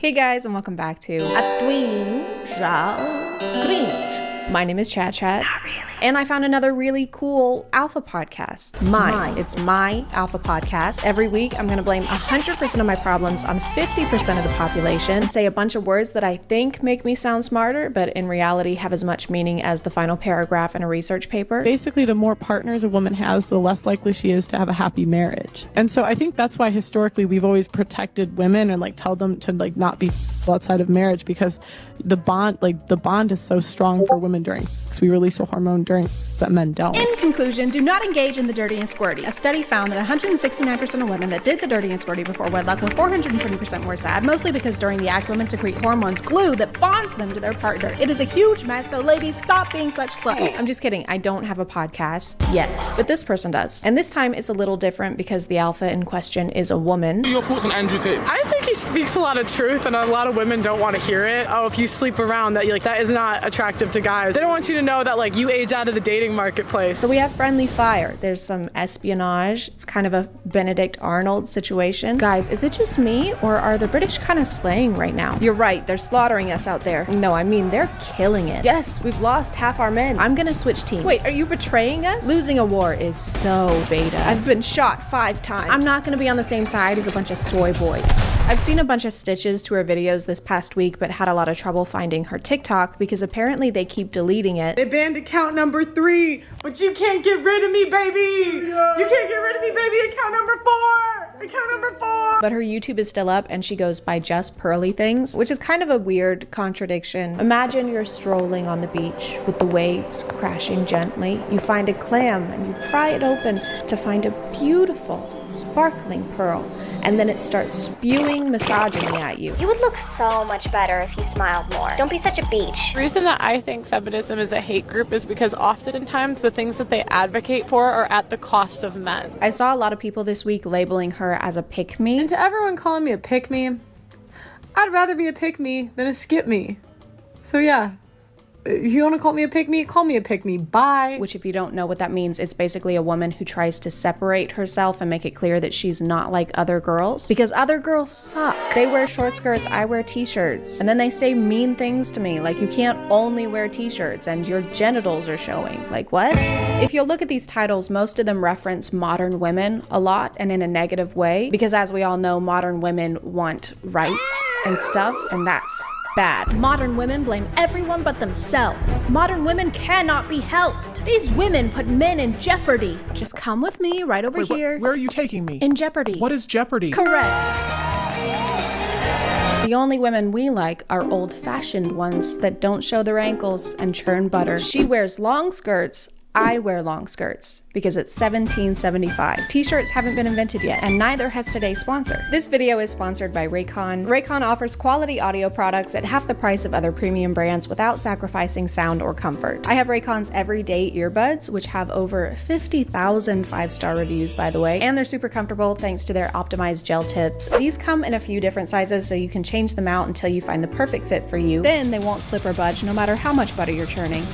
Hey guys, and welcome back to A Twin Cringe. My name is ChadChad. Not really. And I found another really cool alpha podcast. It's my alpha podcast. Every week, I'm gonna blame 100% of my problems on 50% of the population and say a bunch of words that I think make me sound smarter, but in reality have as much meaning as the final paragraph in a research paper. Basically, the more partners a woman has, the less likely she is to have a happy marriage. And so I think that's why historically we've always protected women and tell them to not be outside of marriage, because the bond is so strong for women during sex. We release a hormone during that men don't. In conclusion, do not engage in the dirty and squirty. A study found that 169% of women that did the dirty and squirty before wedlock were 420% more sad, mostly because during the act, women secrete hormones glue that bonds them to their partner. It is a huge mess, so ladies, stop being such sluts. I'm just kidding. I don't have a podcast yet, but this person does. And this time it's a little different because the alpha in question is a woman. What are your thoughts on Andrew Tate? I think he speaks a lot of truth, and a lot of women don't want to hear it. Oh, if you sleep around, that is not attractive to guys. They don't want you to know that you age out of the dating marketplace. So we have friendly fire. There's some espionage. It's kind of a Benedict Arnold situation. Guys, is it just me, or are the British kind of slaying right now? You're right, they're slaughtering us out there. No, I mean, they're killing it. Yes, we've lost half our men. I'm gonna switch teams. Wait, are you betraying us? Losing a war is so beta. I've been shot 5 times. I'm not gonna be on the same side as a bunch of soy boys. I've seen a bunch of stitches to her videos this past week, but had a lot of trouble finding her TikTok because apparently they keep deleting it. They banned account number 3, but you can't get rid of me, baby! Yeah. You can't get rid of me, baby! Account number 4! Account number 4! But her YouTube is still up and she goes by Just Pearly Things, which is kind of a weird contradiction. Imagine you're strolling on the beach with the waves crashing gently. You find a clam and you pry it open to find a beautiful, sparkling pearl. And then it starts spewing misogyny at you. You would look so much better if you smiled more. Don't be such a beach. The reason that I think feminism is a hate group is because oftentimes the things that they advocate for are at the cost of men. I saw a lot of people this week labeling her as a pick-me. And to everyone calling me a pick-me, I'd rather be a pick-me than a skip-me. So yeah. If you want to call me a pick-me, call me a pick-me. Bye. Which, if you don't know what that means, it's basically a woman who tries to separate herself and make it clear that she's not like other girls. Because other girls suck. They wear short skirts, I wear t-shirts. And then they say mean things to me, like you can't only wear t-shirts and your genitals are showing. Like, what? If you'll look at these titles, most of them reference modern women a lot and in a negative way. Because as we all know, modern women want rights and stuff, and that's bad. Modern women blame everyone but themselves. Modern women cannot be helped. These women put men in jeopardy. Just come with me right over here. Where are you taking me? In jeopardy. What is jeopardy? Correct. The only women we like are old-fashioned ones that don't show their ankles and churn butter. She wears long skirts. I wear long skirts because it's 1775. T-shirts haven't been invented yet, and neither has today's sponsor. This video is sponsored by Raycon. Raycon offers quality audio products at half the price of other premium brands without sacrificing sound or comfort. I have Raycon's everyday earbuds, which have over 50,000 5-star reviews, by the way, and they're super comfortable thanks to their optimized gel tips. These come in a few different sizes, so you can change them out until you find the perfect fit for you. Then they won't slip or budge no matter how much butter you're churning.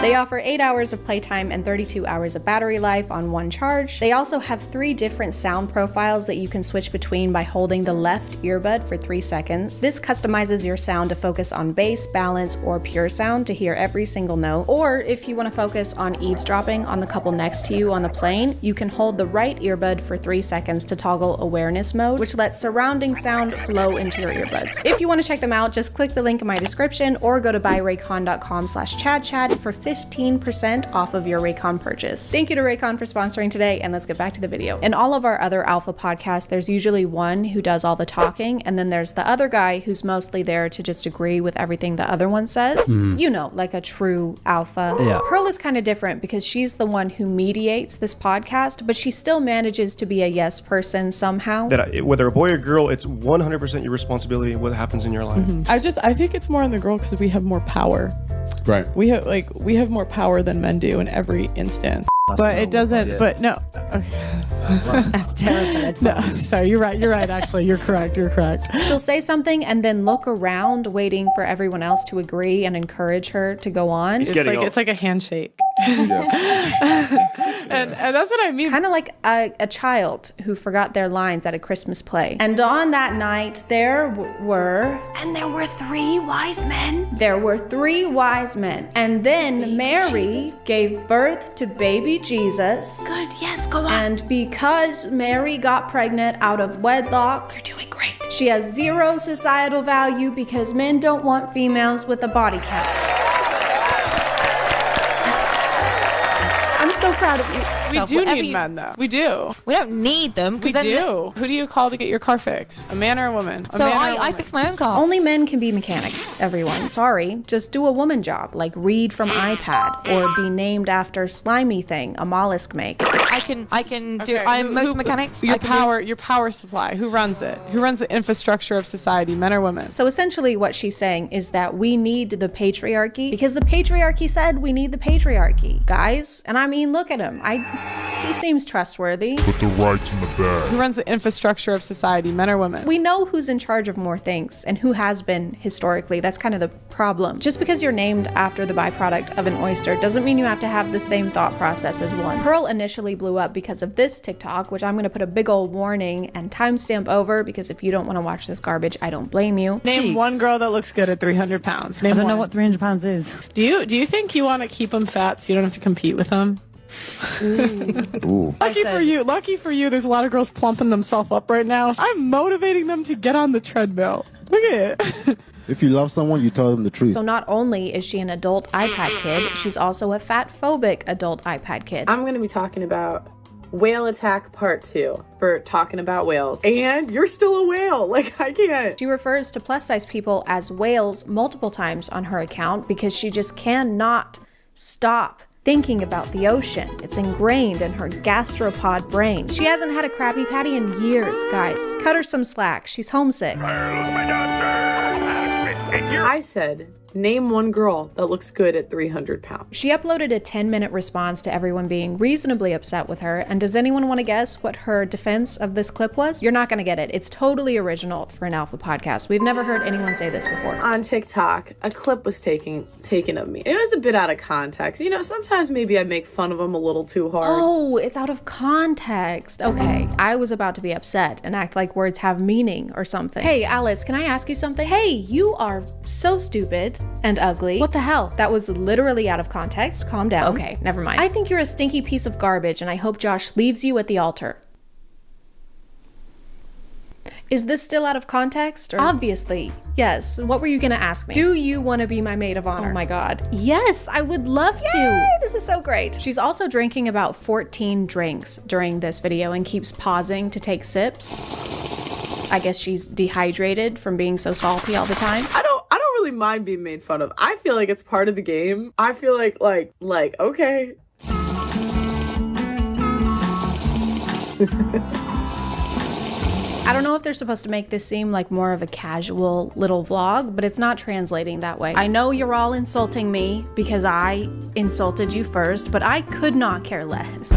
They offer 8 hours of playtime and 32 hours of battery life on one charge. They also have 3 different sound profiles that you can switch between by holding the left earbud for 3 seconds. This customizes your sound to focus on bass, balance, or pure sound to hear every single note. Or if you want to focus on eavesdropping on the couple next to you on the plane, you can hold the right earbud for 3 seconds to toggle awareness mode, which lets surrounding sound flow into your earbuds. If you want to check them out, just click the link in my description or go to buyraycon.com/ChadChad for 15% off of your Raycon purchase. Thank you to Raycon for sponsoring today, and let's get back to the video. In all of our other alpha podcasts, there's usually one who does all the talking, and then there's the other guy who's mostly there to just agree with everything the other one says. You know, like a true alpha. Yeah. Pearl is kind of different because she's the one who mediates this podcast, but she still manages to be a yes person somehow. Whether a boy or girl, it's 100% your responsibility what happens in your life. I think it's more on the girl because we have more power. Right. We have more power than men do in every instance. But it doesn't, but no. Okay. That's terrible. No, sorry, you're right, actually. You're correct. She'll say something and then look around waiting for everyone else to agree and encourage her to go on. It's like a handshake. And that's what I mean. Kind of like a child who forgot their lines at a Christmas play. And on that night, there were 3 wise men. There were 3 wise men. And then Mary gave birth to baby Jesus. Good, yes, go on. And because Mary got pregnant out of wedlock, You're doing great. she has 0 societal value because men don't want females with a body count. I'm so proud of you. We do need men, though. We do. We don't need them. We do. Who do you call to get your car fixed? A man or a woman? So I fix my own car. Only men can be mechanics, everyone. Sorry. Just do a woman job, like read from iPad or be named after slimy thing a mollusk makes. I can do. I'm most mechanics. Your power supply. Who runs it? Who runs the infrastructure of society? Men or women? So essentially what she's saying is that we need the patriarchy because the patriarchy said we need the patriarchy. Guys, and I mean, look at him. He seems trustworthy. Put the rights in the bag. Who runs the infrastructure of society? Men or women? We know who's in charge of more things and who has been historically. That's kind of the problem. Just because you're named after the byproduct of an oyster doesn't mean you have to have the same thought process as one. Pearl initially blew up because of this TikTok, which I'm going to put a big old warning and timestamp over because if you don't want to watch this garbage, I don't blame you. Name one girl that looks good at 300 pounds. Name I don't one. know what 300 pounds is. Do you think you want to keep them fat so you don't have to compete with them? Ooh. Lucky for you, there's a lot of girls plumping themselves up right now. I'm motivating them to get on the treadmill. Look at it. If you love someone, you tell them the truth. So not only is she an adult iPad kid, she's also a fat-phobic adult iPad kid. I'm going to be talking about Whale Attack Part 2 for talking about whales. And you're still a whale. Like, I can't. She refers to plus-size people as whales multiple times on her account because she just cannot stop thinking about the ocean. It's ingrained in her gastropod brain. She hasn't had a Krabby Patty in years, guys. Cut her some slack. She's homesick. I said, name one girl that looks good at 300 pounds. She uploaded a 10-minute response to everyone being reasonably upset with her. And does anyone want to guess what her defense of this clip was? You're not going to get it. It's totally original for an alpha podcast. We've never heard anyone say this before. On TikTok, a clip was taken of me. It was a bit out of context. You know, sometimes maybe I make fun of them a little too hard. Oh, it's out of context. Okay, I was about to be upset and act like words have meaning or something. Hey, Alice, can I ask you something? Hey, you are so stupid and ugly. What the hell? That was literally out of context. Calm down. Okay, never mind. I think you're a stinky piece of garbage and I hope Josh leaves you at the altar. Is this still out of context? Or? Obviously, yes. What were you gonna ask me? Do you want to be my maid of honor? Oh my god. Yes, I would love to. This is so great. She's also drinking about 14 drinks during this video and keeps pausing to take sips. I guess she's dehydrated from being so salty all the time. I don't really mind being made fun of. I feel like it's part of the game. I feel like okay. I don't know if they're supposed to make this seem like more of a casual little vlog, but it's not translating that way. I know you're all insulting me because I insulted you first, but I could not care less.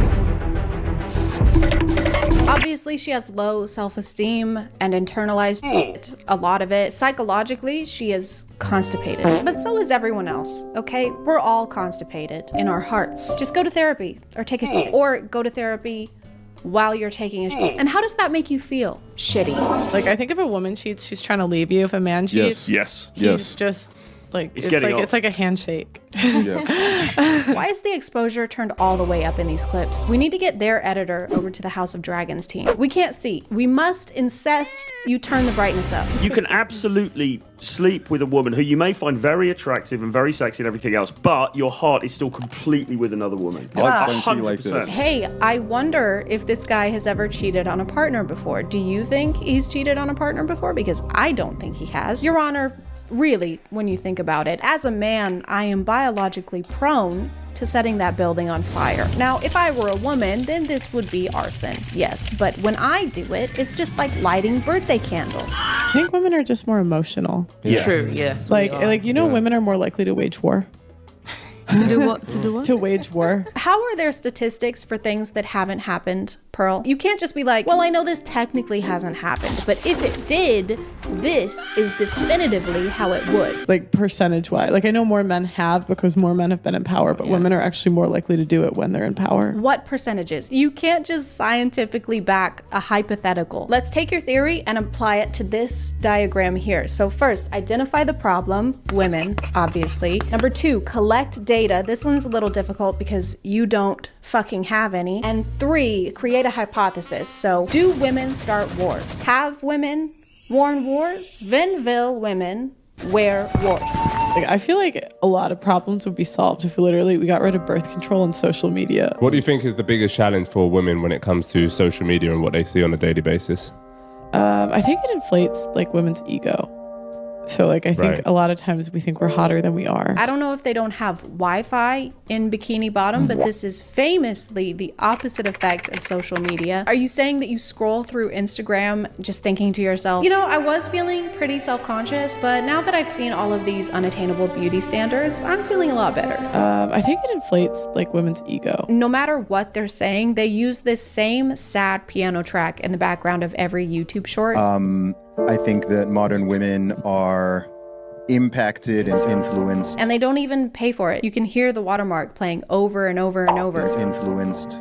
Obviously, she has low self-esteem and internalized a lot of it. Psychologically, she is constipated, but so is everyone else, okay? We're all constipated in our hearts. Just go to therapy or take a or go to therapy while you're taking a shit. And how does that make you feel? Shitty. Like, I think if a woman cheats, she's trying to leave you. If a man cheats, Yes. he's just like, it's like a handshake. Why is the exposure turned all the way up in these clips? We need to get their editor over to the House of Dragons team. We can't see. We must insist you turn the brightness up. You can absolutely sleep with a woman who you may find very attractive and very sexy and everything else, but your heart is still completely with another woman. I'll explain to you like this. Hey, I wonder if this guy has ever cheated on a partner before. Do you think he's cheated on a partner before? Because I don't think he has. Your Honor, really, when you think about it, as a man, I am biologically prone to setting that building on fire. Now, if I were a woman, then this would be arson, yes. But when I do it, it's just like lighting birthday candles. I think women are just more emotional. Yeah. True, yes. Like you know, women are more likely to wage war. To do what? To wage war. How are there statistics for things that haven't happened Pearl. You can't just be like, well, I know this technically hasn't happened, but if it did, this is definitively how it would. Like percentage-wise. Like I know more men have because more men have been in power, but women are actually more likely to do it when they're in power. What percentages? You can't just scientifically back a hypothetical. Let's take your theory and apply it to this diagram here. So first, identify the problem, women, obviously. Number 2, collect data. This one's a little difficult because you don't fucking have any. And 3, create a hypothesis. So do women start wars? Have women worn wars? Vinville women wear wars. Like I feel like a lot of problems would be solved if we got rid of birth control and social media. What do you think is the biggest challenge for women when it comes to social media and what they see on a daily basis? I think it inflates like women's ego. So like I think a lot of times we think we're hotter than we are. I don't know if they don't have Wi-Fi in Bikini Bottom, but this is famously the opposite effect of social media. Are you saying that you scroll through Instagram just thinking to yourself, you know, I was feeling pretty self-conscious, but now that I've seen all of these unattainable beauty standards, I'm feeling a lot better. I think it inflates like women's ego. No matter what they're saying, they use this same sad piano track in the background of every YouTube short. I think that modern women are impacted and influenced. And they don't even pay for it. You can hear the watermark playing over and over and over. It's influenced.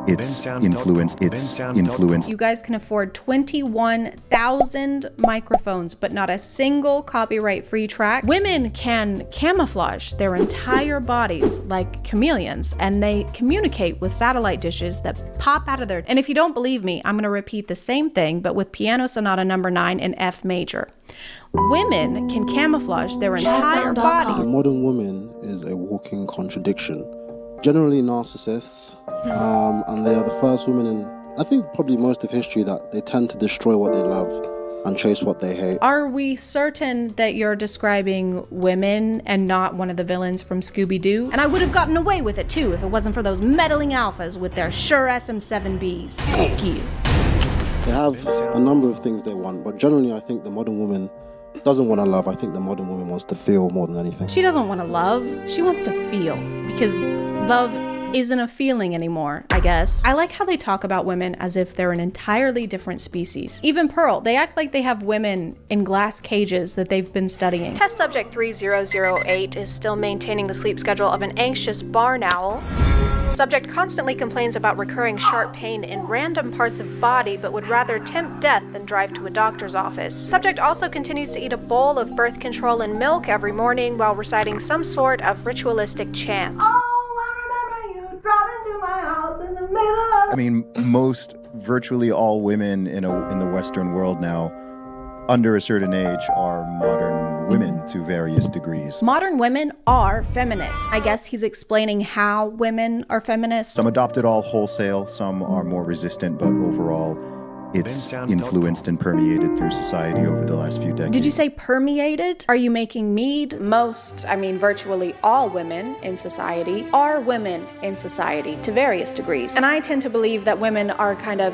It's influenced. It's influenced. You guys can afford 21,000 microphones, but not a single copyright-free track. Women can camouflage their entire bodies like chameleons, and they communicate with satellite dishes that pop out of their... And if you don't believe me, I'm going to repeat the same thing, but with Piano Sonata No. 9 in F major. Women can camouflage their entire body. The modern woman is a walking contradiction. Generally narcissists, and they are the first women in, I think, probably most of history that they tend to destroy what they love and chase what they hate. Are we certain that you're describing women and not one of the villains from Scooby-Doo? And I would have gotten away with it too if it wasn't for those meddling alphas with their Shure SM7Bs. Fuck you. They have a number of things they want, but generally I think the modern woman doesn't want to love. I think the modern woman wants to feel more than anything. She doesn't want to love, she wants to feel, because love isn't a feeling anymore, I guess. I like how they talk about women as if they're an entirely different species. Even Pearl, they act like they have women in glass cages that they've been studying. Test subject 3008 is still maintaining the sleep schedule of an anxious barn owl. Subject constantly complains about recurring sharp pain in random parts of body, but would rather tempt death than drive to a doctor's office. Subject also continues to eat a bowl of birth control and milk every morning while reciting some sort of ritualistic chant. I mean, virtually all women in the Western world now, under a certain age, are modern women to various degrees. Modern women are feminists. I guess he's explaining how women are feminists. Some adopt it all wholesale, some are more resistant, but overall, it's influenced and permeated through society over the last few decades. Did you say permeated? Are you making mead? Virtually all women in society are women in society to various degrees. And I tend to believe that women are kind of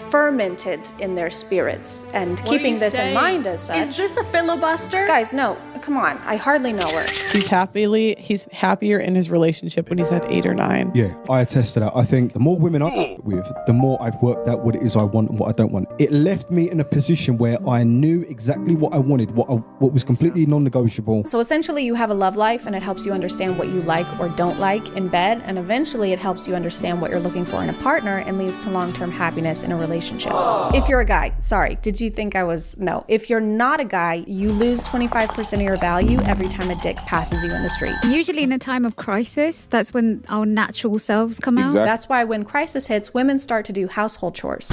fermented in their spirits. And keeping this in mind as such... Is this a filibuster? Guys, no. Come on. I hardly know her. He's happier in his relationship when he's at 8 or 9. Yeah, I attest to that. I think the more women I work with, the more I've worked out what it is I want and what I don't want. It left me in a position where I knew exactly what I wanted, what was completely non-negotiable. So essentially you have a love life and it helps you understand what you like or don't like in bed, and eventually it helps you understand what you're looking for in a partner and leads to long-term happiness in a relationship. If you're a guy, sorry, did you think I was... No. If you're not a guy, you lose 25% of your value every time a dick passes you in the street. Usually in a time of crisis, that's when our natural selves come out. That's why when crisis hits, women start to do household chores.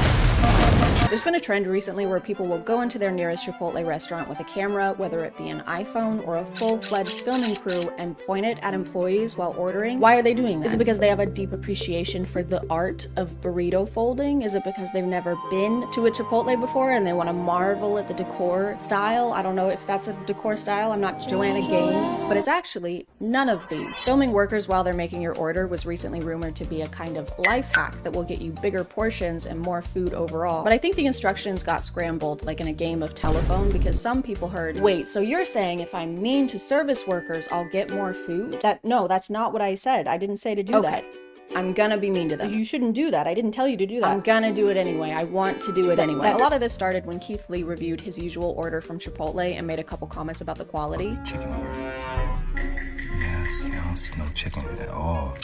There's been a trend recently where people will go into their nearest Chipotle restaurant with a camera, whether it be an iPhone or a full-fledged filming crew, and point it at employees while ordering. Why are they doing that? Is it because they have a deep appreciation for the art of burrito folding? Is it because they've never been to a Chipotle before and they want to marvel at the decor style? I don't know if that's a decor style. I'm not Joanna Gaines, but it's actually none of these. Filming workers while they're making your order was recently rumored to be a kind of life hack that will get you bigger portions and more food overall. But I think the instructions got scrambled like in a game of telephone, because some people heard, wait, so you're saying if I'm mean to service workers, I'll get more food? No, that's not what I said. I didn't say to do that. I'm gonna be mean to them. You shouldn't do that. I didn't tell you to do that. I'm gonna do it anyway. I want to do it anyway. A lot of this started when Keith Lee reviewed his usual order from Chipotle and made a couple comments about the quality. Chicken here. Yeah, see, I don't see no chicken at all.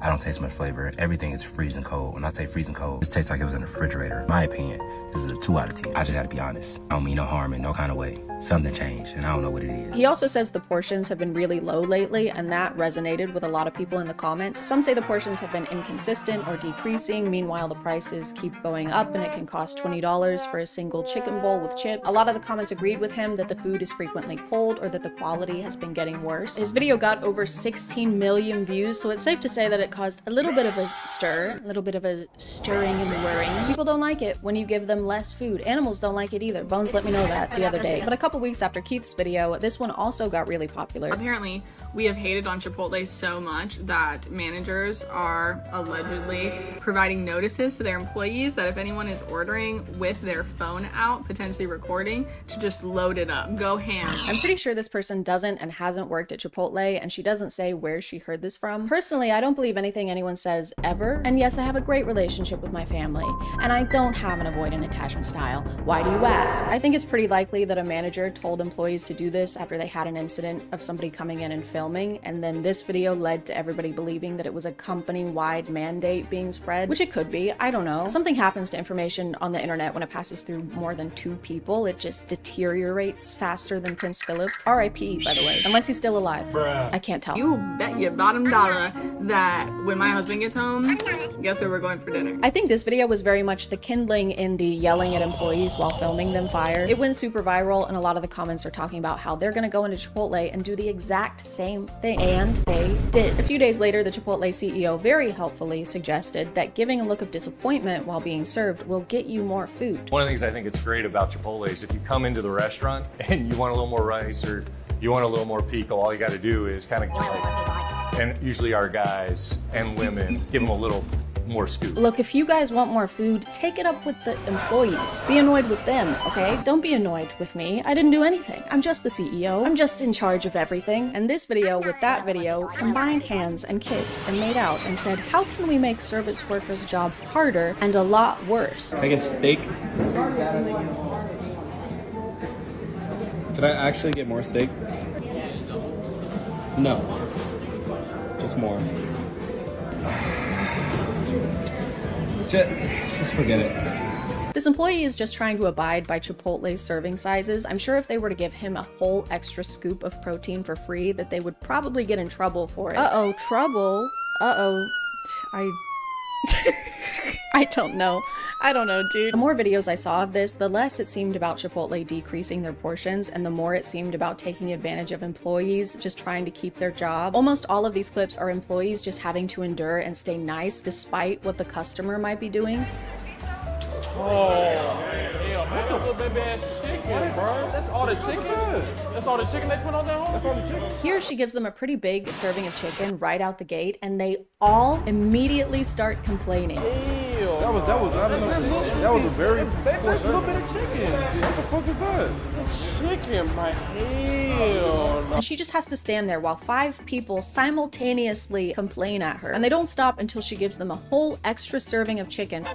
I don't taste much flavor. Everything is freezing cold. When I say freezing cold, it tastes like it was in the refrigerator. In my opinion, this is a 2 out of 10. I just gotta be honest. I don't mean no harm in no kind of way. Something changed, and I don't know what it is. He also says the portions have been really low lately, and that resonated with a lot of people in the comments. Some say the portions have been inconsistent or decreasing. Meanwhile, the prices keep going up, and it can cost $20 for a single chicken bowl with chips. A lot of the comments agreed with him that the food is frequently cold or that the quality has been getting worse. His video got over 16 million views, so it's safe to say that it caused a little bit of a stir, a little bit of a stirring and whirring. People don't like it when you give them less food. Animals don't like it either. Bones let me know that the other day. But a couple weeks after Keith's video, this one also got really popular. Apparently, we have hated on Chipotle so much that managers are allegedly providing notices to their employees that if anyone is ordering with their phone out, potentially recording, to just load it up. Go ham. I'm pretty sure this person doesn't and hasn't worked at Chipotle, and she doesn't say where she heard this from. Personally, I don't believe anything anyone says ever. And yes, I have a great relationship with my family, and I don't have an avoidant attachment style. Why do you ask? I think it's pretty likely that a manager told employees to do this after they had an incident of somebody coming in and filming, and then this video led to everybody believing that it was a company-wide mandate being spread, which it could be, I don't know. Something happens to information on the internet when it passes through more than 2 people. It just deteriorates faster than Prince Philip. R.I.P. by the way, unless he's still alive. Bruh. I can't tell. You bet your bottom dollar that when my husband gets home, guess where we're going for dinner. I think this video was very much the kindling in the yelling at employees while filming them fire. It went super viral, and a lot of the comments are talking about how they're gonna go into Chipotle and do the exact same thing. And they did. A few days later, the Chipotle CEO very helpfully suggested that giving a look of disappointment while being served will get you more food. One of the things I think it's great about Chipotle is if you come into the restaurant and you want a little more rice or you want a little more pico, all you got to do is kind of, and usually our guys and women, give them a little more scoop. Look, if you guys want more food, take it up with the employees. Be annoyed with them, okay? Don't be annoyed with me. I didn't do anything. I'm just the CEO. I'm just in charge of everything. And this video with that video combined hands and kissed and made out and said, how can we make service workers' jobs harder and a lot worse? Can I get steak? Could I actually get more steak? No. Just more. Just forget it. This employee is just trying to abide by Chipotle's serving sizes. I'm sure if they were to give him a whole extra scoop of protein for free, that they would probably get in trouble for it. Uh-oh, trouble? Uh-oh. I don't know. I don't know, dude. The more videos I saw of this, the less it seemed about Chipotle decreasing their portions, and the more it seemed about taking advantage of employees just trying to keep their job. Almost all of these clips are employees just having to endure and stay nice despite what the customer might be doing. Oh, damn, that's a little baby ass chicken, bro. That's all the chicken? That's all the chicken they put on that home? That's all the chicken? Here she gives them a pretty big serving of chicken right out the gate, and they all immediately start complaining. Ew. That was a very that's a little bit of chicken. What the fuck is that? Chicken, my hell. And she just has to stand there while 5 people simultaneously complain at her, and they don't stop until she gives them a whole extra serving of chicken.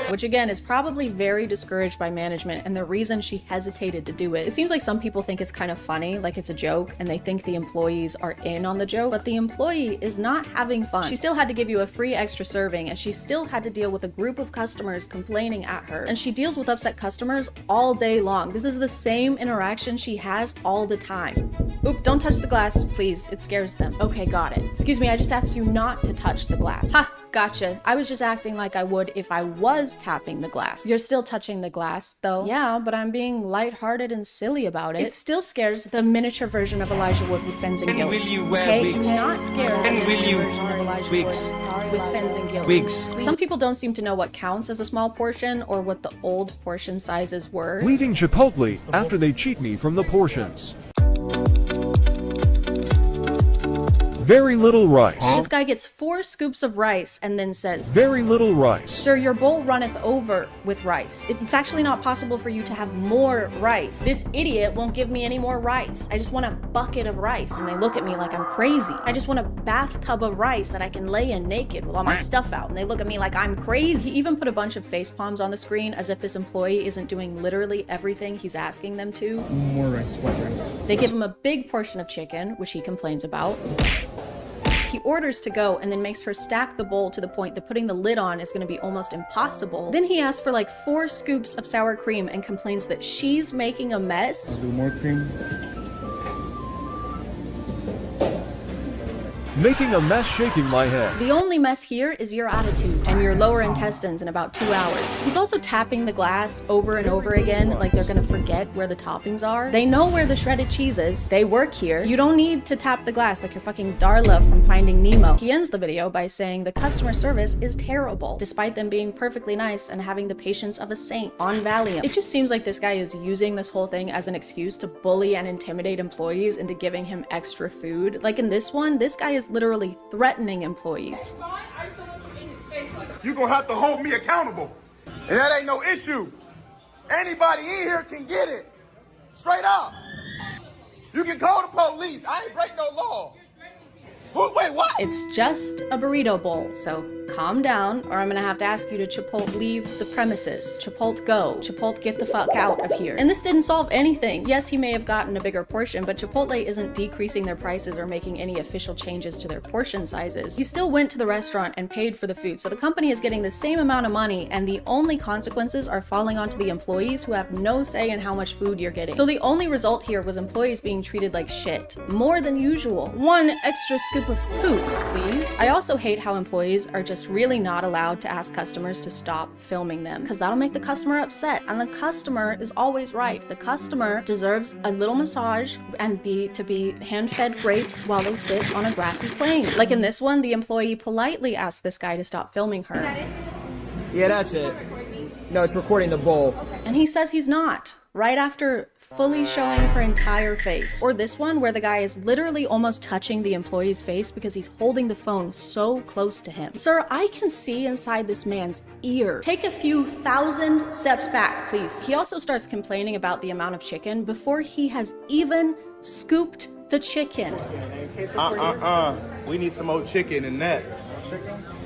Which again is probably very discouraged by management, and the reason she hesitated to do it. It seems like some people think it's kind of funny, like it's a joke, and they think the employees are in on the joke, but the employee is not having fun. She still had to give you a free extra serving, and she still had to deal with a group of customers complaining at her. And she deals with upset customers all day long. This is the same interaction she has all the time. Oop, don't touch the glass, please. It scares them. Okay, got it. Excuse me, I just asked you not to touch the glass. Ha! Gotcha. I was just acting like I would if I was tapping the glass. You're still touching the glass, though. Yeah, but I'm being lighthearted and silly about it. It still scares the miniature version of Elijah Wood with fins and gills. Okay, do not scare the miniature version of Elijah Wood with fins and gills. Some people don't seem to know what counts as a small portion or what the old portion sizes were. Leaving Chipotle after they cheat me from the portions. Very little rice. This guy gets 4 scoops of rice and then says, Very little rice. "Sir, your bowl runneth over with rice. It's actually not possible for you to have more rice. This idiot won't give me any more rice. I just want a bucket of rice." And they look at me like I'm crazy. "I just want a bathtub of rice that I can lay in naked with all my stuff out." And they look at me like I'm crazy. He even put a bunch of face palms on the screen as if this employee isn't doing literally everything he's asking them to. More rice, white rice. They give him a big portion of chicken, which he complains about. He orders to go and then makes her stack the bowl to the point that putting the lid on is going to be almost impossible. Then he asks for like 4 scoops of sour cream and complains that she's making a mess. I'll do more cream. Making a mess, shaking my head. The only mess here is your attitude and your lower intestines in about 2 hours. He's also tapping the glass over and over again like they're gonna forget where the toppings are. They know where the shredded cheese is. They work here. You don't need to tap the glass like you're fucking Darla from Finding Nemo. He ends the video by saying the customer service is terrible, despite them being perfectly nice and having the patience of a saint on Valium. It just seems like this guy is using this whole thing as an excuse to bully and intimidate employees into giving him extra food. Like in this one, this guy is literally threatening employees. You're gonna have to hold me accountable. And that ain't no issue. Anybody in here can get it. Straight up. You can call the police. I ain't break no law. Wait, what? It's just a burrito bowl, so calm down, or I'm gonna have to ask you to Chipotle leave the premises. Chipotle go. Chipotle get the fuck out of here. And this didn't solve anything. Yes, he may have gotten a bigger portion, but Chipotle isn't decreasing their prices or making any official changes to their portion sizes. He still went to the restaurant and paid for the food, so the company is getting the same amount of money, and the only consequences are falling onto the employees who have no say in how much food you're getting. So the only result here was employees being treated like shit, more than usual. 1 extra scoop of poop, please. I also hate how employees are just really not allowed to ask customers to stop filming them, because that'll make the customer upset, and the customer is always right. The customer deserves a little massage and to be hand-fed grapes while they sit on a grassy plain. Like in this one, the employee politely asked this guy to stop filming her. Yeah, that's it. No, it's recording the bowl. And he says he's not, right after fully showing her entire face. Or this one where the guy is literally almost touching the employee's face because he's holding the phone so close to him. Sir, I can see inside this man's ear. Take a few 1,000 steps back, please. He also starts complaining about the amount of chicken before he has even scooped the chicken. We need some more chicken in that.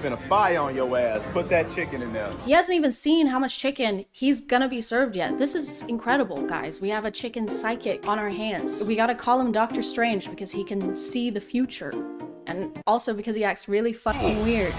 Finna fire on your ass. Put that chicken in there. He hasn't even seen how much chicken he's gonna be served yet. This is incredible, guys. We have a chicken psychic on our hands. We gotta call him Dr. Strange because he can see the future. And also because he acts really fucking weird.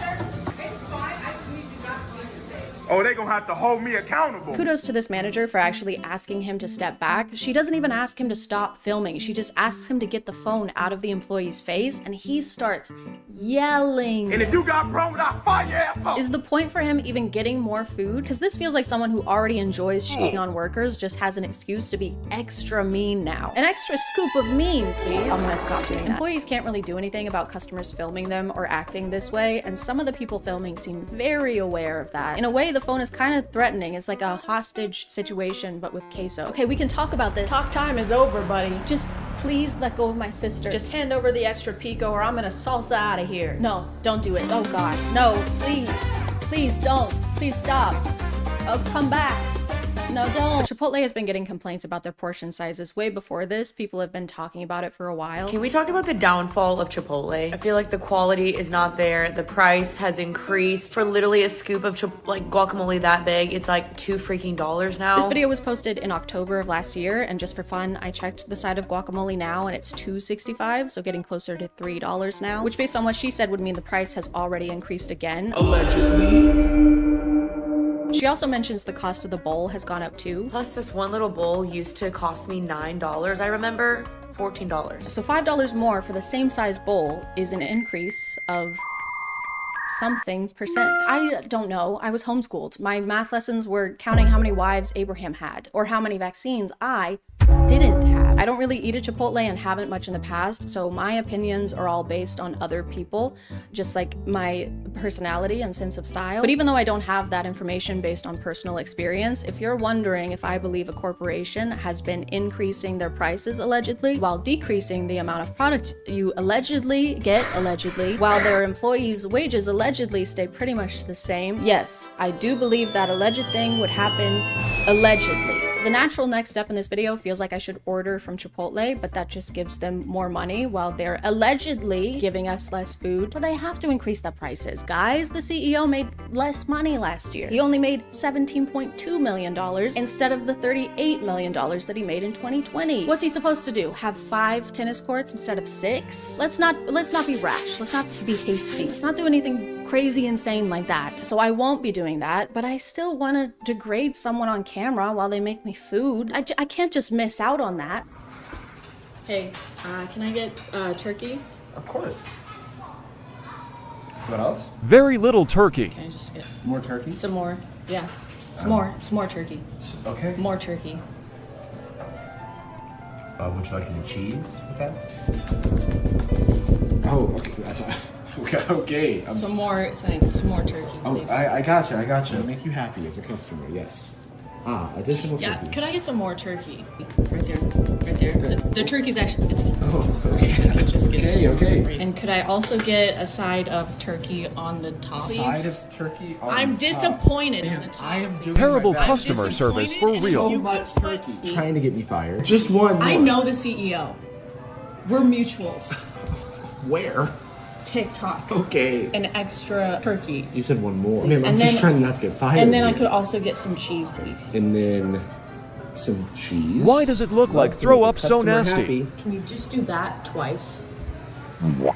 Oh, they gonna have to hold me accountable. Kudos to this manager for actually asking him to step back. She doesn't even ask him to stop filming. She just asks him to get the phone out of the employee's face, and he starts yelling. And if you got problems, I'll fire your ass up. Is the point for him even getting more food? Because this feels like someone who already enjoys shitting on workers just has an excuse to be extra mean now. An extra scoop of mean, please. I'm gonna stop doing that. Employees can't really do anything about customers filming them or acting this way, and some of the people filming seem very aware of that. In a way, the phone is kind of threatening. It's like a hostage situation, but with queso. Okay, we can talk about this. Talk time is over, buddy. Just please let go of my sister. Just hand over the extra pico or I'm gonna salsa out of here. No, don't do it. Oh God, no, please. Please don't. Please stop. Oh, come back. No, don't. Chipotle has been getting complaints about their portion sizes way before this. People have been talking about it for a while. Can we talk about the downfall of Chipotle? I feel like the quality is not there. The price has increased. For literally a scoop of guacamole that big, it's like $2 freaking now. This video was posted in October of last year, and just for fun, I checked the side of guacamole now, and it's $2.65, so getting closer to $3 now, which based on what she said would mean the price has already increased again. Allegedly. She also mentions the cost of the bowl has gone up too. Plus this one little bowl used to cost me $9, I remember. $14. So $5 more for the same size bowl is an increase of something percent. I don't know. I was homeschooled. My math lessons were counting how many wives Abraham had or how many vaccines I didn't have. I don't really eat at Chipotle and haven't much in the past, so my opinions are all based on other people, just like my personality and sense of style. But even though I don't have that information based on personal experience, if you're wondering if I believe a corporation has been increasing their prices allegedly while decreasing the amount of product you allegedly get, while their employees' wages allegedly stay pretty much the same, yes, I do believe that alleged thing would happen allegedly. The natural next step in this video feels like I should order from Chipotle, but that just gives them more money while they're allegedly giving us less food. But they have to increase the prices. Guys, the CEO made less money last year. He only made $17.2 million instead of the $38 million that he made in 2020. What's he supposed to do? Have 5 tennis courts instead of 6? Let's not be rash. Let's not be hasty. Let's not do anything crazy insane like that. So I won't be doing that, but I still want to degrade someone on camera while they make me food. I can't just miss out on that. Hey, can I get turkey? Of course. What else? Very little turkey. Can I just get More turkey? some more? Yeah, some more turkey. Okay. More turkey. Would you like any cheese with that? Oh, okay. Okay. Some more turkey, Oh, please. I gotcha. Make you happy as a customer, yes. Additional Yeah, turkey. could I get some more turkey? Right there. The turkey's actually, Okay. And could I also get a side of turkey on the top, please? Side of turkey on I'm the top. disappointed in the top. I am doing Terrible my best. customer service for real. So much turkey. Trying to get me fired. Just one more. I know the CEO. We're mutuals. Where? TikTok. Okay. An extra turkey. You said one more. Man, I'm And just then- trying not to get fired. And then I here. could also get some cheese, please. And then some cheese. Why does it look like throw up so nasty? Happy. Can you just do that twice?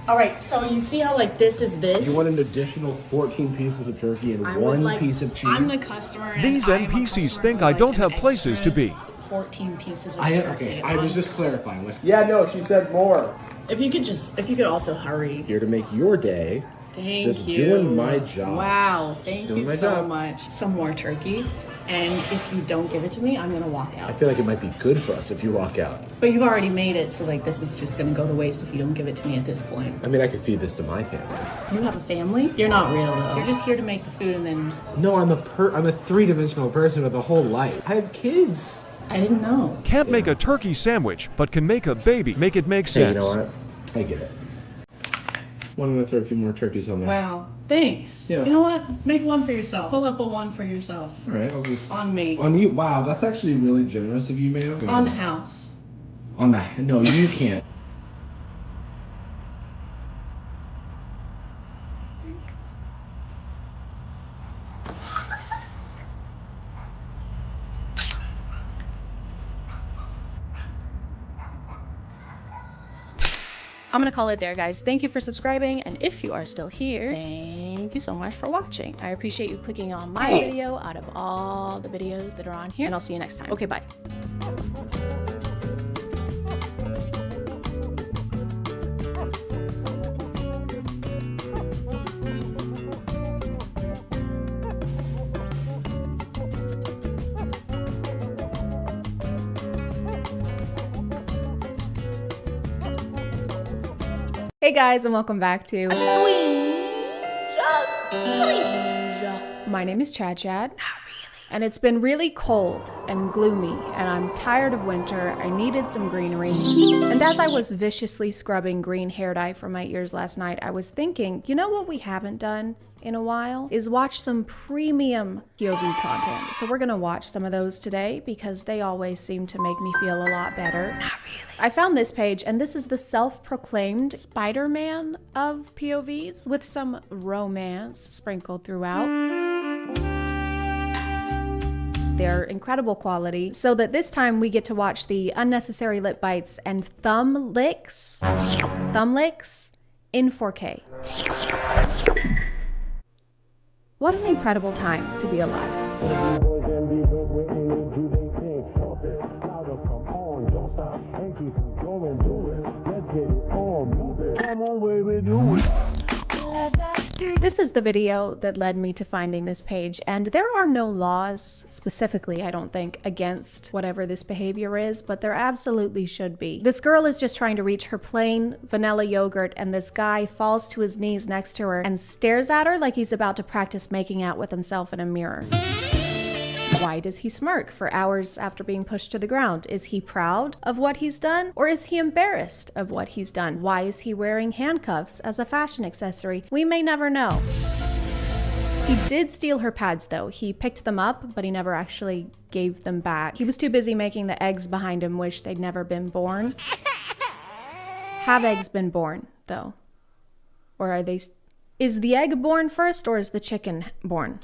All right, so you see how like this is this? You want an additional 14 pieces of turkey and I would one like- piece of cheese? I'm the customer. And These I'm a NPCs customer think who I would don't like have an places to extra be. 14 pieces of Okay, turkey. I was just clarifying. Yeah, no, she said more. If you could also hurry. Here to make your day. Thank Just you. doing my job. Wow, thank doing you my so job. much. Some more turkey. And if you don't give it to me, I'm gonna walk I out. feel like it might be good for us if you walk out. But you've already made it, so like this is just gonna go to waste if you don't give it to me at this point. I mean, I could feed this to my family. You have a family? You're not real though. You're just here to make the food and then No, I'm a 3-dimensional person with a whole life. I have kids. I didn't know. Can't make a turkey sandwich, but can make a baby. Make it make Hey, you sense. know what? I get it. One to throw a few more turkeys on there. Wow. Thanks. Yeah. You know what? Make one for yourself. Pull up a one for yourself. All right, I'll just On me. on you. Wow, that's actually really generous of you, ma'am. On the house. On that. No, you can't. I'm gonna call it there, guys. Thank you for subscribing, and if you are still here, thank you so much for watching. I appreciate you clicking on my video out of all the videos that are on here, and I'll see you next time. Okay, bye. Hey guys, and welcome back to My name is ChadChad. And it's been really cold and gloomy, and I'm tired of winter. I needed some greenery. And as I was viciously scrubbing green hair dye from my ears last night, I was thinking, you know what we haven't done in a while is watch some premium POV content. So we're gonna watch some of those today because they always seem to make me feel a lot better. Not really. I found this page, and this is the self-proclaimed Spider-Man of POVs with some romance sprinkled throughout. They're incredible quality, so that this time we get to watch the unnecessary lip bites and thumb licks in 4K. What an incredible time to be alive. This is the video that led me to finding this page, and there are no laws specifically, I don't think, against whatever this behavior is, but there absolutely should be. This girl is just trying to reach her plain vanilla yogurt, and this guy falls to his knees next to her and stares at her like he's about to practice making out with himself in a mirror. Why does he smirk for hours after being pushed to the ground? Is he proud of what he's done, or is he embarrassed of what he's done? Why is he wearing handcuffs as a fashion accessory? We may never know. He did steal her pads though. He picked them up, but he never actually gave them back. He was too busy making the eggs behind him wish they'd never been born. Have eggs been born though? Or are they... Is the egg born first, or is the chicken born?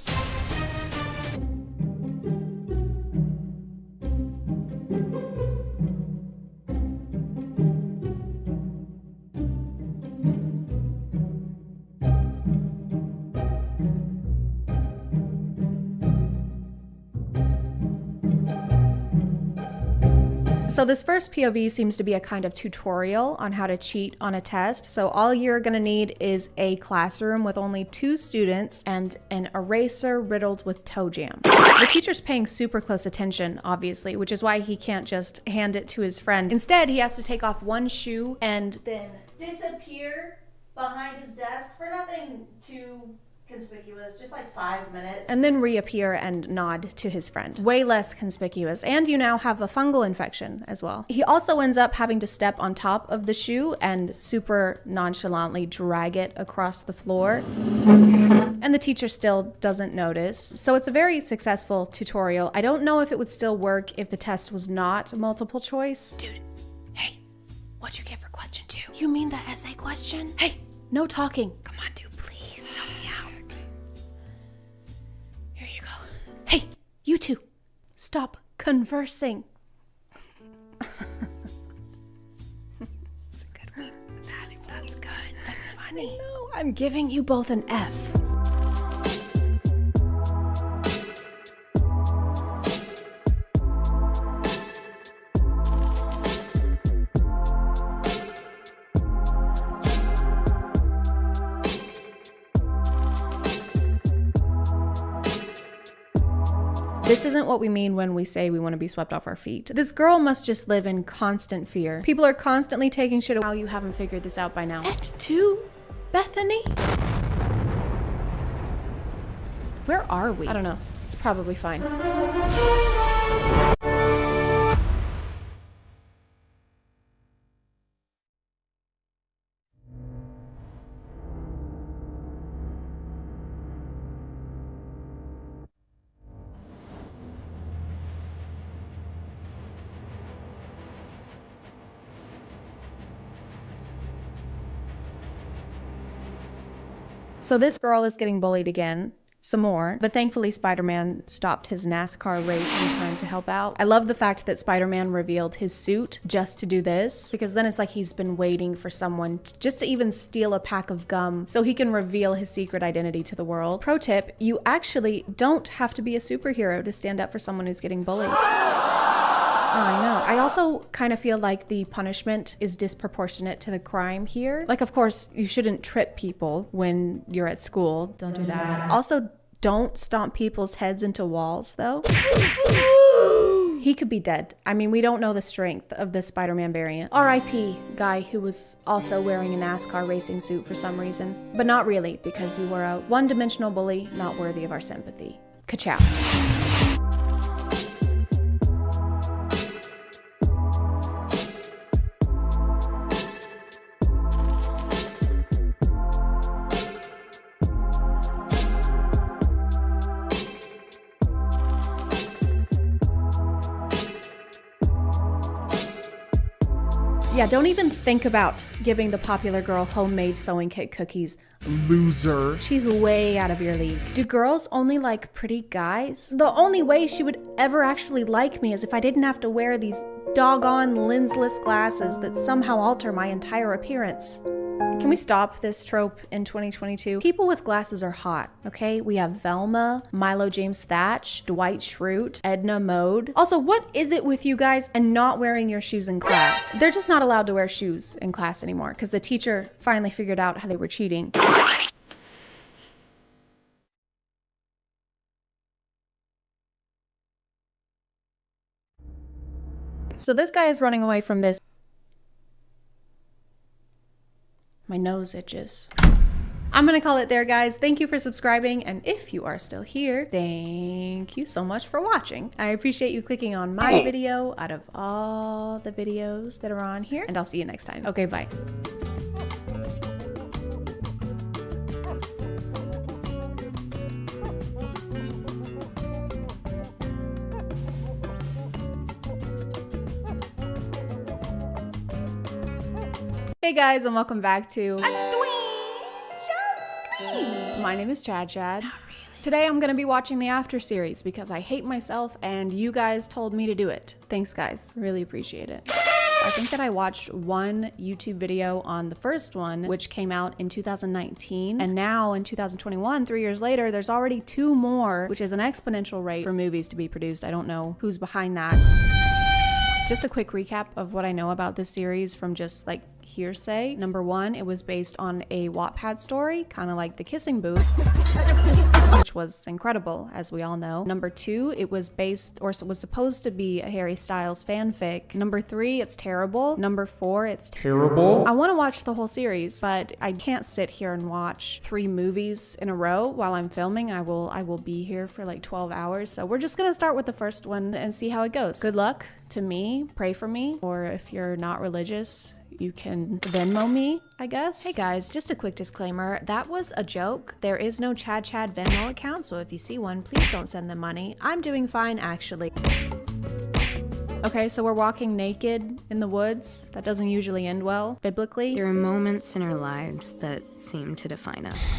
So this first POV seems to be a kind of tutorial on how to cheat on a test. So all you're gonna need is a classroom with only 2 students and an eraser riddled with toe jam. The teacher's paying super close attention, obviously, which is why he can't just hand it to his friend. Instead, he has to take off one shoe and then disappear behind his desk for nothing too conspicuous, just like 5 minutes, and then reappear and nod to his friend. Way less conspicuous, and you now have a fungal infection as well. He also ends up having to step on top of the shoe and super nonchalantly drag it across the floor, and the teacher still doesn't notice. So it's a very successful tutorial. I don't know if it would still work if the test was not multiple choice. Dude, hey, what'd you get for question 2? You mean the essay question? Hey, no talking. Come on, dude, please help me out. Here you go. Hey, you two, stop conversing. That's a good one. That's good. That's funny. No, I'm giving you both an F. This isn't what we mean when we say we want to be swept off our feet. This girl must just live in constant fear. People are constantly taking shit away. How you haven't figured this out by now. Act 2? Bethany? Where are we? I don't know. It's probably fine. So this girl is getting bullied again, some more, but thankfully Spider-Man stopped his NASCAR race and turned to help out. I love the fact that Spider-Man revealed his suit just to do this, because then it's like he's been waiting for someone just to even steal a pack of gum so he can reveal his secret identity to the world. Pro tip, you actually don't have to be a superhero to stand up for someone who's getting bullied. Oh, I know. I also kind of feel like the punishment is disproportionate to the crime here. Like, of course, you shouldn't trip people when you're at school. Don't do that. Also, don't stomp people's heads into walls, though. He could be dead. I mean, we don't know the strength of the Spider-Man variant. R.I.P. guy who was also wearing a NASCAR racing suit for some reason. But not really, because you were a one-dimensional bully not worthy of our sympathy. Ka-chow. Yeah, don't even think about giving the popular girl homemade sewing kit cookies. Loser. She's way out of your league. Do girls only like pretty guys? The only way she would ever actually like me is if I didn't have to wear these doggone lensless glasses that somehow alter my entire appearance. Can we stop this trope in 2022? People with glasses are hot, okay? We have Velma, Milo James Thatch, Dwight Schrute, Edna Mode. Also, what is it with you guys and not wearing your shoes in class? They're just not allowed to wear shoes in class anymore because the teacher finally figured out how they were cheating. So this guy is running away from this. My nose itches. I'm gonna call it there, guys. Thank you for subscribing, and if you are still here, thank you so much for watching. I appreciate you clicking on my video out of all the videos that are on here, and I'll see you next time. Okay, bye. Hey guys, and welcome back to My name is ChadChad. Today I'm gonna be watching the After series because I hate myself and you guys told me to do it. Thanks guys, really appreciate it. I think that I watched one YouTube video on the first one, which came out in 2019, and now in 2021, 3 years later, there's already 2 more, which is an exponential rate for movies to be produced. I don't know who's behind that. Just a quick recap of what I know about this series from just like hearsay. Number 1, it was based on a Wattpad story, kind of like The Kissing Booth, which was incredible, as we all know. Number 2, it was based, or was supposed to be, a Harry Styles fanfic. Number 3, it's terrible. Number 4, it's terrible. I want to watch the whole series, but I can't sit here and watch 3 movies in a row while I'm filming. I will be here for like 12 hours. So we're just gonna start with the first one and see how it goes. Good luck to me, pray for me, or if you're not religious, you can Venmo me, I guess. Hey guys, just a quick disclaimer. That was a joke. There is no ChadChad Venmo account, so if you see one, please don't send them money. I'm doing fine, actually. Okay, so we're walking naked in the woods. That doesn't usually end well, biblically. There are moments in our lives that seem to define us.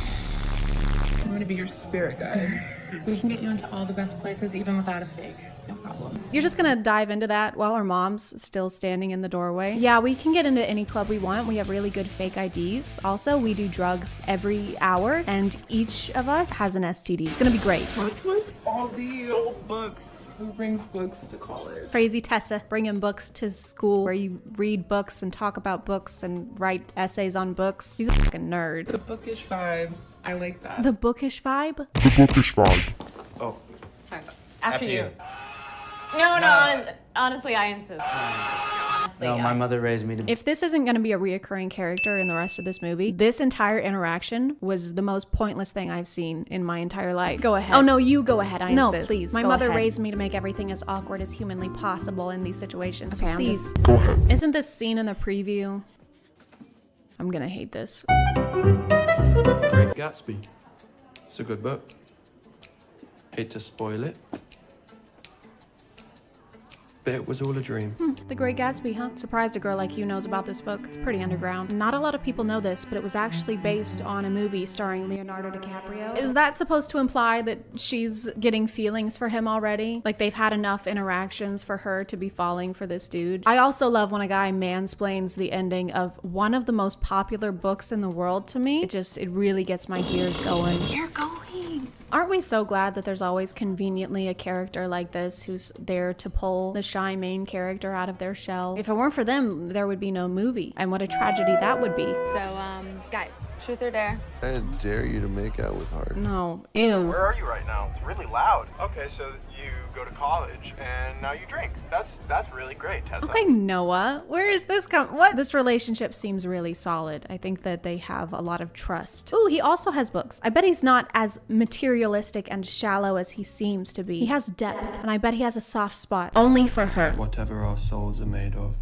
I'm gonna be your spirit guide. We can get you into all the best places even without a fake. No problem. You're just gonna dive into that while our mom's still standing in the doorway. Yeah, we can get into any club we want. We have really good fake IDs. Also, we do drugs every hour, and each of us has an STD. It's gonna be great. What's with all the old books? Who brings books to college? Crazy Tessa, bringing books to school where you read books and talk about books and write essays on books. He's a fucking nerd. The bookish vibe. I like that. The bookish vibe? The bookish vibe. Oh. Sorry. After you. No, honestly, I insist. Honestly, No, my mother raised me to be. If this isn't going to be a reoccurring character in the rest of this movie, this entire interaction was the most pointless thing I've seen in my entire life. Go ahead. Oh no, you go ahead, I insist. No, please, my mother raised me to make everything as awkward as humanly possible in these situations. Okay, please. Go ahead. Isn't this scene in the preview? I'm gonna hate this. Great Gatsby. It's a good book. Hate to spoil it, but it was all a dream. The Great Gatsby, huh? Surprised a girl like you knows about this book. It's pretty underground. Not a lot of people know this, but it was actually based on a movie starring Leonardo DiCaprio. Is that supposed to imply that she's getting feelings for him already? Like they've had enough interactions for her to be falling for this dude? I also love when a guy mansplains the ending of one of the most popular books in the world to me. It really gets my gears going. You're going. Aren't we so glad that there's always conveniently a character like this who's there to pull the shy main character out of their shell? If it weren't for them, there would be no movie. And what a tragedy that would be. So, guys, truth or dare? I dare you to make out with Hart. No. Ew. Where are you right now? It's really loud. Okay, so you go to college and now you drink. That's really great, Tessa. Okay, Noah, where is this what? This relationship seems really solid. I think that they have a lot of trust. Ooh, he also has books. I bet he's not as materialistic and shallow as he seems to be. He has depth, and I bet he has a soft spot only for her. Whatever our souls are made of,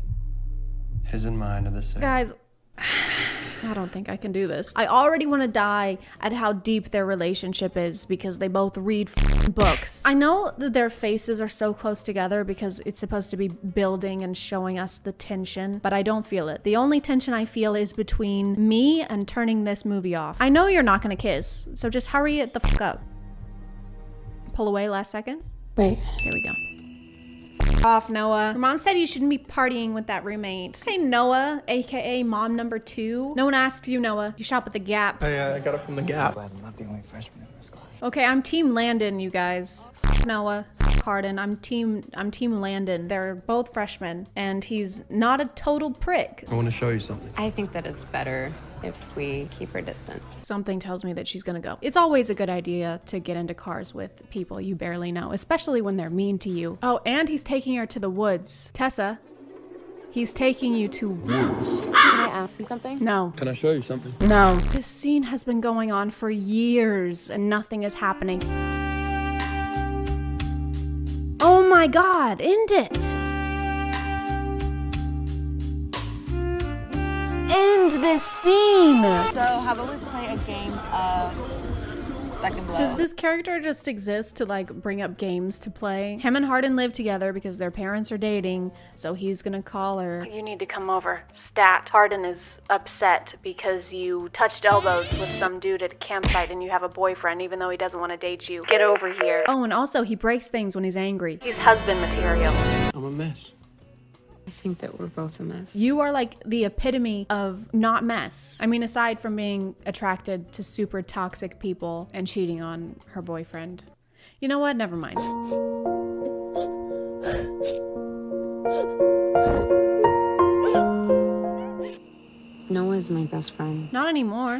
his and mine are the same. Guys, I don't think I can do this. I already want to die at how deep their relationship is because they both read books. I know that their faces are so close together because it's supposed to be building and showing us the tension, but I don't feel it. The only tension I feel is between me and turning this movie off. I know you're not gonna kiss, so just hurry it the fuck up. Pull away last second. Wait. There we go. Off, Noah. Your mom said you shouldn't be partying with that roommate. Hey, Noah, aka mom number 2. No one asks you, Noah. You shop at the Gap. I got it from the Gap. I'm not the only freshman in this class. Okay, I'm Team Landon, you guys. Noah. Hardin. I'm team Landon. They're both freshmen, and he's not a total prick. I want to show you something. I think that it's better if we keep our distance. Something tells me that she's gonna go. It's always a good idea to get into cars with people you barely know, especially when they're mean to you. Oh, and he's taking her to the woods. Tessa, he's taking you to woods. Can I ask you something? No. Can I show you something? No. This scene has been going on for years and nothing is happening. Oh my God, end it. End this scene. So how about we play a game of Second Blow? Does this character just exist to like bring up games to play? Him and Hardin live together because their parents are dating, so he's gonna call her. You need to come over. Stat. Hardin is upset because you touched elbows with some dude at a campsite and you have a boyfriend even though he doesn't want to date you. Get over here. Oh, and also he breaks things when he's angry. He's husband material. I'm a mess. I think that we're both a mess. You are like the epitome of not mess. I mean, aside from being attracted to super toxic people and cheating on her boyfriend. You know what? Never mind. Noah's my best friend. Not anymore.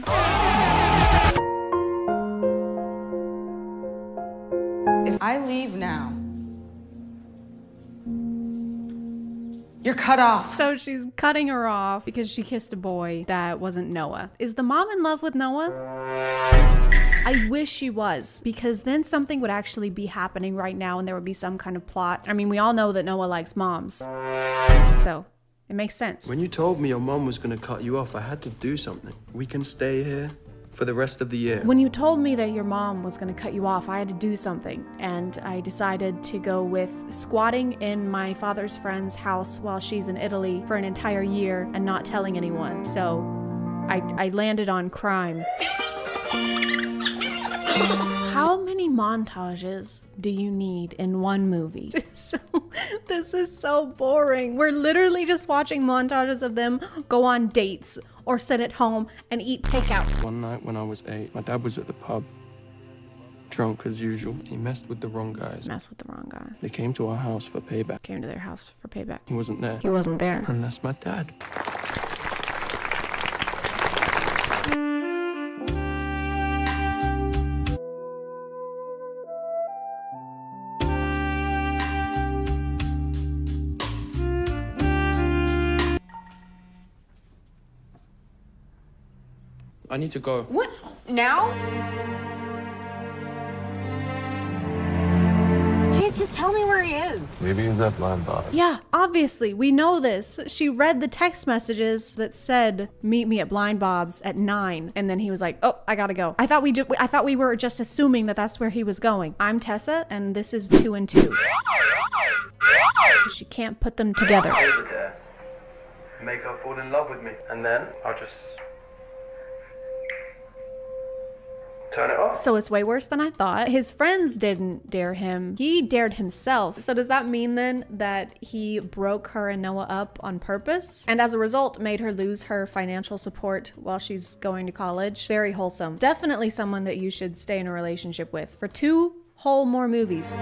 If I leave now, you're cut off. So she's cutting her off because she kissed a boy that wasn't Noah. Is the mom in love with Noah? I wish she was, because then something would actually be happening right now and there would be some kind of plot. I mean, we all know that Noah likes moms. So it makes sense. When you told me your mom was going to cut you off, I had to do something. We can stay here for the rest of the year. When you told me that your mom was going to cut you off, I had to do something. And I decided to go with squatting in my father's friend's house while she's in Italy for an entire year and not telling anyone. So I landed on crime. How many montages do you need in one movie? This is so boring. We're literally just watching montages of them go on dates or sit at home and eat takeout. One night when I was 8, my dad was at the pub, drunk as usual. He messed with the wrong guys. Messed with the wrong guy. They came to our house for payback. Came to their house for payback. He wasn't there. He wasn't there. And that's my dad. I need to go. What? Now? Jeez, just tell me where he is. Maybe he's at Blind Bob. Yeah, obviously, we know this. She read the text messages that said, meet me at Blind Bob's at 9. And then he was like, oh, I gotta go. I thought we were just assuming that that's where he was going. I'm Tessa, and this is 2 and 2. She can't put them together. Make her fall in love with me. And then I'll just turn it off. So it's way worse than I thought. His friends didn't dare him. He dared himself. So does that mean then that he broke her and Noah up on purpose? And as a result, made her lose her financial support while she's going to college? Very wholesome. Definitely someone that you should stay in a relationship with for 2 whole more movies.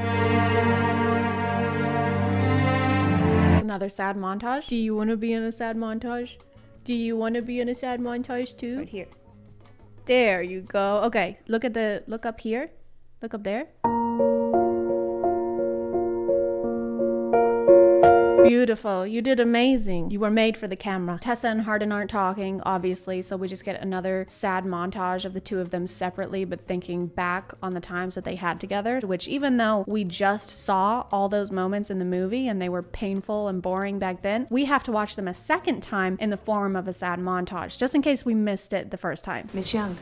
It's another sad montage. Do you want to be in a sad montage? Do you want to be in a sad montage too? Right here. There you go. Okay, look up here. Look up there. Beautiful. You did amazing. You were made for the camera. Tessa and Hardin aren't talking, obviously, so we just get another sad montage of the two of them separately, but thinking back on the times that they had together, which even though we just saw all those moments in the movie and they were painful and boring back then, we have to watch them a second time in the form of a sad montage, just in case we missed it the first time. Miss Young,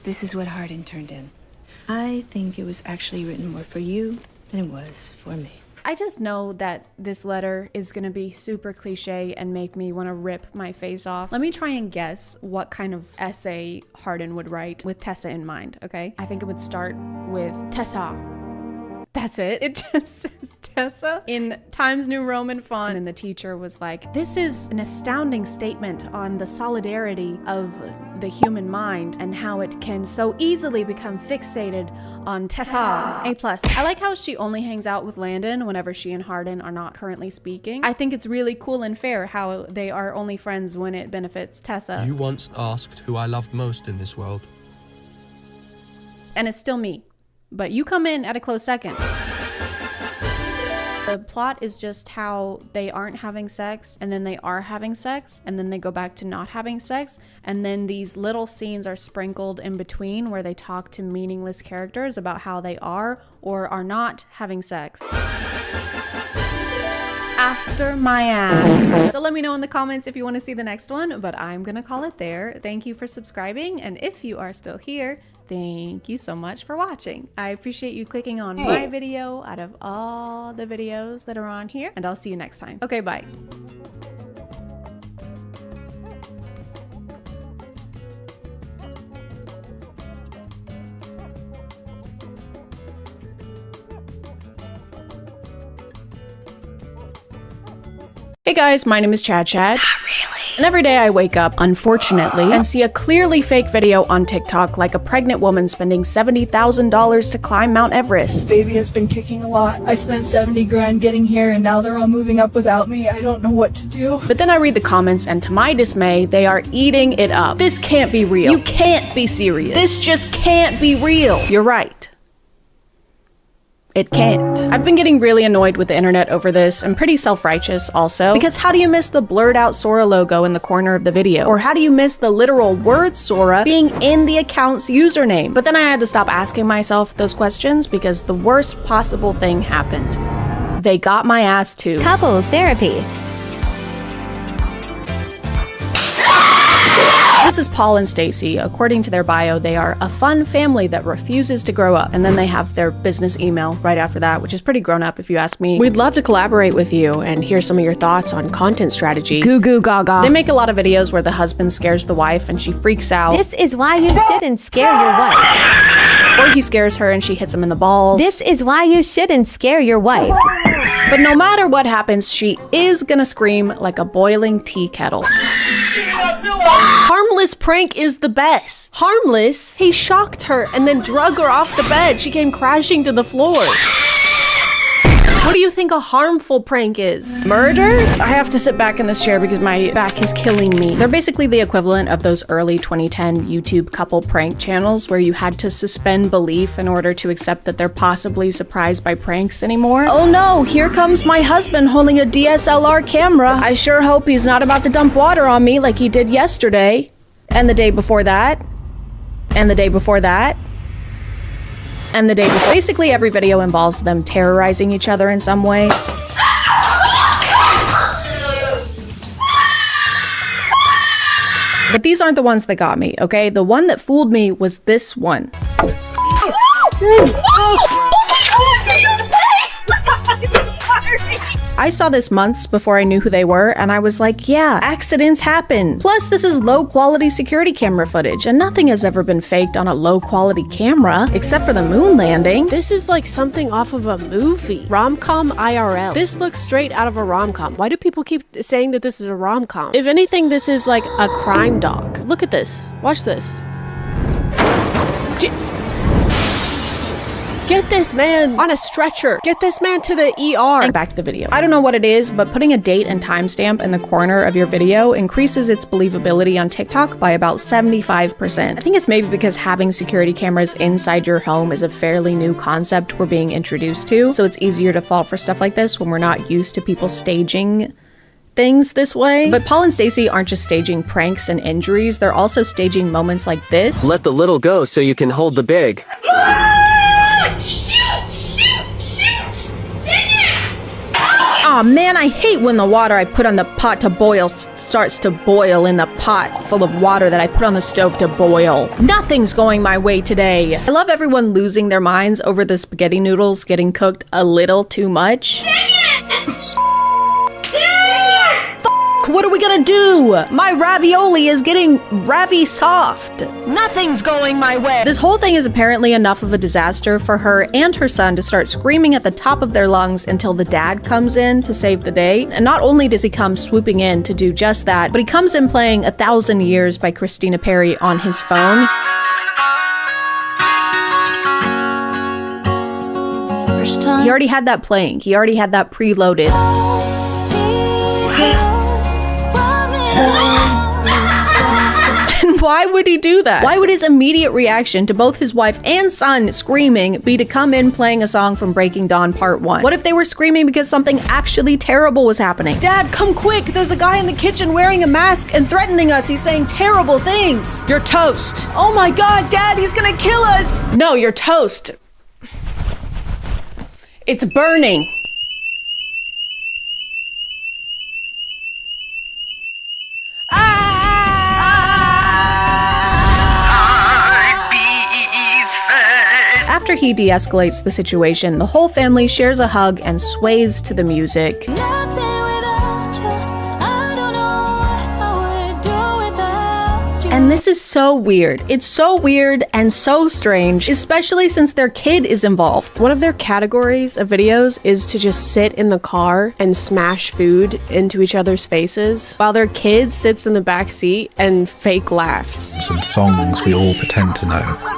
this is what Hardin turned in. I think it was actually written more for you than it was for me. I just know that this letter is going to be super cliche and make me want to rip my face off. Let me try and guess what kind of essay Hardin would write with Tessa in mind, okay? I think it would start with, Tessa, That's it. It just says Tessa in Times New Roman font. And the teacher was like, this is an astounding statement on the solidarity of the human mind and how it can so easily become fixated on Tessa. A+. I like how she only hangs out with Landon whenever she and Hardin are not currently speaking. I think it's really cool and fair how they are only friends when it benefits Tessa. You once asked who I loved most in this world. And it's still me. But you come in at a close second. The plot is just how they aren't having sex, and then they are having sex, and then they go back to not having sex, and then these little scenes are sprinkled in between where they talk to meaningless characters about how they are or are not having sex. After my ass. So let me know in the comments if you want to see the next one, but I'm gonna call it there. Thank you for subscribing, and if you are still here, thank you so much for watching. I appreciate you clicking on my video out of all the videos that are on here, and I'll see you next time. Okay, bye. Hey guys, my name is ChadChad. Not really. And every day I wake up, unfortunately, and see a clearly fake video on TikTok like a pregnant woman spending $70,000 to climb Mount Everest. Baby has been kicking a lot. I spent 70 grand getting here and now they're all moving up without me. I don't know what to do. But then I read the comments and to my dismay, they are eating it up. This can't be real. You can't be serious. This just can't be real. You're right. It can't. I've been getting really annoyed with the internet over this. I'm pretty self-righteous also. Because how do you miss the blurred out Sora logo in the corner of the video? Or how do you miss the literal word Sora being in the account's username? But then I had to stop asking myself those questions because the worst possible thing happened. They got my ass too. Couples therapy. This is Paul and Stacy. According to their bio, they are a fun family that refuses to grow up. And then they have their business email right after that, which is pretty grown up if you ask me. We'd love to collaborate with you and hear some of your thoughts on content strategy. Goo goo gaga. They make a lot of videos where the husband scares the wife and she freaks out. This is why you shouldn't scare your wife. Or he scares her and she hits him in the balls. This is why you shouldn't scare your wife. But no matter what happens, she is gonna scream like a boiling tea kettle. Harmless prank is the best. Harmless? He shocked her and then drug her off the bed. She came crashing to the floor. What do you think a harmful prank is? Murder? I have to sit back in this chair because my back is killing me. They're basically the equivalent of those early 2010 YouTube couple prank channels where you had to suspend belief in order to accept that they're possibly surprised by pranks anymore. Oh no, here comes my husband holding a DSLR camera. I sure hope he's not about to dump water on me like he did yesterday. And the day before that. And the day before that. And the day before. Basically every video involves them terrorizing each other in some way. But these aren't the ones that got me, okay? The one that fooled me was this one. I saw this months before I knew who they were, and I was like, yeah, accidents happen. Plus, this is low-quality security camera footage, and nothing has ever been faked on a low-quality camera, except for the moon landing. This is like something off of a movie. Rom-com IRL. This looks straight out of a rom-com. Why do people keep saying that this is a rom-com? If anything, this is like a crime doc. Look at this. Watch this. Get this man on a stretcher. Get this man to the ER. And back to the video. I don't know what it is, but putting a date and timestamp in the corner of your video increases its believability on TikTok by about 75%. I think it's maybe because having security cameras inside your home is a fairly new concept we're being introduced to, so it's easier to fall for stuff like this when we're not used to people staging things this way. But Paul and Stacy aren't just staging pranks and injuries, they're also staging moments like this. Let the little go so you can hold the big. Aw man, I hate when the water I put on the pot to boil starts to boil in the pot full of water that I put on the stove to boil. Nothing's going my way today. I love everyone losing their minds over the spaghetti noodles getting cooked a little too much. What are we gonna do? My ravioli is getting ravi soft. Nothing's going my way. This whole thing is apparently enough of a disaster for her and her son to start screaming at the top of their lungs until the dad comes in to save the day. And not only does he come swooping in to do just that, but he comes in playing 1,000 Years by Christina Perri on his phone. He already had that playing. He already had that preloaded. And why would he do that? Why would his immediate reaction to both his wife and son screaming be to come in playing a song from Breaking Dawn Part 1? What if they were screaming because something actually terrible was happening? Dad, come quick! There's a guy in the kitchen wearing a mask and threatening us. He's saying terrible things. You're toast. Oh my god, Dad, he's gonna kill us! No, you're toast. It's burning. After he de-escalates the situation, the whole family shares a hug and sways to the music. And this is so weird. It's so weird and so strange, especially since their kid is involved. One of their categories of videos is to just sit in the car and smash food into each other's faces while their kid sits in the back seat and fake laughs. And songs we all pretend to know.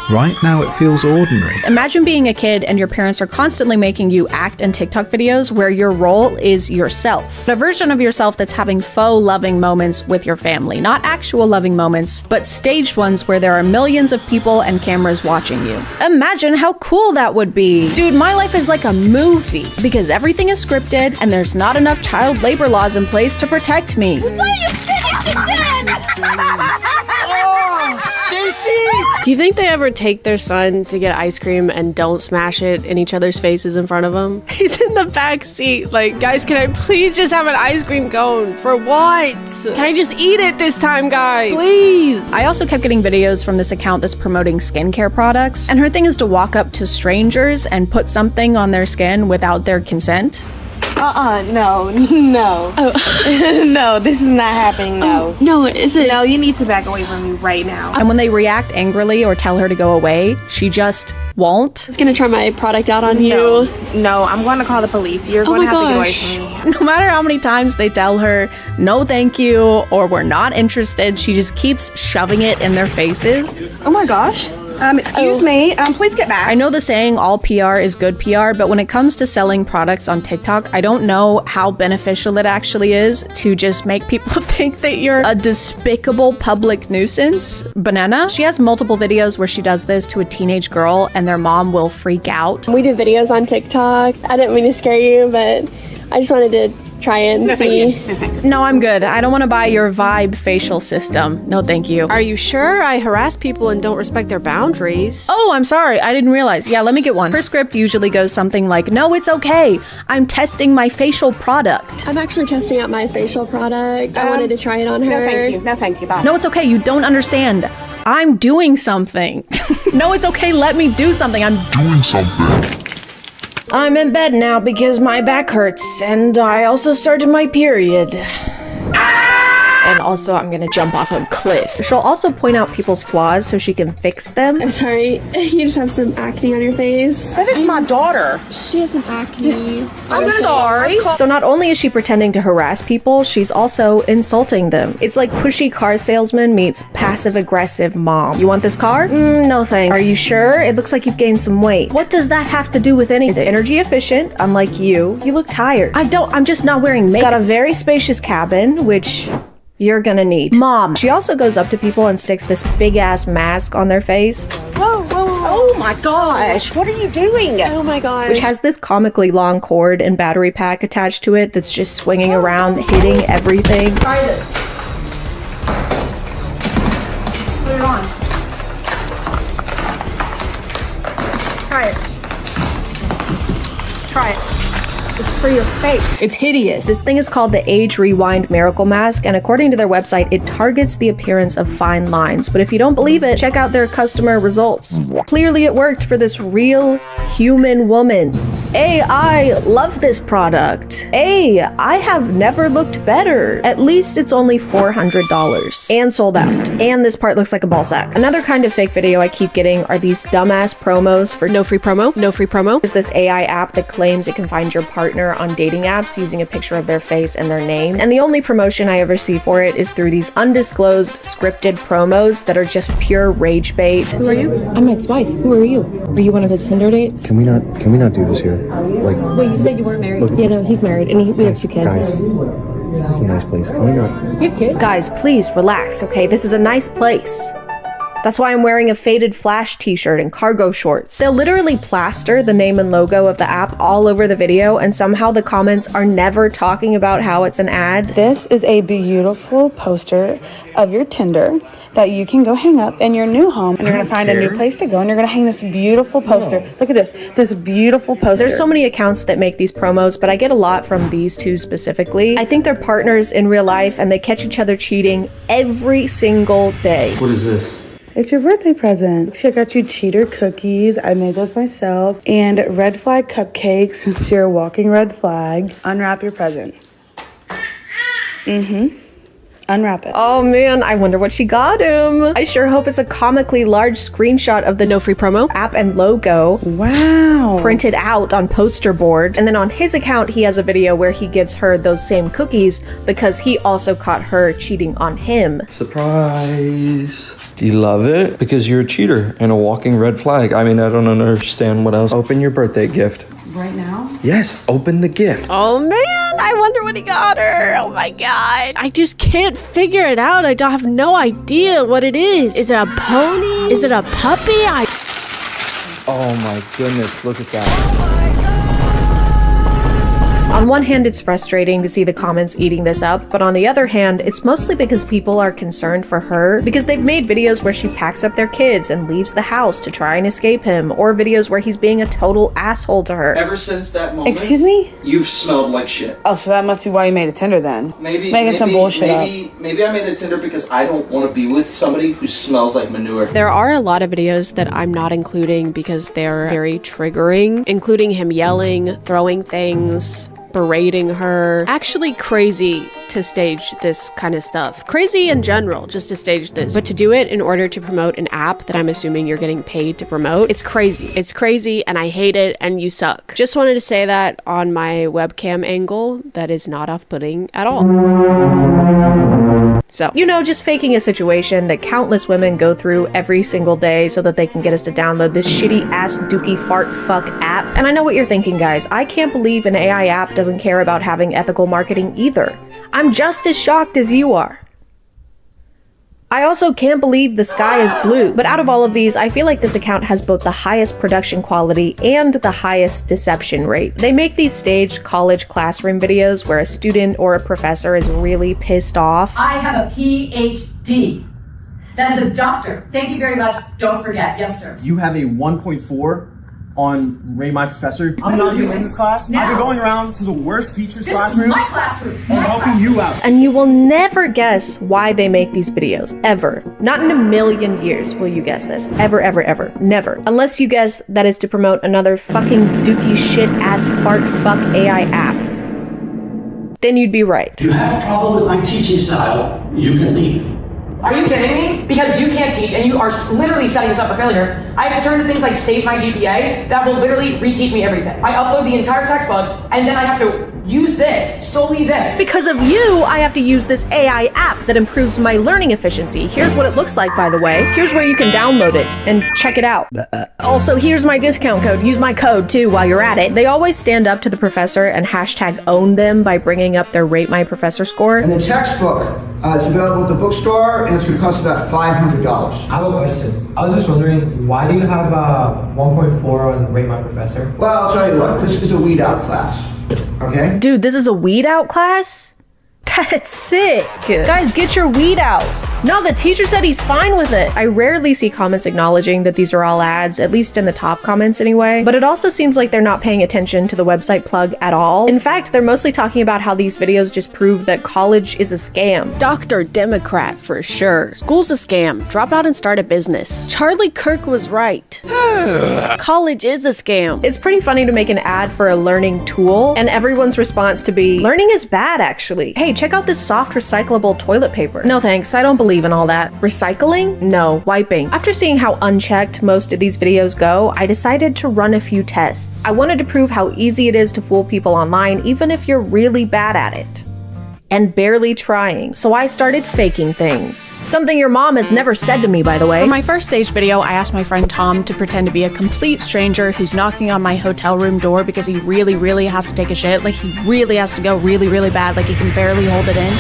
Right now it feels ordinary. Imagine being a kid and your parents are constantly making you act in TikTok videos where your role is yourself. A version of yourself that's having faux loving moments with your family. Not actual loving moments, but staged ones where there are millions of people and cameras watching you. Imagine how cool that would be. Dude, my life is like a movie because everything is scripted and there's not enough child labor laws in place to protect me. Do you think they ever take their son to get ice cream and don't smash it in each other's faces in front of him? He's in the back seat like, guys, can I please just have an ice cream cone? For what? Can I just eat it this time, guys? Please. I also kept getting videos from this account that's promoting skincare products, and her thing is to walk up to strangers and put something on their skin without their consent. No. Oh. No, this is not happening, no. Oh, no, is it? No, you need to back away from me right now. And when they react angrily or tell her to go away, she just won't. I was gonna try my product out on you. No, I'm going to call the police. You're going to have to get away from me. No matter how many times they tell her, no thank you, or we're not interested, she just keeps shoving it in their faces. Oh my gosh. Excuse me. Please get back. I know the saying all PR is good PR, but when it comes to selling products on TikTok, I don't know how beneficial it actually is to just make people think that you're a despicable public nuisance. Banana, she has multiple videos where she does this to a teenage girl and their mom will freak out. We do videos on TikTok. I didn't mean to scare you, but I just wanted to try and see. No, I'm good. I don't want to buy your Vibe facial system. No, thank you. Are you sure? I harass people and don't respect their boundaries. Oh, I'm sorry. I didn't realize. Yeah, let me get one. Her script usually goes something like, no, it's okay. I'm testing my facial product. I'm actually testing out my facial product. I wanted to try it on her. No, thank you. No, thank you. Bye. No, it's okay. You don't understand. I'm doing something. No, it's okay. Let me do something. I'm doing something. I'm in bed now because my back hurts, and I also started my period. And also, I'm gonna jump off a cliff. She'll also point out people's flaws so she can fix them. I'm sorry, you just have some acne on your face. That is my daughter. She has some acne. I'm sorry. So not only is she pretending to harass people, she's also insulting them. It's like pushy car salesman meets passive-aggressive mom. You want this car? No thanks. Are you sure? It looks like you've gained some weight. What does that have to do with anything? It's energy efficient, unlike you. You look tired. I'm just not wearing makeup. It's got a very spacious cabin, which you're gonna need. Mom. She also goes up to people and sticks this big-ass mask on their face. Whoa. Oh my gosh. What are you doing? Oh my gosh. Which has this comically long cord and battery pack attached to it that's just swinging around, hitting everything. Try this. Put it on. Try it. It's for your face. It's hideous. This thing is called the Age Rewind Miracle Mask, and according to their website, it targets the appearance of fine lines. But if you don't believe it, check out their customer results. Clearly it worked for this real human woman. I love this product. I have never looked better. At least it's only $400 and sold out. And this part looks like a ball sack. Another kind of fake video I keep getting are these dumbass promos for no free promo. No free promo is this AI app that claims it can find your partner on dating apps using a picture of their face and their name. And the only promotion I ever see for it is through these undisclosed scripted promos that are just pure rage bait. Who are you? I'm my ex-wife. Who are you? Are you one of his Tinder dates? Can we not do this here? Like, wait, you said you weren't married? Look, yeah, no, he's married, and we have 2 kids. Guys, this is a nice place. Can we not? You have kids? Guys, please relax, okay? This is a nice place. That's why I'm wearing a faded Flash t-shirt and cargo shorts. They'll literally plaster the name and logo of the app all over the video, and somehow the comments are never talking about how it's an ad. This is a beautiful poster of your Tinder that you can go hang up in your new home, and you're gonna find a new place to go, and you're gonna hang this beautiful poster. Look at this beautiful poster. There's so many accounts that make these promos, but I get a lot from these two specifically. I think they're partners in real life, and they catch each other cheating every single day. What is this? It's your birthday present. I got you cheater cookies. I made those myself. And red flag cupcakes, since you're a walking red flag. Unwrap your present. Unwrap it. Oh man, I wonder what she got him. I sure hope it's a comically large screenshot of the no free promo app and logo. Wow. Printed out on poster board. And then on his account, he has a video where he gives her those same cookies because he also caught her cheating on him. Surprise. Do you love it? Because you're a cheater and a walking red flag. I mean, I don't understand what else. Open your birthday gift. Right now? Yes, open the gift. Oh man, I wonder what he got her. Oh my god. I just can't figure it out. I don't have no idea what it is. Is it a pony? Is it a puppy? Oh my goodness, look at that. On one hand, it's frustrating to see the comments eating this up, but on the other hand, it's mostly because people are concerned for her because they've made videos where she packs up their kids and leaves the house to try and escape him, or videos where he's being a total asshole to her. Ever since that moment, Excuse me? you've smelled like shit. Oh, so that must be why you made a Tinder then. Making some bullshit up. Maybe I made a Tinder because I don't want to be with somebody who smells like manure. There are a lot of videos that I'm not including because they're very triggering, including him yelling, throwing things, berating her. Actually crazy to stage this kind of stuff. Crazy in general, just to stage this. But to do it in order to promote an app that I'm assuming you're getting paid to promote, it's crazy. It's crazy and I hate it and you suck. Just wanted to say that on my webcam angle, that is not off-putting at all. So, you know, just faking a situation that countless women go through every single day so that they can get us to download this shitty ass dookie fart fuck app. And I know what you're thinking, guys. I can't believe an AI app doesn't care about having ethical marketing either. I'm just as shocked as you are. I also can't believe the sky is blue. But out of all of these, I feel like this account has both the highest production quality and the highest deception rate. They make these staged college classroom videos where a student or a professor is really pissed off. I have a PhD. That is a doctor. Thank you very much. Don't forget. Yes, sir. You have a 1.4 on Ray My Professor. I'm not even in this class. Now. I've been going around to the worst teachers' This classrooms. is my classroom. and helping you out. And you will never guess why they make these videos, ever. Not in a million years will you guess this. Ever, ever, ever. Never. Unless you guess that is to promote another fucking dookie shit ass fart fuck AI app. Then you'd be right. If you have a problem with my teaching style, you can leave. Are you kidding me? Because you can't teach and you are literally setting us up for failure. I have to turn to things like Save My GPA that will literally reteach me everything. I upload the entire textbook and then I have to use this, solely this. Because of you, I have to use this AI app that improves my learning efficiency. Here's what it looks like, by the way. Here's where you can download it and check it out. Also, here's my discount code. Use my code too while you're at it. They always stand up to the professor and hashtag own them by bringing up their Rate My Professor score. And the textbook is available at the bookstore and it's going to cost about $500. I have a question. I was just wondering, why do you have 1.4 on Rate My Professor? Well, I'll tell you what, this is a weed out class, okay? Dude, this is a weed out class? That's sick. Guys, get your weed out. No, the teacher said he's fine with it. I rarely see comments acknowledging that these are all ads, at least in the top comments anyway, but it also seems like they're not paying attention to the website plug at all. In fact, they're mostly talking about how these videos just prove that college is a scam. Dr. Democrat for sure. School's a scam. Drop out and start a business. Charlie Kirk was right. College is a scam. It's pretty funny to make an ad for a learning tool, and everyone's response to be, learning is bad actually. Hey, check out this soft recyclable toilet paper. No thanks, I don't believe in all that. Recycling? No. Wiping. After seeing how unchecked most of these videos go, I decided to run a few tests. I wanted to prove how easy it is to fool people online, even if you're really bad at it. And barely trying. So I started faking things. Something your mom has never said to me, by the way. For my first stage video, I asked my friend Tom to pretend to be a complete stranger who's knocking on my hotel room door because he really has to take a shit. Like he really has to go really bad, like he can barely hold it in.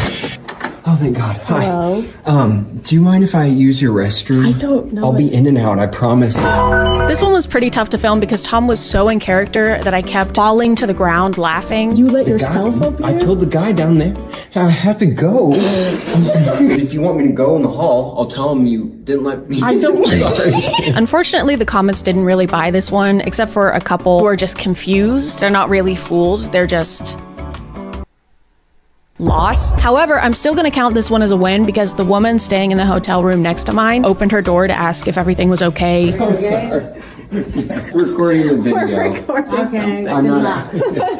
Oh, thank God. Hi. Hello. Do you mind if I use your restroom? I don't know. I'll be in and out, I promise. This one was pretty tough to film because Tom was so in character that I kept falling to the ground laughing. You let yourself up here? I told the guy down there I had to go. If you want me to go in the hall, I'll tell him you didn't let me. I don't. Sorry. Unfortunately, the comments didn't really buy this one, except for a couple who are just confused. They're not really fooled. They're just lost. However, I'm still gonna count this one as a win because the woman staying in the hotel room next to mine opened her door to ask if everything was okay. Oh, sorry. We're recording the video. Okay. I'm not.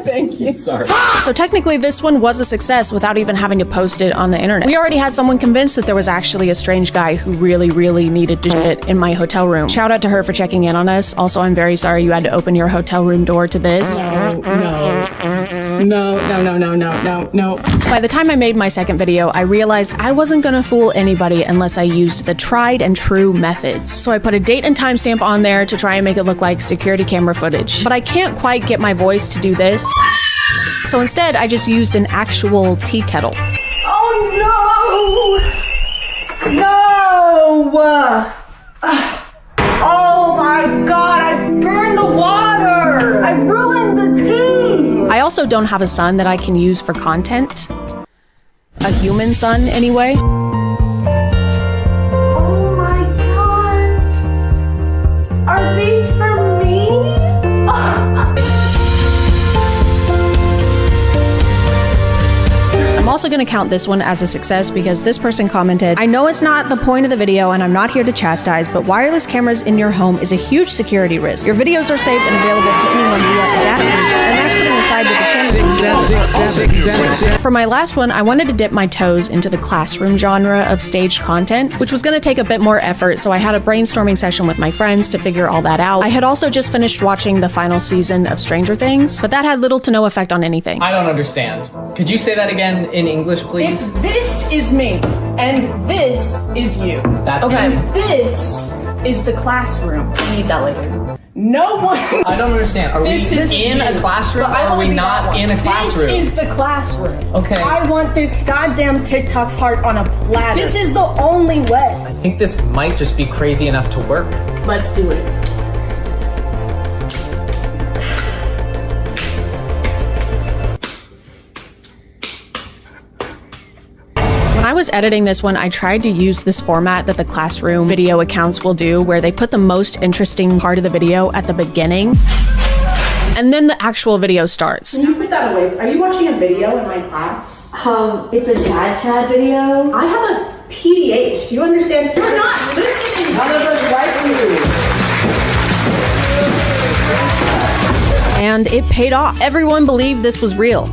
Thank you. Sorry. So technically this one was a success without even having to post it on the internet. We already had someone convinced that there was actually a strange guy who really needed to shit in my hotel room. Shout out to her for checking in on us. Also, I'm very sorry you had to open your hotel room door to this. No. By the time I made my second video, I realized I wasn't gonna fool anybody unless I used the tried and true methods. So I put a date and timestamp on there to try and make it look like security camera footage. But I can't quite get my voice to do this. So instead, I just used an actual tea kettle. Oh no! No! Oh my God, I burned the water! I ruined the tea! I also don't have a son that I can use for content. A human son, anyway. Oh my God! Are these for me? I'm also gonna count this one as a success because this person commented, I know it's not the point of the video and I'm not here to chastise, but wireless cameras in your home is a huge security risk. Your videos are saved and available to anyone via a data breach, and that's putting aside that the cameras themselves. For my last one, I wanted to dip my toes into the classroom genre of staged content, which was gonna take a bit more effort, so I had a brainstorming session with my friends to figure all that out. I had also just finished watching the final season of Stranger Things, but that had little to no effect on anything. I don't understand. Could you say that again in English, please? If this is me, and this is you. That's okay. me. This is the classroom. I need that later. No one. I don't understand. Are we in a classroom or are we not in a classroom? This is the classroom. Okay. I want this goddamn TikTok's heart on a platter. This is the only way. I think this might just be crazy enough to work. Let's do it. When I was editing this one, I tried to use this format that the classroom video accounts will do, where they put the most interesting part of the video at the beginning, and then the actual video starts. Can you put that away? Are you watching a video in my class? It's a ChadChad video. I have a PDH. Do you understand? You're not listening. None of us like you. And it paid off. Everyone believed this was real.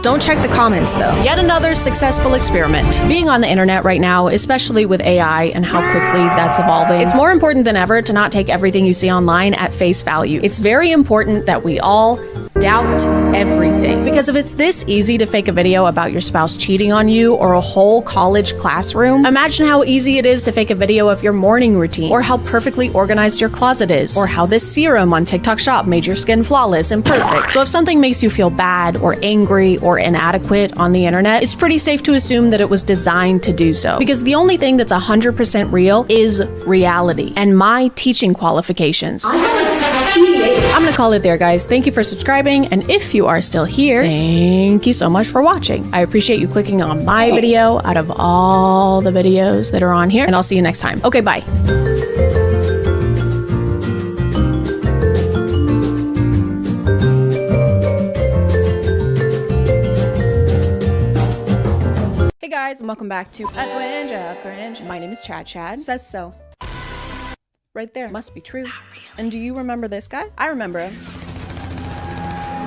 Don't check the comments though. Yet another successful experiment. Being on the internet right now, especially with AI and how quickly that's evolving, it's more important than ever to not take everything you see online at face value. It's very important that we all doubt everything. Because if it's this easy to fake a video about your spouse cheating on you or a whole college classroom, imagine how easy it is to fake a video of your morning routine, or how perfectly organized your closet is, or how this serum on TikTok Shop made your skin flawless and perfect. So if something makes you feel bad or angry or inadequate on the internet, it's pretty safe to assume that it was designed to do so. Because the only thing that's 100% real is reality and my teaching qualifications. I have a PDA. I'm gonna call it there, guys. Thank you for subscribing, and if you are still here, thank you so much for watching. I appreciate you clicking on my video out of all the videos that are on here, and I'll see you next time. Okay, bye. Hey guys, and welcome back to A Twinge of Cringe. My name is ChadChad. Says so. Right there. Must be true. And do you remember this guy? I remember him.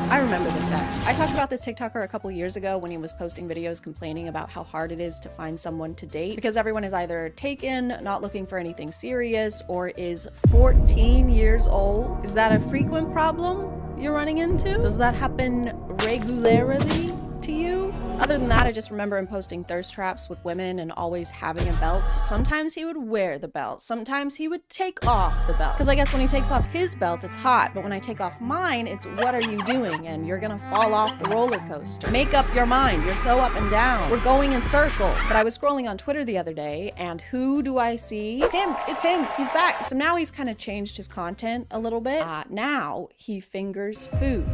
I remember this guy. I talked about this TikToker a couple years ago when he was posting videos complaining about how hard it is to find someone to date because everyone is either taken, not looking for anything serious, or is 14 years old. Is that a frequent problem you're running into? Does that happen regularly to you? Other than that, I just remember him posting thirst traps with women and always having a belt. Sometimes he would wear the belt. Sometimes he would take off the belt. Because I guess when he takes off his belt, it's hot. But when I take off mine, it's what are you doing? And you're gonna fall off the roller coaster. Make up your mind. You're so up and down. We're going in circles. But I was scrolling on Twitter the other day, and who do I see? Him. It's him. He's back. So now he's kind of changed his content a little bit. Now he fingers food.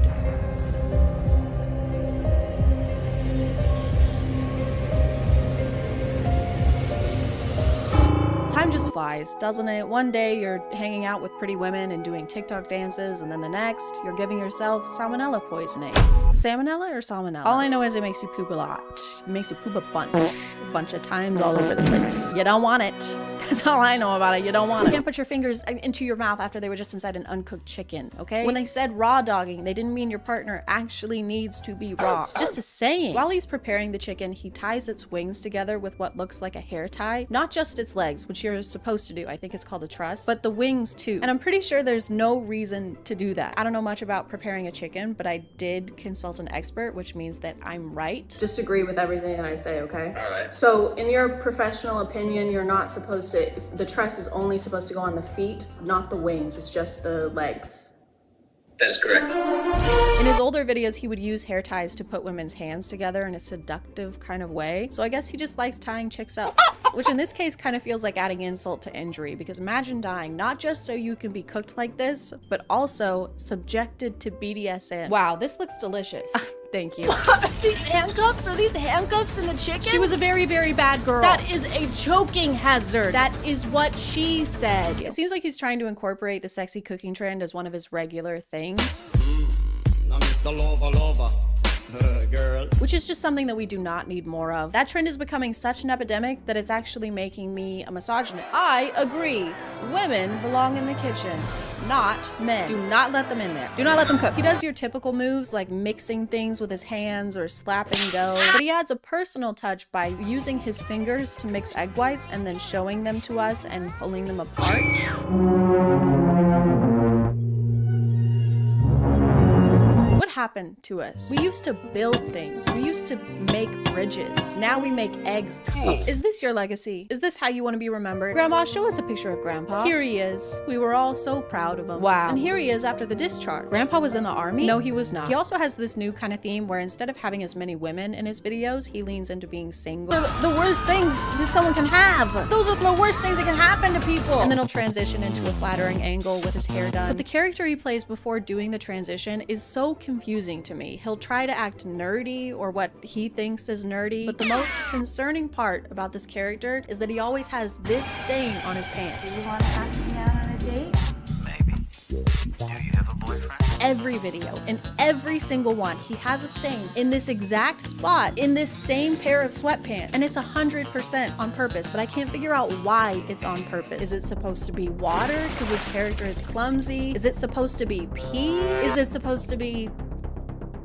Time just flies, doesn't it? One day you're hanging out with pretty women and doing TikTok dances, and then the next you're giving yourself salmonella poisoning. Salmonella or salmonella? All I know is it makes you poop a lot. It makes you poop a bunch of times all over the place. You don't want it. That's all I know about it. You don't want it. You can't put your fingers into your mouth after they were just inside an uncooked chicken, okay? When they said raw dogging, they didn't mean your partner actually needs to be raw. It's just a saying. While he's preparing the chicken, he ties its wings together with what looks like a hair tie. Not just its legs, which you're supposed to do. I think it's called a truss, but the wings too. And I'm pretty sure there's no reason to do that. I don't know much about preparing a chicken, but I did consult an expert, which means that I'm right. Just agree with everything that I say, okay? All right. So in your professional opinion, you're not supposed to, the truss is only supposed to go on the feet, not the wings, it's just the legs. That is correct. In his older videos, he would use hair ties to put women's hands together in a seductive kind of way. So I guess he just likes tying chicks up, which in this case kind of feels like adding insult to injury, because imagine dying not just so you can be cooked like this, but also subjected to BDSM. Wow, this looks delicious. Thank you. These handcuffs? Are these handcuffs in the chicken? She was a very, very bad girl. That is a choking hazard. That is what she said. It seems like he's trying to incorporate the sexy cooking trend as one of his regular things. I'm Mr. Lover. Girl. Which is just something that we do not need more of. That trend is becoming such an epidemic that it's actually making me a misogynist. I agree. Women belong in the kitchen, not men. Do not let them in there. Do not let them cook. He does your typical moves like mixing things with his hands or slapping dough, but he adds a personal touch by using his fingers to mix egg whites and then showing them to us and pulling them apart. What happened to us? We used to build things. We used to make bridges. Now we make eggs cook. Is this your legacy? Is this how you want to be remembered? Grandma, show us a picture of Grandpa. Here he is. We were all so proud of him. Wow. And here he is after the discharge. Grandpa was in the army? No, he was not. He also has this new kind of theme where instead of having as many women in his videos, he leans into being single. The worst things that someone can have. Those are the worst things that can happen to people. And then he'll transition into a flattering angle with his hair done. But the character he plays before doing the transition is so confusing to me. He'll try to act nerdy or what he thinks is nerdy, but the most concerning part about this character is that he always has this stain on his pants. Do you want to ask me out on a date? Maybe. Do you have a boyfriend? Every video, in every single one, he has a stain in this exact spot, in this same pair of sweatpants. And it's 100% on purpose, but I can't figure out why it's on purpose. Is it supposed to be water because his character is clumsy? Is it supposed to be pee? Is it supposed to be,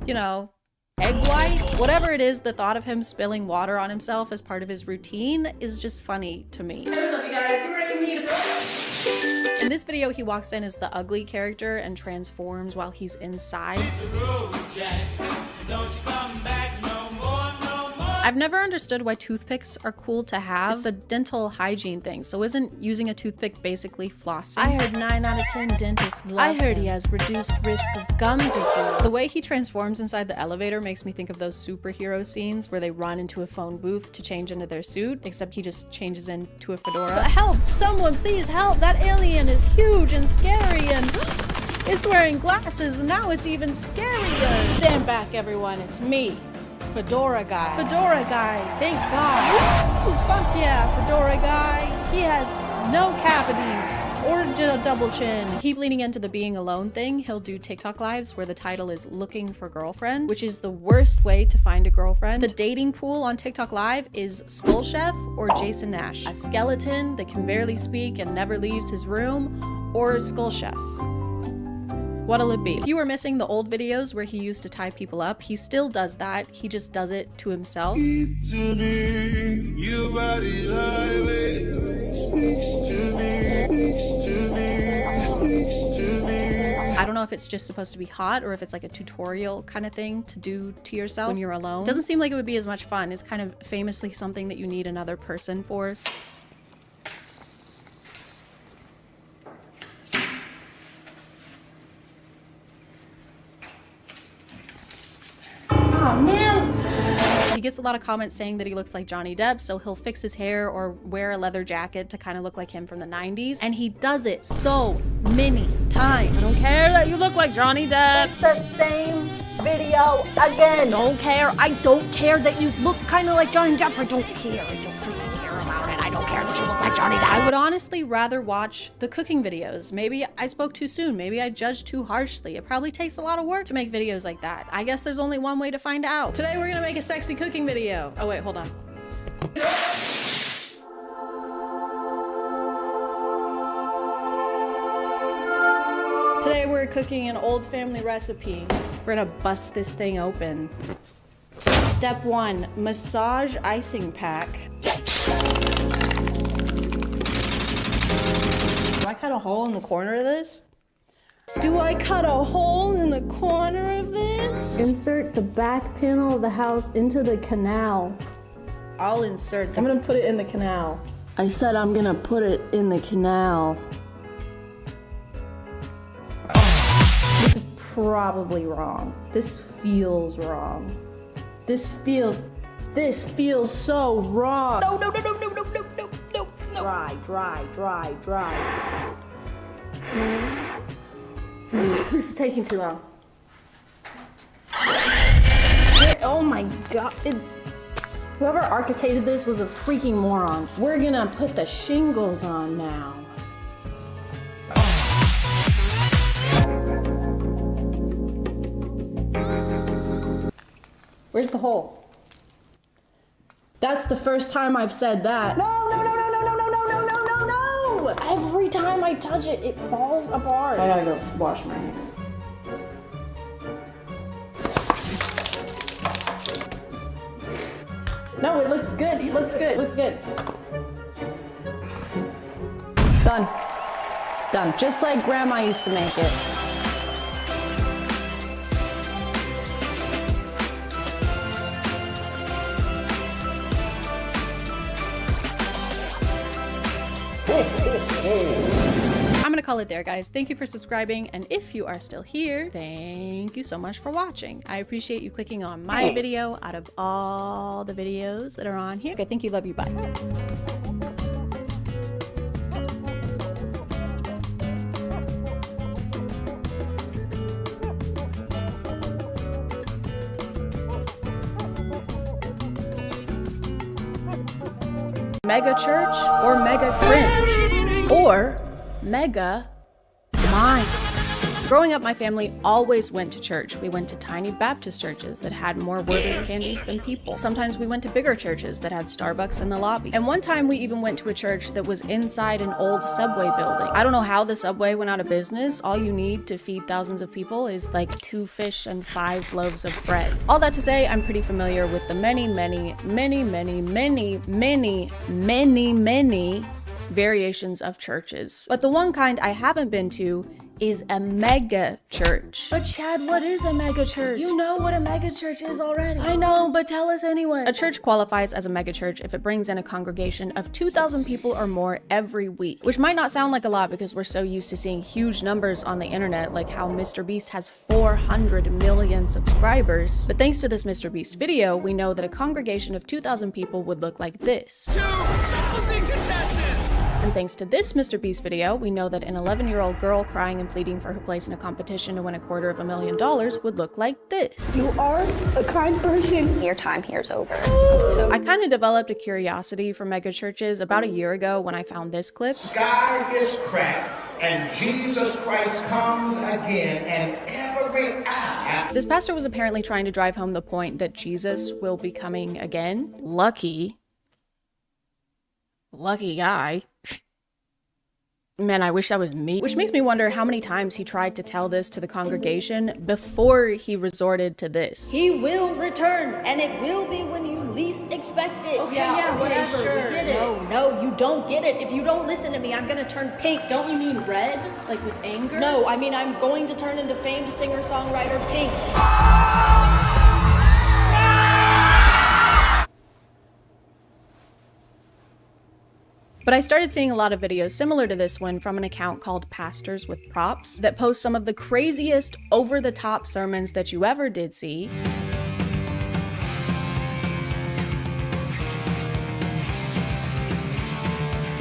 you know, egg whites? Whatever it is, the thought of him spilling water on himself as part of his routine is just funny to me. What's up, you guys? We're gonna meet. In this video, he walks in as the ugly character and transforms while he's inside. I've never understood why toothpicks are cool to have. It's a dental hygiene thing, so isn't using a toothpick basically flossing? I heard 9 out of 10 dentists love him. He has reduced risk of gum disease. The way he transforms inside the elevator makes me think of those superhero scenes where they run into a phone booth to change into their suit, except he just changes into a fedora. Help! Someone please help! That alien is huge and scary and... It's wearing glasses, and now it's even scarier. Stand back, everyone. It's me, Fedora Guy. Fedora Guy, thank God. Ooh, fuck yeah, Fedora Guy. He has no cavities or a double chin. To keep leaning into the being alone thing, he'll do TikTok lives where the title is looking for girlfriend, which is the worst way to find a girlfriend. The dating pool on TikTok live is Skull Chef or Jason Nash, a skeleton that can barely speak and never leaves his room, or Skull Chef. What'll it be? If you were missing the old videos where he used to tie people up, he still does that. He just does it to himself. I don't know if it's just supposed to be hot or if it's like a tutorial kind of thing to do to yourself when you're alone. Doesn't seem like it would be as much fun. It's kind of famously something that you need another person for. Oh man! He gets a lot of comments saying that he looks like Johnny Depp, so he'll fix his hair or wear a leather jacket to kind of look like him from the 90s. And he does it so many times. I don't care that you look like Johnny Depp. It's the same video again. Don't care. I don't care that you look kind of like Johnny Depp. I don't care. I don't freaking care about it. I don't care that you look like Johnny Depp. I would honestly rather watch the cooking videos. Maybe I spoke too soon. Maybe I judged too harshly. It probably takes a lot of work to make videos like that. I guess there's only one way to find out. Today we're gonna make a sexy cooking video. Oh wait, hold on. Today we're cooking an old family recipe. We're gonna bust this thing open. Step 1, massage icing pack. Do I cut a hole in the corner of this? Do I cut a hole in the corner of this? Insert the back panel of the house into the canal. I'll insert I'm gonna put it in the canal. I said I'm gonna put it in the canal. This is probably wrong. This feels wrong. This feels so wrong. No. Dry. This is taking too long. Oh my god. Whoever architected this was a freaking moron. We're gonna put the shingles on now. Where's the hole? That's the first time I've said that. No. Every time I touch it, it falls apart. I gotta go wash my hands. No, it looks good. It looks good. Done. Just like Grandma used to make it. I'm gonna call it there, guys. Thank you for subscribing, and if you are still here, thank you so much for watching. I appreciate you clicking on my video out of all the videos that are on here. Okay, thank you, love you, bye. Mega church or mega cringe or mega mind. Growing up, my family always went to church. We went to tiny Baptist churches that had more Werther's candies than people. Sometimes we went to bigger churches that had Starbucks in the lobby. And one time we even went to a church that was inside an old subway building. I don't know how the subway went out of business. All you need to feed thousands of people is like 2 fish and 5 loaves of bread. All that to say, I'm pretty familiar with the many variations of churches. But the one kind I haven't been to is a mega church. But Chad, what is a mega church? You know what a mega church is already. I know, but tell us anyway. A church qualifies as a mega church if it brings in a congregation of 2,000 people or more every week, which might not sound like a lot because we're so used to seeing huge numbers on the internet, like how Mr. Beast has 400 million subscribers. But thanks to this Mr. Beast video, we know that a congregation of 2,000 people would look like this. 2 opposing contestants, And thanks to this Mr. Beast video, we know that an 11-year-old girl crying and pleading for her place in a competition to win $250,000 would look like this. You are a kind person. Your time here is over. I kind of developed a curiosity for mega churches about a year ago when I found this clip. Sky is cracked and Jesus Christ comes again and every eye. This pastor was apparently trying to drive home the point that Jesus will be coming again. Lucky guy. Man, I wish that was me. Which makes me wonder how many times he tried to tell this to the congregation before he resorted to this. He will return, and it will be when you least expect it. Okay, yeah, whatever, Sure. we get it. No, you don't get it. If you don't listen to me, I'm gonna turn pink. Don't you mean red? Like with anger? No, I mean I'm going to turn into famed singer-songwriter Pink. But I started seeing a lot of videos similar to this one from an account called Pastors with Props that post some of the craziest, over-the-top sermons that you ever did see.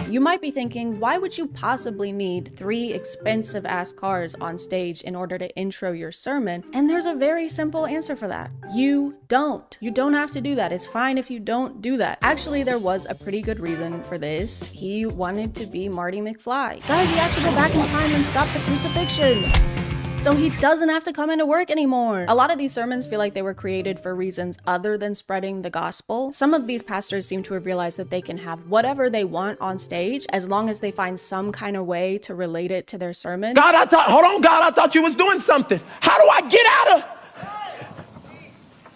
You might be thinking, why would you possibly need 3 expensive-ass cars on stage in order to intro your sermon? And there's a very simple answer for that. You don't. You don't have to do that. It's fine if you don't do that. Actually, there was a pretty good reason for this. He wanted to be Marty McFly. Guys, he has to go back in time and stop the crucifixion, so he doesn't have to come into work anymore. A lot of these sermons feel like they were created for reasons other than spreading the gospel. Some of these pastors seem to have realized that they can have whatever they want on stage as long as they find some kind of way to relate it to their sermon. God, I thought you was doing something. How do I get out of?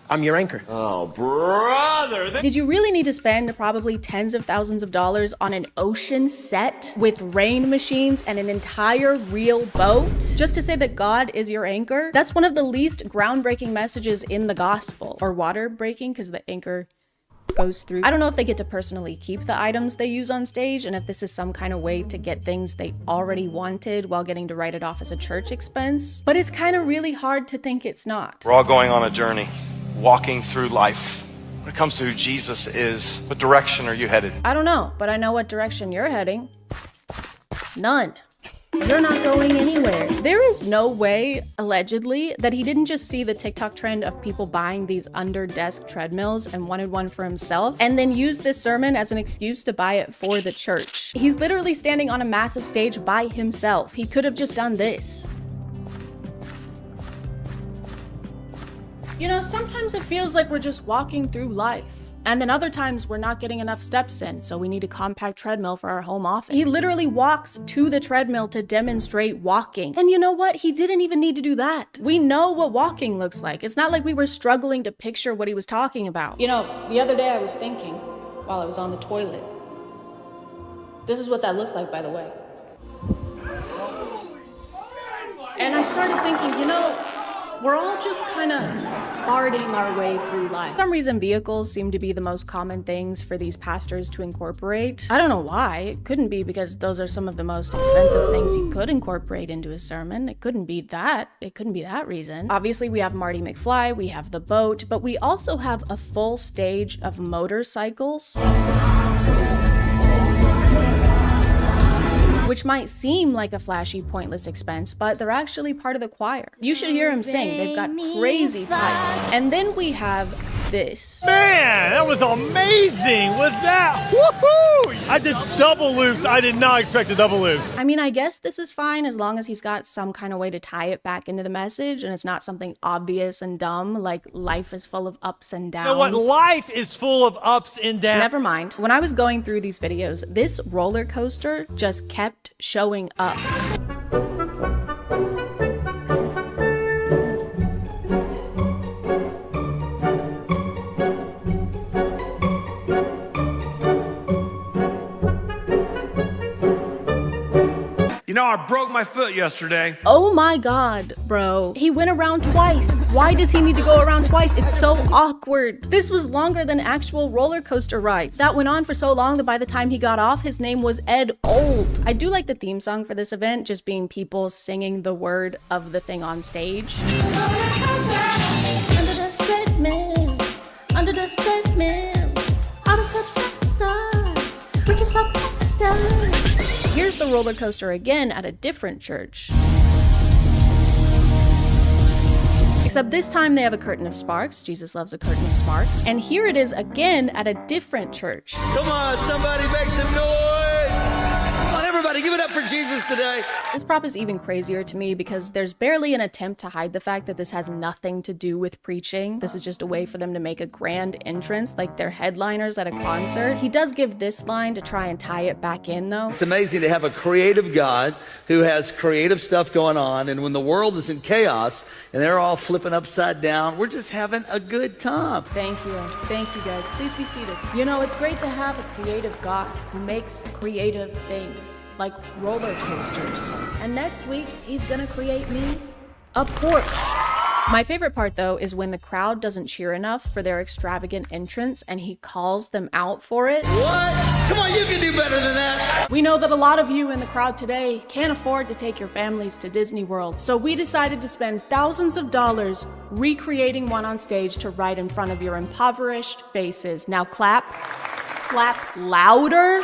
I'm your anchor. Oh, brother. Did you really need to spend probably tens of thousands of dollars on an ocean set with rain machines and an entire real boat just to say that God is your anchor? That's one of the least groundbreaking messages in the gospel. Or water breaking, because the anchor goes through. I don't know if they get to personally keep the items they use on stage and if this is some kind of way to get things they already wanted while getting to write it off as a church expense, but it's kind of really hard to think it's not. We're all going on a journey, walking through life. When it comes to who Jesus is, what direction are you headed? I don't know, but I know what direction you're heading. None. You're not going anywhere. There is no way, allegedly, that he didn't just see the TikTok trend of people buying these under-desk treadmills and wanted one for himself, and then use this sermon as an excuse to buy it for the church. He's literally standing on a massive stage by himself. He could have just done this. You know, sometimes it feels like we're just walking through life. And then other times we're not getting enough steps in, so we need a compact treadmill for our home office. He literally walks to the treadmill to demonstrate walking. And you know what? He didn't even need to do that. We know what walking looks like. It's not like we were struggling to picture what he was talking about. You know, the other day I was thinking, while I was on the toilet, this is what that looks like, by the way. And I started thinking, you know, we're all just kind of farting our way through life. For some reason, vehicles seem to be the most common things for these pastors to incorporate. I don't know why. It couldn't be because those are some of the most expensive things you could incorporate into a sermon. It couldn't be that. It couldn't be that reason. Obviously, we have Marty McFly, we have the boat, but we also have a full stage of motorcycles, which might seem like a flashy, pointless expense, but they're actually part of the choir. You should hear them sing. They've got crazy pipes. And then we have this. Man, that was amazing. What's that? Woohoo! I did double loops. I did not expect a double loop. I mean, I guess this is fine as long as he's got some kind of way to tie it back into the message and it's not something obvious and dumb, like life is full of ups and downs. You know what? Life is full of ups and downs. Never mind. When I was going through these videos, this roller coaster just kept showing up. You know, I broke my foot yesterday. Oh my God, bro. He went around twice. Why does he need to go around twice? It's so awkward. This was longer than actual roller coaster rides. That went on for so long that by the time he got off, his name was Ed Old. I do like the theme song for this event, just being people singing the word of the thing on stage. Under this treadmill, under this treadmill, out of touch rock star, we just rock star. the roller coaster again at a different church. Except this time they have a curtain of sparks. Jesus loves a curtain of sparks. And here it is again at a different church. Come on, somebody make some noise! Come on, everybody, give it up for Jesus today. This prop is even crazier to me because there's barely an attempt to hide the fact that this has nothing to do with preaching. This is just a way for them to make a grand entrance like they're headliners at a concert. He does give this line to try and tie it back in though. It's amazing to have a creative God who has creative stuff going on, and when the world is in chaos and they're all flipping upside down, we're just having a good time. Thank you. Thank you guys. Please be seated. You know, it's great to have a creative God who makes creative things like roller coasters. And next week, he's gonna create me a Porsche. My favorite part though is when the crowd doesn't cheer enough for their extravagant entrance and he calls them out for it. What? Come on, you can do better than that. We know that a lot of you in the crowd today can't afford to take your families to Disney World, so we decided to spend thousands of dollars recreating one on stage to right in front of your impoverished faces. Now clap. Clap louder.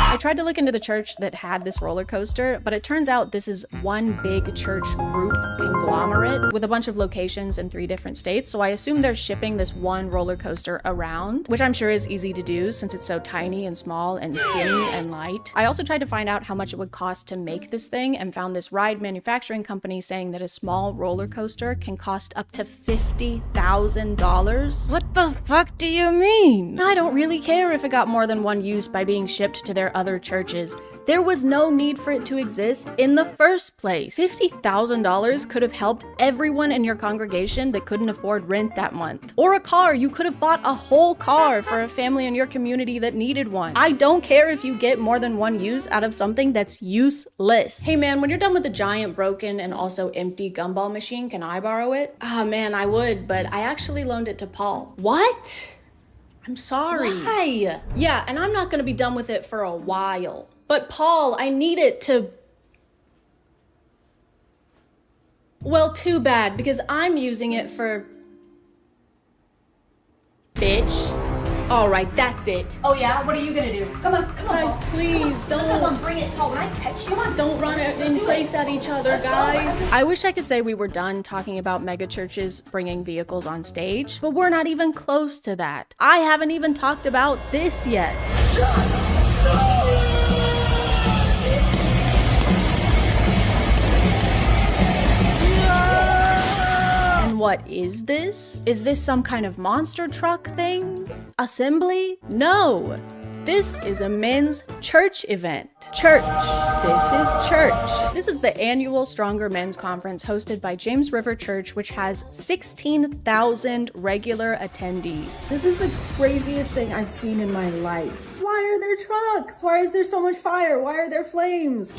I tried to look into the church that had this roller coaster, but it turns out this is one big church group conglomerate with a bunch of locations in 3 different states. So I assume they're shipping this one roller coaster around, which I'm sure is easy to do since it's so tiny and small and skinny and light. I also tried to find out how much it would cost to make this thing and found this ride manufacturing company saying that a small roller coaster can cost up to $50,000. What the fuck do you mean? I don't really care if it got more than one use by being shipped to their other churches. There was no need for it to exist in the first place. $50,000 could have helped everyone in your congregation that couldn't afford rent that month. Or a car. You could have bought a whole car for a family in your community that needed one. I don't care if you get more than one use out of something that's useless. Hey man, when you're done with the giant, broken, and also empty gumball machine, can I borrow it? Oh man, I would, but I actually loaned it to Paul. What? I'm sorry. Why? Yeah, and I'm not gonna be done with it for a while. But Paul, I need it to... Well, too bad, because I'm using it for... Bitch. All right, that's it. Oh yeah? What are you gonna do? Come on, Guys, please, don't. Come on, bring it. Oh, when I catch you, Don't run it in place at each other, guys. I wish I could say we were done talking about mega churches bringing vehicles on stage, but we're not even close to that. I haven't even talked about this yet. And what is this? Is this some kind of monster truck thing? Assembly? No. This is a men's church event. Church. This is church. This is the annual Stronger Men's Conference hosted by James River Church, which has 16,000 regular attendees. This is the craziest thing I've seen in my life. Why are there trucks? Why is there so much fire? Why are there flames?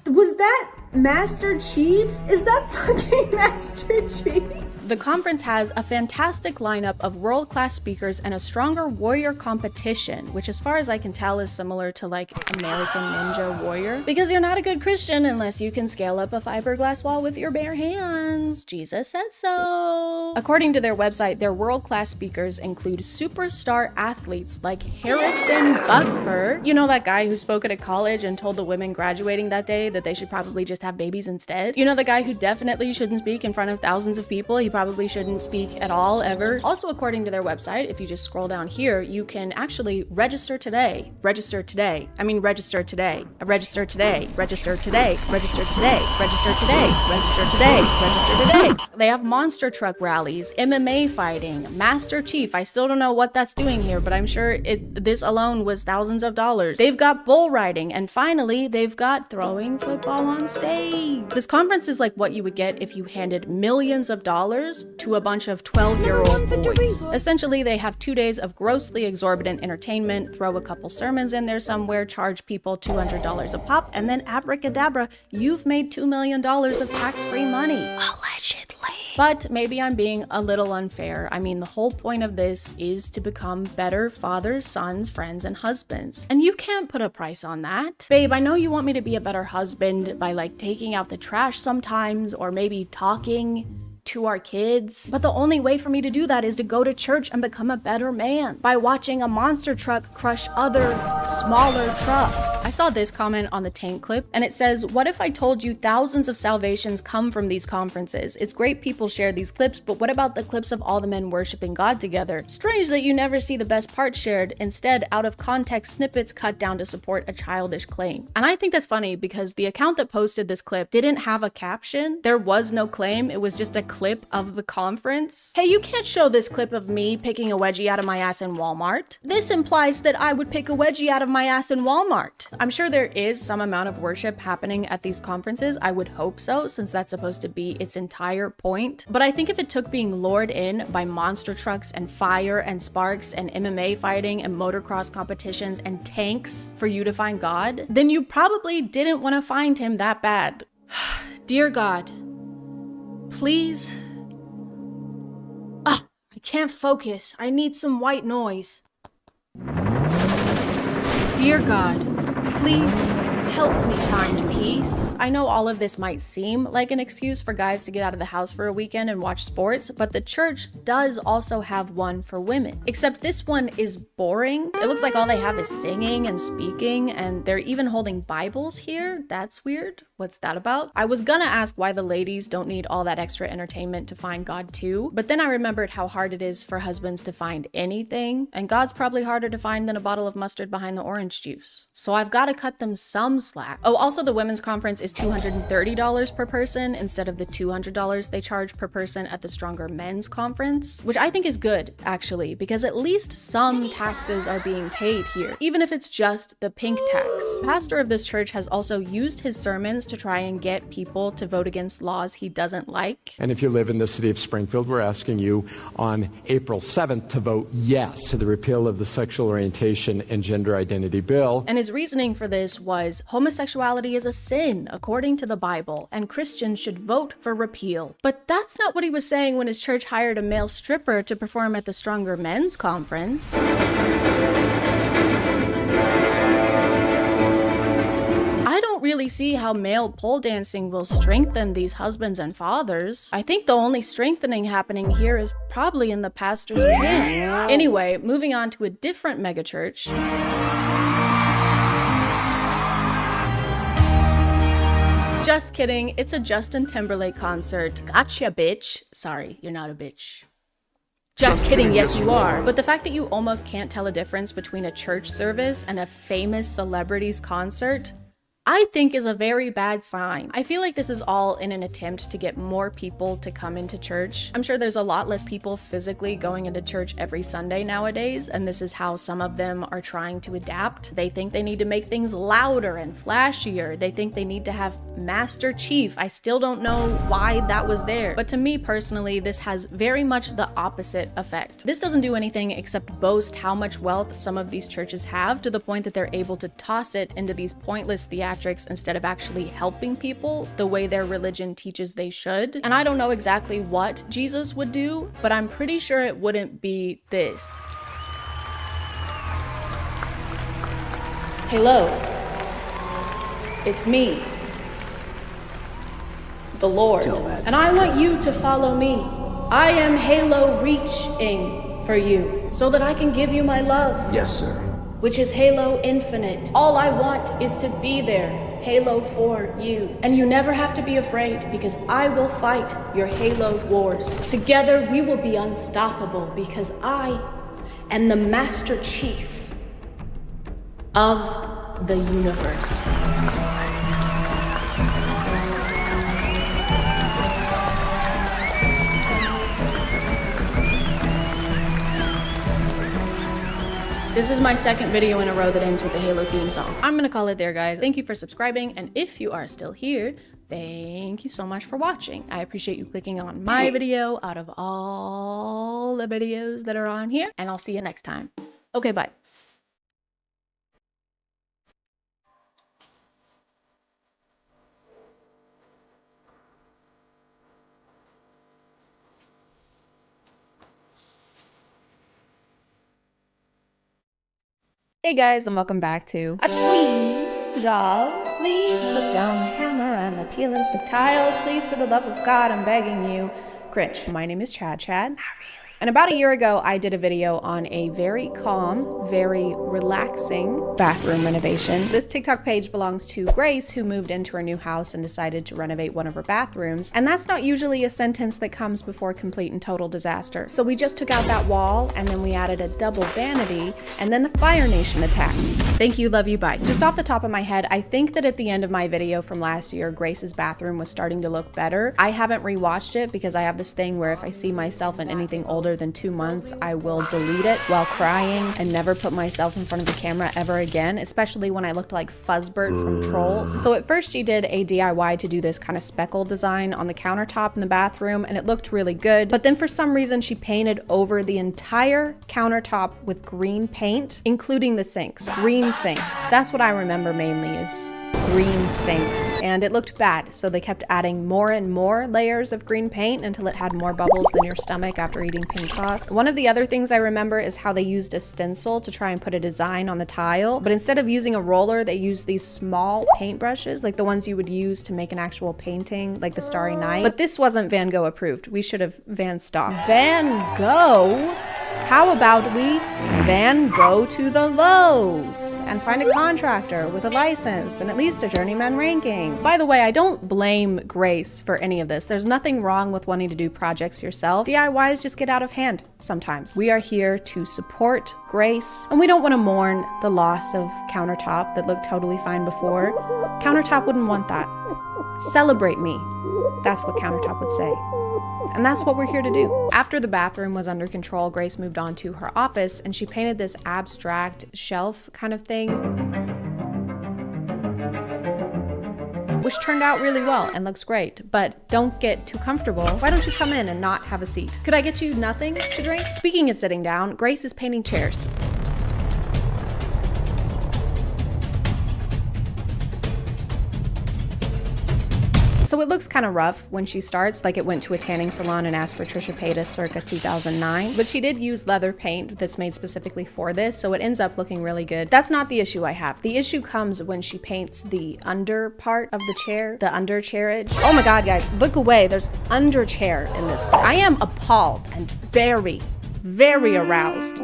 Was that Master Chief? Is that fucking Master Chief? The conference has a fantastic lineup of world-class speakers and a Stronger Warrior competition, which as far as I can tell is similar to like American Ninja Warrior, because you're not a good Christian unless you can scale up a fiberglass wall with your bare hands. Jesus said so. According to their website, their world-class speakers include superstar athletes like Harrison Butker. You know that guy who spoke at a college and told the women graduating that day that they should probably just have babies instead? You know the guy who definitely shouldn't speak in front of thousands of people? He probably shouldn't speak at all, ever. Also, according to their website, if you just scroll down here, you can actually register today. Register today. I mean, register today. Register today. Register today. Register today. Register today. Register today. Register today. They have monster truck rallies, MMA fighting, Master Chief. I still don't know what that's doing here, but I'm sure this alone was thousands of dollars. They've got bull riding, and finally, they've got throwing football on stage. This conference is like what you would get if you handed millions of dollars to a bunch of 12-year-old boys. Essentially, they have 2 days of grossly exorbitant entertainment, throw a couple sermons in there somewhere, charge people $200 a pop, and then abracadabra, you've made $2 million of tax-free money. Allegedly. But maybe I'm being a little unfair. I mean, the whole point of this is to become better fathers, sons, friends, and husbands. And you can't put a price on that. Babe, I know you want me to be a better husband by like taking out the trash sometimes, or maybe talking to our kids. But the only way for me to do that is to go to church and become a better man by watching a monster truck crush other smaller trucks. I saw this comment on the tank clip and it says, what if I told you thousands of salvations come from these conferences? It's great people share these clips, but what about the clips of all the men worshiping God together? Strange that you never see the best part shared, instead out of context snippets cut down to support a childish claim. And I think that's funny because the account that posted this clip didn't have a caption. There was no claim, it was just a clip of the conference. Hey, you can't show this clip of me picking a wedgie out of my ass in Walmart. This implies that I would pick a wedgie out of my ass in Walmart. I'm sure there is some amount of worship happening at these conferences. I would hope so, since that's supposed to be its entire point. But I think if it took being lured in by monster trucks and fire and sparks and MMA fighting and motocross competitions and tanks for you to find God, then you probably didn't want to find him that bad. Dear God, please. Ah, I can't focus. I need some white noise. Dear God, please help me find peace. I know all of this might seem like an excuse for guys to get out of the house for a weekend and watch sports, but the church does also have one for women. Except this one is boring. It looks like all they have is singing and speaking, and they're even holding Bibles here. That's weird. What's that about? I was gonna ask why the ladies don't need all that extra entertainment to find God too, but then I remembered how hard it is for husbands to find anything, and God's probably harder to find than a bottle of mustard behind the orange juice. So I've got to cut them some slack. Oh, also the women's conference is $230 per person instead of the $200 they charge per person at the Stronger Men's conference, which I think is good, actually, because at least some taxes are being paid here, even if it's just the pink tax. The pastor of this church has also used his sermons to try and get people to vote against laws he doesn't like. And if you live in the city of Springfield, we're asking you on April 7th to vote yes to the repeal of the sexual orientation and gender identity bill. And his reasoning for this was homosexuality is a sin according to the Bible, and Christians should vote for repeal. But that's not what he was saying when his church hired a male stripper to perform at the Stronger Men's conference. I don't really see how male pole dancing will strengthen these husbands and fathers. I think the only strengthening happening here is probably in the pastor's pants. Anyway, moving on to a different megachurch. Just kidding, it's a Justin Timberlake concert. Gotcha, bitch. Sorry, you're not a bitch. Just kidding, yes you are. But the fact that you almost can't tell a difference between a church service and a famous celebrity's concert, I think is a very bad sign. I feel like this is all in an attempt to get more people to come into church. I'm sure there's a lot less people physically going into church every Sunday nowadays, and this is how some of them are trying to adapt. They think they need to make things louder and flashier. They think they need to have Master Chief. I still don't know why that was there. But to me personally, this has very much the opposite effect. This doesn't do anything except boast how much wealth some of these churches have, to the point that they're able to toss it into these pointless theatrics instead of actually helping people the way their religion teaches they should. And I don't know exactly what Jesus would do, but I'm pretty sure it wouldn't be this. Hello, it's me, the Lord, and I want you to follow me. I am Halo reaching for you so that I can give you my love. Yes, sir. Which is Halo Infinite. All I want is to be there, Halo for you. And you never have to be afraid, because I will fight your Halo wars. Together we will be unstoppable, because I am the Master Chief of the universe. This is my second video in a row that ends with the Halo theme song. I'm gonna call it there, guys. Thank you for subscribing, and if you are still here, thank you so much for watching. I appreciate you clicking on my video out of all the videos that are on here, and I'll see you next time. Okay, bye. Hey guys, and welcome back to a clean job. Please put down the hammer and the peelings, the tiles. Please, for the love of God, I'm begging you, cringe. My name is ChadChad. And about a year ago, I did a video on a very calm, very relaxing bathroom renovation. This TikTok page belongs to Grace, who moved into her new house and decided to renovate one of her bathrooms. And that's not usually a sentence that comes before complete and total disaster. So we just took out that wall, and then we added a double vanity, and then the Fire Nation attacked. Thank you, love you, bye. Just off the top of my head, I think that at the end of my video from last year, Grace's bathroom was starting to look better. I haven't rewatched it because I have this thing where if I see myself in anything older than 2 months, I will delete it while crying and never put myself in front of the camera ever again, especially when I looked like Fuzzbert from Trolls. So at first she did a DIY to do this kind of speckle design on the countertop in the bathroom, and it looked really good. But then for some reason she painted over the entire countertop with green paint, including the sinks. Green sinks. That's what I remember mainly is green sinks, and it looked bad, so they kept adding more and more layers of green paint until it had more bubbles than your stomach after eating pink sauce. One of the other things I remember is how they used a stencil to try and put a design on the tile, but instead of using a roller, they used these small paintbrushes, like the ones you would use to make an actual painting, like the Starry Night. But this wasn't Van Gogh approved. We should have Van stopped. Van Gogh? How about we Van Gogh to the Lowe's and find a contractor with a license and at least a journeyman ranking? By the way, I don't blame Grace for any of this. There's nothing wrong with wanting to do projects yourself. DIYs just get out of hand sometimes. We are here to support Grace, and we don't want to mourn the loss of countertop that looked totally fine before. Countertop wouldn't want that. Celebrate me. That's what countertop would say. And that's what we're here to do. After the bathroom was under control, Grace moved on to her office and she painted this abstract shelf kind of thing, which turned out really well and looks great, but don't get too comfortable. Why don't you come in and not have a seat? Could I get you nothing to drink? Speaking of sitting down, Grace is painting chairs. So it looks kind of rough when she starts, like it went to a tanning salon and asked for Trisha Paytas circa 2009. But she did use leather paint that's made specifically for this, so it ends up looking really good. That's not the issue I have. The issue comes when she paints the under part of the chair, the under chairage. Oh my God, guys, look away. There's under chair in this clip. I am appalled and very, very aroused.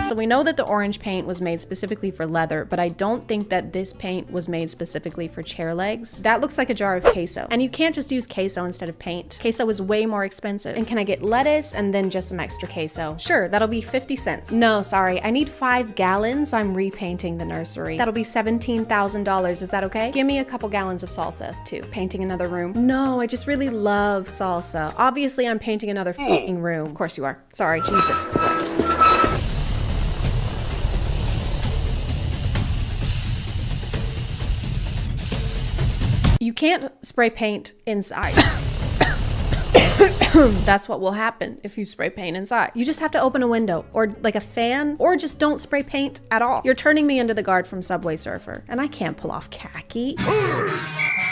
So we know that the orange paint was made specifically for leather, but I don't think that this paint was made specifically for chair legs. That looks like a jar of queso. And you can't just use queso instead of paint. Queso is way more expensive. And can I get lettuce and then just some extra queso? Sure, that'll be 50 cents. No, sorry, I need 5 gallons. I'm repainting the nursery. That'll be $17,000, is that okay? Give me a couple gallons of salsa too. Painting another room? No, I just really love salsa. Obviously I'm painting another f***ing room. Of course you are. Sorry, Jesus Christ. You can't spray paint inside. That's what will happen if you spray paint inside. You just have to open a window or like a fan, or just don't spray paint at all. You're turning me into the guard from Subway Surfer, and I can't pull off khaki.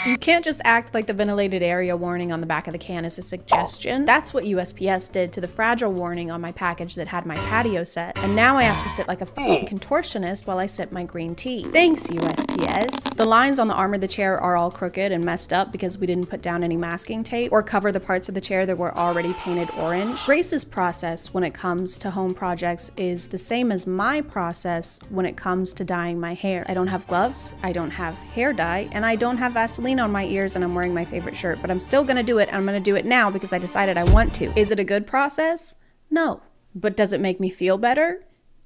You can't just act like the ventilated area warning on the back of the can is a suggestion. That's what USPS did to the fragile warning on my package that had my patio set. And now I have to sit like a f***ing contortionist while I sip my green tea. Thanks, USPS. The lines on the arm of the chair are all crooked and messed up because we didn't put down any masking tape or cover the parts of the chair that were already painted orange. Grace's process when it comes to home projects is the same as my process when it comes to dyeing my hair. I don't have gloves, I don't have hair dye, and I don't have Vaseline on my ears, and I'm wearing my favorite shirt, but I'm still gonna do it, and I'm gonna do it now because I decided I want to. Is it a good process? No. But does it make me feel better?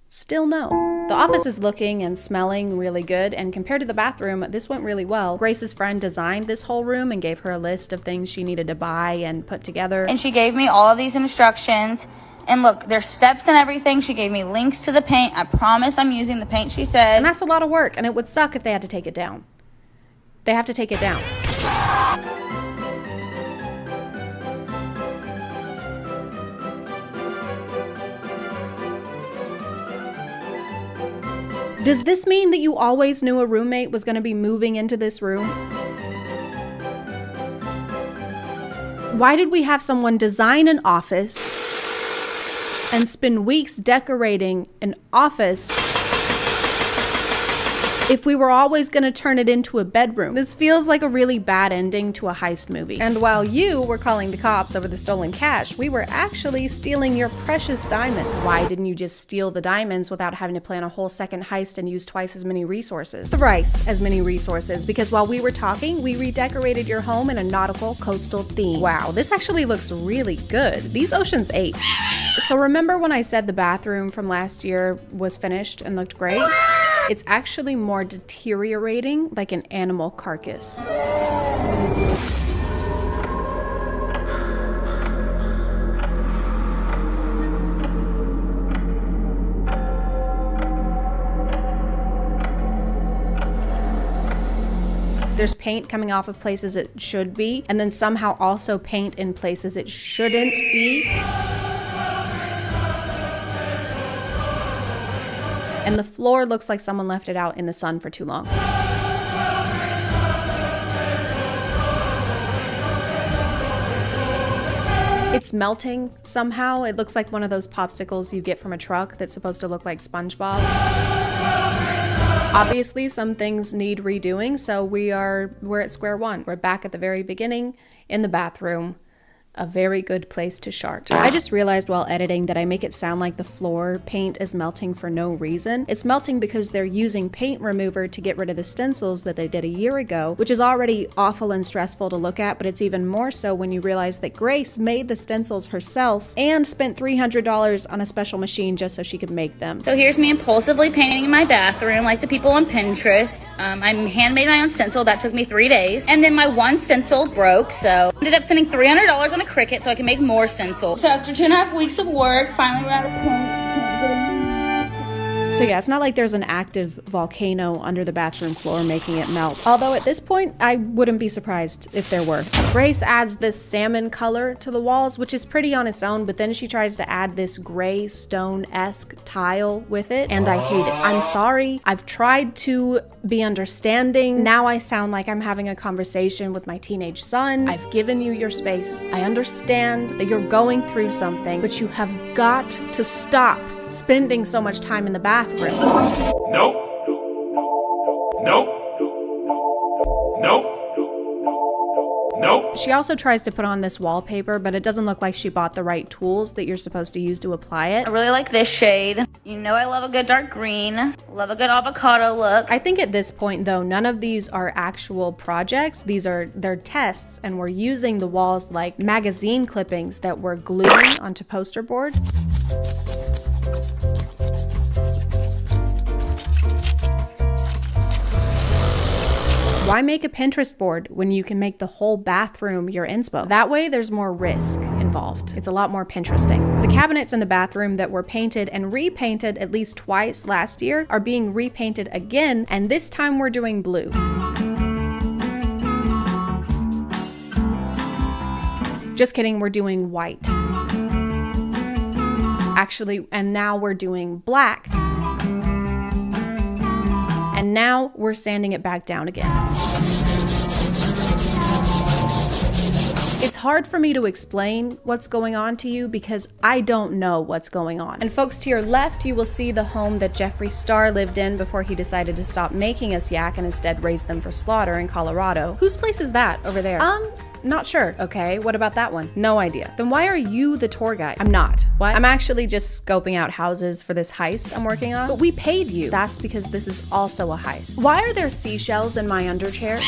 Still no. The office is looking and smelling really good, and compared to the bathroom, this went really well. Grace's friend designed this whole room and gave her a list of things she needed to buy and put together. And she gave me all of these instructions. And look, there's steps and everything. She gave me links to the paint. I promise I'm using the paint she said. And that's a lot of work, and it would suck if they had to take it down. They have to take it down. Does this mean that you always knew a roommate was going to be moving into this room? Why did we have someone design an office and spend weeks decorating an office If we were always gonna turn it into a bedroom, this feels like a really bad ending to a heist movie. And while you were calling the cops over the stolen cash, we were actually stealing your precious diamonds. Why didn't you just steal the diamonds without having to plan a whole second heist and use twice as many resources? Thrice as many resources, because while we were talking, we redecorated your home in a nautical coastal theme. Wow, this actually looks really good. These Ocean's 8. So remember when I said the bathroom from last year was finished and looked great? It's actually more deteriorating like an animal carcass. There's paint coming off of places it should be, and then somehow also paint in places it shouldn't be. And the floor looks like someone left it out in the sun for too long. It's melting somehow. It looks like one of those popsicles you get from a truck that's supposed to look like SpongeBob. Obviously, some things need redoing, so we're at square one. We're back at the very beginning in the bathroom. A very good place to start. I just realized while editing that I make it sound like the floor paint is melting for no reason. It's melting because they're using paint remover to get rid of the stencils that they did a year ago, which is already awful and stressful to look at, but it's even more so when you realize that Grace made the stencils herself and spent $300 on a special machine just so she could make them. So here's me impulsively painting my bathroom like the people on Pinterest. I handmade my own stencil. That took me 3 days. And then my one stencil broke, so I ended up spending $300 on a Cricut so I can make more stencils. So after 2.5 weeks of work, finally we're out of paint. So yeah, it's not like there's an active volcano under the bathroom floor making it melt. Although at this point, I wouldn't be surprised if there were. Grace adds this salmon color to the walls, which is pretty on its own, but then she tries to add this gray stone-esque tile with it, and I hate it. I'm sorry. I've tried to be understanding. Now I sound like I'm having a conversation with my teenage son. I've given you your space. I understand that you're going through something, but you have got to stop spending so much time in the bathroom. Nope. Nope. Nope. Nope. She also tries to put on this wallpaper, but it doesn't look like she bought the right tools that you're supposed to use to apply it. I really like this shade. You know I love a good dark green. Love a good avocado look. I think at this point though, none of these are actual projects. They're tests, and we're using the walls like magazine clippings that we're gluing onto poster board. Why make a Pinterest board when you can make the whole bathroom your inspo? That way there's more risk involved. It's a lot more Pinteresting. The cabinets in the bathroom that were painted and repainted at least twice last year are being repainted again, and this time we're doing blue. Just kidding, we're doing white. Actually, and now we're doing black. And now we're sanding it back down again. It's hard for me to explain what's going on to you because I don't know what's going on. And folks, to your left, you will see the home that Jeffree Star lived in before he decided to stop making us yak and instead raise them for slaughter in Colorado. Whose place is that over there? Not sure. Okay, what about that one? No idea. Then why are you the tour guide? I'm not. What? I'm actually just scoping out houses for this heist I'm working on. But we paid you. That's because this is also a heist. Why are there seashells in my underchair?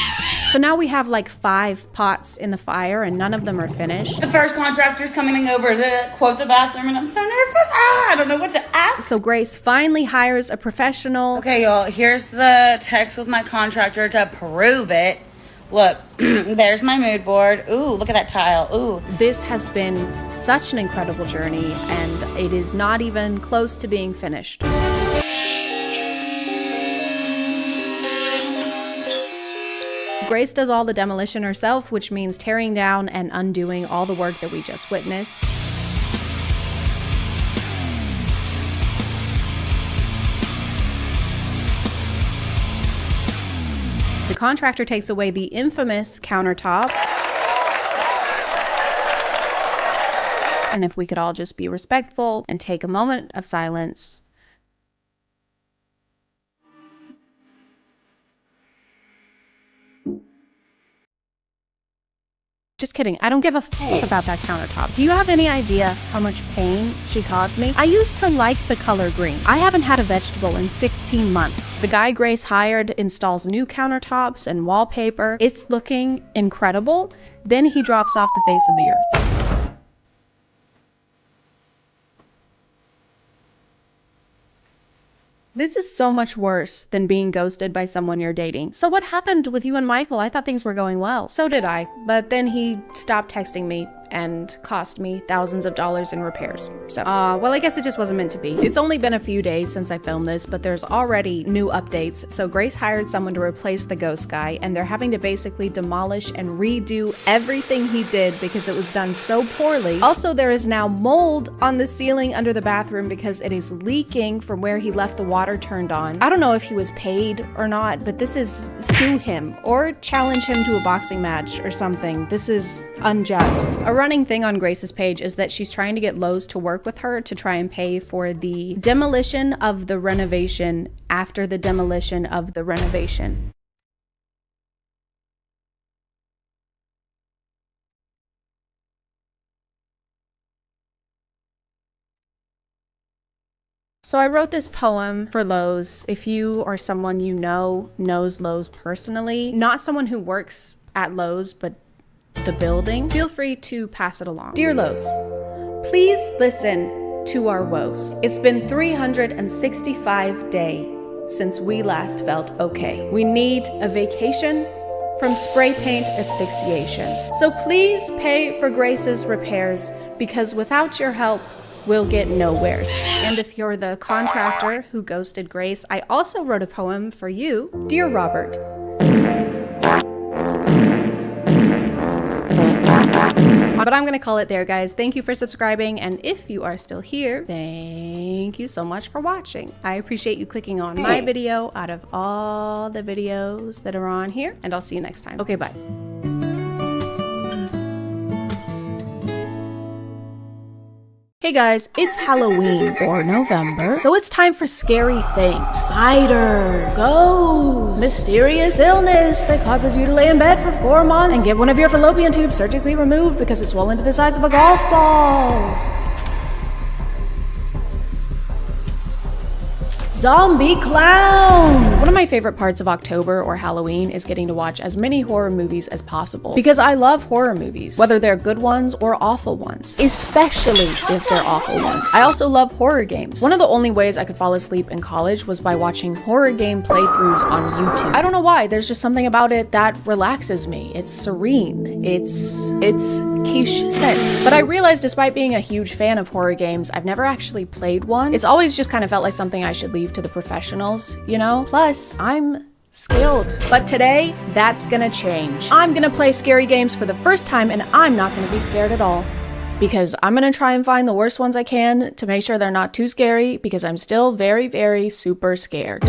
So now we have like 5 pots in the fire and none of them are finished. The first contractor's coming over to quote the bathroom and I'm so nervous. I don't know what to ask. So Grace finally hires a professional. Okay, y'all, here's the text with my contractor to prove it. Look, there's my mood board. Ooh, look at that tile. Ooh. This has been such an incredible journey, and it is not even close to being finished. Grace does all the demolition herself, which means tearing down and undoing all the work that we just witnessed. The contractor takes away the infamous countertop. And if we could all just be respectful and take a moment of silence. Just kidding. I don't give a fuck about that countertop. Do you have any idea how much pain she caused me? I used to like the color green. I haven't had a vegetable in 16 months. The guy Grace hired installs new countertops and wallpaper. It's looking incredible. Then he drops off the face of the earth. This is so much worse than being ghosted by someone you're dating. So what happened with you and Michael? I thought things were going well. So did I, but then he stopped texting me and cost me thousands of dollars in repairs. So, well, I guess it just wasn't meant to be. It's only been a few days since I filmed this, but there's already new updates. So Grace hired someone to replace the ghost guy, and they're having to basically demolish and redo everything he did because it was done so poorly. Also, there is now mold on the ceiling under the bathroom because it is leaking from where he left the water turned on. I don't know if he was paid or not, but this is sue him or challenge him to a boxing match or something. This is unjust. A running thing on Grace's page is that she's trying to get Lowe's to work with her to try and pay for the demolition of the renovation after the demolition of the renovation. So I wrote this poem for Lowe's. If you or someone you know knows Lowe's personally, not someone who works at Lowe's, but the building, feel free to pass it along. Dear Lowe's, please listen to our woes. It's been 365 days since we last felt okay. We need a vacation from spray paint asphyxiation. So please pay for Grace's repairs because without your help, we'll get nowheres. And if you're the contractor who ghosted Grace, I also wrote a poem for you. Dear Robert, but I'm gonna call it there, guys. Thank you for subscribing, and if you are still here, thank you so much for watching. I appreciate you clicking on my video out of all the videos that are on here, and I'll see you next time. Okay, bye. Hey guys, it's Halloween or November, so it's time for scary things. Spiders, ghosts, mysterious illness that causes you to lay in bed for 4 months and get one of your fallopian tubes surgically removed because it's swollen to the size of a golf ball. Zombie clowns! One of my favorite parts of October or Halloween is getting to watch as many horror movies as possible because I love horror movies, whether they're good ones or awful ones, especially if they're awful ones. I also love horror games. One of the only ways I could fall asleep in college was by watching horror game playthroughs on YouTube. I don't know why, there's just something about it that relaxes me. It's serene. It's quiche scent. But I realized despite being a huge fan of horror games, I've never actually played one. It's always just kind of felt like something I should leave to the professionals, you know? Plus, I'm skilled. But today, that's gonna change. I'm gonna play scary games for the first time and I'm not gonna be scared at all. Because I'm gonna try and find the worst ones I can to make sure they're not too scary because I'm still very, very super scared.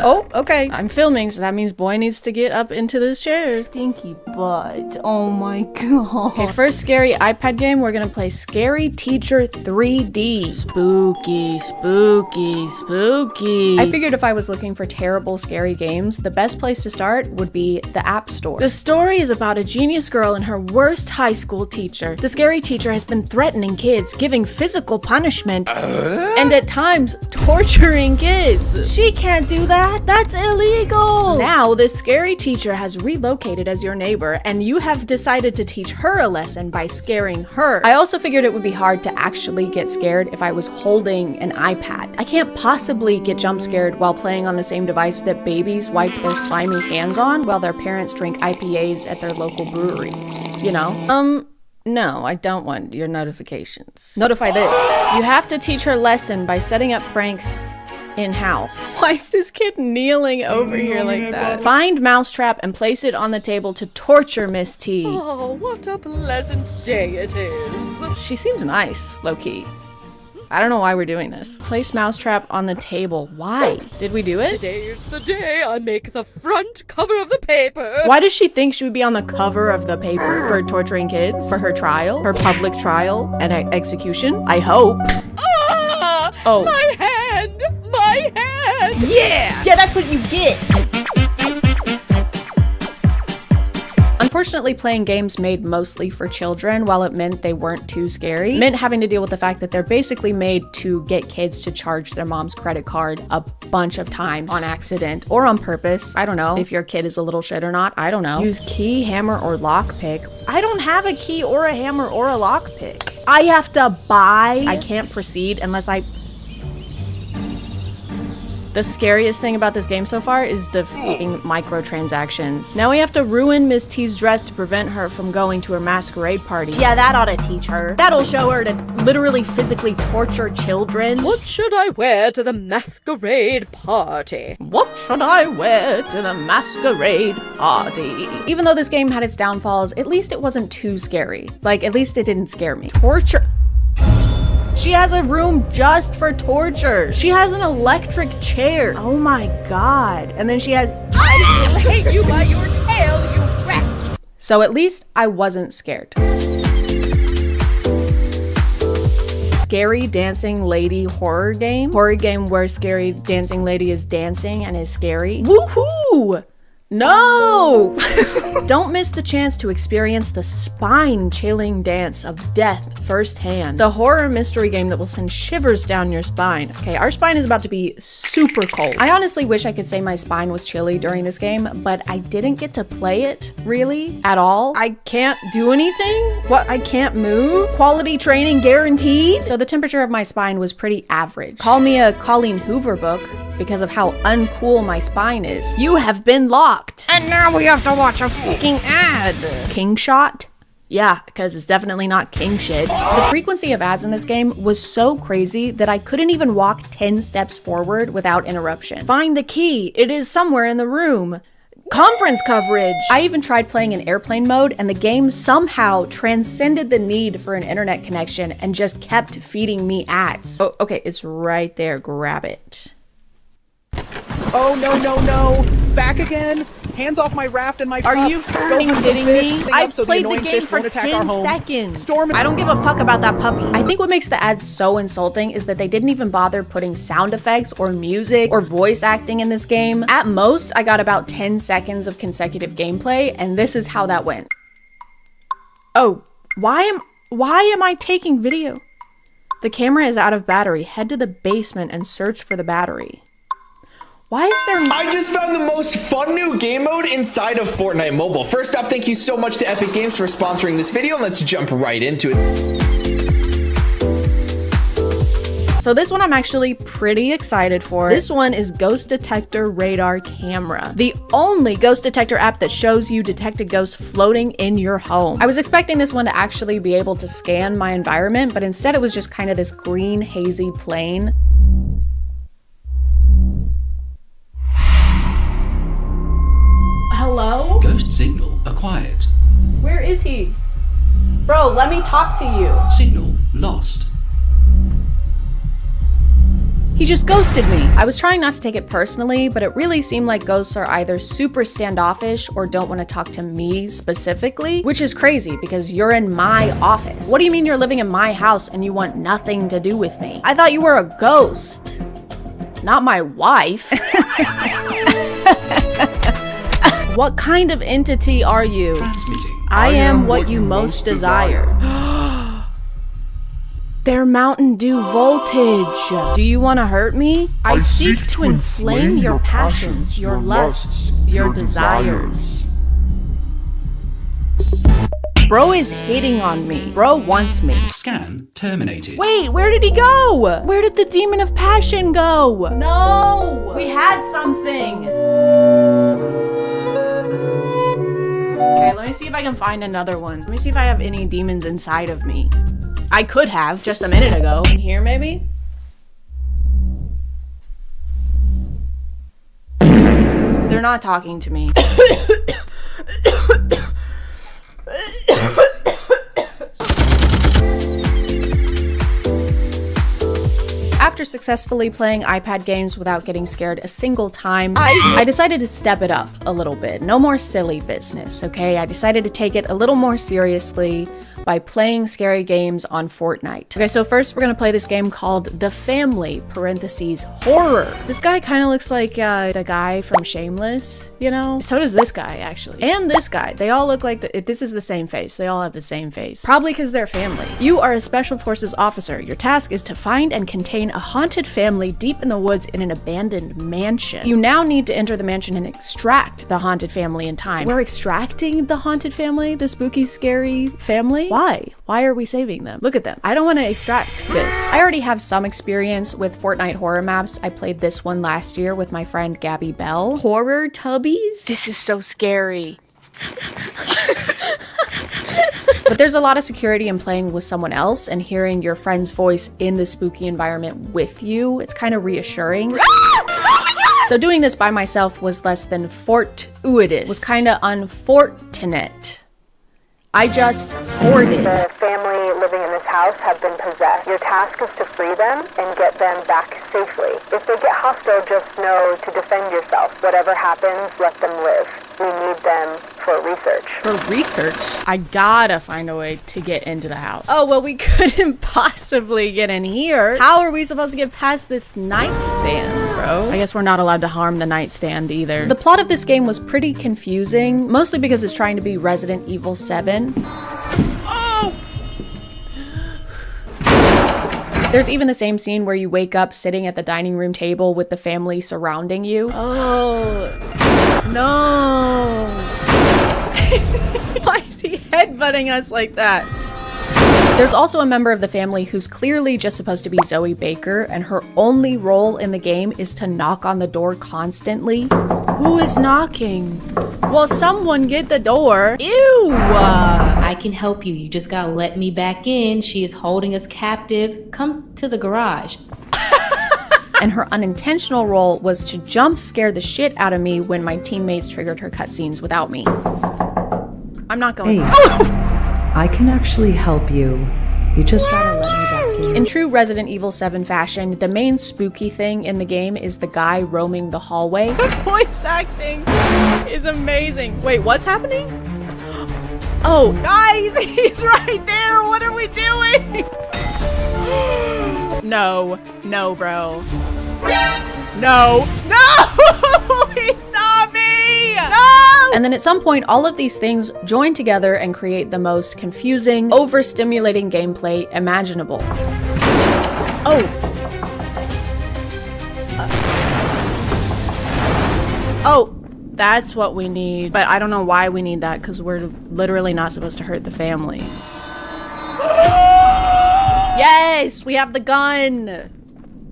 Oh, okay. I'm filming, so that means boy needs to get up into this chair. Stinky butt. Oh my god. Okay, first scary iPad game, we're gonna play Scary Teacher 3D. Spooky, spooky, spooky. I figured if I was looking for terrible, scary games, the best place to start would be the App Store. The story is about a genius girl and her worst high school teacher. The scary teacher has been threatening kids, giving physical punishment, and at times torturing kids. She can't do that. That's illegal. Now, this scary teacher has relocated as your neighbor, and you have decided to teach her a lesson by scaring her. I also figured it would be hard to actually get scared if I was holding an iPad. I can't possibly get jump scared while playing on the same device that babies wipe their slimy hands on while their parents drink IPAs at their local brewery. You know? No, I don't want your notifications. Notify this. You have to teach her lesson by setting up pranks in-house. Why is this kid kneeling over here like that? Find Mousetrap and place it on the table to torture Miss T. Oh, what a pleasant day it is. She seems nice, low-key. I don't know why we're doing this. Place Mousetrap on the table. Why? Did we do it? Today's the day I make the front cover of the paper. Why does she think she would be on the cover of the paper? For torturing kids? For her trial? Her public trial and execution? I hope. Ah! Oh. My hand! My hand! Yeah! Yeah, that's what you get! unfortunately, playing games made mostly for children, while it meant they weren't too scary, meant having to deal with the fact that they're basically made to get kids to charge their mom's credit card a bunch of times on accident or on purpose. I don't know if your kid is a little shit or not. I don't know. Use key, hammer, or lockpick. I don't have a key or a hammer or a lockpick. I have to buy. I can't proceed unless I... The scariest thing about this game so far is the f***ing microtransactions. Now we have to ruin Miss T's dress to prevent her from going to her masquerade party. Yeah, that ought to teach her. That'll show her to literally physically torture children. What should I wear to the masquerade party? What should I wear to the masquerade party? Even though this game had its downfalls, at least it wasn't too scary. Like, at least it didn't scare me. Torture. She has a room just for torture. She has an electric chair. Oh my god. And then she has... I will hang you by your tail, you rat! So at least I wasn't scared. Scary dancing lady horror game. Horror game where scary dancing lady is dancing and is scary. Woohoo! No! Don't miss the chance to experience the spine-chilling dance of death firsthand. The horror mystery game that will send shivers down your spine. Okay, our spine is about to be super cold. I honestly wish I could say my spine was chilly during this game, but I didn't get to play it, really, at all. I can't do anything? What, I can't move? Quality training guaranteed? So the temperature of my spine was pretty average. Call me a Colleen Hoover book because of how uncool my spine is. You have been locked. And now we have to watch a fucking ad. King shot? Yeah, because it's definitely not king shit. The frequency of ads in this game was so crazy that I couldn't even walk 10 steps forward without interruption. Find the key. It is somewhere in the room. Conference coverage. I even tried playing in airplane mode and the game somehow transcended the need for an internet connection and just kept feeding me ads. Oh, okay, it's right there. Grab it. Oh, no, no, no. Back again. Hands off my raft and my pup. Are you freaking kidding me? I've played the game for 10 seconds. I don't give a fuck about that puppy. I think what makes the ads so insulting is that they didn't even bother putting sound effects or music or voice acting in this game. At most, I got about 10 seconds of consecutive gameplay, and this is how that went. Oh, why am I taking video? The camera is out of battery. Head to the basement and search for the battery. Why is there... I just found the most fun new game mode inside of Fortnite Mobile. First off, thank you so much to Epic Games for sponsoring this video. Let's jump right into it. So this one I'm actually pretty excited for. This one is Ghost Detector Radar Camera, the only ghost detector app that shows you detected ghosts floating in your home. I was expecting this one to actually be able to scan my environment, but instead it was just kind of this green, hazy plane. Hello? Ghost signal acquired. Where is he? Bro, let me talk to you. Signal lost. He just ghosted me. I was trying not to take it personally, but it really seemed like ghosts are either super standoffish or don't want to talk to me specifically, which is crazy because you're in my office. What do you mean you're living in my house and you want nothing to do with me? I thought you were a ghost, not my wife. What kind of entity are you? I am what you most desire. They're Mountain Dew voltage. Do you want to hurt me? I seek to inflame your passions, your lusts, your desires. Bro is hitting on me. Bro wants me. Scan terminated. Wait, where did he go? Where did the demon of passion go? No, we had something. Okay, let me see if I can find another one. Let me see if I have any demons inside of me. I could have just a minute ago. In here, maybe? They're not talking to me. After successfully playing iPad games without getting scared a single time, I decided to step it up a little bit. No more silly business, okay? I decided to take it a little more seriously. by playing scary games on Fortnite. Okay, so first we're gonna play this game called The Family, parentheses, horror. This guy kind of looks like the guy from Shameless, you know? So does this guy, actually. And this guy. They all look like, this is the same face. They all have the same face. Probably because they're family. You are a Special Forces officer. Your task is to find and contain a haunted family deep in the woods in an abandoned mansion. You now need to enter the mansion and extract the haunted family in time. We're extracting the haunted family? The spooky, scary family? Why? Why are we saving them? Look at them. I don't want to extract this. I already have some experience with Fortnite horror maps. I played this one last year with my friend Gabby Bell. Horror tubbies? This is so scary. But there's a lot of security in playing with someone else and hearing your friend's voice in the spooky environment with you. It's kind of reassuring. So doing this by myself was less than fortuitous. Was kind of unfortunate. I just hoarded. The family living in this house have been possessed. Your task is to free them and get them back safely. If they get hostile, just know to defend yourself. Whatever happens, let them live. We need them for research. For research? I gotta find a way to get into the house. Oh, well, we couldn't possibly get in here. How are we supposed to get past this nightstand, bro? I guess we're not allowed to harm the nightstand either. The plot of this game was pretty confusing, mostly because it's trying to be Resident Evil 7. There's even the same scene where you wake up sitting at the dining room table with the family surrounding you. Oh, no. Why is he headbutting us like that? There's also a member of the family who's clearly just supposed to be Zoe Baker, and her only role in the game is to knock on the door constantly. Who is knocking? Well, someone get the door. Ew! I can help you. You just gotta let me back in. She is holding us captive. Come to the garage. And her unintentional role was to jump scare the shit out of me when my teammates triggered her cutscenes without me. I'm not going. Hey, I can actually help you. You just gotta let me back in. In true Resident Evil 7 fashion, the main spooky thing in the game is the guy roaming the hallway. The voice acting is amazing. Wait, what's happening? Oh, guys, he's right there. What are we doing? No, no, bro. No, no, he saw me. No. And then at some point, all of these things join together and create the most confusing, overstimulating gameplay imaginable. Oh. Oh. That's what we need. But I don't know why we need that, because we're literally not supposed to hurt the family. Yes, we have the gun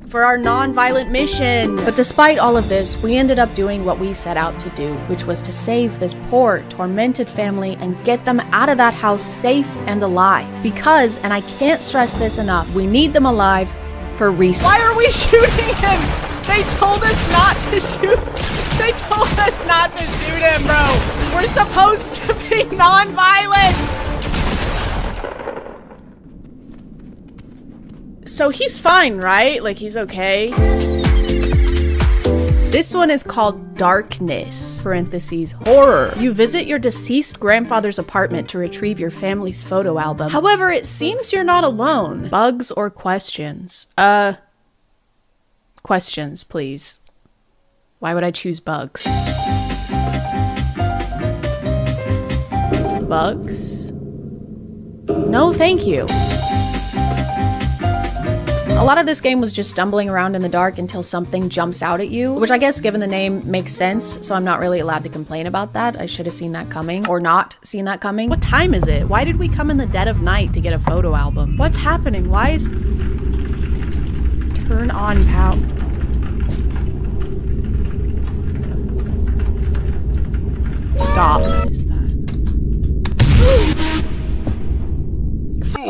for our non-violent mission. But despite all of this, we ended up doing what we set out to do, which was to save this poor, tormented family and get them out of that house safe and alive. Because, and I can't stress this enough, we need them alive for research. Why are we shooting him? They told us not to shoot. They told us not to shoot him, bro. We're supposed to be non-violent. So he's fine, right? Like, he's okay. This one is called Darkness, parentheses, horror. You visit your deceased grandfather's apartment to retrieve your family's photo album. However, it seems you're not alone. Bugs or questions? Questions, please. Why would I choose bugs? Bugs? No, thank you. A lot of this game was just stumbling around in the dark until something jumps out at you, which I guess given the name makes sense, so I'm not really allowed to complain about that. I should have seen that coming, or not seen that coming. What time is it? Why did we come in the dead of night to get a photo album? What's happening? Why is... Turn on power. Stop. What is that?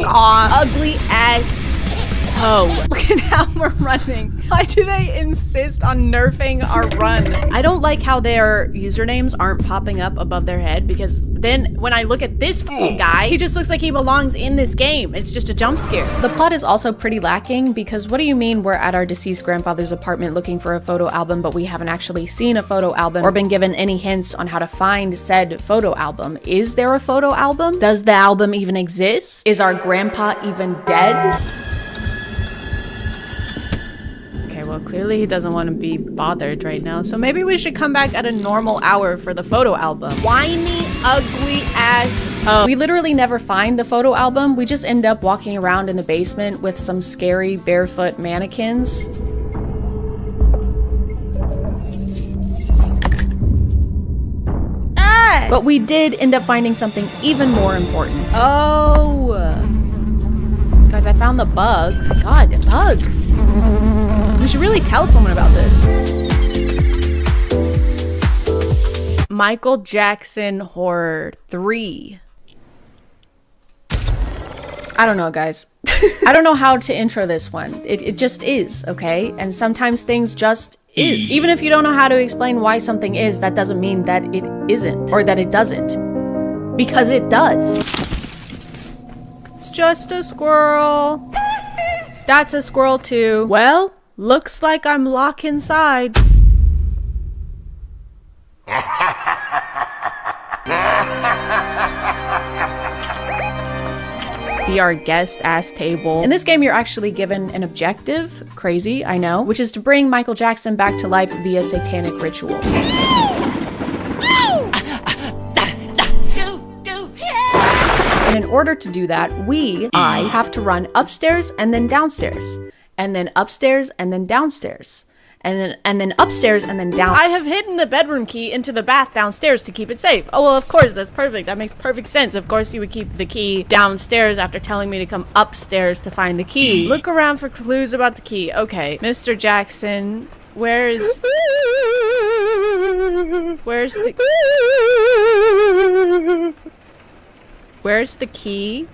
Aw, ugly ass Oh, look at how we're running. Why do they insist on nerfing our run? I don't like how their usernames aren't popping up above their head, because then when I look at this guy, he just looks like he belongs in this game. It's just a jump scare. The plot is also pretty lacking, because what do you mean we're at our deceased grandfather's apartment looking for a photo album, but we haven't actually seen a photo album or been given any hints on how to find said photo album? Is there a photo album? Does the album even exist? Is our grandpa even dead? Well, clearly he doesn't want to be bothered right now, so maybe we should come back at a normal hour for the photo album. Whiny, ugly ass. We literally never find the photo album. We just end up walking around in the basement with some scary barefoot mannequins. Ah! But we did end up finding something even more important. Oh. Guys, I found the bugs. God, bugs. We should really tell someone about this. Michael Jackson Horror 3. I don't know, guys. I don't know how to intro this one. It just is, okay? And sometimes things just is. Even if you don't know how to explain why something is, that doesn't mean that it isn't, or that it doesn't. Because it does. It's just a squirrel. That's a squirrel too. Well, looks like I'm locked inside. VR guest ass table. In this game, you're actually given an objective, crazy, I know, which is to bring Michael Jackson back to life via satanic ritual. And in order to do that, I have to run upstairs and then downstairs, and then upstairs and then downstairs, and then upstairs and then down. I have hidden the bedroom key into the bath downstairs to keep it safe. Oh, well, of course, that's perfect. That makes perfect sense. Of course, you would keep the key downstairs after telling me to come upstairs to find the key. Look around for clues about the key. Okay, Mr. Jackson, where's the key?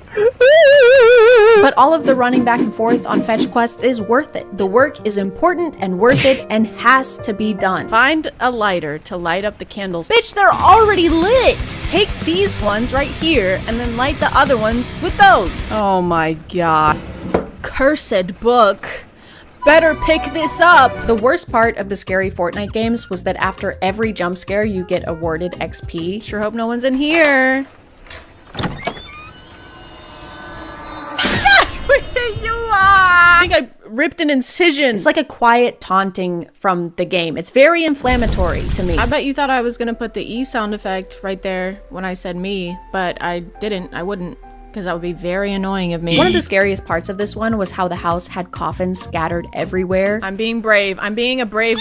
But all of the running back and forth on fetch quests is worth it. The work is important and worth it and has to be done. Find a lighter to light up the candles. Bitch, they're already lit! Take these ones right here and then light the other ones with those. Oh my god. Cursed book. Better pick this up! The worst part of the scary Fortnite games was that after every jump scare, you get awarded XP. Sure hope no one's in here. You are! I think I ripped an incision. It's like a quiet taunting from the game. It's very inflammatory to me. I bet you thought I was gonna put the E sound effect right there when I said me, but I didn't. I wouldn't, because that would be very annoying of me. One of the scariest parts of this one was how the house had coffins scattered everywhere. I'm being brave. I'm being a brave...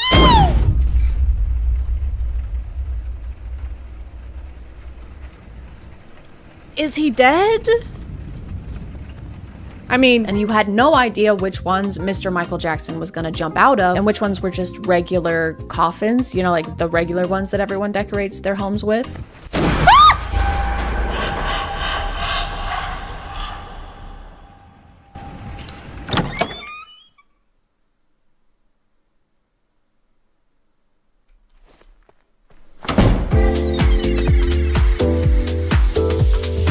Is he dead? I mean, and you had no idea which ones Mr. Michael Jackson was gonna jump out of and which ones were just regular coffins, you know, like the regular ones that everyone decorates their homes with.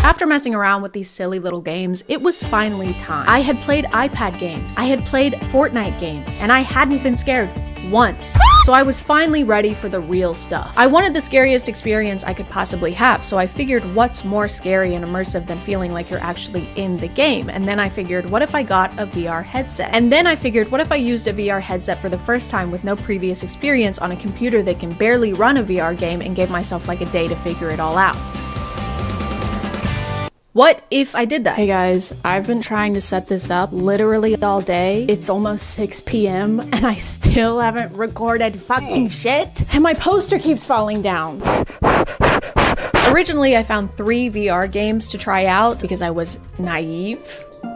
After messing around with these silly little games, it was finally time. I had played iPad games, I had played Fortnite games, and I hadn't been scared once. So I was finally ready for the real stuff. I wanted the scariest experience I could possibly have, so I figured what's more scary and immersive than feeling like you're actually in the game? And then I figured, what if I got a VR headset? And then I figured, what if I used a VR headset for the first time with no previous experience on a computer that can barely run a VR game and gave myself like a day to figure it all out? What if I did that? Hey guys, I've been trying to set this up literally all day. It's almost 6 p.m. and I still haven't recorded fucking shit. And my poster keeps falling down. Originally, I found 3 VR games to try out because I was naive.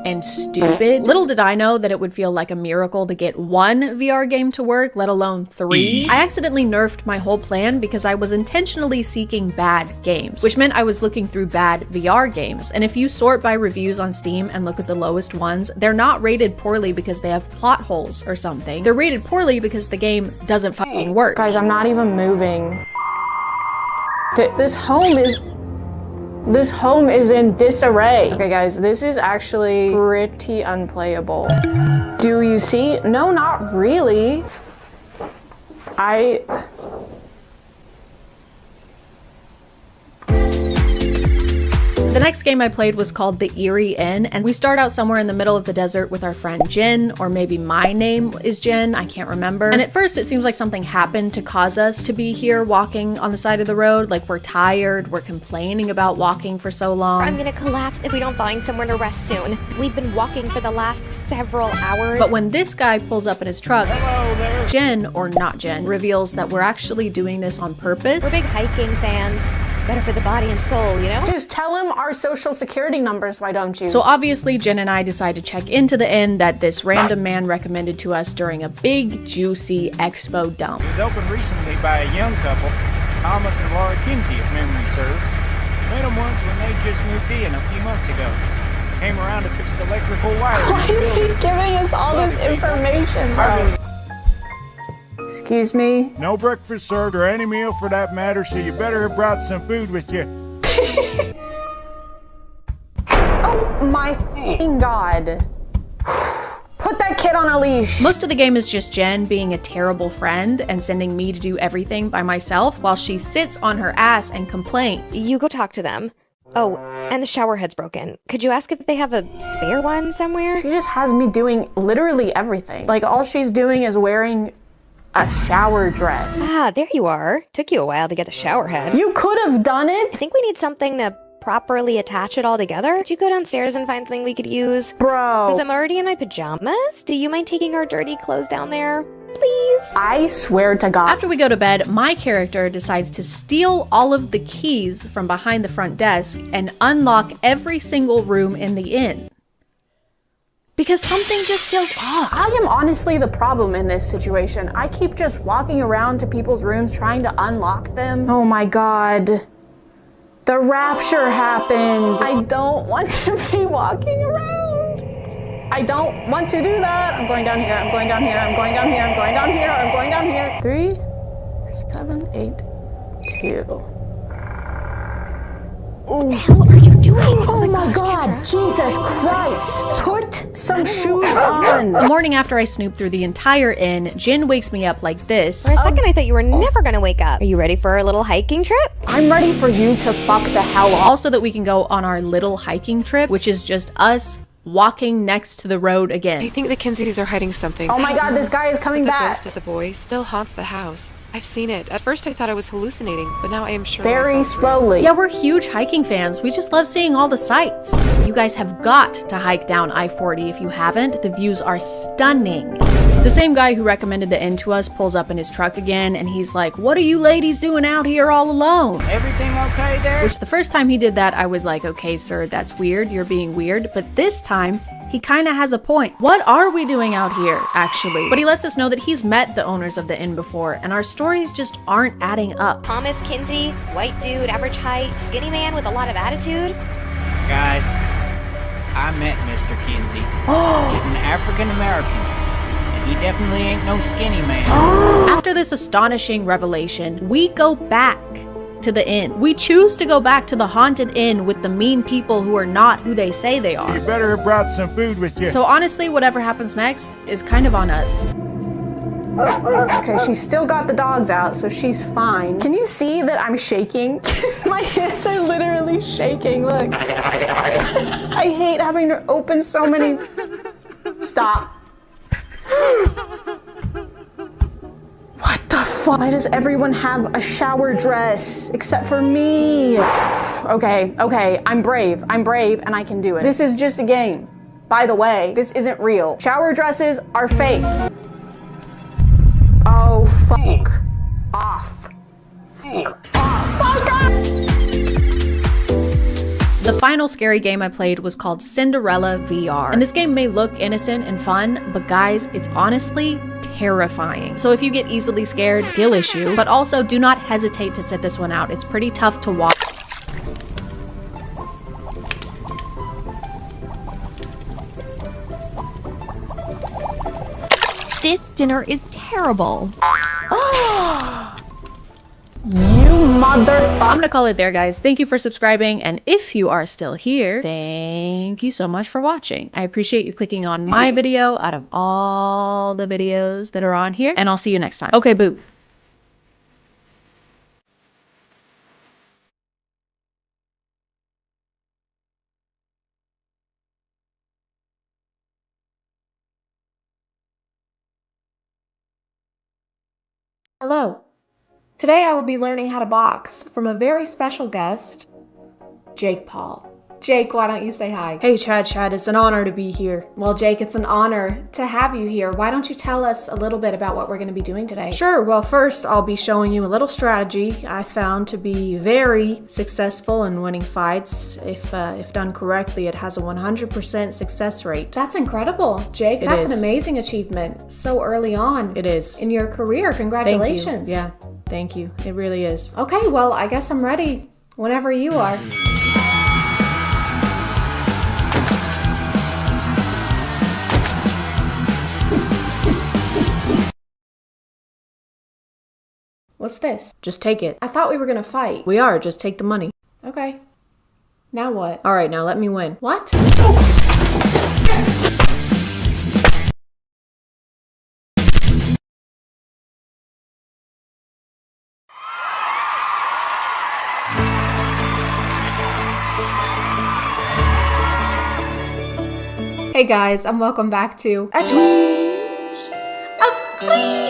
and stupid. Little did I know that it would feel like a miracle to get one VR game to work, let alone 3. I accidentally nerfed my whole plan because I was intentionally seeking bad games, which meant I was looking through bad VR games. And if you sort by reviews on Steam and look at the lowest ones, they're not rated poorly because they have plot holes or something. They're rated poorly because the game doesn't fucking work. Guys, I'm not even moving. This home is in disarray. Okay guys, this is actually pretty unplayable. Do you see? No, not really. The next game I played was called The Eerie Inn, and we start out somewhere in the middle of the desert with our friend Jen, or maybe my name is Jen, I can't remember. And at first it seems like something happened to cause us to be here walking on the side of the road, like we're tired, we're complaining about walking for so long. I'm gonna collapse if we don't find somewhere to rest soon. We've been walking for the last several hours. But when this guy pulls up in his truck, Jen, or not Jen, reveals that we're actually doing this on purpose. We're big hiking fans. Better for the body and soul, you know? Just tell him our social security numbers, why don't you? So obviously Jen and I decide to check into the inn that this random man recommended to us during a big, juicy expo dump. It was opened recently by a young couple, Thomas and Laura Kinsey, if memory serves. Met them once when they just moved in a few months ago. Came around to fix the electrical wire. Why is he giving us all this information, bro? Excuse me? No breakfast served or any meal for that matter, so you better have brought some food with you. Oh my f***ing god. Put that kid on a leash. Most of the game is just Jen being a terrible friend and sending me to do everything by myself while she sits on her ass and complains. You go talk to them. Oh, and the shower head's broken. Could you ask if they have a spare one somewhere? She just has me doing literally everything. Like, all she's doing is wearing a shower dress. Ah, there you are. Took you a while to get the shower head. You could have done it. I think we need something to properly attach it all together. Could you go downstairs and find something we could use? Bro. Since I'm already in my pajamas, do you mind taking our dirty clothes down there? Please? I swear to God. After we go to bed, my character decides to steal all of the keys from behind the front desk and unlock every single room in the inn. Because something just feels off. I am honestly the problem in this situation. I keep just walking around to people's rooms trying to unlock them. Oh my god. The rapture happened. I don't want to be walking around. I don't want to do that. I'm going down here, I'm going down here, I'm going down here, I'm going down here, I'm going down here. 3, 7, 8, 2. What the hell are you doing? Oh my god, Jesus Christ! Put some shoes on! The morning after I snoop through the entire inn, Jen wakes me up like this. For a second I thought you were never gonna wake up. Are you ready for our little hiking trip? I'm ready for you to fuck the hell off. Also that we can go on our little hiking trip, which is just us walking next to the road again. I think the Kinseys are hiding something. Oh my god, this guy is coming back. The ghost of the boy still haunts the house. I've seen it. At first I thought I was hallucinating, but now I am sure. Very slowly. Yeah, we're huge hiking fans. We just love seeing all the sights. You guys have got to hike down I-40 if you haven't. The views are stunning. The same guy who recommended the inn to us pulls up in his truck again, and he's like, "What are you ladies doing out here all alone?" Everything okay there? Which the first time he did that, I was like, "Okay, sir, that's weird. You're being weird." But this time, he kind of has a point. What are we doing out here, actually? But he lets us know that he's met the owners of the inn before, and our stories just aren't adding up. Thomas Kinsey, white dude, average height, skinny man with a lot of attitude. Guys, I met Mr. Kinsey. He's an African American, and he definitely ain't no skinny man. After this astonishing revelation, we go back to the inn. We choose to go back to the haunted inn with the mean people who are not who they say they are. You better have brought some food with you. So honestly, whatever happens next is kind of on us. Okay, she's still got the dogs out, so she's fine. Can you see that I'm shaking? My hands are literally shaking, look. I hate having to open so many... Stop. What the fuck? Why does everyone have a shower dress except for me? Okay, I'm brave, and I can do it. This is just a game. By the way, this isn't real. Shower dresses are fake. Oh, fuck off. Fuck off. Fuck off! The final scary game I played was called Cinderella VR. And this game may look innocent and fun, but guys, it's honestly terrifying. So if you get easily scared, skill issue, but also do not hesitate to sit this one out. It's pretty tough to watch. This dinner is terrible. You mother... I'm gonna call it there, guys. Thank you for subscribing, and if you are still here, thank you so much for watching. I appreciate you clicking on my video out of all the videos that are on here, and I'll see you next time. Okay, boo. Hello. Today I will be learning how to box from a very special guest, Jake Paul. Jake, why don't you say hi? Hey ChadChad, it's an honor to be here. Well, Jake, it's an honor to have you here. Why don't you tell us a little bit about what we're going to be doing today? Sure, well first I'll be showing you a little strategy I found to be very successful in winning fights. If done correctly, it has a 100% success rate. That's incredible, Jake. That's an is. amazing achievement so early on. It is. In your career. Congratulations. Thank you. Yeah, thank you. It really is. Okay, well, I guess I'm ready whenever you are. What's this? Just take it. I thought we were gonna fight. We are, just take the money. Okay. Now what? All right, now let me win. What? Hey guys, and welcome back to A Twinge of Cringe.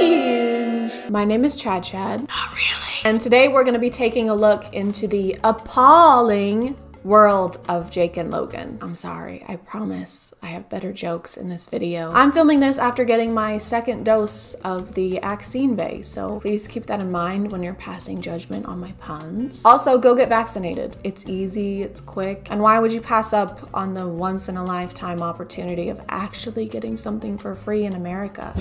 My name is ChadChad. Not really. And today we're going to be taking a look into the appalling world of Jake and Logan. I'm sorry, I promise I have better jokes in this video. I'm filming this after getting my second dose of the vaccine bay, so please keep that in mind when you're passing judgment on my puns. Also, go get vaccinated. It's easy, it's quick, and why would you pass up on the once-in-a-lifetime opportunity of actually getting something for free in America?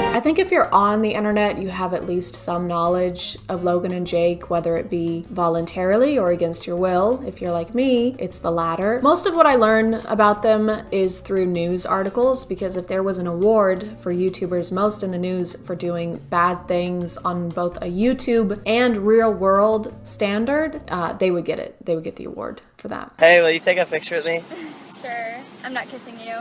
I think if you're on the internet, you have at least some knowledge of Logan and Jake, whether it be voluntarily or against your will. If you're like me, it's the latter. Most of what I learn about them is through news articles, because if there was an award for YouTubers most in the news for doing bad things on both a YouTube and real world standard, they would get it. They would get the award for that. Hey, will you take a picture with me? Sure. I'm not kissing you.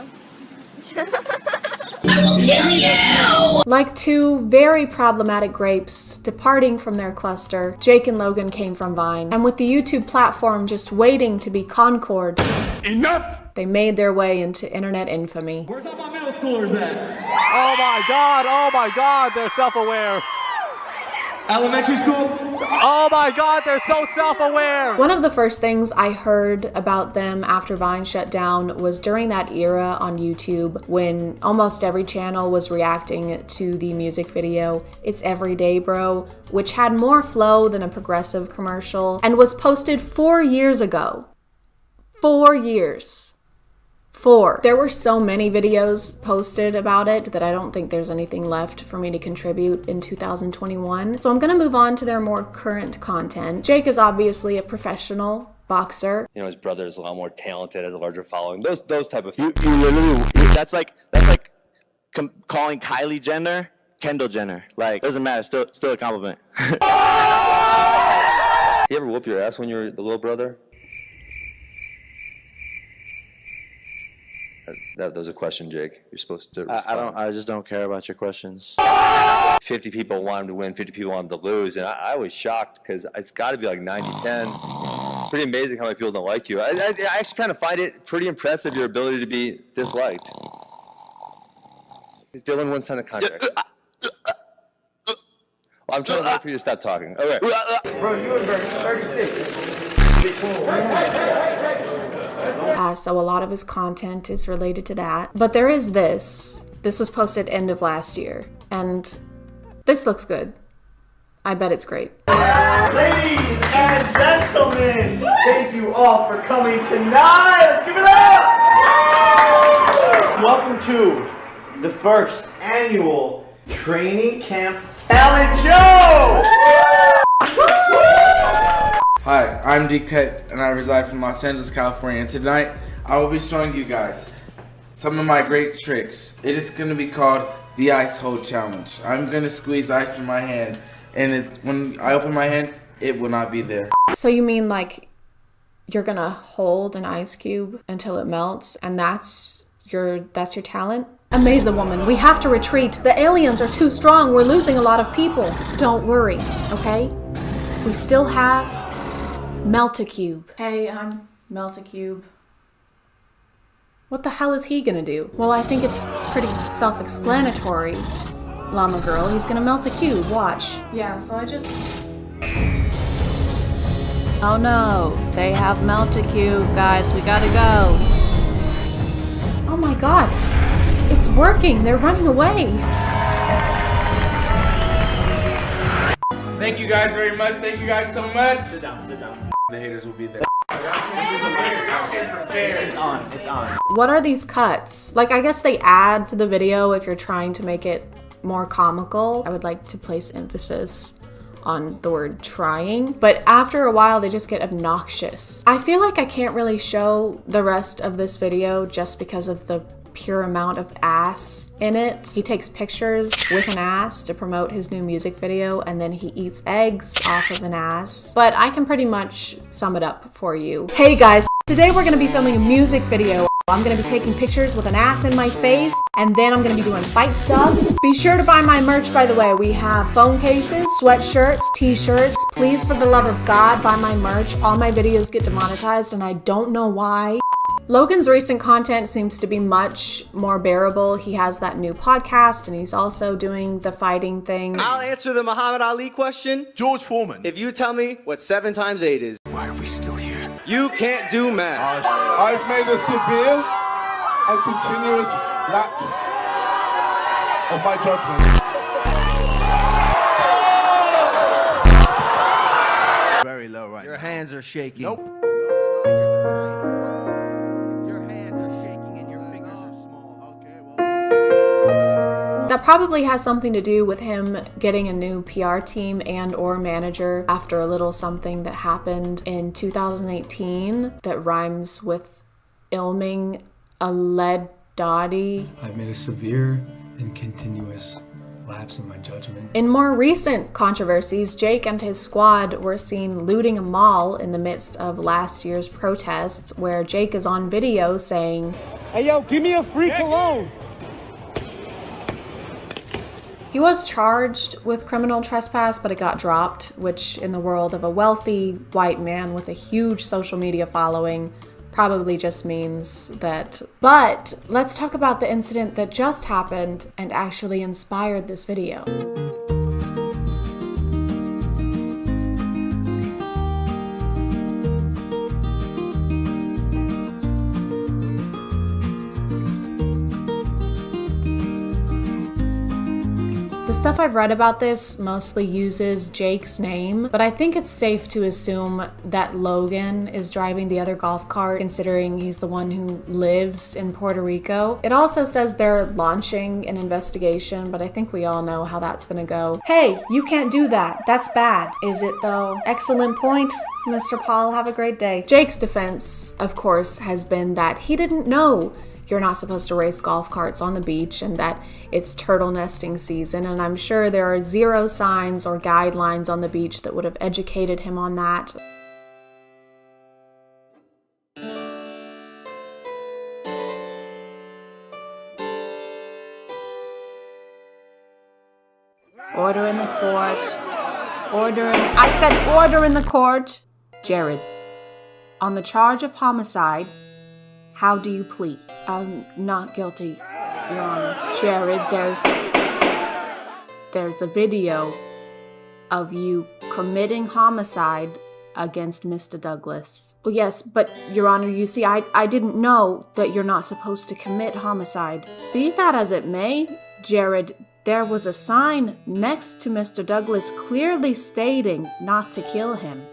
I will kill you! Like two very problematic grapes departing from their cluster, Jake and Logan came from Vine. And with the YouTube platform just waiting to be Concord, enough! They made their way into internet infamy. Where's all my middle schoolers at? Oh my god, they're self-aware. Elementary school? Oh my god, they're so self-aware! One of the first things I heard about them after Vine shut down was during that era on YouTube when almost every channel was reacting to the music video It's Everyday Bro, which had more flow than a Progressive commercial and was posted 4 years ago. 4 years. 4. There were so many videos posted about it that I don't think there's anything left for me to contribute in 2021. So I'm gonna move on to their more current content. Jake is obviously a professional boxer. You know, his brother is a lot more talented, has a larger following. Those type of things. That's like calling Kylie Jenner Kendall Jenner. Like, doesn't matter. Still a compliment. You ever whoop your ass when you were the little brother? That was a question, Jake. You're supposed to respond. I just don't care about your questions. 50 people want him to win, 50 people want him to lose, and I was shocked because it's got to be like 90-10. Pretty amazing how many people don't like you. I actually kind of find it pretty impressive, your ability to be disliked. Dylan won't sign a contract. Well, I'm trying to wait for you to stop talking. Okay. Bro, you were 36. So a lot of his content is related to that. But there is this. This was posted end of last year. And this looks good. I bet it's great. Ladies and gentlemen, thank you all for coming tonight. Let's give it up! Welcome to the first annual training camp talent show! Hi, I'm D-Cut and I reside from Los Angeles, California, and tonight I will be showing you guys some of my great tricks. It is going to be called the Ice Hold Challenge. I'm going to squeeze ice in my hand, and when I open my hand, it will not be there. So you mean like you're gonna hold an ice cube until it melts, and that's your talent? Amaze a woman. We have to retreat. The aliens are too strong. We're losing a lot of people. Don't worry, okay? We still have Melt-A-Cube. Hey, I'm Melt-A-Cube. What the hell is he gonna do? Well, I think it's pretty self-explanatory, Llama Girl. He's gonna melt a cube, watch. Yeah, so I just... Oh no, they have Melt-A-Cube, guys, we gotta go. Oh my god, it's working, they're running away. Thank you guys very much, thank you guys so much. Sit down, sit down. The haters will be there. It's on, it's on. What are these cuts? Like, I guess they add to the video if you're trying to make it more comical. I would like to place emphasis on the word trying, but after a while they just get obnoxious. I feel like I can't really show the rest of this video just because of the pure amount of ass in it. He takes pictures with an ass to promote his new music video, and then he eats eggs off of an ass. But I can pretty much sum it up for you. Hey guys, today we're gonna be filming a music video. I'm gonna be taking pictures with an ass in my face, and then I'm gonna be doing fight stuff. Be sure to buy my merch, by the way. We have phone cases, sweatshirts, t-shirts. Please, for the love of God, buy my merch. All my videos get demonetized, and I don't know why. Logan's recent content seems to be much more bearable. He has that new podcast, and he's also doing the fighting thing. I'll answer the Muhammad Ali question. George Foreman. If you tell me what 7 times 8 is. Why are we still here? You can't do math. I've made a severe and continuous lack of my judgment. Very low right now. Your hands are shaking. Nope. That probably has something to do with him getting a new PR team and or manager after a little something that happened in 2018 that rhymes with ilming a lead dotty. I've made a severe and continuous lapse in my judgment. In more recent controversies, Jake and his squad were seen looting a mall in the midst of last year's protests, where Jake is on video saying, "Hey yo, give me a free cologne." He was charged with criminal trespass, but it got dropped, which in the world of a wealthy white man with a huge social media following probably just means that. But let's talk about the incident that just happened and actually inspired this video. The stuff I've read about this mostly uses Jake's name, but I think it's safe to assume that Logan is driving the other golf cart, considering he's the one who lives in Puerto Rico. It also says they're launching an investigation, but I think we all know how that's gonna go. Hey, you can't do that. That's bad. Is it though? Excellent point, Mr. Paul. Have a great day. Jake's defense, of course, has been that he didn't know you're not supposed to race golf carts on the beach and that it's turtle nesting season, and I'm sure there are 0 signs or guidelines on the beach that would have educated him on that. Order in the court. I said order in the court. Jared, on the charge of homicide, how do you plead? I'm not guilty, Your Honor. Jared, there's a video of you committing homicide against Mr. Douglas. Well, yes, but Your Honor, you see, I didn't know that you're not supposed to commit homicide. Be that as it may, Jared, there was a sign next to Mr. Douglas clearly stating not to kill him.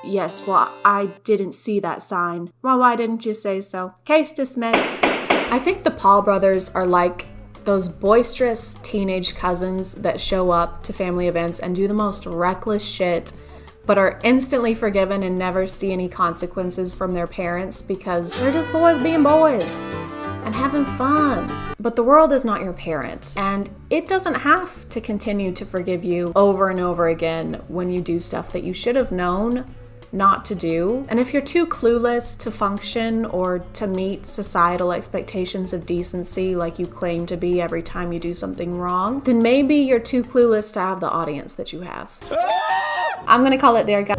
Yes, well, I didn't see that sign. Well, why didn't you say so? Case dismissed. I think the Paul brothers are like those boisterous teenage cousins that show up to family events and do the most reckless shit, but are instantly forgiven and never see any consequences from their parents because they're just boys being boys and having fun. But the world is not your parent, and it doesn't have to continue to forgive you over and over again when you do stuff that you should have known not to do. And if you're too clueless to function or to meet societal expectations of decency like you claim to be every time you do something wrong, then maybe you're too clueless to have the audience that you have. I'm gonna call it there, guys.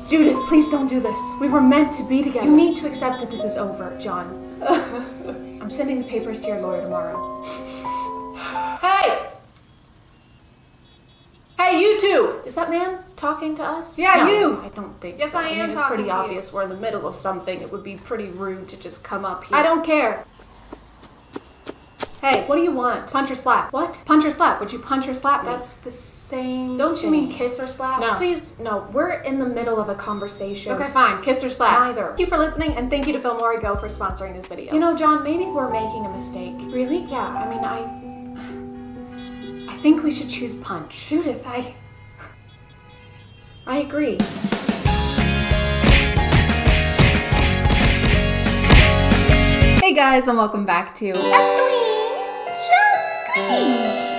Judith, please don't do this. We were meant to be together. You need to accept that this is over, John. I'm sending the papers to your lawyer tomorrow. Hey! Hey, you two! Is that man talking to us? Yeah, no, you! I don't think Yes, so. I am It's talking pretty to you. obvious we're in the middle of something. It would be pretty rude to just come up here. I don't care. Hey, what do you want? Punch or slap? What? Punch or slap? Would you punch or slap me? That's the same. Don't you mean kiss or slap? No. Please, no. We're in the middle of a conversation. Okay, fine. Kiss or slap? Neither. Thank you for listening, and thank you to Filmora Go for sponsoring this video. You know, John, maybe we're making a mistake. Really? Yeah, I mean, I think we should choose punch. Judith, I agree. Hey guys, and welcome back to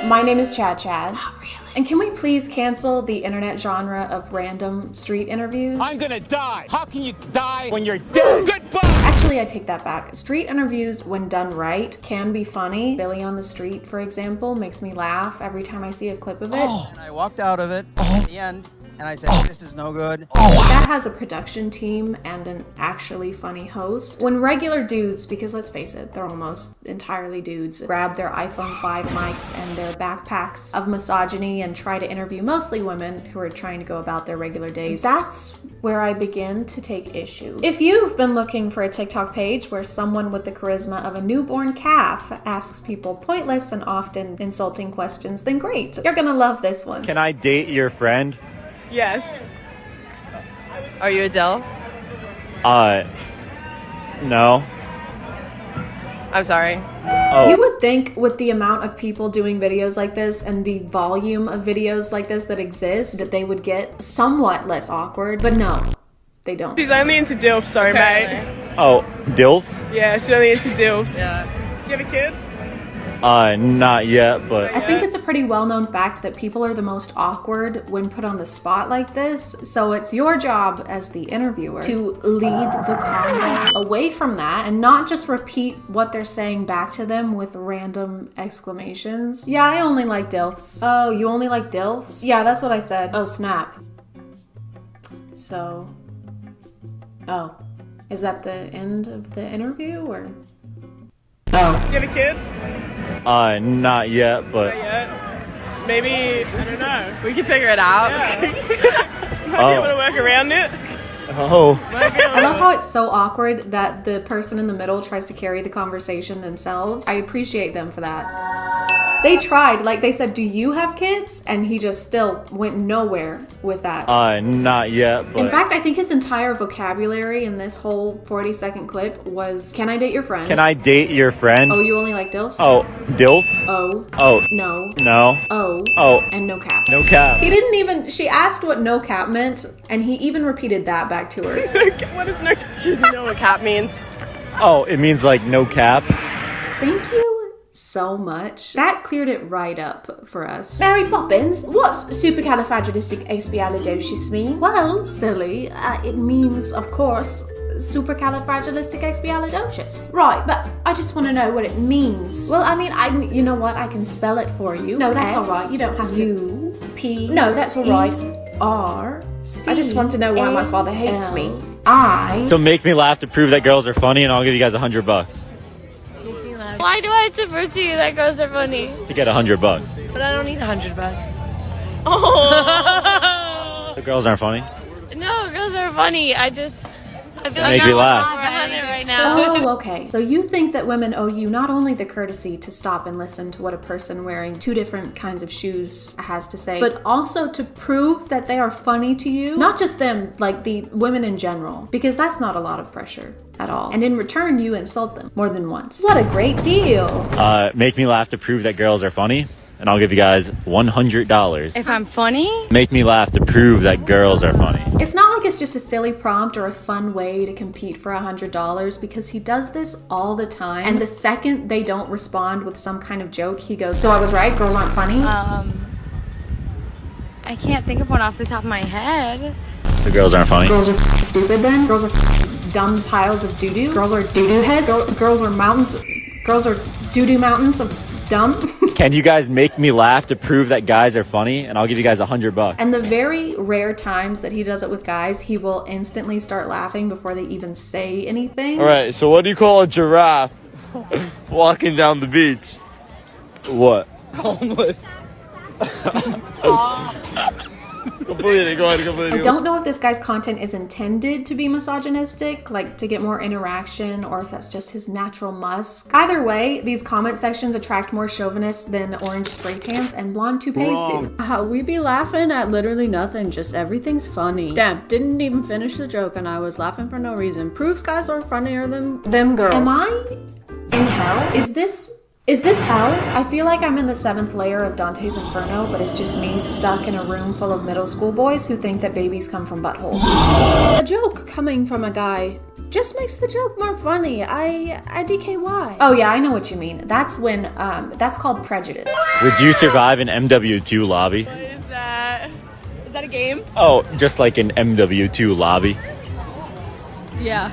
My name is ChadChad. Not really. And can we please cancel the internet genre of random street interviews? I'm gonna die. How can you die when you're dead? Goodbye. Actually, I take that back. Street interviews, when done right, can be funny. Billy on the Street, for example, makes me laugh every time I see a clip of it. And I walked out of it at the end, and I said, this is no good. That has a production team and an actually funny host. When regular dudes, because let's face it, they're almost entirely dudes, grab their iPhone 5 mics and their backpacks of misogyny and try to interview mostly women who are trying to go about their regular days, that's where I begin to take issue. If you've been looking for a TikTok page where someone with the charisma of a newborn calf asks people pointless and often insulting questions, then great. You're gonna love this one. Can I date your friend? Yes. Are you Adele? No. I'm sorry. Oh. You would think with the amount of people doing videos like this and the volume of videos like this that exist, that they would get somewhat less awkward, but no, they don't. She's only into dilfs, sorry, mate. Oh, DILF? Yeah, she's only into dilfs. Yeah. You have a kid? Not yet, but... I think it's a pretty well-known fact that people are the most awkward when put on the spot like this, so it's your job as the interviewer to lead the convo away from that and not just repeat what they're saying back to them with random exclamations. Yeah, I only like DILFs. Oh, you only like DILFs? Yeah, that's what I said. Oh, snap. So... Oh. Is that the end of the interview, or...? Oh. You have a kid? Not yet, but... Not yet. Maybe, I don't know. We can figure it out. Yeah. Might be able to work around it. Oh. I love how it's so awkward that the person in the middle tries to carry the conversation themselves. I appreciate them for that. They tried, like they said, do you have kids? And he just still went nowhere with that. Not yet, but... In fact, I think his entire vocabulary in this whole 40-second clip was, can I date your friend? Can I date your friend? Oh, you only like DILFs? Oh, DILF? Oh. Oh. No. No. Oh. Oh. And no cap. No cap. He didn't even, she asked what no cap meant, and he even repeated that back to her. What is no cap? She doesn't know what cap means. Oh, it means like no cap? Thank you so much. That cleared it right up for us. Mary Poppins, what's supercalifragilisticexpialidocious mean? Well, silly, it means, of course, supercalifragilisticexpialidocious. Right, but I just want to know what it means. Well, I mean, you know what? I can spell it for you. No, that's all right. You don't have to. U-P. No, that's all right. R-C. I just want to know why my father hates me. So make me laugh to prove that girls are funny, and I'll give you guys $100. Why do I have to prove to you that girls are funny? To get $100. But I don't need $100. Oh. The girls aren't funny. No, girls are funny. I feel They make me laugh. We're on it right now. Oh, okay. So you think that women owe you not only the courtesy to stop and listen to what a person wearing two different kinds of shoes has to say, but also to prove that they are funny to you? Not just them, like the women in general, because that's not a lot of pressure at all. And in return, you insult them more than once. What a great deal. Make me laugh to prove that girls are funny, and I'll give you guys $100. If I'm funny? Make me laugh to prove that girls are funny. It's not like it's just a silly prompt or a fun way to compete for $100, because he does this all the time. And the second they don't respond with some kind of joke, he goes, so I was right, girls aren't funny? I can't think of one off the top of my head. The girls aren't funny. Girls are stupid then? Girls are dumb piles of doo-doo? Girls are doo-doo heads? Girls are mountains. Girls are doo-doo mountains of dumb? Can you guys make me laugh to prove that guys are funny? And I'll give you guys $100. And the very rare times that he does it with guys, he will instantly start laughing before they even say anything. All right, so what do you call a giraffe walking down the beach? What? Homeless. Completely, go ahead, completely. I don't know if this guy's content is intended to be misogynistic, like to get more interaction, or if that's just his natural musk. Either way, these comment sections attract more chauvinists than orange spray tans and blonde toupees do. We be laughing at literally nothing, just everything's funny. Damn, didn't even finish the joke and I was laughing for no reason. Proves guys are funnier than them girls. Am I in hell? Is this hell? I feel like I'm in the 7th layer of Dante's Inferno, but it's just me stuck in a room full of middle school boys who think that babies come from buttholes. A joke coming from a guy just makes the joke more funny. I DKY. Oh yeah, I know what you mean. That's when, that's called prejudice. Would you survive an MW2 lobby? What is that? Is that a game? Oh, just like an MW2 lobby. Yeah.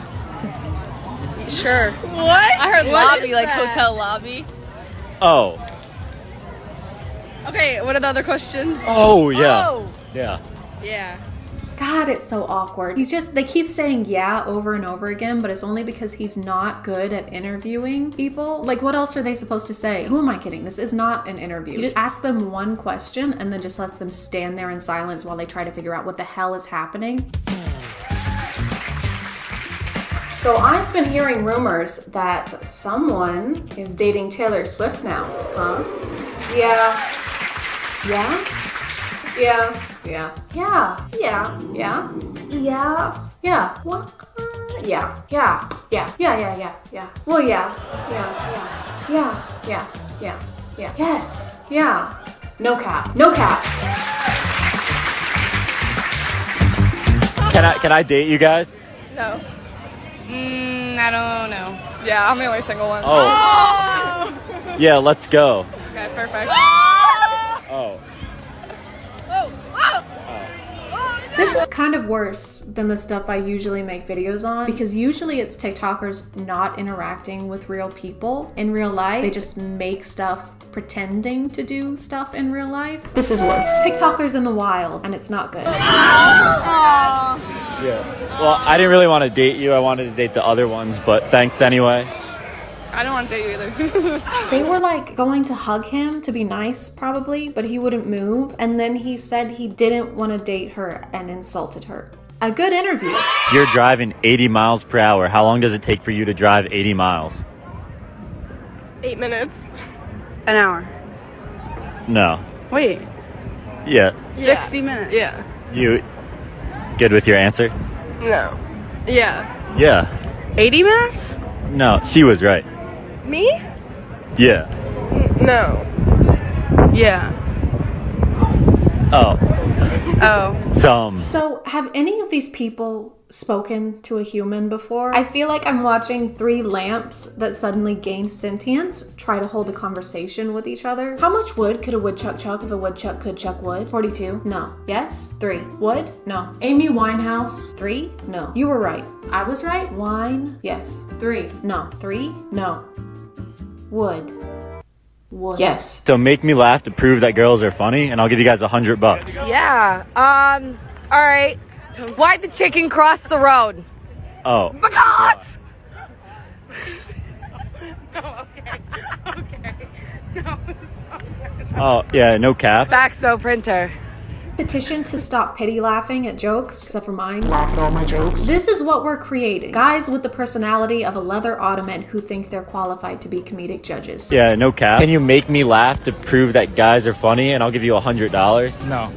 Sure. What? I heard What lobby, is like that? hotel lobby. Oh. Okay, what are the other questions? Oh, yeah. Oh. Yeah. Yeah. God, it's so awkward. They keep saying yeah over and over again, but it's only because he's not good at interviewing people. Like, what else are they supposed to say? Who am I kidding? This is not an interview. You just ask them one question and then just lets them stand there in silence while they try to figure out what the hell is happening. So I've been hearing rumors that someone is dating Taylor Swift now, huh? Yeah. Yeah? Yeah. Yeah. Yeah. Yeah. Yeah. Yeah. Yeah. What? Yeah. Yeah. Yeah. Yeah. Yeah. Yeah. Yeah. Well, yeah. Yeah. Yeah. Yeah. Yeah. Yeah. Yeah. Yes. Yeah. No cap. No cap. Can I date you guys? No. I don't know. Yeah, I'm the only single one. Oh. Yeah, let's go. Okay, perfect. Oh. This is kind of worse than the stuff I usually make videos on, because usually it's TikTokers not interacting with real people in real life. They just make stuff pretending to do stuff in real life. This is worse. TikTokers in the wild, and it's not good. Yeah. Well, I didn't really want to date you. I wanted to date the other ones, but thanks anyway. I don't want to date you either. They were like going to hug him to be nice probably, but he wouldn't move. And then he said he didn't want to date her and insulted her. A good interview. You're driving 80 miles per hour. How long does it take for you to drive 80 miles? 8 minutes. An hour. No. Wait. Yeah. 60 minutes. Yeah. You good with your answer? No. Yeah. Yeah. 80 minutes? No, she was right. Me? Yeah. No. Yeah. Oh. Oh. So have any of these people spoken to a human before? I feel like I'm watching 3 lamps that suddenly gain sentience try to hold a conversation with each other. How much wood could a woodchuck chuck if a woodchuck could chuck wood? 42. No. Yes? 3. Wood? No. Amy Winehouse? 3. No. You were right. I was right. Wine? Yes. 3. No. 3. No. Wood. Wood. Yes. So make me laugh to prove that girls are funny, and I'll give you guys $100. Yeah. All right. Why'd the chicken cross the road? Oh. Because. No, okay. Okay. No. Oh, yeah, no cap. Fax no printer. petition to stop pity laughing at jokes, except for mine. Laugh at all my jokes. This is what we're creating. Guys with the personality of a leather ottoman who think they're qualified to be comedic judges. Yeah, no cap. Can you make me laugh to prove that guys are funny and I'll give you $100? No.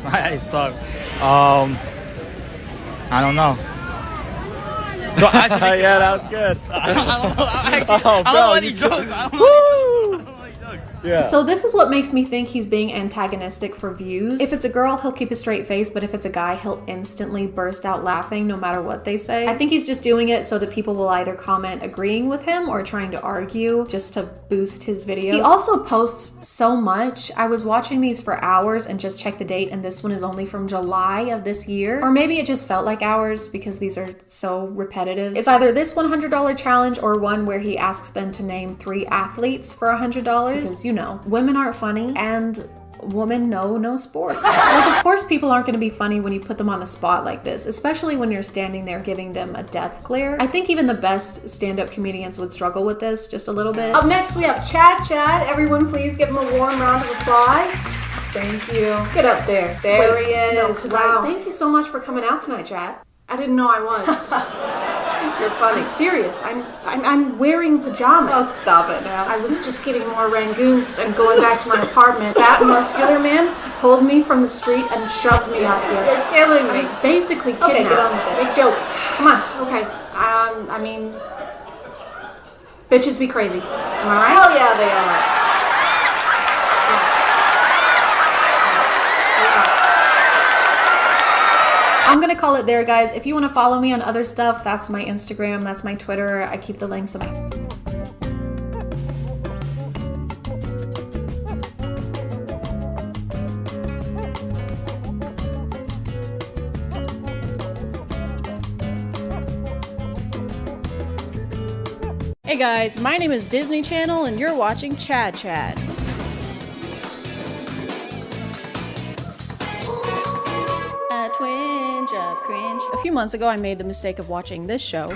I suck. I don't know. So actually, yeah, that was good. I don't know. Actually, I don't know any jokes. I don't know any jokes. Yeah. So this is what makes me think he's being antagonistic for views. If it's a girl, he'll keep a straight face, but if it's a guy, he'll instantly burst out laughing no matter what they say. I think he's just doing it so that people will either comment agreeing with him or trying to argue just to boost his videos. He also posts so much. I was watching these for hours and just checked the date, and this one is only from July of this year. Or maybe it just felt like hours because these are so repetitive. It's either this $100 challenge or one where he asks them to name 3 athletes for $100 because, you know, women aren't funny and women know no sports. Like, of course people aren't going to be funny when you put them on the spot like this, especially when you're standing there giving them a death glare. I think even the best stand-up comedians would struggle with this just a little bit. Up next we have ChadChad. Everyone please give him a warm round of applause. Thank you. Get up there. There he is. No, wow. Thank you so much for coming out tonight, Chad. I didn't know I was. You're funny. I'm serious. I'm wearing pajamas. Oh, stop it now. I was just getting more rangoons and going back to my apartment. That muscular man pulled me from the street and shoved me out here. You're killing me. I was basically kidnapped. Okay, get on with it. Make jokes. Come on. Okay. I mean, bitches be crazy. Am I right? Hell yeah, they are. I'm gonna call it there, guys. If you want to follow me on other stuff, that's my Instagram, that's my Twitter. I keep the links above. Hey guys, my name is Disney Channel and you're watching ChadChad. A twinge of cringe. A few months ago, I made the mistake of watching this show.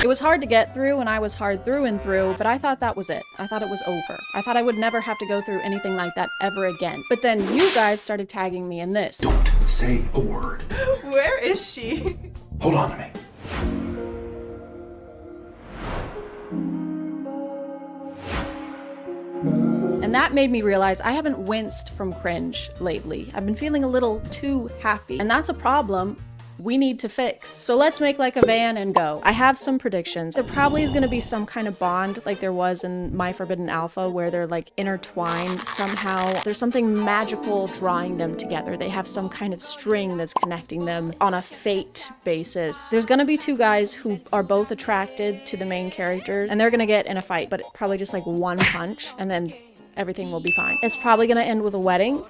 It was hard to get through and I was hard through and through, but I thought that was it. I thought it was over. I thought I would never have to go through anything like that ever again. But then you guys started tagging me in this. Don't say a word. Where is she? Hold on to me. And that made me realize I haven't winced from cringe lately. I've been feeling a little too happy, and that's a problem we need to fix. So let's make like a van and go. I have some predictions. There probably is gonna be some kind of bond like there was in My Forbidden Alpha where they're like intertwined somehow. There's something magical drawing them together. They have some kind of string that's connecting them on a fate basis. There's gonna be 2 guys who are both attracted to the main character and they're gonna get in a fight, but probably just like one punch and then everything will be fine. It's probably gonna end with a wedding.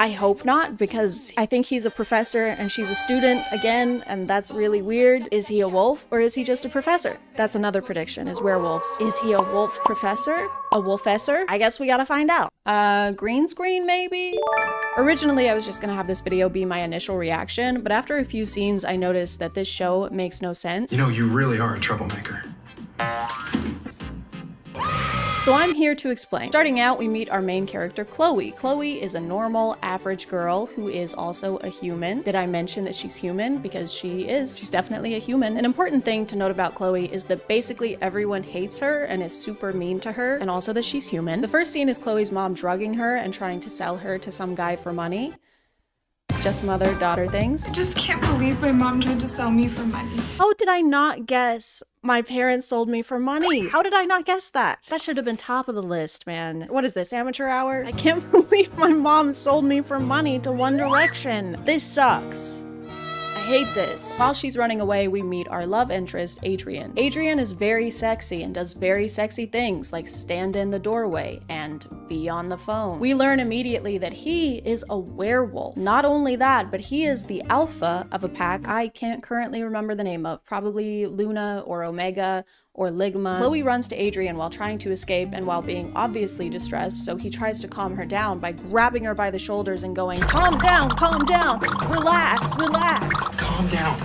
I hope not, because I think he's a professor and she's a student again, and that's really weird. Is he a wolf or is he just a professor? That's another prediction, is werewolves. Is he a wolf professor? A wolfessor? I guess we gotta find out. Green screen maybe? Originally, I was just gonna have this video be my initial reaction, but after a few scenes, I noticed that this show makes no sense. You know, you really are a troublemaker. So I'm here to explain. Starting out, we meet our main character, Chloe. Chloe is a normal, average girl who is also a human. Did I mention that she's human? Because she is. She's definitely a human. An important thing to note about Chloe is that basically everyone hates her and is super mean to her, and also that she's human. The first scene is Chloe's mom drugging her and trying to sell her to some guy for money. Just mother-daughter things. I just can't believe my mom tried to sell me for money. How did I not guess my parents sold me for money? How did I not guess that? That should have been top of the list, man. What is this, amateur hour? I can't believe my mom sold me for money to One Direction. This sucks. I hate this. While she's running away, we meet our love interest, Adrian. Adrian is very sexy and does very sexy things like stand in the doorway and be on the phone. We learn immediately that he is a werewolf. Not only that, but he is the alpha of a pack I can't currently remember the name of. Probably Luna or Omega or Ligma. Chloe runs to Adrian while trying to escape and while being obviously distressed, so he tries to calm her down by grabbing her by the shoulders and going, calm down, relax, relax. Calm down.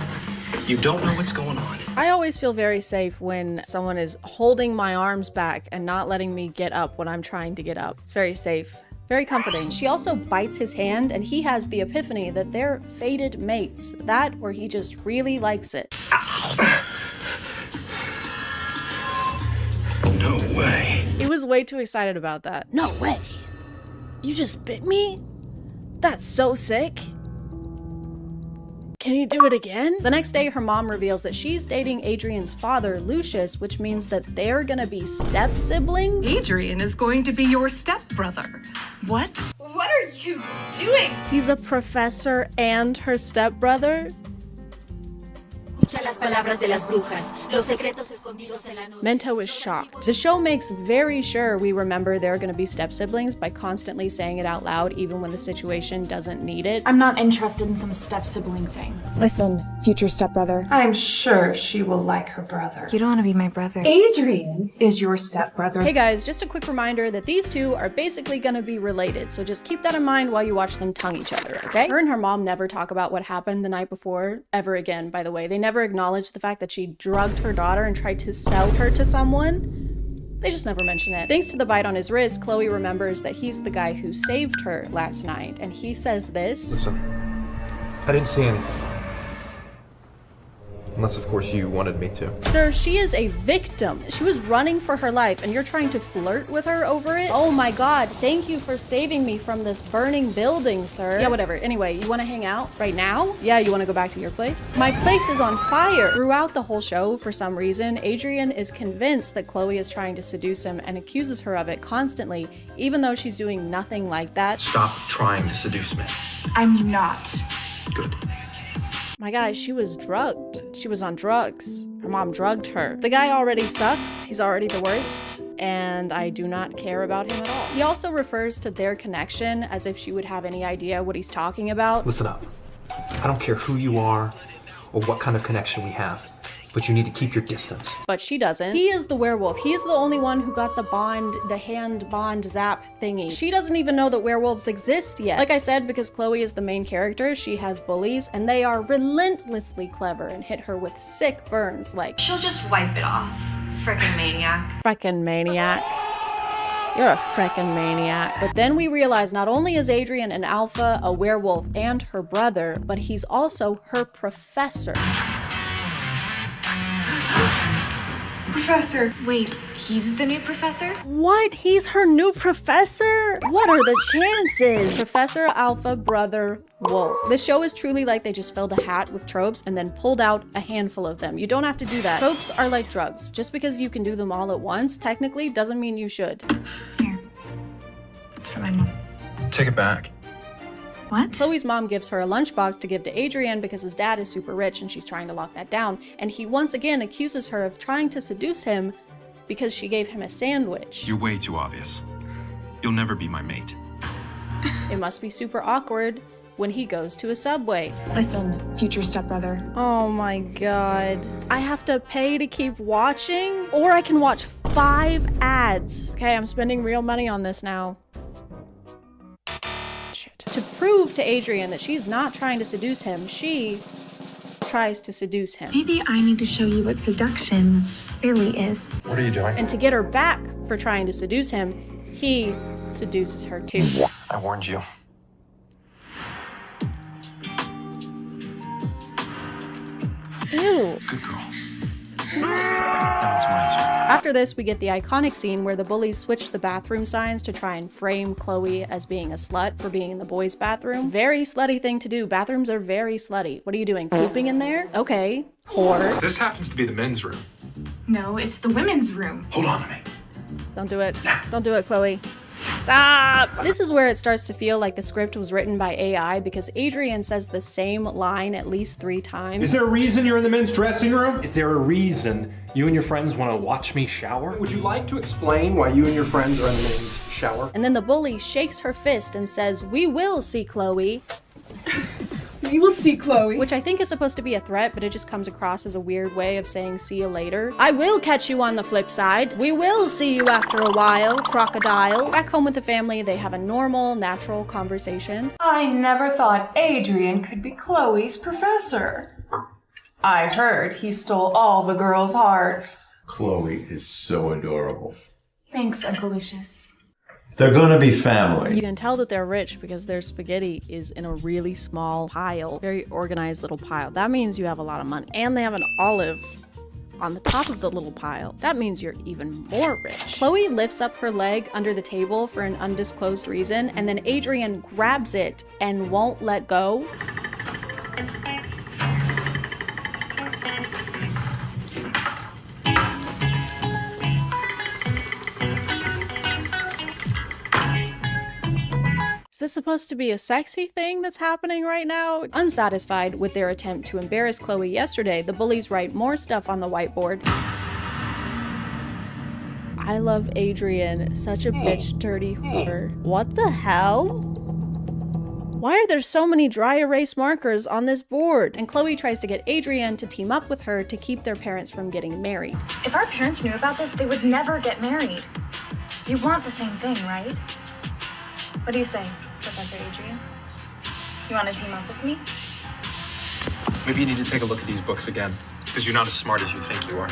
You don't know what's going on. I always feel very safe when someone is holding my arms back and not letting me get up when I'm trying to get up. It's very safe. Very comforting. She also bites his hand, and he has the epiphany that they're fated mates. That or he just really likes it. No way. He was way too excited about that. No way. You just bit me? That's so sick. Can you do it again? The next day, her mom reveals that she's dating Adrian's father, Lucius, which means that they're gonna be step-siblings? Adrian is going to be your stepbrother. What? What are you doing? He's a professor and her stepbrother? Mento is shocked. The show makes very sure we remember they're gonna be step-siblings by constantly saying it out loud even when the situation doesn't need it. I'm not interested in some step-sibling thing. Listen, future stepbrother. I'm sure she will like her brother. You don't want to be my brother. Adrian is your stepbrother. Hey guys, just a quick reminder that these two are basically gonna be related, so just keep that in mind while you watch them tongue each other, okay? Her and her mom never talk about what happened the night before, ever again, by the way. They never acknowledge the fact that she drugged her daughter and tried to sell her to someone. They just never mention it. Thanks to the bite on his wrist, Chloe remembers that he's the guy who saved her last night, and he says this. Listen, I didn't see anything. Unless, of course, you wanted me to. Sir, she is a victim. She was running for her life, and you're trying to flirt with her over it? Oh my god, thank you for saving me from this burning building, sir. Yeah, whatever. Anyway, you want to hang out right now? Yeah, you want to go back to your place? My place is on fire. Throughout the whole show, for some reason, Adrian is convinced that Chloe is trying to seduce him and accuses her of it constantly, even though she's doing nothing like that. Stop trying to seduce me. I'm not. Good. My guy, she was drugged. She was on drugs. Her mom drugged her. The guy already sucks. He's already the worst. And I do not care about him at all. He also refers to their connection as if she would have any idea what he's talking about. Listen up. I don't care who you are or what kind of connection we have, but you need to keep your distance. But she doesn't. He is the werewolf. He is the only one who got the hand bond zap thingy. She doesn't even know that werewolves exist yet. Like I said, because Chloe is the main character, she has bullies, and they are relentlessly clever and hit her with sick burns like, She'll just wipe it off. Frickin' maniac. Frickin' maniac. You're a frickin' maniac. But then we realize not only is Adrian an alpha, a werewolf, and her brother, but he's also her professor. Professor. Wait, he's the new professor? What? He's her new professor? What are the chances? Professor Alpha Brother Wolf. This show is truly like they just filled a hat with tropes and then pulled out a handful of them. You don't have to do that. Tropes are like drugs. Just because you can do them all at once, technically, doesn't mean you should. Here. It's for my mom. Take it back. What? Chloe's mom gives her a lunchbox to give to Adrian because his dad is super rich and she's trying to lock that down. And he once again accuses her of trying to seduce him because she gave him a sandwich. You're way too obvious. You'll never be my mate. It must be super awkward when he goes to a Subway. Listen, future stepbrother. Oh my god. I have to pay to keep watching? Or I can watch 5 ads. Okay, I'm spending real money on this now. To prove to Adrian that she's not trying to seduce him, she tries to seduce him. Maybe I need to show you what seduction really is. What are you doing? And to get her back for trying to seduce him, he seduces her too. I warned you. Ew. Good girl. Now it's my turn. After this, we get the iconic scene where the bullies switch the bathroom signs to try and frame Chloe as being a slut for being in the boys' bathroom. Very slutty thing to do. Bathrooms are very slutty. What are you doing? Pooping in there? Okay. Whore. This happens to be the men's room. No, it's the women's room. Hold on to me. Don't do it. Don't do it, Chloe. Stop! This is where it starts to feel like the script was written by AI because Adrian says the same line at least 3 times. Is there a reason you're in the men's dressing room? Is there a reason you and your friends want to watch me shower? Would you like to explain why you and your friends are in the men's shower? And then the bully shakes her fist and says, "We will see Chloe." We will see Chloe. Which I think is supposed to be a threat, but it just comes across as a weird way of saying see you later. I will catch you on the flip side. We will see you after a while, crocodile. Back home with the family, they have a normal, natural conversation. I never thought Adrian could be Chloe's professor. I heard he stole all the girls' hearts. Chloe is so adorable. Thanks, Uncle Lucius. They're gonna be family. You can tell that they're rich because their spaghetti is in a really small pile, very organized little pile. That means you have a lot of money. And they have an olive on the top of the little pile. That means you're even more rich. Chloe lifts up her leg under the table for an undisclosed reason, and then Adrian grabs it and won't let go. Is this supposed to be a sexy thing that's happening right now? Unsatisfied with their attempt to embarrass Chloe yesterday, the bullies write more stuff on the whiteboard. I love Adrian, such a bitch dirty whore. What the hell? Why are there so many dry erase markers on this board? And Chloe tries to get Adrian to team up with her to keep their parents from getting married. If our parents knew about this, they would never get married. You want the same thing, right? What do you say, Professor Adrian? You want to team up with me? Maybe you need to take a look at these books again, because you're not as smart as you think you are.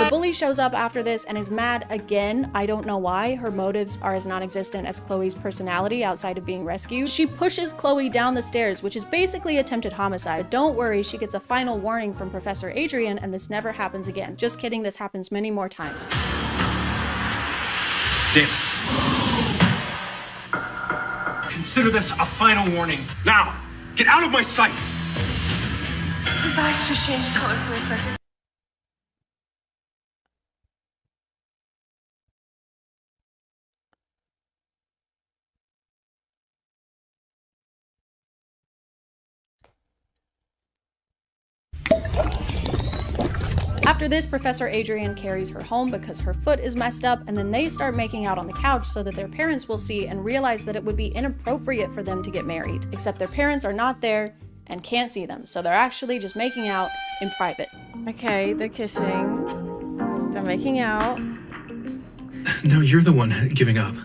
The bully shows up after this and is mad again. I don't know why. Her motives are as non-existent as Chloe's personality outside of being rescued. She pushes Chloe down the stairs, which is basically attempted homicide. Don't worry, she gets a final warning from Professor Adrian and this never happens again. Just kidding, this happens many more times. Damn. Consider this a final warning. Now, get out of my sight! His eyes just changed color for a second. After this, Professor Adrian carries her home because her foot is messed up, and then they start making out on the couch so that their parents will see and realize that it would be inappropriate for them to get married. Except their parents are not there and can't see them, so they're actually just making out in private. Okay, they're kissing. They're making out. No, you're the one giving up.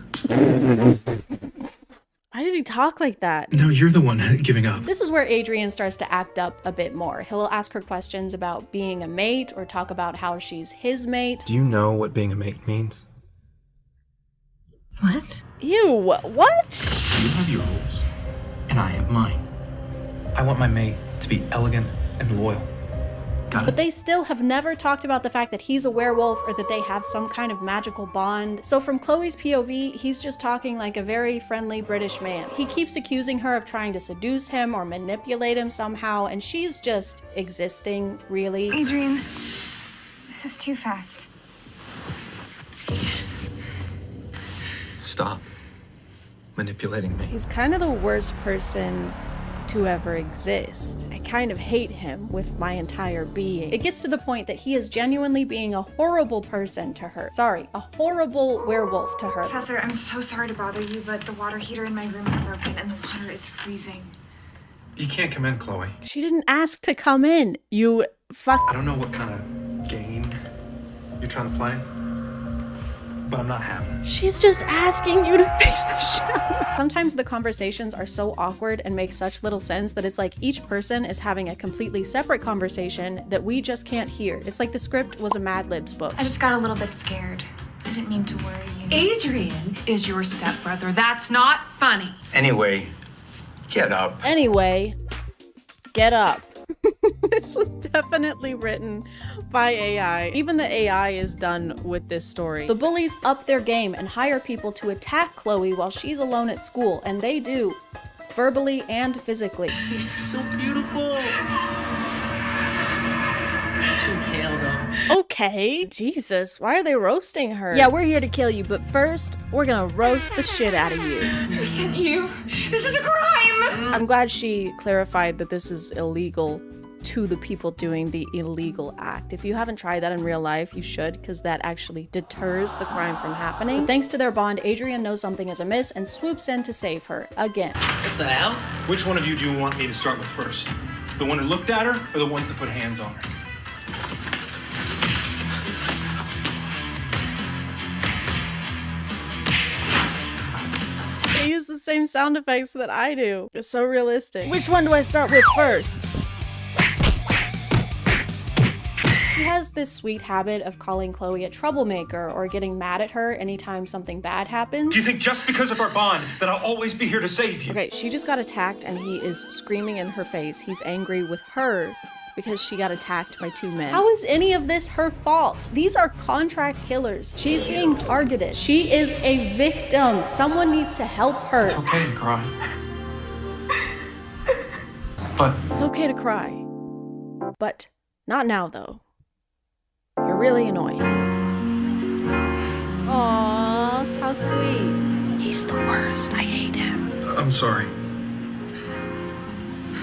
Why does he talk like that? No, you're the one giving up. This is where Adrian starts to act up a bit more. He'll ask her questions about being a mate or talk about how she's his mate. Do you know what being a mate means? What? Ew, what? You have your rules, and I have mine. I want my mate to be elegant and loyal. Got it? But they still have never talked about the fact that he's a werewolf or that they have some kind of magical bond. So from Chloe's POV, he's just talking like a very friendly British man. He keeps accusing her of trying to seduce him or manipulate him somehow, and she's just existing, really. Adrian, this is too fast. Stop manipulating me. He's kind of the worst person to ever exist. I kind of hate him with my entire being. It gets to the point that he is genuinely being a horrible person to her. Sorry, a horrible werewolf to her. Professor, I'm so sorry to bother you, but the water heater in my room is broken and the water is freezing. You can't come in, Chloe. She didn't ask to come in, you fuck. I don't know what kind of game you're trying to play, but I'm not having it. She's just asking you to fix the shower. Sometimes the conversations are so awkward and make such little sense that it's like each person is having a completely separate conversation that we just can't hear. It's like the script was a Mad Libs book. I just got a little bit scared. I didn't mean to worry you. Adrian is your stepbrother. That's not funny. Anyway, get up. Anyway, get up. This was definitely written by AI. Even the AI is done with this story. The bullies up their game and hire people to attack Chloe while she's alone at school, and they do, verbally and physically. You're so beautiful. Too pale though. Okay, Jesus, why are they roasting her? Yeah, we're here to kill you, but first, we're gonna roast the shit out of you. Who sent you? This is a crime! I'm glad she clarified that this is illegal to the people doing the illegal act. If you haven't tried that in real life, you should, because that actually deters the crime from happening. But thanks to their bond, Adrian knows something is amiss and swoops in to save her again. What the hell? Which one of you do you want me to start with first? The one who looked at her, or the ones that put hands on her? They use the same sound effects that I do. It's so realistic. Which one do I start with first? He has this sweet habit of calling Chloe a troublemaker or getting mad at her anytime something bad happens. Do you think just because of our bond that I'll always be here to save you? Okay, she just got attacked and he is screaming in her face. He's angry with her because she got attacked by 2 men. How is any of this her fault? These are contract killers. She's being targeted. She is a victim. Someone needs to help her. It's okay to cry. But it's okay to cry. But not now, though. You're really annoying. Aww, how sweet. He's the worst. I hate him. I'm sorry.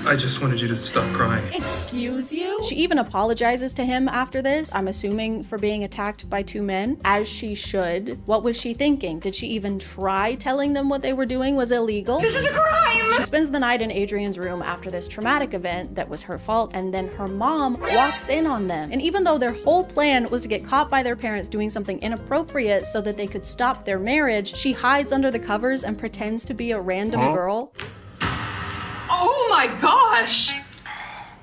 I just wanted you to stop crying. Excuse you? She even apologizes to him after this, I'm assuming for being attacked by 2 men, as she should. What was she thinking? Did she even try telling them what they were doing was illegal? This is a crime! She spends the night in Adrian's room after this traumatic event that was her fault, and then her mom walks in on them. And even though their whole plan was to get caught by their parents doing something inappropriate so that they could stop their marriage, she hides under the covers and pretends to be a random girl. Oh my gosh!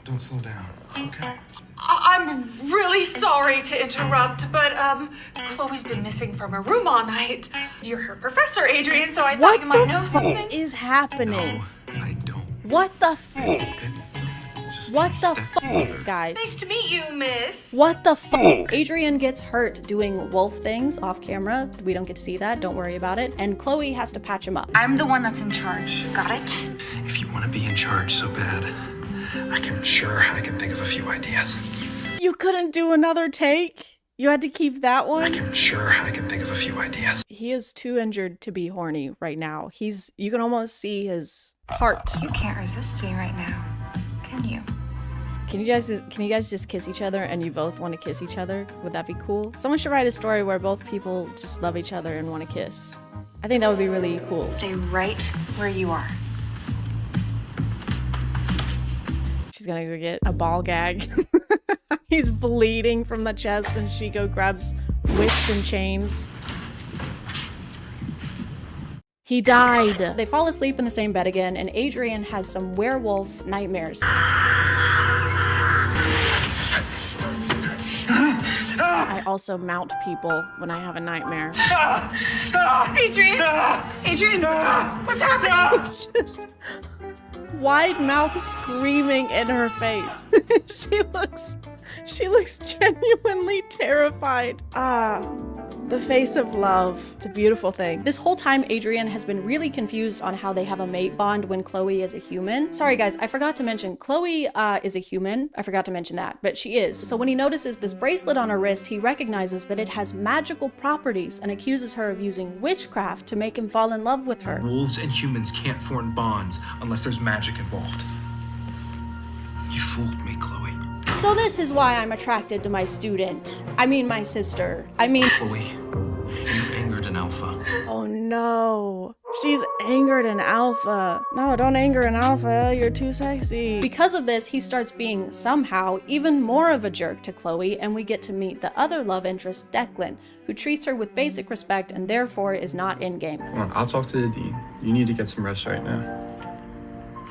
Don't slow down. Okay. I'm really sorry to interrupt, but Chloe's been missing from her room all night. You're her professor, Adrian, so I thought you might know something. What is happening? No, I don't. What the fuck? What the fuck, guys? Nice to meet you, miss. What the fuck? Adrian gets hurt doing wolf things off camera. We don't get to see that. Don't worry about it. And Chloe has to patch him up. I'm the one that's in charge. Got it? If you want to be in charge so bad, I can think of a few ideas. You couldn't do another take? You had to keep that one? I can think of a few ideas. He is too injured to be horny right now. You can almost see his heart. You can't resist me right now, can you? Can you guys just kiss each other and you both want to kiss each other? Would that be cool? Someone should write a story where both people just love each other and want to kiss. I think that would be really cool. Stay right where you are. She's gonna go get a ball gag. He's bleeding from the chest and she grabs whips and chains. He died. They fall asleep in the same bed again, and Adrian has some werewolf nightmares. I also mount people when I have a nightmare. Adrian! Adrian! What's happening? It's just wide mouth screaming in her face. She looks genuinely terrified. The face of love. It's a beautiful thing. This whole time, Adrian has been really confused on how they have a mate bond when Chloe is a human. Sorry guys, I forgot to mention, Chloe is a human. I forgot to mention that, but she is. So when he notices this bracelet on her wrist, he recognizes that it has magical properties and accuses her of using witchcraft to make him fall in love with her. Wolves and humans can't form bonds unless there's magic involved. You fooled me, Chloe. So this is why I'm attracted to my student. I mean, my sister. Chloe, you've angered an alpha. Oh no. She's angered an alpha. No, don't anger an alpha. You're too sexy. Because of this, he starts being somehow even more of a jerk to Chloe, and we get to meet the other love interest, Declan, who treats her with basic respect and therefore is not in-game. Come on, I'll talk to the dean. You need to get some rest right now.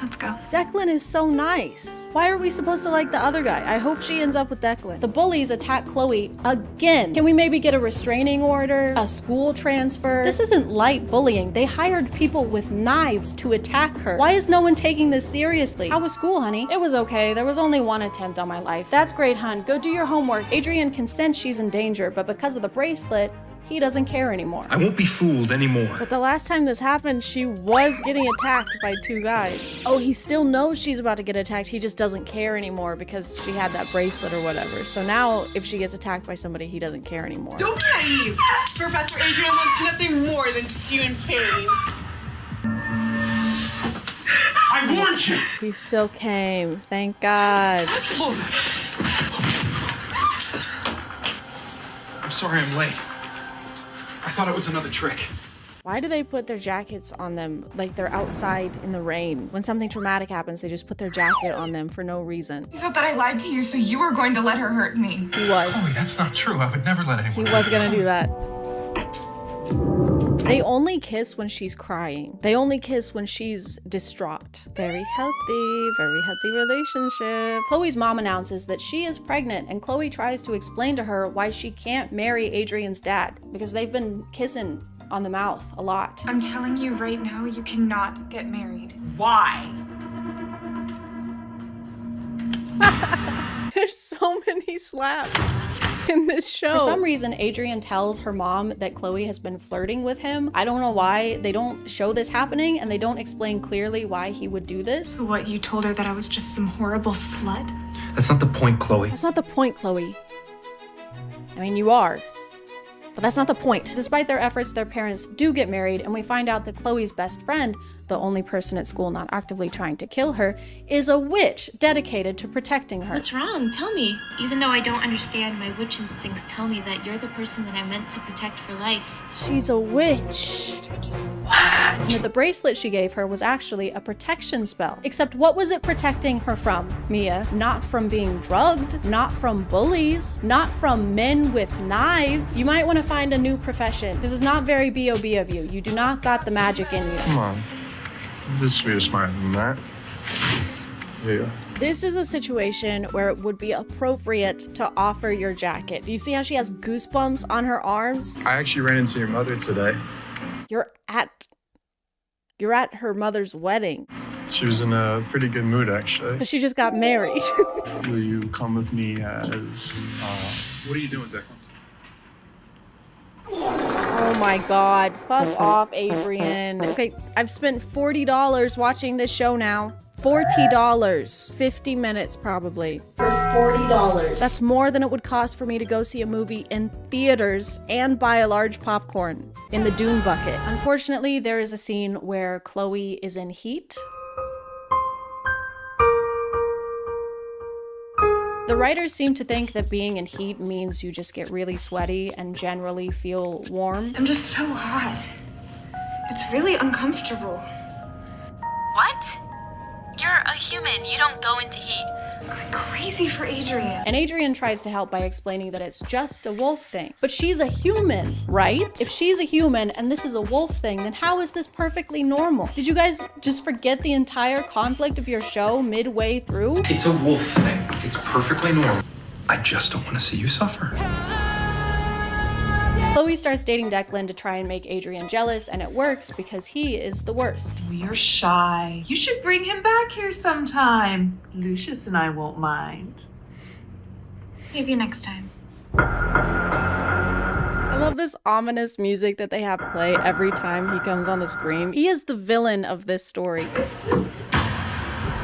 Let's go. Declan is so nice. Why are we supposed to like the other guy? I hope she ends up with Declan. The bullies attack Chloe again. Can we maybe get a restraining order? A school transfer? This isn't light bullying. They hired people with knives to attack her. Why is no one taking this seriously? How was school, honey? It was okay. There was only one attempt on my life. That's great, hun. Go do your homework. Adrian can sense she's in danger, but because of the bracelet, he doesn't care anymore. I won't be fooled anymore. But the last time this happened, she was getting attacked by 2 guys. Oh, he still knows she's about to get attacked. He just doesn't care anymore because she had that bracelet or whatever. So now if she gets attacked by somebody, he doesn't care anymore. Don't be naive. Professor Adrian wants nothing more than to see you in pain. I warned you. He still came. Thank God. I'm sorry I'm late. I thought it was another trick. Why do they put their jackets on them like they're outside in the rain? When something traumatic happens, they just put their jacket on them for no reason. You thought that I lied to you, so you were going to let her hurt me. He was. Chloe, that's not true. I would never let anyone. He was gonna do that. They only kiss when she's crying. They only kiss when she's distraught. Very healthy relationship. Chloe's mom announces that she is pregnant, and Chloe tries to explain to her why she can't marry Adrian's dad because they've been kissing on the mouth a lot. I'm telling you right now, you cannot get married. Why? There's so many slaps in this show. For some reason, Adrian tells her mom that Chloe has been flirting with him. I don't know why. They don't show this happening, and they don't explain clearly why he would do this. What, you told her that I was just some horrible slut? That's not the point, Chloe. That's not the point, Chloe. I mean, you are. But that's not the point. Despite their efforts, their parents do get married, and we find out that Chloe's best friend, the only person at school not actively trying to kill her, is a witch dedicated to protecting her. What's wrong? Tell me. Even though I don't understand, my witch instincts tell me that you're the person that I'm meant to protect for life. She's a witch. What? And that the bracelet she gave her was actually a protection spell. Except what was it protecting her from, Mia? Not from being drugged, not from bullies, not from men with knives. You might want to find a new profession. This is not very B.O.B. of you. You do not got the magic in you. Come on. This should be smarter than that. There you go. This is a situation where it would be appropriate to offer your jacket. Do you see how she has goosebumps on her arms? I actually ran into your mother today. You're at her mother's wedding. She was in a pretty good mood, actually. But she just got married. Will you come with me as, what are you doing, Declan? Oh my god, fuck off, Adrian. Okay, I've spent $40 watching this show now. $40. 50 minutes probably. For $40. That's more than it would cost for me to go see a movie in theaters and buy a large popcorn in the Dune bucket. Unfortunately, there is a scene where Chloe is in heat. The writers seem to think that being in heat means you just get really sweaty and generally feel warm. I'm just so hot. It's really uncomfortable. What? You're a human. You don't go into heat. I'm going crazy for Adrian. And Adrian tries to help by explaining that it's just a wolf thing. But she's a human, right? If she's a human and this is a wolf thing, then how is this perfectly normal? Did you guys just forget the entire conflict of your show midway through? It's a wolf thing. It's perfectly normal. I just don't want to see you suffer. Chloe starts dating Declan to try and make Adrian jealous, and it works because he is the worst. You're shy. You should bring him back here sometime. Lucius and I won't mind. Maybe next time. I love this ominous music that they have play every time he comes on the screen. He is the villain of this story.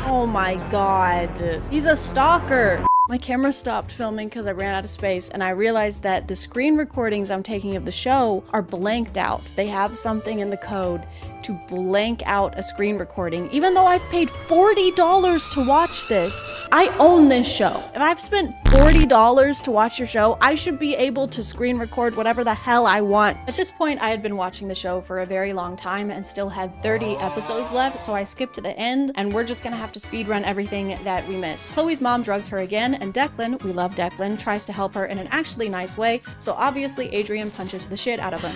Oh my god. He's a stalker. My camera stopped filming because I ran out of space, and I realized that the screen recordings I'm taking of the show are blanked out. They have something in the code to blank out a screen recording, even though I've paid $40 to watch this. I own this show. If I've spent $40 to watch your show, I should be able to screen record whatever the hell I want. At this point, I had been watching the show for a very long time and still had 30 episodes left, so I skipped to the end, and we're just gonna have to speedrun everything that we missed. Chloe's mom drugs her again, and Declan, we love Declan, tries to help her in an actually nice way, so obviously Adrian punches the shit out of him.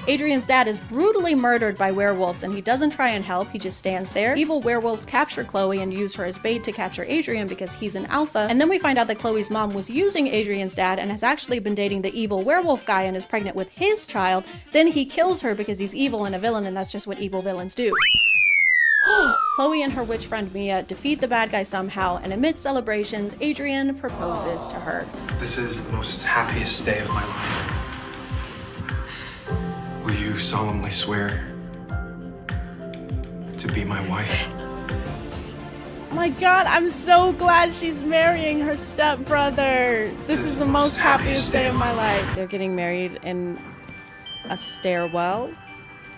Adrian's dad is brutally murdered by werewolves, and he doesn't try and help, he just stands there. Evil werewolves capture Chloe and use her as bait to capture Adrian because he's an alpha, and then we find out that Chloe's mom was using Adrian's dad and has actually been dating the evil werewolf guy and is pregnant with his child. Then he kills her because he's evil and a villain, and that's just what evil villains do. Chloe and her witch friend Mia defeat the bad guy somehow, and amidst celebrations, Adrian proposes to her. This is the most happiest day of my life. Will you solemnly swear to be my wife? Oh my god, I'm so glad she's marrying her stepbrother. This is the most happiest day of my life. They're getting married in a stairwell,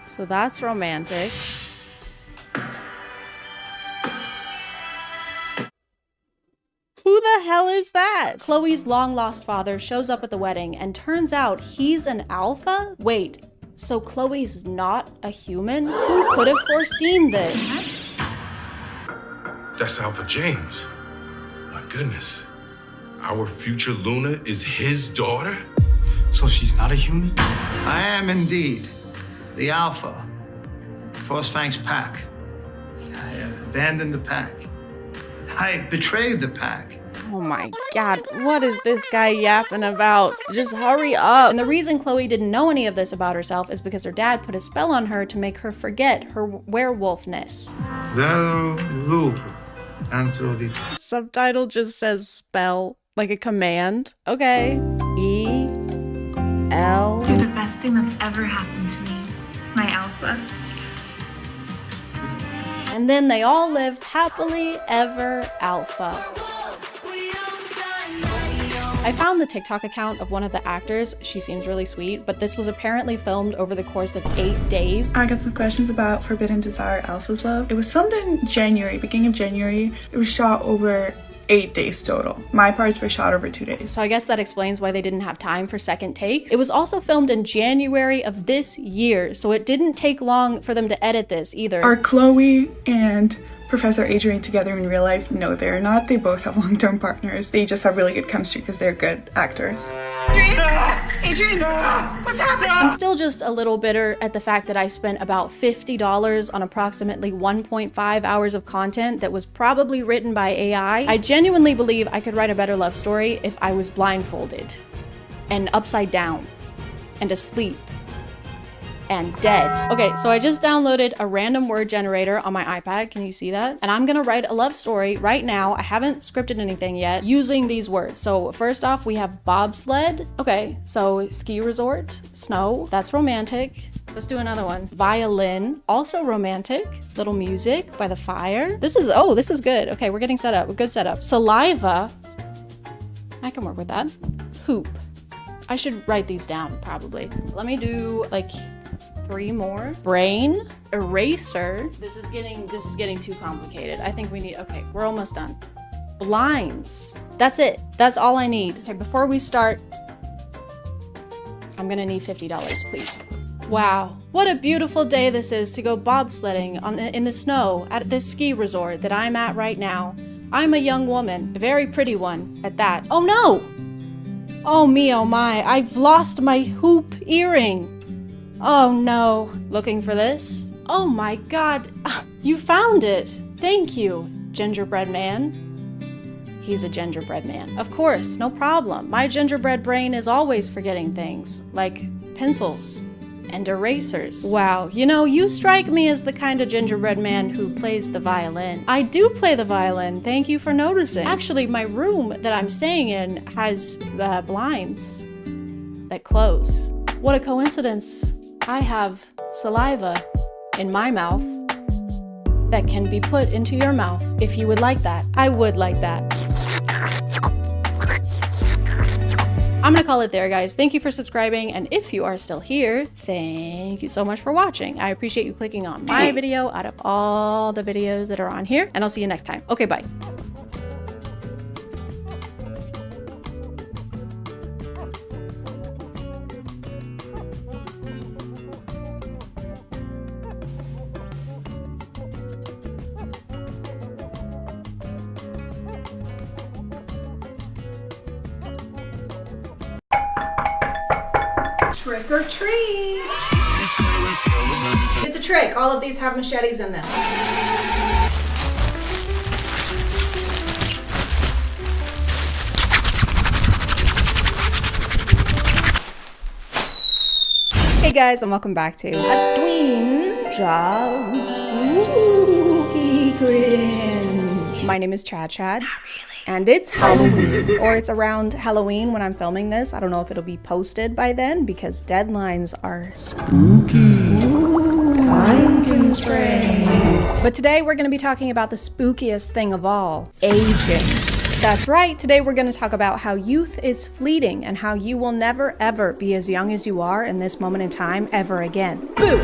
so that's romantic. Who the hell is that? Chloe's long-lost father shows up at the wedding, and turns out he's an alpha? Wait, so Chloe's not a human? Who could have foreseen this? That's Alpha James. My goodness. Our future Luna is his daughter? So she's not a human? I am indeed. the Alpha, Frost Fang's pack. I abandoned the pack. I betrayed the pack. Oh my god, what is this guy yapping about? Just hurry up. And the reason Chloe didn't know any of this about herself is because her dad put a spell on her to make her forget her werewolfness. Vero lupo, tanto di... Subtitle just says spell, like a command. Okay. E-L... You're the best thing that's ever happened to me, my Alpha. And then they all lived happily ever Alpha. I found the TikTok account of one of the actors. She seems really sweet, but this was apparently filmed over the course of 8 days. I got some questions about Forbidden Desire Alpha's Love. It was filmed in January, beginning of January. It was shot over 8 days total. My parts were shot over 2 days. So I guess that explains why they didn't have time for second takes. It was also filmed in January of this year, so it didn't take long for them to edit this either. Are Chloe and Professor Adrian together in real life? No, they're not. They both have long-term partners. They just have really good chemistry because they're good actors. Adrian, what's happening? I'm still just a little bitter at the fact that I spent about $50 on approximately 1.5 hours of content that was probably written by AI. I genuinely believe I could write a better love story if I was blindfolded and upside down and asleep and dead. Okay, so I just downloaded a random word generator on my iPad. Can you see that? And I'm gonna write a love story right now. I haven't scripted anything yet using these words. So first off, we have bobsled. Okay, so ski resort, snow, that's romantic. Let's do another one. Violin, also romantic. Little music by the fire. This is good. Okay, we're getting set up, a good setup. Saliva, I can work with that. Hoop. I should write these down probably. Let me do like 3 more. Brain, eraser. This is getting too complicated. I think we need, okay, we're almost done. Blinds. That's it. That's all I need. Okay, before we start, I'm gonna need $50, please. Wow, what a beautiful day this is to go bobsledding in the snow at this ski resort that I'm at right now. I'm a young woman, a very pretty one at that. Oh no! Oh me, oh my, I've lost my hoop earring. Oh no. Looking for this? Oh my god, you found it. Thank you, gingerbread man. He's a gingerbread man. Of course, no problem. My gingerbread brain is always forgetting things, like pencils and erasers. Wow, you know, you strike me as the kind of gingerbread man who plays the violin. I do play the violin, thank you for noticing. Actually, my room that I'm staying in has blinds that close. What a coincidence. I have saliva in my mouth that can be put into your mouth if you would like that. I would like that. I'm gonna call it there, guys. Thank you for subscribing, and if you are still here, thank you so much for watching. I appreciate you clicking on my video out of all the videos that are on here, and I'll see you next time. Okay, bye. Trick or treat! It's a trick. All of these have machetes in them. Hey guys, and welcome back to Halloween Spooky Cringe. My name is ChadChad. And it's Halloween, or it's around Halloween when I'm filming this. I don't know if it'll be posted by then because deadlines are spooky. Time constraints. But today we're going to be talking about the spookiest thing of all, aging. That's right, today we're going to talk about how youth is fleeting and how you will never ever be as young as you are in this moment in time ever again. Boo!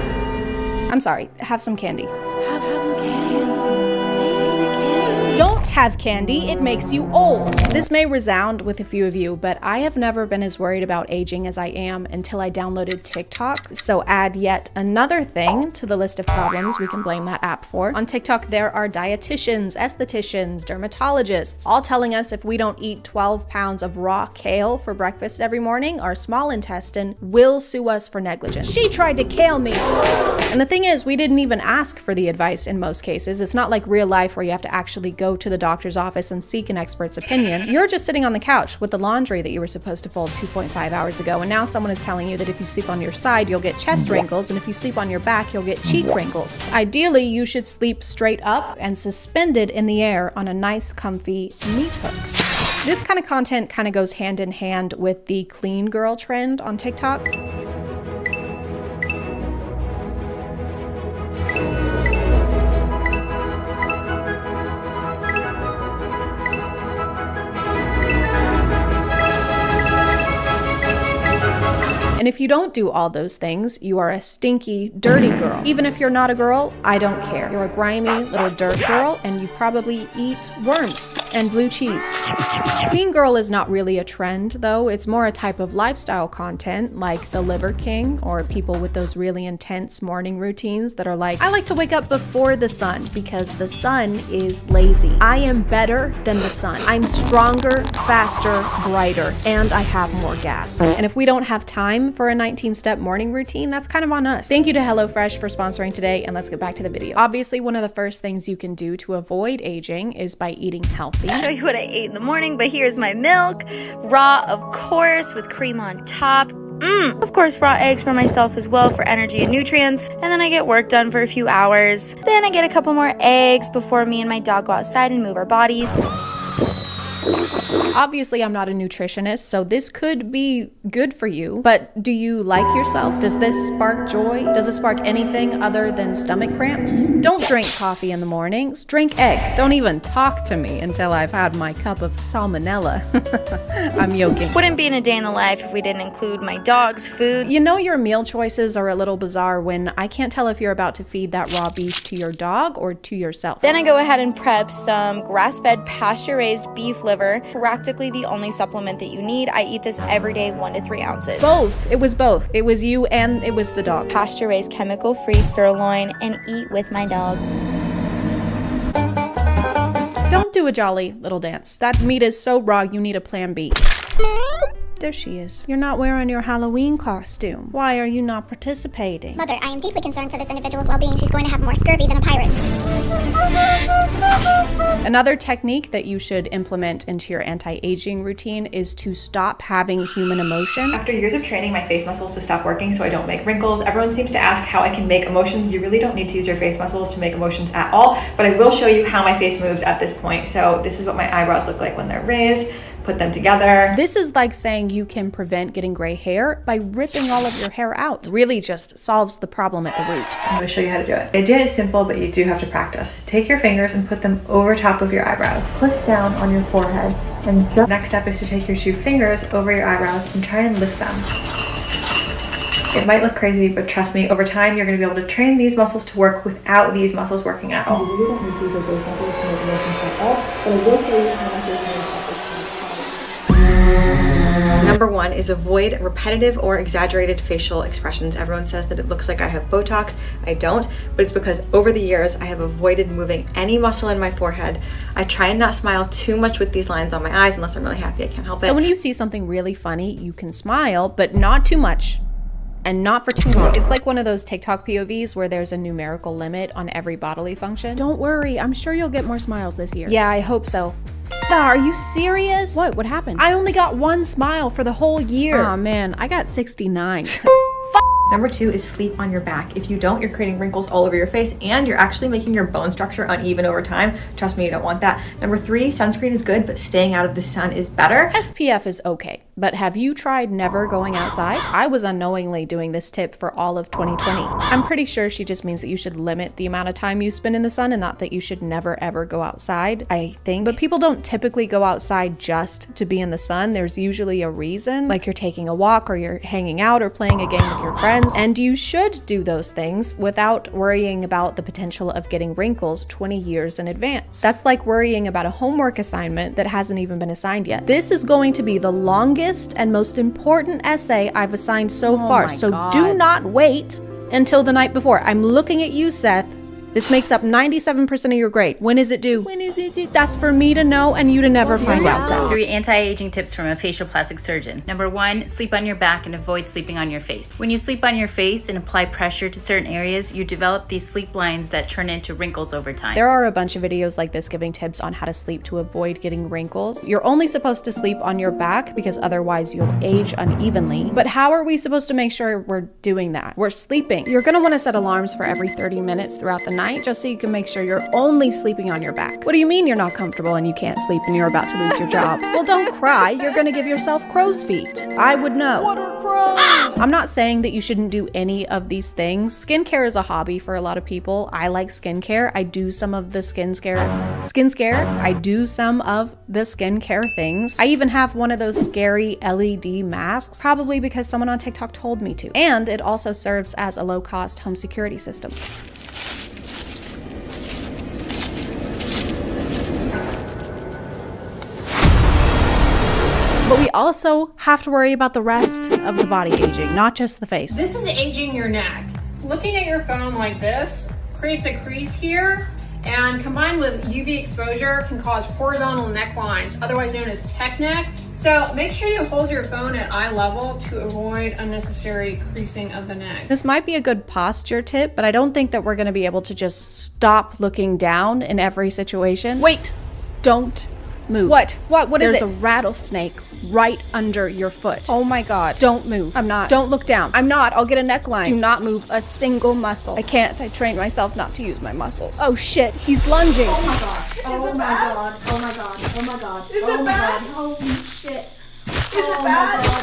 I'm sorry, have some candy. Have some candy. Take the candy. Don't have candy, it makes you old. This may resound with a few of you, but I have never been as worried about aging as I am until I downloaded TikTok. So add yet another thing to the list of problems we can blame that app for. On TikTok, there are dietitians, estheticians, dermatologists, all telling us if we don't eat 12 pounds of raw kale for breakfast every morning, our small intestine will sue us for negligence. She tried to kale me. And the thing is, we didn't even ask for the advice in most cases. It's not like real life where you have to actually go to the doctor's office and seek an expert's opinion. You're just sitting on the couch with the laundry that you were supposed to fold 2.5 hours ago, and now someone is telling you that if you sleep on your side, you'll get chest wrinkles, and if you sleep on your back, you'll get cheek wrinkles. Ideally, you should sleep straight up and suspended in the air on a nice, comfy meat hook. This kind of content kind of goes hand in hand with the clean girl trend on TikTok. And if you don't do all those things, you are a stinky, dirty girl. Even if you're not a girl, I don't care. You're a grimy little dirt girl, and you probably eat worms and blue cheese. Clean girl is not really a trend, though. It's more a type of lifestyle content, like the Liver King, or people with those really intense morning routines that are like, I like to wake up before the sun because the sun is lazy. I am better than the sun. I'm stronger, faster, brighter, and I have more gas. And if we don't have time for a 19-step morning routine, that's kind of on us. Thank you to HelloFresh for sponsoring today, and let's get back to the video. Obviously, one of the first things you can do to avoid aging is by eating healthy. I'll show you what I ate in the morning, but here's my milk. Raw, of course, with cream on top. Of course, raw eggs for myself as well for energy and nutrients. And then I get work done for a few hours. Then I get a couple more eggs before me and my dog go outside and move our bodies. Obviously, I'm not a nutritionist, so this could be good for you, but do you like yourself? Does this spark joy? Does it spark anything other than stomach cramps? Don't drink coffee in the mornings, drink egg. Don't even talk to me until I've had my cup of salmonella. I'm joking. Wouldn't be in a day in the life if we didn't include my dog's food. You know your meal choices are a little bizarre when I can't tell if you're about to feed that raw beef to your dog or to yourself. Then I go ahead and prep some grass-fed pasture-raised beef liver, practically the only supplement that you need. I eat this every day, 1 to 3 ounces. Both. It was both. It was you and it was the dog. Pasture-raised, chemical-free sirloin, and eat with my dog. Don't do a jolly little dance. That meat is so raw, you need a plan B. There she is. You're not wearing your Halloween costume. Why are you not participating? Mother, I am deeply concerned for this individual's well-being. She's going to have more scurvy than a pirate. Another technique that you should implement into your anti-aging routine is to stop having human emotion. After years of training my face muscles to stop working so I don't make wrinkles, everyone seems to ask how I can make emotions. You really don't need to use your face muscles to make emotions at all, but I will show you how my face moves at this point. So this is what my eyebrows look like when they're raised. Put them together. This is like saying you can prevent getting gray hair by ripping all of your hair out. Really just solves the problem at the root. I'm gonna show you how to do it. The idea is simple, but you do have to practice. Take your fingers and put them over top of your eyebrows. Push down on your forehead. And the next step is to take your 2 fingers over your eyebrows and try and lift them. It might look crazy, but trust me, over time, you're gonna be able to train these muscles to work without these muscles working at all. You really don't need to use your face muscles to make emotions at all, but I will show you how my face muscles. Number 1 is avoid repetitive or exaggerated facial expressions. Everyone says that it looks like I have Botox. I don't, but it's because over the years I have avoided moving any muscle in my forehead. I try and not smile too much with these lines on my eyes unless I'm really happy. I can't help it. So when you see something really funny, you can smile, but not too much. And not for too long. It's like one of those TikTok POVs where there's a numerical limit on every bodily function. Don't worry, I'm sure you'll get more smiles this year. Yeah, I hope so. Are you serious? What happened? I only got 1 smile for the whole year. Oh man, I got 69. Number 2 is sleep on your back. If you don't, you're creating wrinkles all over your face and you're actually making your bone structure uneven over time. Trust me, you don't want that. Number 3, sunscreen is good, but staying out of the sun is better. SPF is okay. But have you tried never going outside? I was unknowingly doing this tip for all of 2020. I'm pretty sure she just means that you should limit the amount of time you spend in the sun and not that you should never ever go outside, I think. But people don't typically go outside just to be in the sun. There's usually a reason, like you're taking a walk or you're hanging out or playing a game with your friends. And you should do those things without worrying about the potential of getting wrinkles 20 years in advance. That's like worrying about a homework assignment that hasn't even been assigned yet. This is going to be the longest and most important essay I've assigned so far, so do not wait until the night before. I'm looking at you, Seth. This makes up 97% of your grade. When is it due? When is it due? That's for me to know and you to never find out, Seth. 3 anti-aging tips from a facial plastic surgeon. Number 1, sleep on your back and avoid sleeping on your face. When you sleep on your face and apply pressure to certain areas, you develop these sleep lines that turn into wrinkles over time. There are a bunch of videos like this giving tips on how to sleep to avoid getting wrinkles. You're only supposed to sleep on your back because otherwise you'll age unevenly. But how are we supposed to make sure we're doing that? We're sleeping. You're gonna wanna set alarms for every 30 minutes throughout the night just so you can make sure you're only sleeping on your back. What do you mean you're not comfortable and you can't sleep and you're about to lose your job? Well, don't cry. You're gonna give yourself crow's feet. I would know. What are crows? I'm not saying that you shouldn't do any of these things. Skincare is a hobby for a lot of people. I like skincare. I do some of the skincare. I do some of the skincare things. I even have one of those scary LED masks, probably because someone on TikTok told me to. And it also serves as a low-cost home security system. But we also have to worry about the rest of the body aging, not just the face. This is aging your neck. Looking at your phone like this creates a crease here, and combined with UV exposure can cause horizontal necklines, otherwise known as tech neck. So make sure you hold your phone at eye level to avoid unnecessary creasing of the neck. This might be a good posture tip, but I don't think that we're gonna be able to just stop looking down in every situation. Wait, don't move. What is it? There's a rattlesnake right under your foot. Oh my God. Don't move. I'm not. Don't look down. I'm not. I'll get a neckline. Do not move a single muscle. I can't. I trained myself not to use my muscles. Oh shit. He's lunging. Oh my God. Oh my God. Oh my God. Oh my God. Is it bad? Holy shit.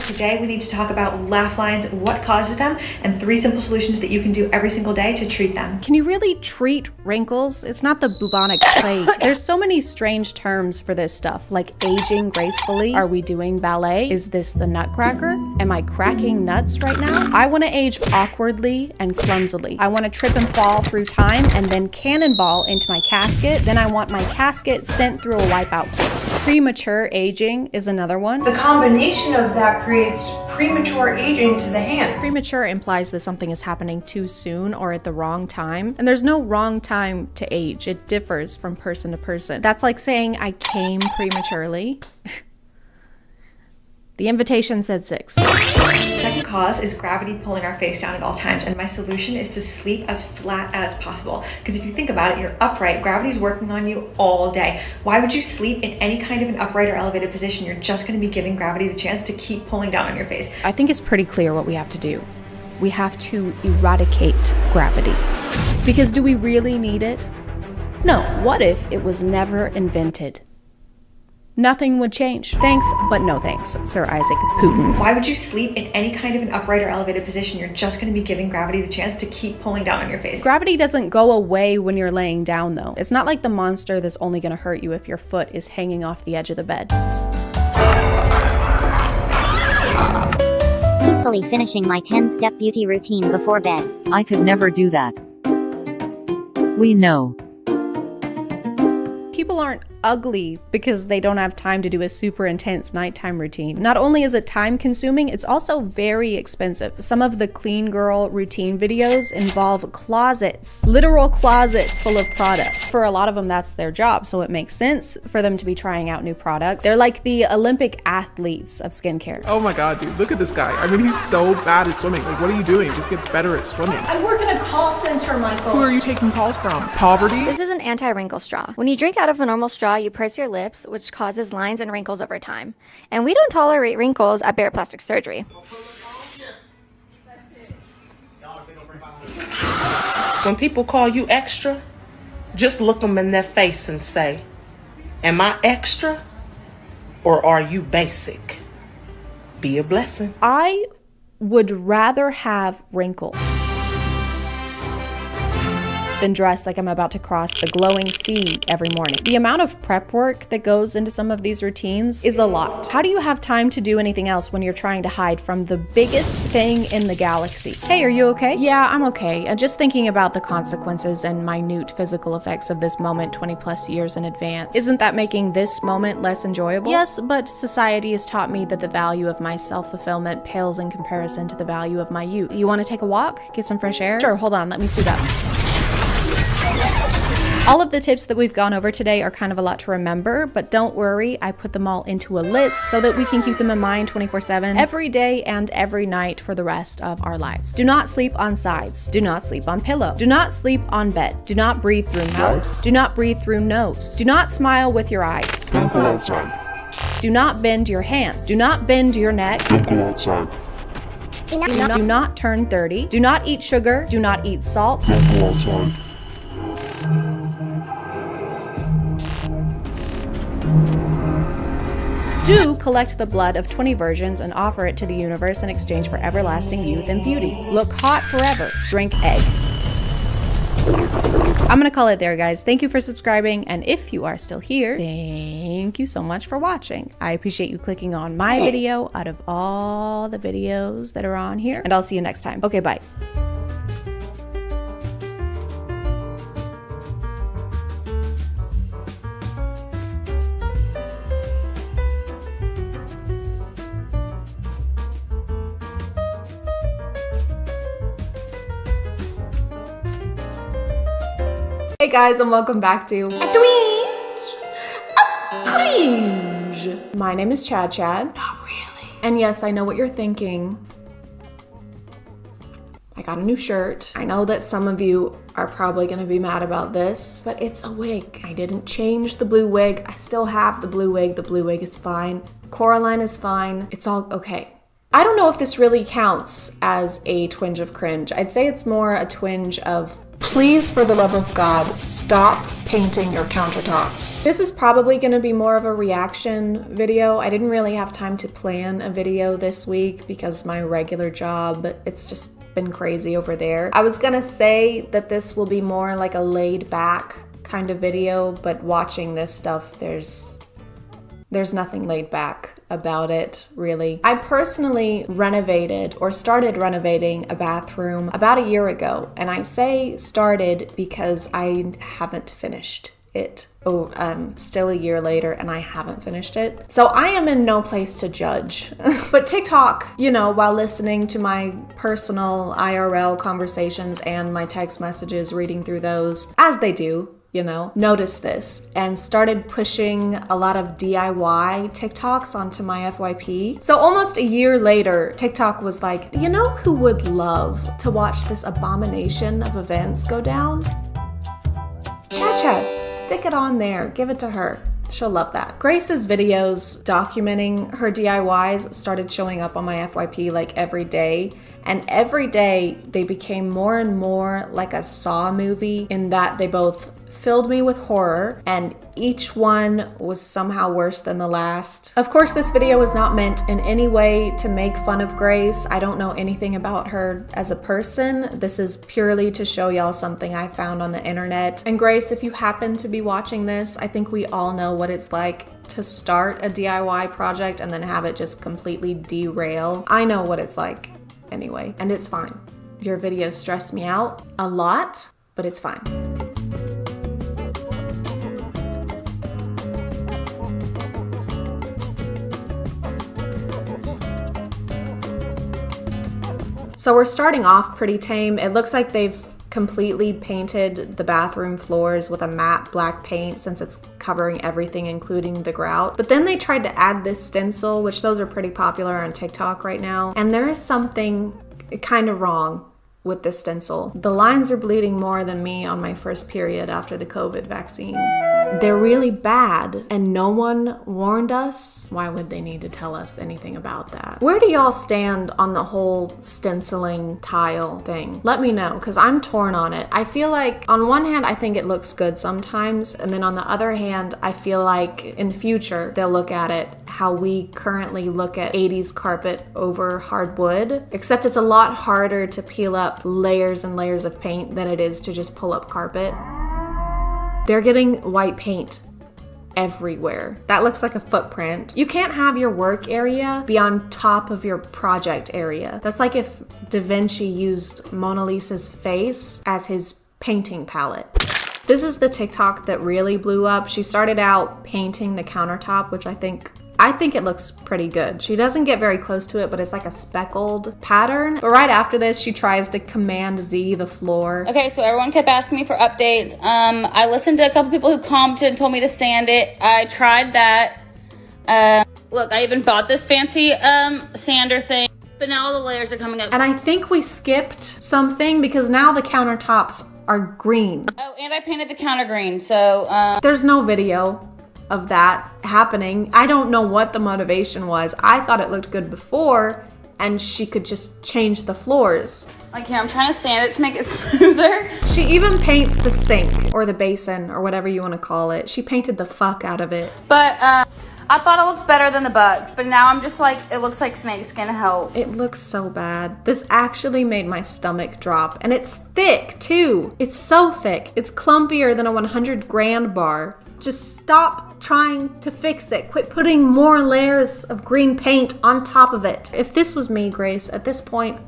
Today we need to talk about laugh lines, what causes them, and 3 simple solutions that you can do every single day to treat them. Can you really treat wrinkles? It's not the bubonic plague. There's so many strange terms for this stuff, like aging gracefully. Are we doing ballet? Is this the nutcracker? Am I cracking nuts right now? I want to age awkwardly and clumsily. I want to trip and fall through time and then cannonball into my casket. Then I want my casket sent through a wipeout course. Premature aging is another one. The combination of that creates premature aging to the hands. Premature implies that something is happening too soon or at the wrong time. And there's no wrong time to age. It differs from person to person. That's like saying I came prematurely. The invitation said 6. Second cause is gravity pulling our face down at all times, and my solution is to sleep as flat as possible. Because if you think about it, you're upright, gravity's working on you all day. Why would you sleep in any kind of an upright or elevated position? You're just going to be giving gravity the chance to keep pulling down on your face. I think it's pretty clear what we have to do. We have to eradicate gravity. Because do we really need it? No, what if it was never invented? Nothing would change. Thanks, but no thanks, Sir Isaac Putin. Why would you sleep in any kind of an upright or elevated position? You're just going to be giving gravity the chance to keep pulling down on your face. Gravity doesn't go away when you're laying down, though. It's not like the monster that's only going to hurt you if your foot is hanging off the edge of the bed. Peacefully finishing my 10-step beauty routine before bed. I could never do that. We know. People aren't ugly because they don't have time to do a super intense nighttime routine. Not only is it time consuming, it's also very expensive. Some of the clean girl routine videos involve closets, literal closets full of products. For a lot of them, that's their job, so it makes sense for them to be trying out new products. They're like the Olympic athletes of skincare. Oh my God, dude, look at this guy. I mean, he's so bad at swimming. Like, what are you doing? Just get better at swimming. I work in a call center, Michael. Who are you taking calls from? Poverty? This is an anti-wrinkle straw. When you drink out of a normal straw, you purse your lips, which causes lines and wrinkles over time. And we don't tolerate wrinkles at Bear Plastic Surgery. When people call you extra, just look them in their face and say, am I extra or are you basic? Be a blessing. I would rather have wrinkles than dress like I'm about to cross the glowing sea every morning. The amount of prep work that goes into some of these routines is a lot. How do you have time to do anything else when you're trying to hide from the biggest thing in the galaxy? Hey, are you okay? Yeah, I'm okay. Just thinking about the consequences and minute physical effects of this moment 20 plus years in advance. Isn't that making this moment less enjoyable? Yes, but society has taught me that the value of my self-fulfillment pales in comparison to the value of my youth. You want to take a walk? Get some fresh air? Sure, hold on, let me suit up. All of the tips that we've gone over today are kind of a lot to remember, but don't worry, I put them all into a list so that we can keep them in mind 24/7, every day and every night for the rest of our lives. Do not sleep on sides. Do not sleep on pillow. Do not sleep on bed. Do not breathe through mouth. Do not breathe through nose. Do not smile with your eyes. Don't go outside. Do not bend your hands. Do not bend your neck. Don't go outside. Do not turn 30. Do not eat sugar. Do not eat salt. Don't go outside. Do collect the blood of 20 virgins and offer it to the universe in exchange for everlasting youth and beauty. Look hot forever. Drink egg. I'm gonna call it there, guys. Thank you for subscribing, and if you are still here, thank you so much for watching. I appreciate you clicking on my video out of all the videos that are on here, and I'll see you next time. Okay, bye. Hey guys, and welcome back to Cringe. My name is ChadChad. Not really. And yes, I know what you're thinking. I got a new shirt. I know that some of you are probably gonna be mad about this, but it's a wig. I didn't change the blue wig. I still have the blue wig. The blue wig is fine. Coraline is fine. It's all okay. I don't know if this really counts as a twinge of cringe. I'd say it's more a twinge of, please, for the love of God, stop painting your countertops. This is probably gonna be more of a reaction video. I didn't really have time to plan a video this week because my regular job, it's just been crazy over there. I was gonna say that this will be more like a laid back kind of video, but watching this stuff, there's nothing laid back about it, really. I personally renovated or started renovating a bathroom about a year ago, and I say started because I haven't finished it. Still a year later and I haven't finished it. So I am in no place to judge. But TikTok, you know, while listening to my personal IRL conversations and my text messages, reading through those, as they do, you know, noticed this and started pushing a lot of DIY TikToks onto my FYP. So almost a year later, TikTok was like, you know who would love to watch this abomination of events go down? ChadChad, stick it on there, give it to her. She'll love that. Grace's videos documenting her DIYs started showing up on my FYP like every day. And every day they became more and more like a Saw movie in that they both filled me with horror and each one was somehow worse than the last. Of course, this video was not meant in any way to make fun of Grace. I don't know anything about her as a person. This is purely to show y'all something I found on the internet. And Grace, if you happen to be watching this, I think we all know what it's like to start a DIY project and then have it just completely derail. I know what it's like anyway, and it's fine. Your videos stress me out a lot, but it's fine. So we're starting off pretty tame. It looks like they've completely painted the bathroom floors with a matte black paint since it's covering everything, including the grout. But then they tried to add this stencil, which those are pretty popular on TikTok right now. And there is something kind of wrong with this stencil. The lines are bleeding more than me on my first period after the COVID vaccine. they're really bad and no one warned us. Why would they need to tell us anything about that? Where do y'all stand on the whole stenciling tile thing? Let me know, because I'm torn on it. I feel like on one hand, I think it looks good sometimes, and then on the other hand, I feel like in the future, they'll look at it how we currently look at 80s carpet over hardwood, except it's a lot harder to peel up layers and layers of paint than it is to just pull up carpet. They're getting white paint everywhere. That looks like a footprint. You can't have your work area be on top of your project area. That's like if Da Vinci used Mona Lisa's face as his painting palette. This is the TikTok that really blew up. She started out painting the countertop, which I think it looks pretty good. She doesn't get very close to it, but it's like a speckled pattern. But right after this, she tries to Command Z the floor. Okay, so everyone kept asking me for updates. I listened to a couple people who commented and told me to sand it. I tried that. Look, I even bought this fancy sander thing, but now all the layers are coming up. And I think we skipped something because now the countertops are green. Oh, and I painted the counter green, so there's no video of that happening. I don't know what the motivation was. I thought it looked good before and she could just change the floors. Like here, I'm trying to sand it to make it smoother. She even paints the sink or the basin or whatever you want to call it. She painted the fuck out of it. But I thought it looked better than the bugs, but now I'm just like, it looks like snakeskin help. It looks so bad. This actually made my stomach drop, and it's thick too. It's so thick. It's clumpier than a 100 grand bar. Just stop trying to fix it. Quit putting more layers of green paint on top of it. If this was me, Grace, at this point,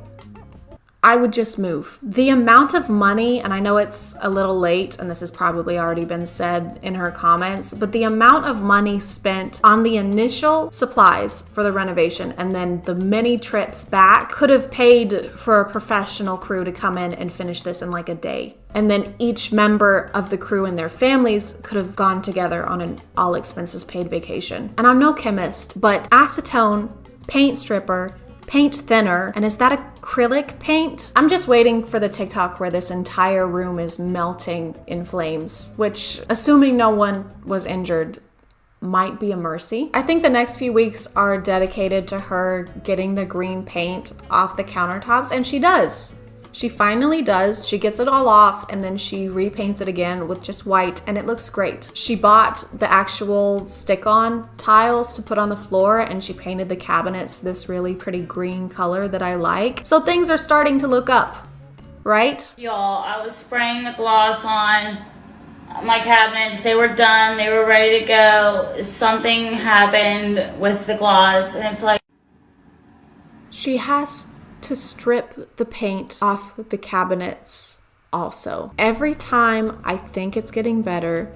I would just move. The amount of money, and I know it's a little late, and this has probably already been said in her comments, but the amount of money spent on the initial supplies for the renovation and then the many trips back could have paid for a professional crew to come in and finish this in like a day. And then each member of the crew and their families could have gone together on an all expenses paid vacation. And I'm no chemist, but acetone, paint stripper, paint thinner, and is that acrylic paint? I'm just waiting for the TikTok where this entire room is melting in flames, which, assuming no one was injured, might be a mercy. I think the next few weeks are dedicated to her getting the green paint off the countertops, and she does. She finally does. She gets it all off and then she repaints it again with just white and it looks great. She bought the actual stick-on tiles to put on the floor and she painted the cabinets this really pretty green color that I like. So things are starting to look up, right? Y'all, I was spraying the gloss on my cabinets. They were done. They were ready to go. Something happened with the gloss and it's like... She has to strip the paint off the cabinets also. Every time I think it's getting better,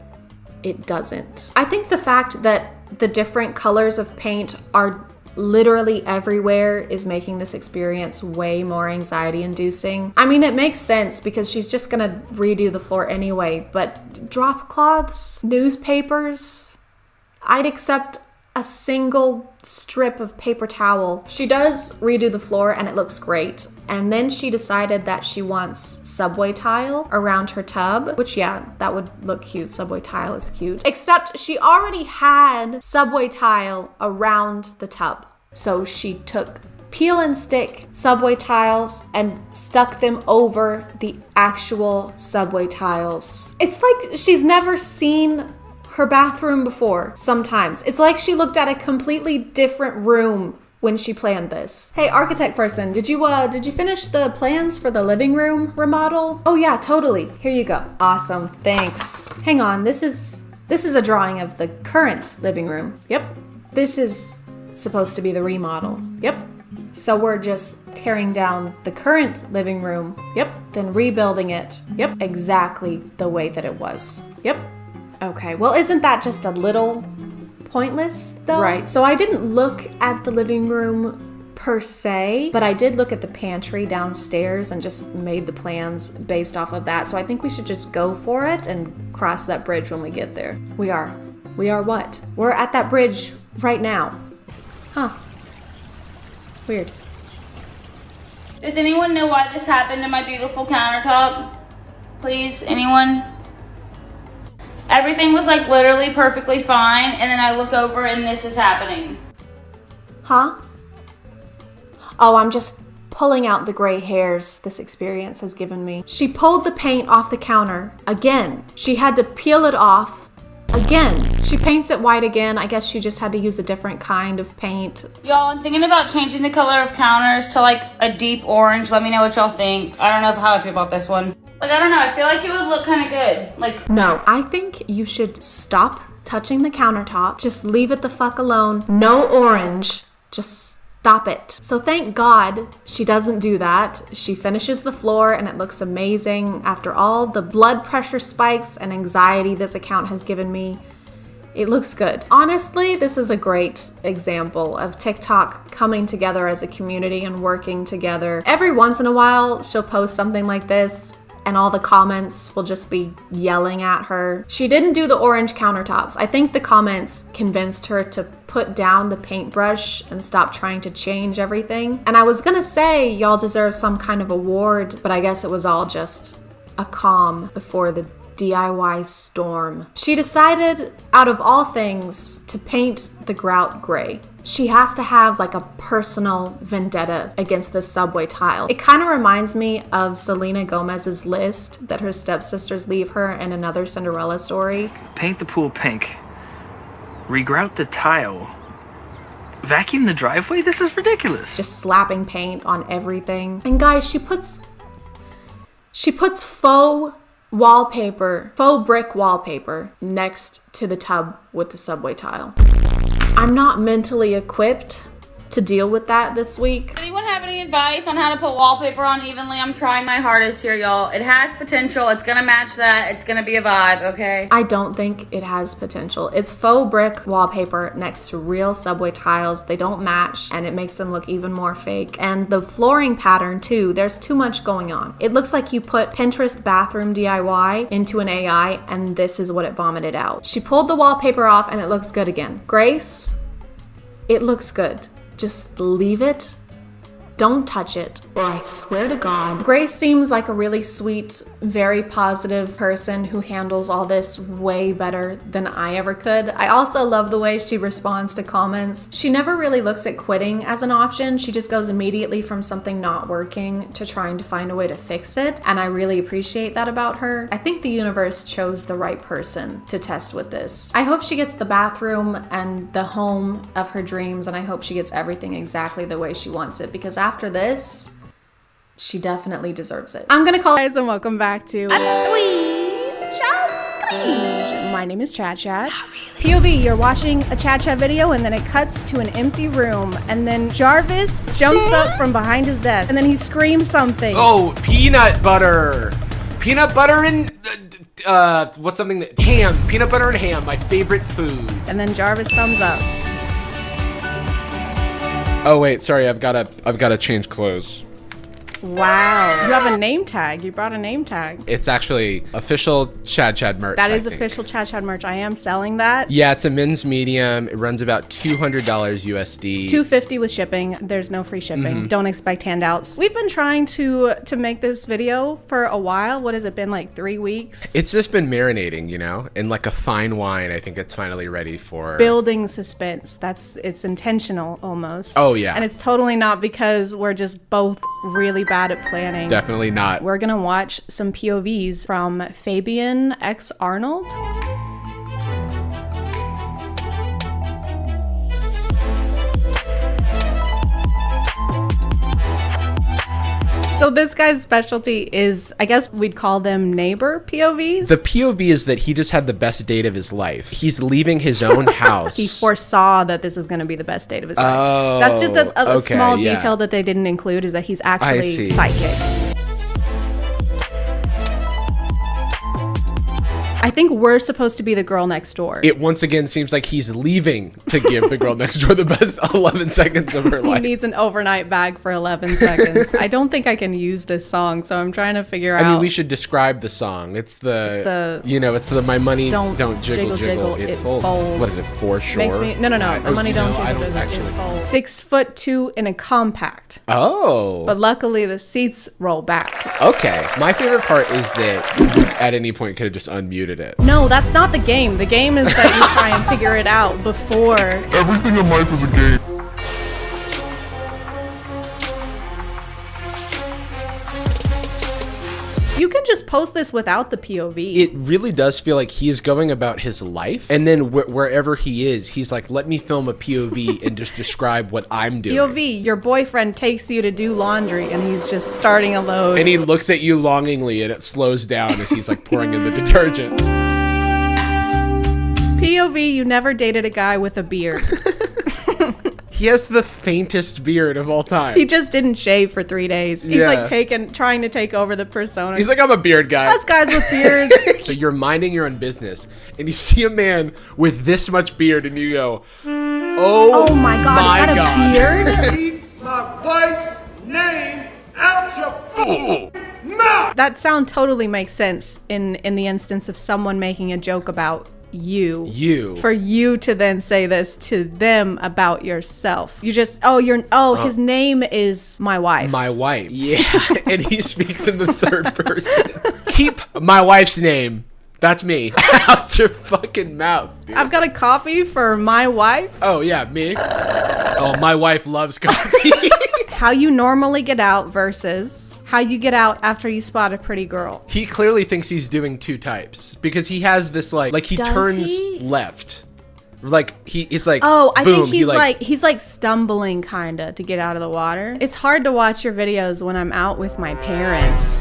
it doesn't. I think the fact that the different colors of paint are literally everywhere is making this experience way more anxiety inducing. I mean, it makes sense because she's just gonna redo the floor anyway, but drop cloths, newspapers, I'd accept a single strip of paper towel. She does redo the floor and it looks great. And then she decided that she wants subway tile around her tub, which yeah, that would look cute. Subway tile is cute. Except she already had subway tile around the tub. So she took peel and stick subway tiles and stuck them over the actual subway tiles. It's like she's never seen her bathroom before. Sometimes it's like she looked at a completely different room when she planned this. Hey, architect person, did you finish the plans for the living room remodel? Oh yeah, totally. Here you go. Awesome. Thanks. Hang on. This is a drawing of the current living room. Yep. This is supposed to be the remodel. Yep. So we're just tearing down the current living room. Yep. Then rebuilding it. Yep. Exactly the way that it was. Yep. Okay, well, isn't that just a little pointless, though? Right, so I didn't look at the living room per se, but I did look at the pantry downstairs and just made the plans based off of that. So I think we should just go for it and cross that bridge when we get there. We are what? We're at that bridge right now. Huh. Weird. Does anyone know why this happened to my beautiful countertop? Please, anyone? Everything was like literally perfectly fine, and then I look over and this is happening. Huh? Oh, I'm just pulling out the gray hairs this experience has given me. She pulled the paint off the counter again. She had to peel it off again. She paints it white again. I guess she just had to use a different kind of paint. Y'all, I'm thinking about changing the color of counters to like a deep orange. Let me know what y'all think. I don't know how I feel about this one. Like, I don't know. I feel like it would look kind of good. Like, no, I think you should stop touching the countertop. Just leave it the fuck alone. No orange. Just stop it. So thank God she doesn't do that. She finishes the floor and it looks amazing. After all the blood pressure spikes and anxiety this account has given me, it looks good. Honestly, this is a great example of TikTok coming together as a community and working together. Every once in a while, she'll post something like this and all the comments will just be yelling at her. She didn't do the orange countertops. I think the comments convinced her to put down the paintbrush and stop trying to change everything. And I was gonna say y'all deserve some kind of award, but I guess it was all just a calm before the DIY storm. She decided, out of all things, to paint the grout gray. She has to have like a personal vendetta against this subway tile. It kind of reminds me of Selena Gomez's list that her stepsisters leave her in another Cinderella story. Paint the pool pink. Regrout the tile. Vacuum the driveway? This is ridiculous. Just slapping paint on everything. And guys, she puts faux wallpaper, faux brick wallpaper next to the tub with the subway tile. I'm not mentally equipped to deal with that this week. Anyone have any advice on how to put wallpaper on evenly? I'm trying my hardest here, y'all. It has potential. It's gonna match that. It's gonna be a vibe, okay? I don't think it has potential. It's faux brick wallpaper next to real subway tiles. They don't match and it makes them look even more fake. And the flooring pattern too, there's too much going on. It looks like you put Pinterest bathroom DIY into an AI and this is what it vomited out. She pulled the wallpaper off and it looks good again. Grace, it looks good. Just leave it. Don't touch it, or I swear to God. Grace seems like a really sweet, very positive person who handles all this way better than I ever could. I also love the way she responds to comments. She never really looks at quitting as an option. She just goes immediately from something not working to trying to find a way to fix it, and I really appreciate that about her. I think the universe chose the right person to test with this. I hope she gets the bathroom and the home of her dreams, and I hope she gets everything exactly the way she wants it, because after this, she definitely deserves it. I'm gonna call guys and welcome back to My name is ChadChad. POV, you're watching a ChadChad video and then it cuts to an empty room and then Jarvis jumps up from behind his desk and then he screams something. Oh, peanut butter. Peanut butter and what's something that ham. Peanut butter and ham, my favorite food. And then Jarvis thumbs up. Oh wait, sorry, I've gotta change clothes. Wow. You have a name tag. You brought a name tag. It's actually official ChadChad merch. That is official ChadChad merch. I am selling that. Yeah, it's a men's medium. It runs about $200 USD. $250 with shipping. There's no free shipping. Mm-hmm. Don't expect handouts. We've been trying to make this video for a while. What has it been, like 3 weeks? It's just been marinating, you know? In like a fine wine, I think it's finally ready for... Building suspense. It's intentional almost. Oh, yeah. And it's totally not because we're just both really bad at planning. Definitely not. We're gonna watch some POVs from Fabian X Arnold. So this guy's specialty is, I guess we'd call them neighbor POVs. The POV is that he just had the best date of his life. He's leaving his own house. He foresaw that this is going to be the best date of his life. That's just a small detail that they didn't include, is that he's actually psychic. I think we're supposed to be the girl next door. It once again seems like he's leaving to give the girl next door the best 11 seconds of her life. He needs an overnight bag for 11 seconds. I don't think I can use this song, so I'm trying to figure out. I mean, we should describe the song. It's the my money don't jiggle, it folds. What is it, for sure? No, the money don't jiggle, it folds. 6'2" in a compact. Oh. But luckily the seats roll back. Okay. My favorite part is that at any point could have just unmuted figured it. No, that's not the game. The game is that you try and figure it out before. Everything in life is a game. You can just post this without the POV. It really does feel like he's going about his life, and then wherever he is, he's like, let me film a POV and just describe what I'm doing. POV, your boyfriend takes you to do laundry and he's just starting a load. And he looks at you longingly and it slows down as he's like pouring in the detergent. POV, you never dated a guy with a beard. He has the faintest beard of all time. He just didn't shave for 3 days. He's like trying to take over the persona. He's like, I'm a beard guy. Us guys with beards. So you're minding your own business and you see a man with this much beard and you go, oh my God, is that a beard? Keep my wife's name out your fool. No! That sound totally makes sense in the instance of someone making a joke about you for you to then say this to them about yourself. You just his name is my wife. Yeah. And he speaks in the third person. Keep my wife's name, that's me, out your fucking mouth, dude. I've got a coffee for my wife. Oh yeah, me. Oh, my wife loves coffee. How you normally get out versus how you get out after you spot a pretty girl. He clearly thinks he's doing two types because he has this like he turns left. Like it's like, I boom, think he's like stumbling kinda to get out of the water. It's hard to watch your videos when I'm out with my parents.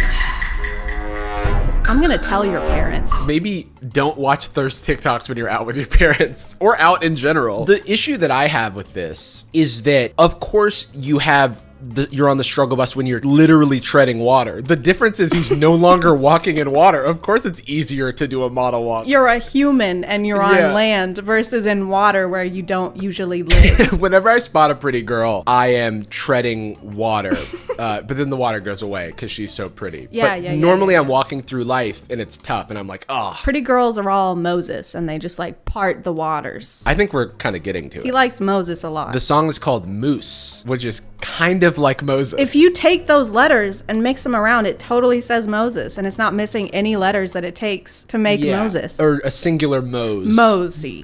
I'm gonna tell your parents. Maybe don't watch thirst TikToks when you're out with your parents or out in general. The issue that I have with this is that, of course, you're on the struggle bus when you're literally treading water. The difference is he's no longer walking in water. Of course, it's easier to do a model walk. You're a human and you're on land versus in water where you don't usually live. Whenever I spot a pretty girl, I am treading water, but then the water goes away because she's so pretty. Normally I'm walking through life and it's tough and I'm like, oh. Pretty girls are all Moses and they just like part the waters. I think we're kind of getting to it. He likes Moses a lot. The song is called Moose, which is kind of like Moses. If you take those letters and mix them around, it totally says Moses, and it's not missing any letters that it takes to make Moses. Or a singular Mose. Mosey.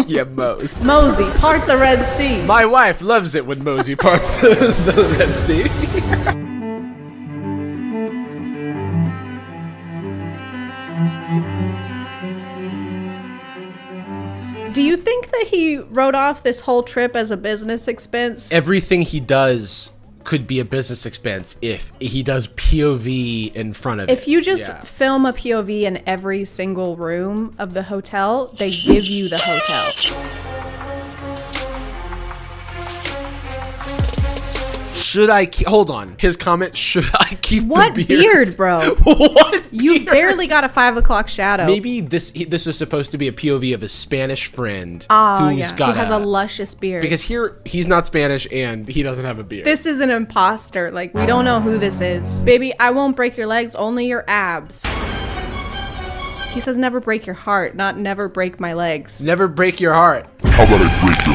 Yeah, Mose. Mosey, part the Red Sea. My wife loves it when Mosey parts the Red Sea. Do you think that he wrote off this whole trip as a business expense? Everything he does could be a business expense if he does POV in front of it. If you just film a POV in every single room of the hotel, they give you the hotel. Should I hold on? His comment, should I keep what the beard? Beard, bro? What You've barely got a 5 o'clock shadow. Maybe this is supposed to be a POV of a Spanish friend who has a luscious beard. Because here, he's not Spanish and he doesn't have a beard. This is an imposter. Like, we don't know who this is. Baby, I won't break your legs, only your abs. He says never break your heart, not never break my legs. Never break your heart. How about I break your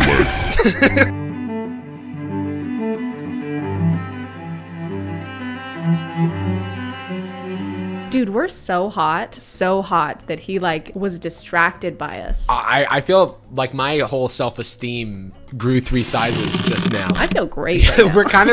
legs? Dude, we're so hot that he like was distracted by us. I feel like my whole self-esteem grew 3 sizes just now. I feel great right now. we're kind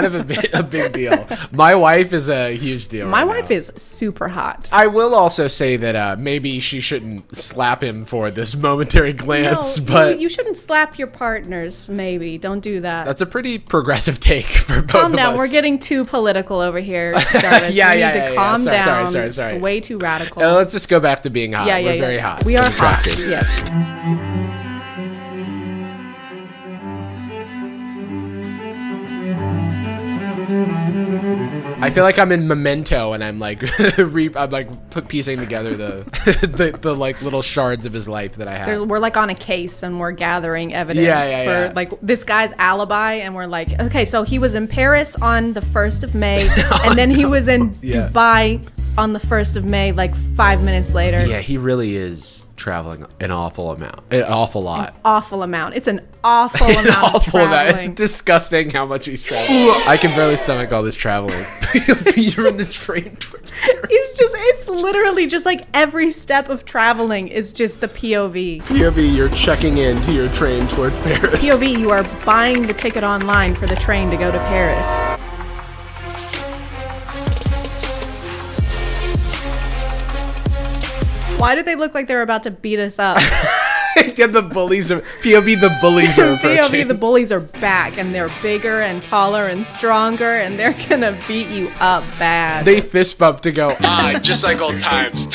of a big deal. My wife is a huge deal. My wife is super hot. I will also say that maybe she shouldn't slap him for this momentary glance, but you shouldn't slap your partners. Maybe don't do that. That's a pretty progressive take for both of us. Calm down. We're getting too political over here, Jarvis. We need to calm down. Sorry. Way too radical. Let's just go back to being hot. We're very hot. We are hot. Yes. I feel like I'm in Memento and I'm like piecing together the like little shards of his life that I have. We're like on a case and we're gathering evidence for like this guy's alibi, and we're like, okay, so he was in Paris on the 1st of May and then he was in Dubai on the 1st of May, like 5 minutes later. Yeah, he really is traveling an awful amount. An awful lot. Awful amount. It's an awful amount of traveling. It's disgusting how much he's traveling. I can barely stomach all this traveling. You're in the train towards Paris. It's literally just like every step of traveling is just the POV. POV, you're checking into your train towards Paris. POV, you are buying the ticket online for the train to go to Paris. Why did they look like they were about to beat us up? Yeah, the bullies are POV. The bullies are approaching. POV, the bullies are back, and they're bigger and taller and stronger, and they're gonna beat you up bad. They fist bump to go. Just like old times.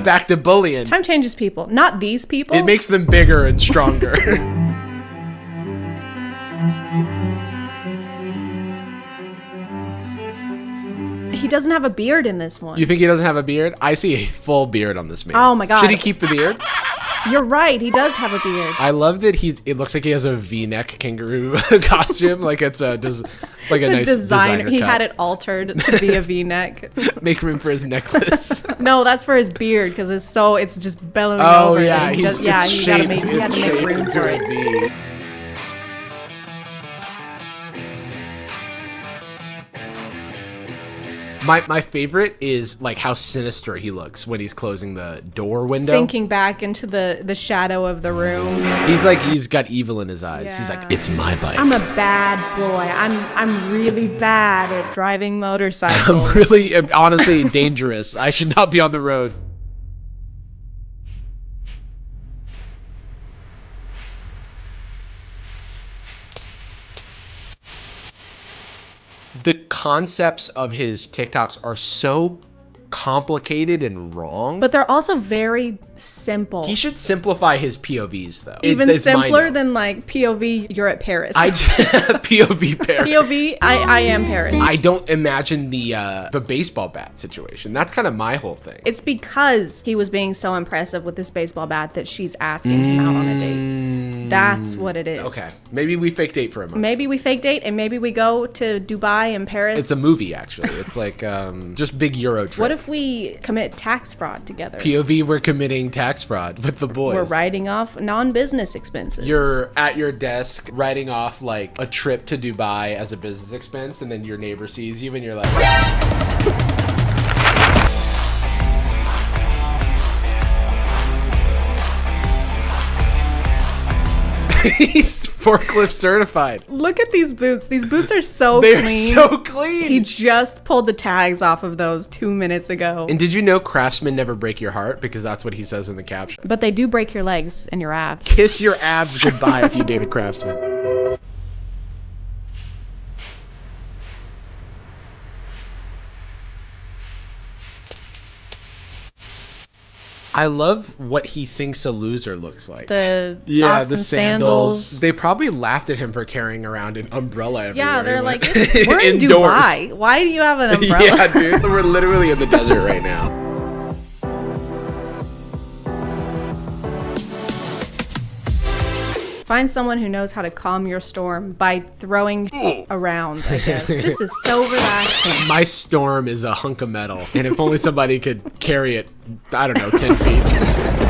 Back to bullying. Time changes people, not these people. It makes them bigger and stronger. He doesn't have a beard in this one. You think he doesn't have a beard? I see a full beard on this man. Oh my god. Should he keep the beard? You're right, he does have a beard. I love that it looks like he has a V-neck kangaroo costume. Like it's a nice designer He cut. had it altered to be a V-neck. Make room for his necklace. No, that's for his beard because it's just bellowing Oh over. yeah, he had to make room for it. My favorite is like how sinister he looks when he's closing the door window. Sinking back into the shadow of the room. He's got evil in his eyes. Yeah. He's like, it's my bike. I'm a bad boy. I'm really bad at driving motorcycles. I'm really, honestly, dangerous. I should not be on the road. The concepts of his TikToks are so complicated and wrong. But they're also very simple. He should simplify his POVs though. Even simpler than like POV, you're at Paris. POV Paris. POV, I am Paris. I don't imagine the baseball bat situation. That's kind of my whole thing. It's because he was being so impressive with this baseball bat that she's asking him out on a date. That's what it is. Okay. Maybe we fake date for a month. Maybe we fake date and maybe we go to Dubai and Paris. It's a movie actually. It's like just big Euro trip. What if we commit tax fraud together? POV, we're committing tax fraud with the boys. We're writing off non-business expenses. You're at your desk writing off like a trip to Dubai as a business expense, and then your neighbor sees you and you're like... He's forklift certified. Look at these boots. These boots are so They're clean. so clean. He just pulled the tags off of those 2 minutes ago. And did you know craftsmen never break your heart? Because that's what he says in the caption. But they do break your legs and your abs. Kiss your abs goodbye if you date a craftsman. I love what he thinks a loser looks like. The socks and sandals. They probably laughed at him for carrying around an umbrella everywhere. Yeah, they're like, we're in Dubai. Why do you have an umbrella? Yeah, dude, we're literally in the desert right now. Find someone who knows how to calm your storm by throwing around, I guess. This is so relaxing. My storm is a hunk of metal, and if only somebody could carry it, I don't know, 10 feet.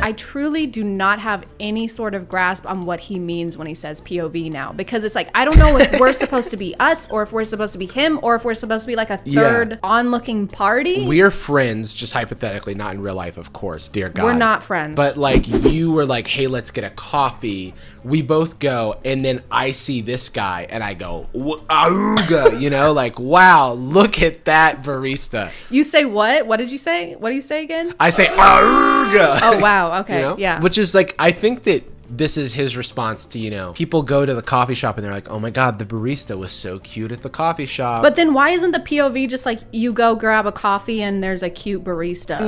I truly do not have any sort of grasp on what he means when he says POV now, because it's like, I don't know if we're supposed to be us or if we're supposed to be him or if we're supposed to be like a third onlooking party. We're friends, just hypothetically, not in real life, of course, dear God. We're not friends. But like you were like, hey, let's get a coffee. We both go, and then I see this guy and I go, auga, you know, like, wow, look at that barista. You say what? What did you say? What do you say again? I say, auga. Oh, wow. Okay. You know? Yeah. Which is like, I think that this is his response to, you know, people go to the coffee shop and they're like, oh my God, the barista was so cute at the coffee shop. But then why isn't the POV just like you go grab a coffee and there's a cute barista?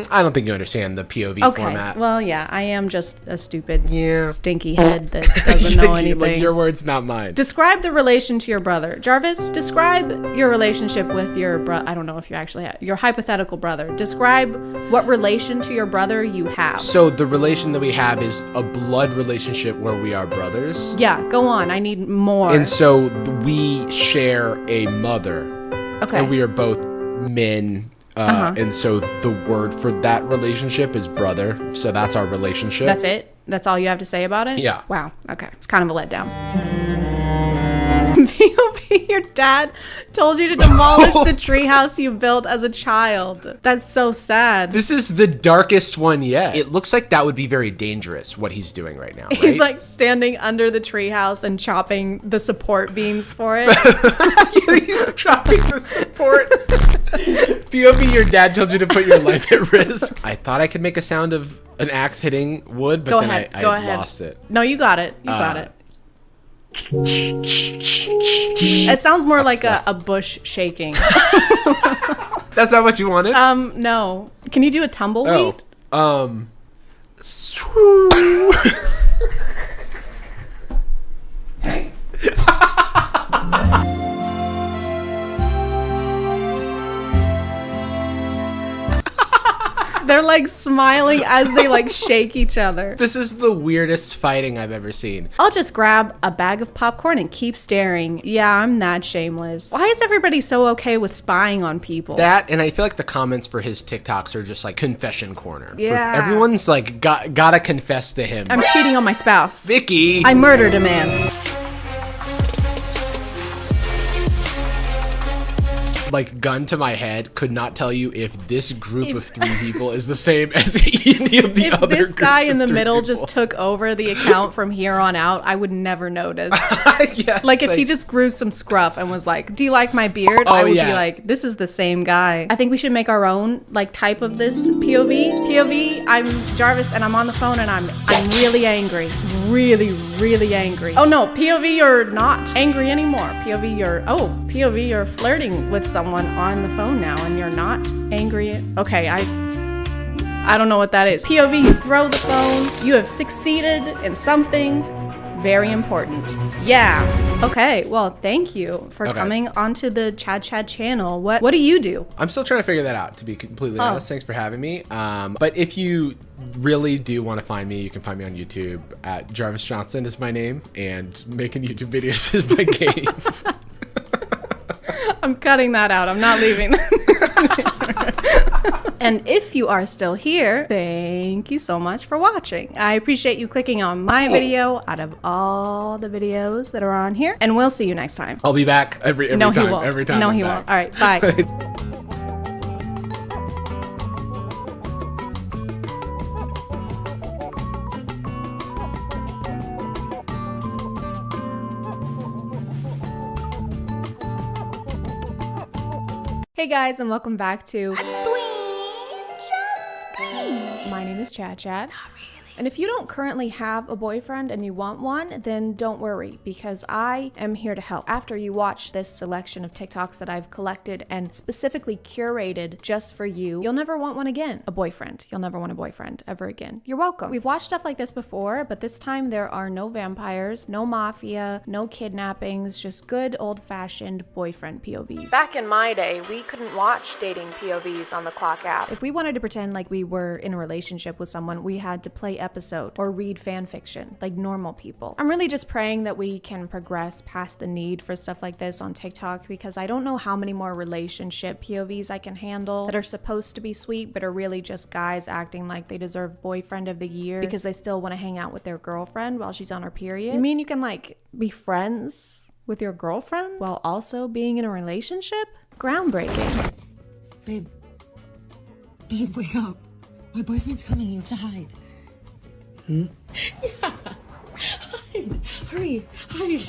I don't think you understand the POV format. Well, yeah, I am just a stupid, stinky head that doesn't know anything. Like your words, not mine. Describe the relation to your brother. Jarvis, describe your relationship with your brother. I don't know if you actually have your hypothetical brother. Describe what relation to your brother you have. So the relation that we have is a blood relationship where we are brothers. Yeah, go on. I need more. And so we share a mother. Okay. And we are both men. And so the word for that relationship is brother. So that's our relationship. That's it? That's all you have to say about it? Yeah. Wow. Okay. It's kind of a letdown. POV, your dad told you to demolish the treehouse you built as a child. That's so sad. This is the darkest one yet. It looks like that would be very dangerous, what he's doing right now, right? He's like standing under the treehouse and chopping the support beams for it. He's chopping the support. POV, your dad told you to put your life at risk. I thought I could make a sound of an axe hitting wood, but then I lost it. No, you got it. You got it. It sounds more like a bush shaking. That's not what you wanted? No. Can you do a tumbleweed? They're like smiling as they like shake each other. This is the weirdest fighting I've ever seen. I'll just grab a bag of popcorn and keep staring. Yeah, I'm that shameless. Why is everybody so okay with spying on people? That, and I feel like the comments for his TikToks are just like confession corner. Yeah. Everyone's like, gotta confess to him. I'm cheating on my spouse. Vicky! I murdered a man. Like, gun to my head, could not tell you if this group of 3 people is the same as any of the other If this guy in the 3 middle people. just took over the account from here on out, I would never notice. Yeah, like if he just grew some scruff and was like, do you like my beard? I would be like, this is the same guy. I think we should make our own like type of this POV. POV, I'm Jarvis and I'm on the phone and I'm really angry. Really angry. Oh no, POV, you're not angry anymore. POV, you're flirting with someone on the phone now and you're not angry. Okay, I don't know what that is. POV, you throw the phone. You have succeeded in something very important. Yeah. Okay, well, thank you for coming onto the ChadChad channel. What do you do? I'm still trying to figure that out, to be completely honest. Thanks for having me. But if you really do want to find me, you can find me on YouTube at Jarvis Johnson is my name, and making YouTube videos is my game. I'm cutting that out. I'm not leaving. And if you are still here, thank you so much for watching. I appreciate you clicking on my video out of all the videos that are on here. And we'll see you next time. I'll be back every no, time. He won't. Every time. No, I'm he back. won't. All right, bye. Hey guys, and welcome back to My name is ChadChad. And if you don't currently have a boyfriend and you want one, then don't worry, because I am here to help. After you watch this selection of TikToks that I've collected and specifically curated just for you, you'll never want one again. A boyfriend. You'll never want a boyfriend ever again. You're welcome. We've watched stuff like this before, but this time there are no vampires, no mafia, no kidnappings, just good old-fashioned boyfriend POVs. Back in my day, we couldn't watch dating POVs on the Clock app. If we wanted to pretend like we were in a relationship with someone, we had to play episode or read fan fiction like normal people. I'm really just praying that we can progress past the need for stuff like this on TikTok, because I don't know how many more relationship POVs I can handle that are supposed to be sweet but are really just guys acting like they deserve boyfriend of the year because they still want to hang out with their girlfriend while she's on her period. You mean you can like be friends with your girlfriend while also being in a relationship? Groundbreaking. Babe, wake up. My boyfriend's coming. You have to hide. Yeah. Hide. Hurry. Hide.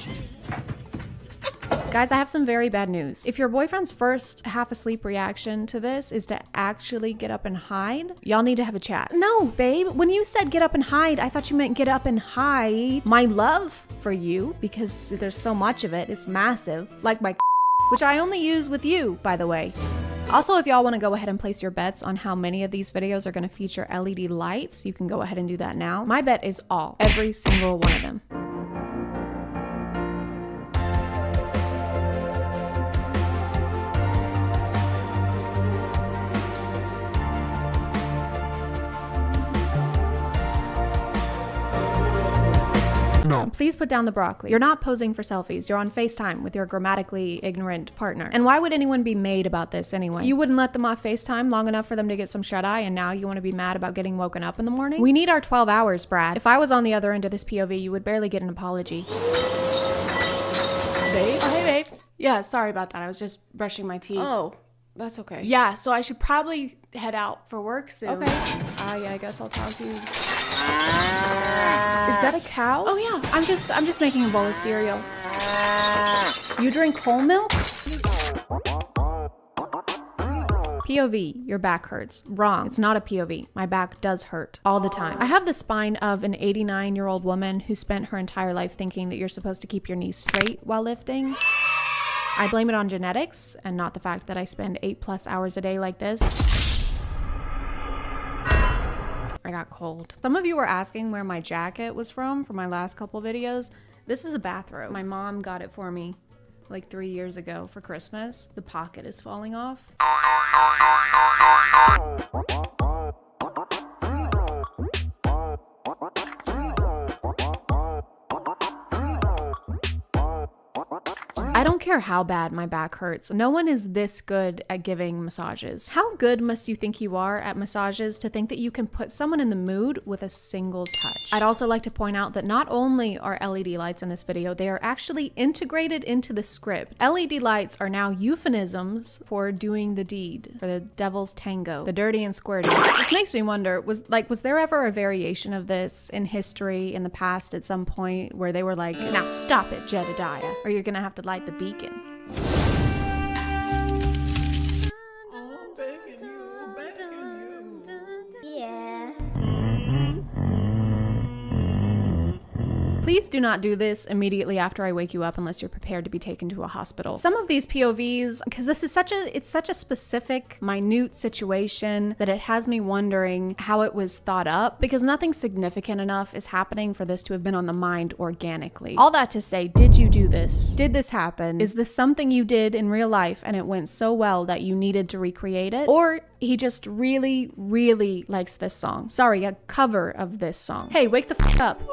Guys, I have some very bad news. If your boyfriend's first half asleep reaction to this is to actually get up and hide, y'all need to have a chat. No, babe, when you said get up and hide, I thought you meant get up and hide my love for you, because there's so much of it. It's massive. Like my which I only use with you, by the way. Also, if y'all want to go ahead and place your bets on how many of these videos are going to feature LED lights, you can go ahead and do that now. My bet is every single one of them. No. Please put down the broccoli. You're not posing for selfies. You're on FaceTime with your grammatically ignorant partner. And why would anyone be made about this anyway? You wouldn't let them off FaceTime long enough for them to get some shut-eye, and now you want to be mad about getting woken up in the morning? We need our 12 hours, Brad. If I was on the other end of this POV, you would barely get an apology. Babe? Oh, hey, babe. Yeah, sorry about that. I was just brushing my teeth. Oh, that's okay. Yeah, so I should probably head out for work soon. Okay. Yeah, I guess I'll talk to you. Is that a cow? Oh yeah, I'm just making a bowl of cereal. You drink whole milk? POV, your back hurts. Wrong. It's not a POV. My back does hurt all the time. I have the spine of an 89-year-old woman who spent her entire life thinking that you're supposed to keep your knees straight while lifting. I blame it on genetics and not the fact that I spend 8+ hours a day like this. I got cold. Some of you were asking where my jacket was from for my last couple videos. This is a bathrobe. My mom got it for me like 3 years ago for Christmas. The pocket is falling off. I don't care how bad my back hurts. No one is this good at giving massages. How good must you think you are at massages to think that you can put someone in the mood with a single touch? I'd also like to point out that not only are LED lights in this video, they are actually integrated into the script. LED lights are now euphemisms for doing the deed, for the devil's tango, the dirty and squirty. This makes me wonder, was there ever a variation of this in history in the past at some point where they were like, now stop it, Jedediah, or you're gonna have to light the beacon. Yeah. Please do not do this immediately after I wake you up unless you're prepared to be taken to a hospital. Some of these POVs, because this is it's such a specific, minute situation that it has me wondering how it was thought up, because nothing significant enough is happening for this to have been on the mind organically. All that to say, did you do this? Did this happen? Is this something you did in real life and it went so well that you needed to recreate it? Or he just really, really likes this song. Sorry, a cover of this song. Hey, wake the f up.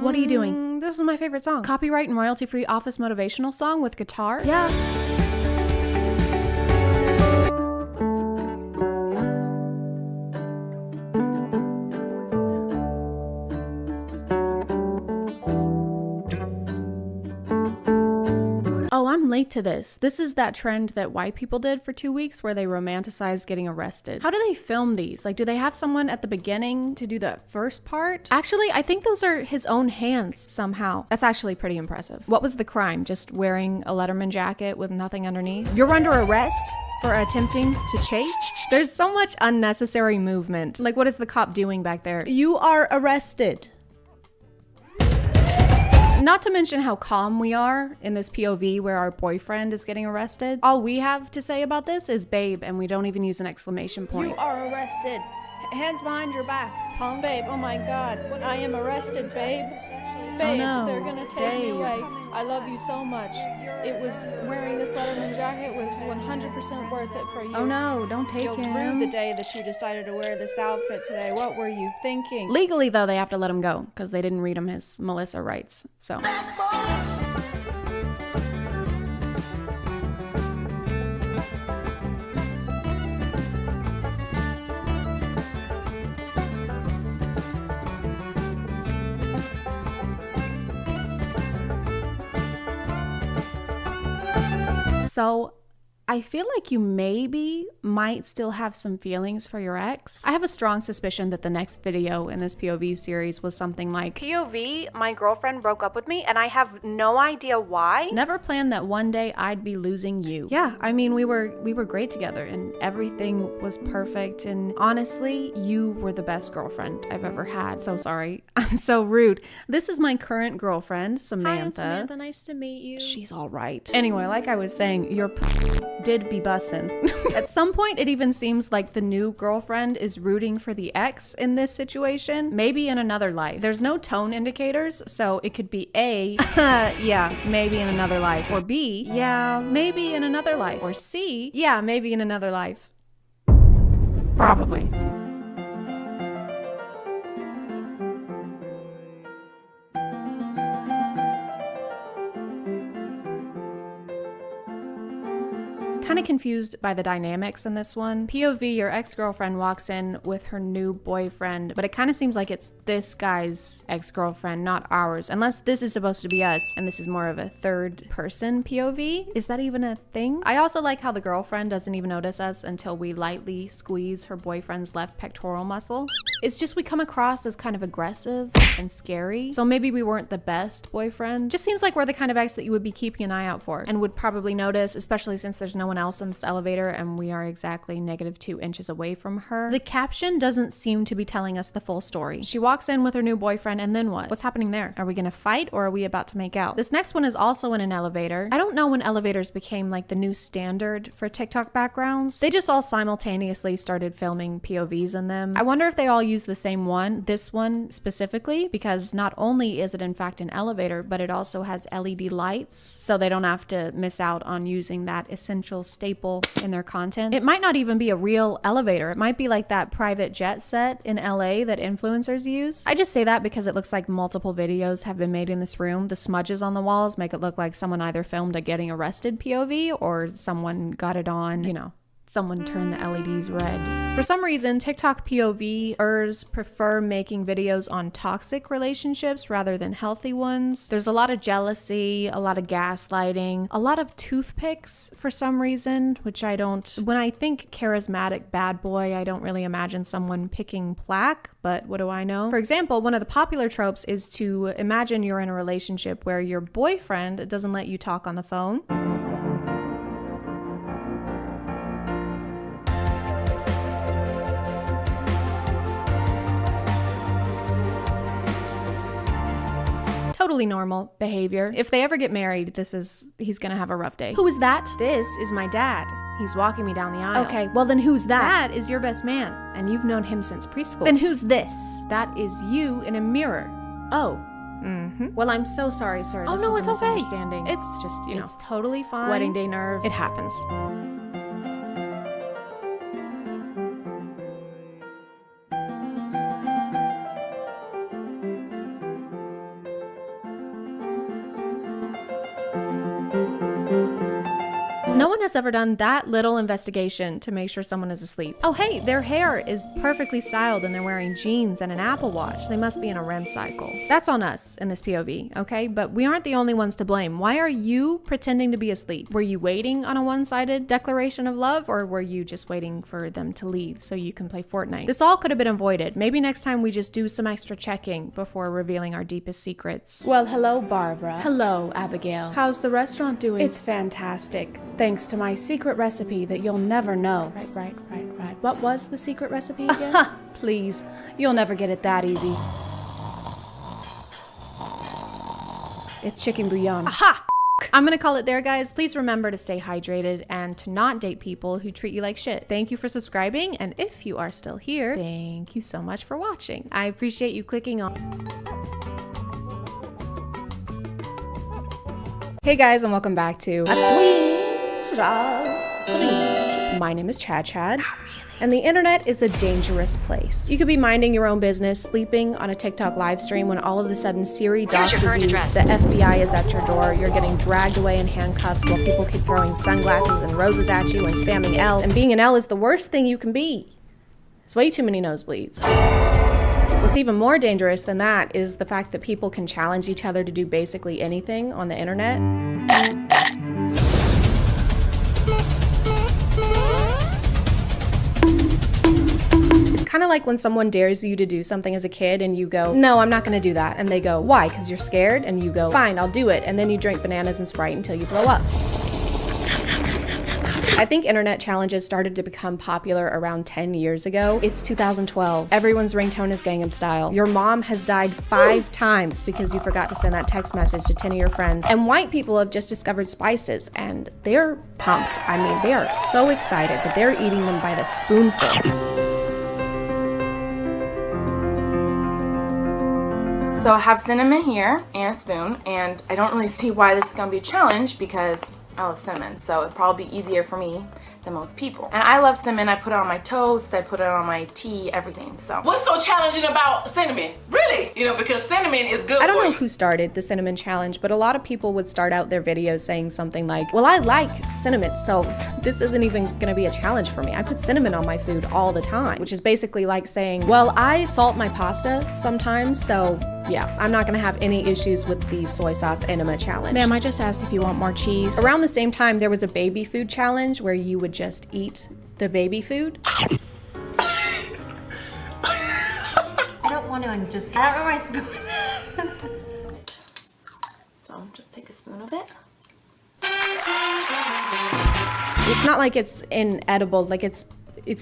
What are you doing? This is my favorite song. Copyright and royalty-free office motivational song with guitar? Yeah. Oh, I'm late to this. This is that trend that white people did for 2 weeks where they romanticized getting arrested. How do they film these? Like, do they have someone at the beginning to do the first part? Actually, I think those are his own hands somehow. That's actually pretty impressive. What was the crime? Just wearing a Letterman jacket with nothing underneath? You're under arrest for attempting to chase? There's so much unnecessary movement. Like, what is the cop doing back there? You are arrested. Not to mention how calm we are in this POV where our boyfriend is getting arrested. All we have to say about this is babe, and we don't even use an exclamation point. You are arrested. Hands behind your back. Punk. Babe, oh my god. I am arrested, babe. Babe, no. They're gonna take me away. I love you so much. It was wearing this Letterman jacket was 100% worth it for you. Oh no, don't take You'll him. rue the day that you decided to wear this outfit today. What were you thinking? Legally though, they have to let him go because they didn't read him his Melissa rights. So. So I feel like you maybe might still have some feelings for your ex. I have a strong suspicion that the next video in this POV series was something like, POV, my girlfriend broke up with me and I have no idea why. Never planned that one day I'd be losing you. Yeah, I mean, we were great together and everything was perfect, and honestly, you were the best girlfriend I've ever had. So sorry. I'm so rude. This is my current girlfriend, Samantha. Hi, Samantha. Nice to meet you. She's all right. Anyway, like I was saying, your did be bussin'. At some point, it even seems like the new girlfriend is rooting for the ex in this situation, maybe in another life. There's no tone indicators, so it could be A, yeah, maybe in another life, or B, yeah, maybe in another life, or C, yeah, maybe in another life. Probably. Kind of confused by the dynamics in this one. POV, your ex-girlfriend walks in with her new boyfriend, but it kind of seems like it's this guy's ex-girlfriend, not ours, unless this is supposed to be us and this is more of a third person POV. Is that even a thing? I also like how the girlfriend doesn't even notice us until we lightly squeeze her boyfriend's left pectoral muscle. It's just we come across as kind of aggressive and scary, so maybe we weren't the best boyfriend. Just seems like we're the kind of ex that you would be keeping an eye out for and would probably notice, especially since there's no one else in this elevator and we are exactly -2 inches away from her. The caption doesn't seem to be telling us the full story. She walks in with her new boyfriend and then what? What's happening there? Are we gonna fight or are we about to make out? This next one is also in an elevator. I don't know when elevators became like the new standard for TikTok backgrounds. They just all simultaneously started filming POVs in them. I wonder if they all use the same one, this one specifically, because not only is it in fact an elevator, but it also has LED lights, so they don't have to miss out on using that essential staple in their content. It might not even be a real elevator. It might be like that private jet set in LA that influencers use. I just say that because it looks like multiple videos have been made in this room. The smudges on the walls make it look like someone either filmed a getting arrested POV or someone got it on, you know, someone turned the LEDs red. For some reason, TikTok POVers prefer making videos on toxic relationships rather than healthy ones. There's a lot of jealousy, a lot of gaslighting, a lot of toothpicks for some reason, which I don't, when I think charismatic bad boy, I don't really imagine someone picking plaque, but what do I know? For example, one of the popular tropes is to imagine you're in a relationship where your boyfriend doesn't let you talk on the phone. Totally normal behavior. If they ever get married, he's gonna have a rough day. Who is that? This is my dad. He's walking me down the aisle. Okay, well then who's that? That is your best man, and you've known him since preschool. Then who's this? That is you in a mirror. Oh. Well, I'm so sorry, sir. This was a misunderstanding. It's just, you know. It's totally fine. Wedding day nerves. It happens. No one has ever done that little investigation to make sure someone is asleep. Oh hey, their hair is perfectly styled and they're wearing jeans and an Apple Watch. They must be in a REM cycle. That's on us in this POV, okay? But we aren't the only ones to blame. Why are you pretending to be asleep? Were you waiting on a one-sided declaration of love, or were you just waiting for them to leave so you can play Fortnite? This all could have been avoided. Maybe next time we just do some extra checking before revealing our deepest secrets. Well, hello, Barbara. Hello, Abigail. How's the restaurant doing? It's fantastic. Thanks to my secret recipe that you'll never know. Right. What was the secret recipe again? Please, you'll never get it that easy. It's chicken bouillon. Aha! I'm gonna call it there, guys. Please remember to stay hydrated and to not date people who treat you like shit. Thank you for subscribing, and if you are still here, thank you so much for watching. I appreciate you clicking on. Hey guys, and welcome back to My name is ChadChad, and the internet is a dangerous place. You could be minding your own business, sleeping on a TikTok live stream when all of a sudden Siri doxes you, the FBI is at your door, you're getting dragged away in handcuffs while people keep throwing sunglasses and roses at you and spamming L, and being an L is the worst thing you can be. It's way too many nosebleeds. What's even more dangerous than that is the fact that people can challenge each other to do basically anything on the internet. It's kind of like when someone dares you to do something as a kid and you go, no, I'm not going to do that. And they go, why? Because you're scared? And you go, fine, I'll do it. And then you drink bananas and Sprite until you throw up. I think internet challenges started to become popular around 10 years ago. It's 2012. Everyone's ringtone is Gangnam Style. Your mom has died 5 times because you forgot to send that text message to 10 of your friends. And white people have just discovered spices and they're pumped. I mean, they are so excited that they're eating them by the spoonful. So I have cinnamon here and a spoon, and I don't really see why this is gonna be a challenge because I love cinnamon, so it'd probably be easier for me than most people. And I love cinnamon. I put it on my toast, I put it on my tea, everything. So what's so challenging about cinnamon? Really? You know, because cinnamon is good. I don't know who started the cinnamon challenge, but a lot of people would start out their videos saying something like, well, I like cinnamon, so this isn't even gonna be a challenge for me. I put cinnamon on my food all the time, which is basically like saying, well, I salt my pasta sometimes, so yeah, I'm not gonna have any issues with the soy sauce enema challenge. Ma'am, I just asked if you want more cheese. Around the same time, there was a baby food challenge where you would just eat the baby food. I don't want to just, I don't know my spoon. So just take a spoon of it. It's not like it's inedible, like it's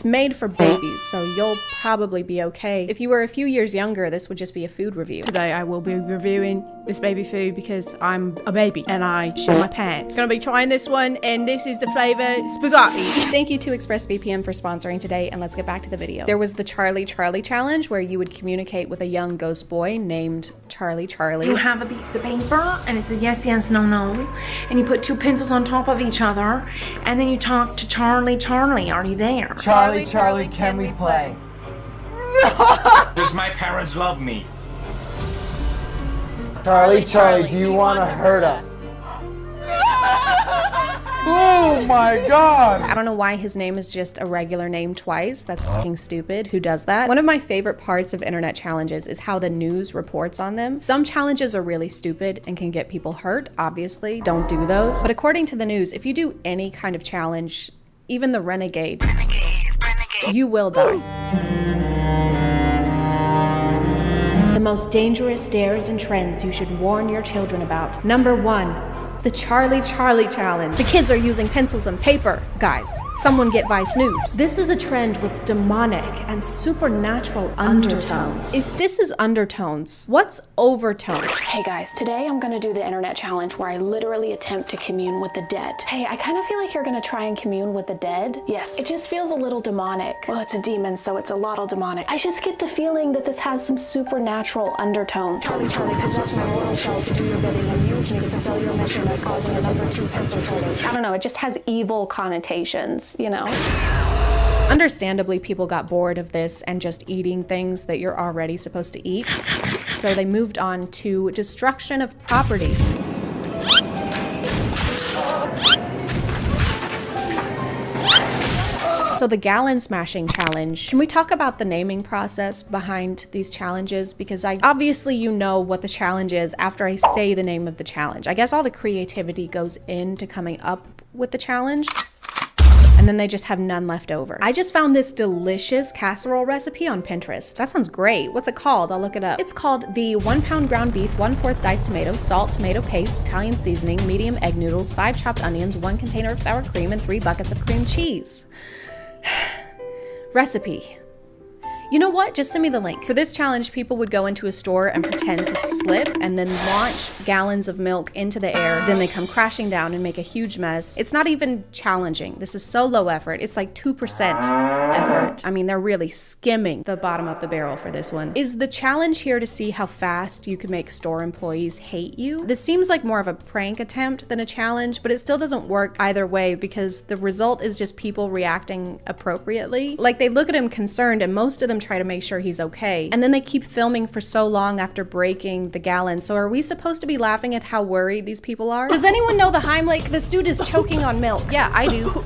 made for babies, so you'll probably be okay. If you were a few years younger, this would just be a food review. Today I will be reviewing this baby food because I'm a baby and I shit my pants. Gonna be trying this one, and this is the flavor spaghetti. Thank you to ExpressVPN for sponsoring today, and let's get back to the video. There was the Charlie challenge where you would communicate with a young ghost boy named Charlie. You have a piece of paper and it's a yes, yes, no, no, and you put 2 pencils on top of each other, and then you talk to Charlie, are you there? Charlie, can we play? Does my parents love me? Charlie, do you want to hurt us? Oh my god! I don't know why his name is just a regular name twice. That's fucking stupid. Who does that? One of my favorite parts of internet challenges is how the news reports on them. Some challenges are really stupid and can get people hurt, obviously. Don't do those. But according to the news, if you do any kind of challenge, even the renegade, you will die. The most dangerous dares and trends you should warn your children about. Number 1, the Charlie challenge. The kids are using pencils and paper. Guys, someone get Vice News. This is a trend with demonic and supernatural undertones. If this is undertones, what's overtones? Hey guys, today I'm gonna do the internet challenge where I literally attempt to commune with the dead. Hey, I kind of feel like you're gonna try and commune with the dead. Yes, it just feels a little demonic. Well, it's a demon, so it's a lot of demonic. I just get the feeling that this has some supernatural undertones. Charlie, possess my mortal shell to do your bidding and use me to fulfill your mission of causing a number 2 pencil shortage. I don't know, it just has evil connotations, you know? Understandably, people got bored of this and just eating things that you're already supposed to eat. So they moved on to destruction of property. So the gallon smashing challenge. Can we talk about the naming process behind these challenges? Because obviously you know what the challenge is after I say the name of the challenge. I guess all the creativity goes into coming up with the challenge, and then they just have none left over. I just found this delicious casserole recipe on Pinterest. That sounds great. What's it called? I'll look it up. It's called the 1 pound ground beef, 1/4 diced tomatoes, salt, tomato paste, Italian seasoning, medium egg noodles, 5 chopped onions, 1 container of sour cream, and 3 buckets of cream cheese. Recipe. You know what? Just send me the link. For this challenge, people would go into a store and pretend to slip and then launch gallons of milk into the air. Then they come crashing down and make a huge mess. It's not even challenging. This is so low effort. It's like 2% effort. I mean, they're really skimming the bottom of the barrel for this one. Is the challenge here to see how fast you can make store employees hate you? This seems like more of a prank attempt than a challenge, but it still doesn't work either way because the result is just people reacting appropriately. Like, they look at him concerned and most of them try to make sure he's okay. And then they keep filming for so long after breaking the gallon. So are we supposed to be laughing at how worried these people are? Does anyone know the Heimlich? This dude is choking on milk. Yeah, I do.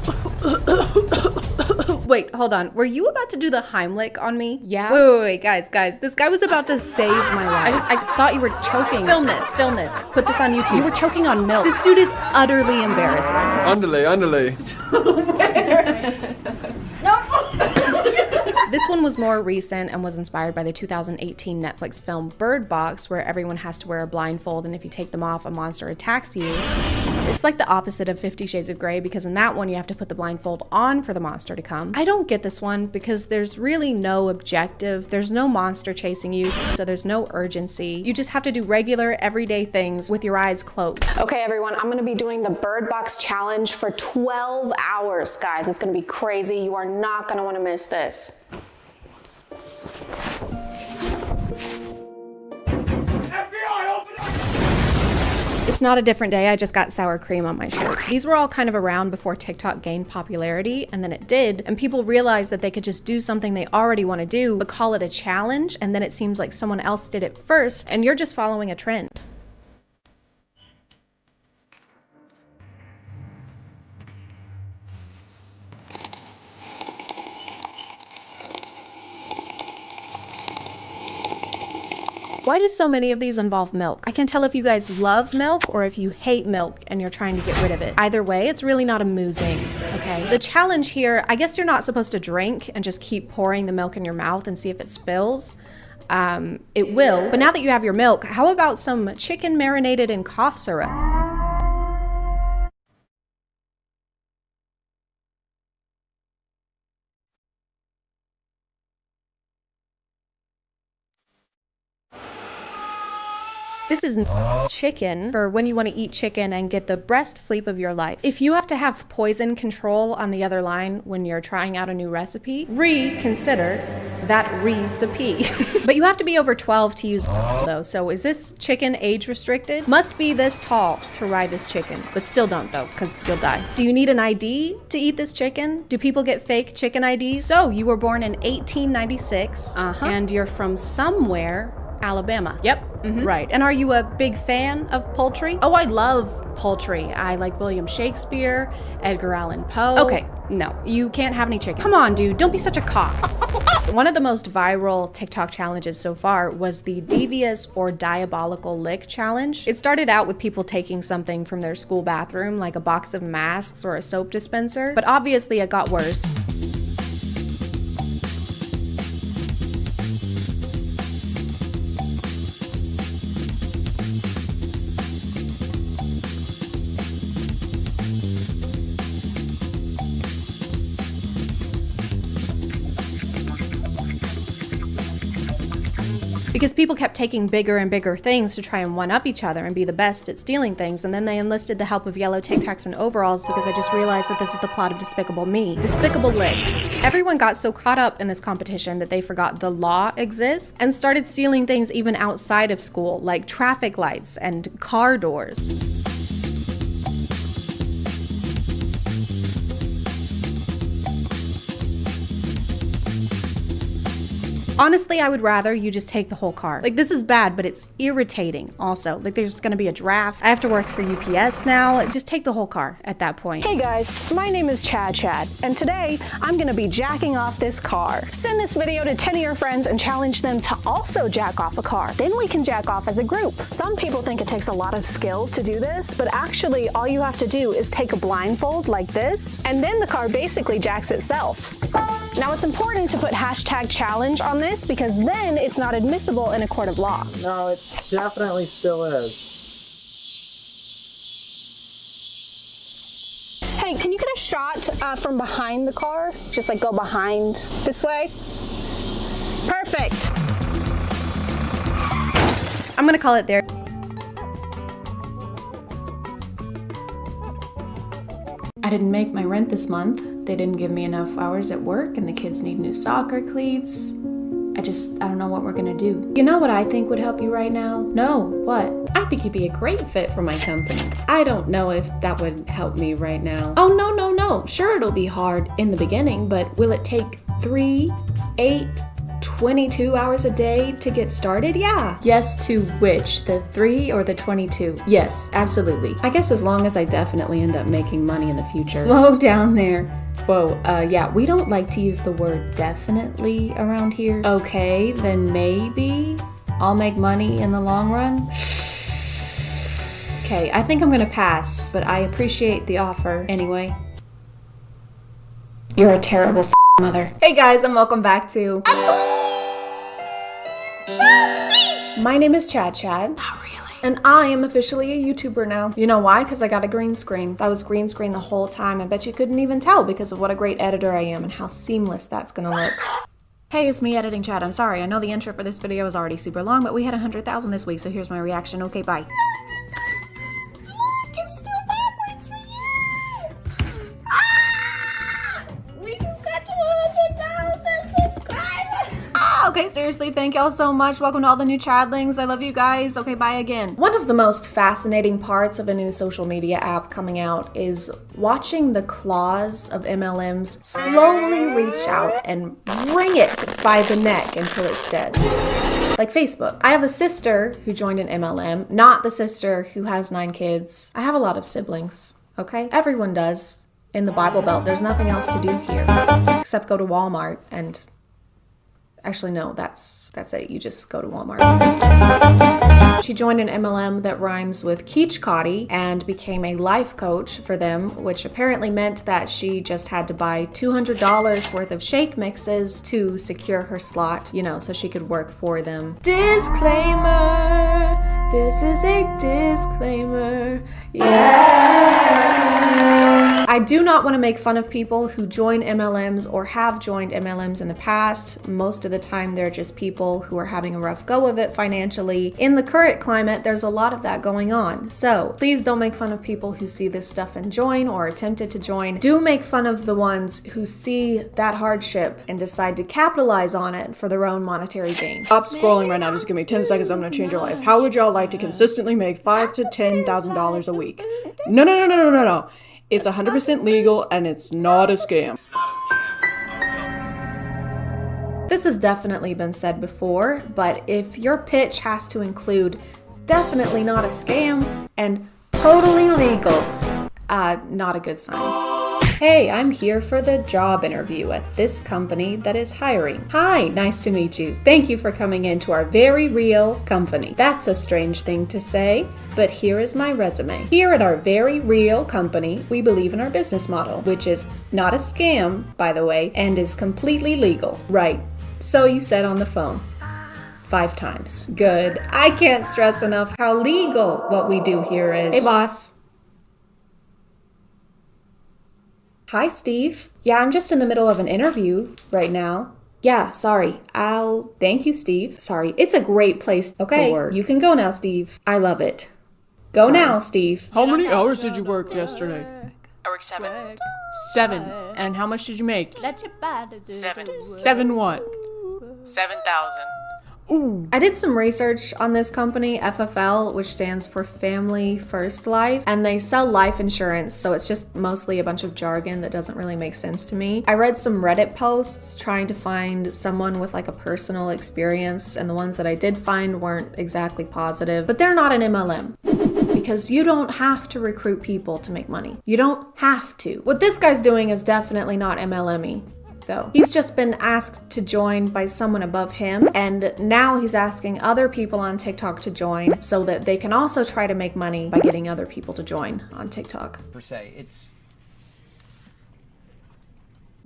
Wait, hold on. Were you about to do the Heimlich on me? Yeah. Wait, guys. This guy was about to save my life. I thought you were choking. Film this. Put this on YouTube. You were choking on milk. This dude is utterly embarrassing. Underlay. This This one was more recent and was inspired by the 2018 Netflix film Bird Box, where everyone has to wear a blindfold, and if you take them off, a monster attacks you. It's like the opposite of 50 Shades of Grey, because in that one you have to put the blindfold on for the monster to come. I don't get this one because there's really no objective. There's no monster chasing you, so there's no urgency. You just have to do regular, everyday things with your eyes closed. Okay, everyone, I'm gonna be doing the Bird Box challenge for 12 hours, guys. It's gonna be crazy. You are not gonna wanna miss this. It's not a different day, I just got sour cream on my shirt. These were all kind of around before TikTok gained popularity, and then it did, and people realized that they could just do something they already want to do, but call it a challenge, and then it seems like someone else did it first, and you're just following a trend. Why do so many of these involve milk? I can tell if you guys love milk or if you hate milk and you're trying to get rid of it. Either way, it's really not amusing, okay? The challenge here, I guess you're not supposed to drink and just keep pouring the milk in your mouth and see if it spills. It will, but now that you have your milk, how about some chicken marinated in cough syrup? This is chicken for when you want to eat chicken and get the best sleep of your life. If you have to have poison control on the other line when you're trying out a new recipe, reconsider that recipe. But you have to be over 12 to use though, so is this chicken age restricted? Must be this tall to ride this chicken, but still don't though, because you'll die. Do you need an ID to eat this chicken? Do people get fake chicken IDs? So you were born in 1896, and you're from somewhere, Alabama. Yep. Right. And are you a big fan of poultry? Oh, I love poultry. I like William Shakespeare, Edgar Allan Poe. Okay, no, you can't have any chicken. Come on, dude, don't be such a cock. One of the most viral TikTok challenges so far was the devious or diabolical lick challenge. It started out with people taking something from their school bathroom, like a box of masks or a soap dispenser, but obviously it got worse. Because people kept taking bigger and bigger things to try and one-up each other and be the best at stealing things, and then they enlisted the help of yellow Tic Tacs and overalls because I just realized that this is the plot of Despicable Me. Despicable Licks. Everyone got so caught up in this competition that they forgot the law exists and started stealing things even outside of school, like traffic lights and car doors. Honestly, I would rather you just take the whole car. Like, this is bad, but it's irritating also. Like, there's gonna be a draft. I have to work for UPS now. Just take the whole car at that point. Hey guys, my name is ChadChad, and today I'm gonna be jacking off this car. Send this video to 10 of your friends and challenge them to also jack off a car. Then we can jack off as a group. Some people think it takes a lot of skill to do this, but actually all you have to do is take a blindfold like this, and then the car basically jacks itself. Now it's important to put #challenge on this because then it's not admissible in a court of law. No, it definitely still is. Hey, can you get a shot from behind the car? Just like go behind this way. Perfect. I'm gonna call it there. I didn't make my rent this month. They didn't give me enough hours at work, and the kids need new soccer cleats. I don't know what we're gonna do. You know what I think would help you right now? No, what? I think you'd be a great fit for my company. I don't know if that would help me right now. Oh, no. Sure, it'll be hard in the beginning, but will it take 3, 8, 22 hours a day to get started? Yeah. Yes to which? The 3 or the 22? Yes, absolutely. I guess as long as I definitely end up making money in the future. Slow down there. Whoa, yeah, we don't like to use the word definitely around here. Okay, then maybe I'll make money in the long run. Okay, I think I'm gonna pass, but I appreciate the offer anyway. You're a terrible mother. Hey guys, and welcome back to... My name is ChadChad. Not really. And I am officially a YouTuber now. You know why? Because I got a green screen. That was green screen the whole time. I bet you couldn't even tell because of what a great editor I am and how seamless that's gonna look. Hey, it's me editing Chad. I'm sorry. I know the intro for this video is already super long, but we had 100,000 this week, so here's my reaction. Okay, bye. Look, it's still backwards for you. Ah! We just got to 100,000 subscribers. Ah, okay, seriously, thank y'all so much. Welcome to all the new Chadlings. I love you guys. Okay, bye again. One of the most fascinating parts of a new social media app coming out is watching the claws of MLMs slowly reach out and wring it by the neck until it's dead. Like Facebook. I have a sister who joined an MLM, not the sister who has 9 kids. I have a lot of siblings, okay? Everyone does. In the Bible Belt, there's nothing else to do here except go to Walmart and... Actually, no, that's it. You just go to Walmart. She joined an MLM that rhymes with ChadChad and became a life coach for them, which apparently meant that she just had to buy $200 worth of shake mixes to secure her slot, you know, so she could work for them. Disclaimer! This is a disclaimer. Yeah! I do not want to make fun of people who join MLMs or have joined MLMs in the past. Most of the time, they're just people who are having a rough go of it financially. In the current climate, there's a lot of that going on. So please don't make fun of people who see this stuff and join or attempted to join. Do make fun of the ones who see that hardship and decide to capitalize on it for their own monetary gain. Stop scrolling right now. Just give me 10 seconds. I'm gonna change your life. How would y'all like to consistently make $5,000 to $10,000 a week? No. It's 100% legal and it's not a scam. This has definitely been said before, but if your pitch has to include definitely not a scam and totally legal, not a good sign. Hey, I'm here for the job interview at this company that is hiring. Hi, nice to meet you. Thank you for coming into our very real company. That's a strange thing to say, but here is my resume. Here at our very real company, we believe in our business model, which is not a scam, by the way, and is completely legal. Right, so you said on the phone. 5 times. Good. I can't stress enough how legal what we do here is. Hey, boss. Hi, Steve. Yeah, I'm just in the middle of an interview right now. Yeah, sorry. Thank you, Steve. Sorry. It's a great place to work. You can go now, Steve. I love it. Go now, Steve. How many hours did you work yesterday? I worked 7. 7. And how much did you make? 7. 7 what? 7,000. Ooh. I did some research on this company, FFL, which stands for Family First Life, and they sell life insurance, so it's just mostly a bunch of jargon that doesn't really make sense to me. I read some Reddit posts trying to find someone with like a personal experience, and the ones that I did find weren't exactly positive, but they're not an MLM. Because you don't have to recruit people to make money. You don't have to. What this guy's doing is definitely not MLM-y. Though. He's just been asked to join by someone above him, and now he's asking other people on TikTok to join so that they can also try to make money by getting other people to join on TikTok. Per se, it's...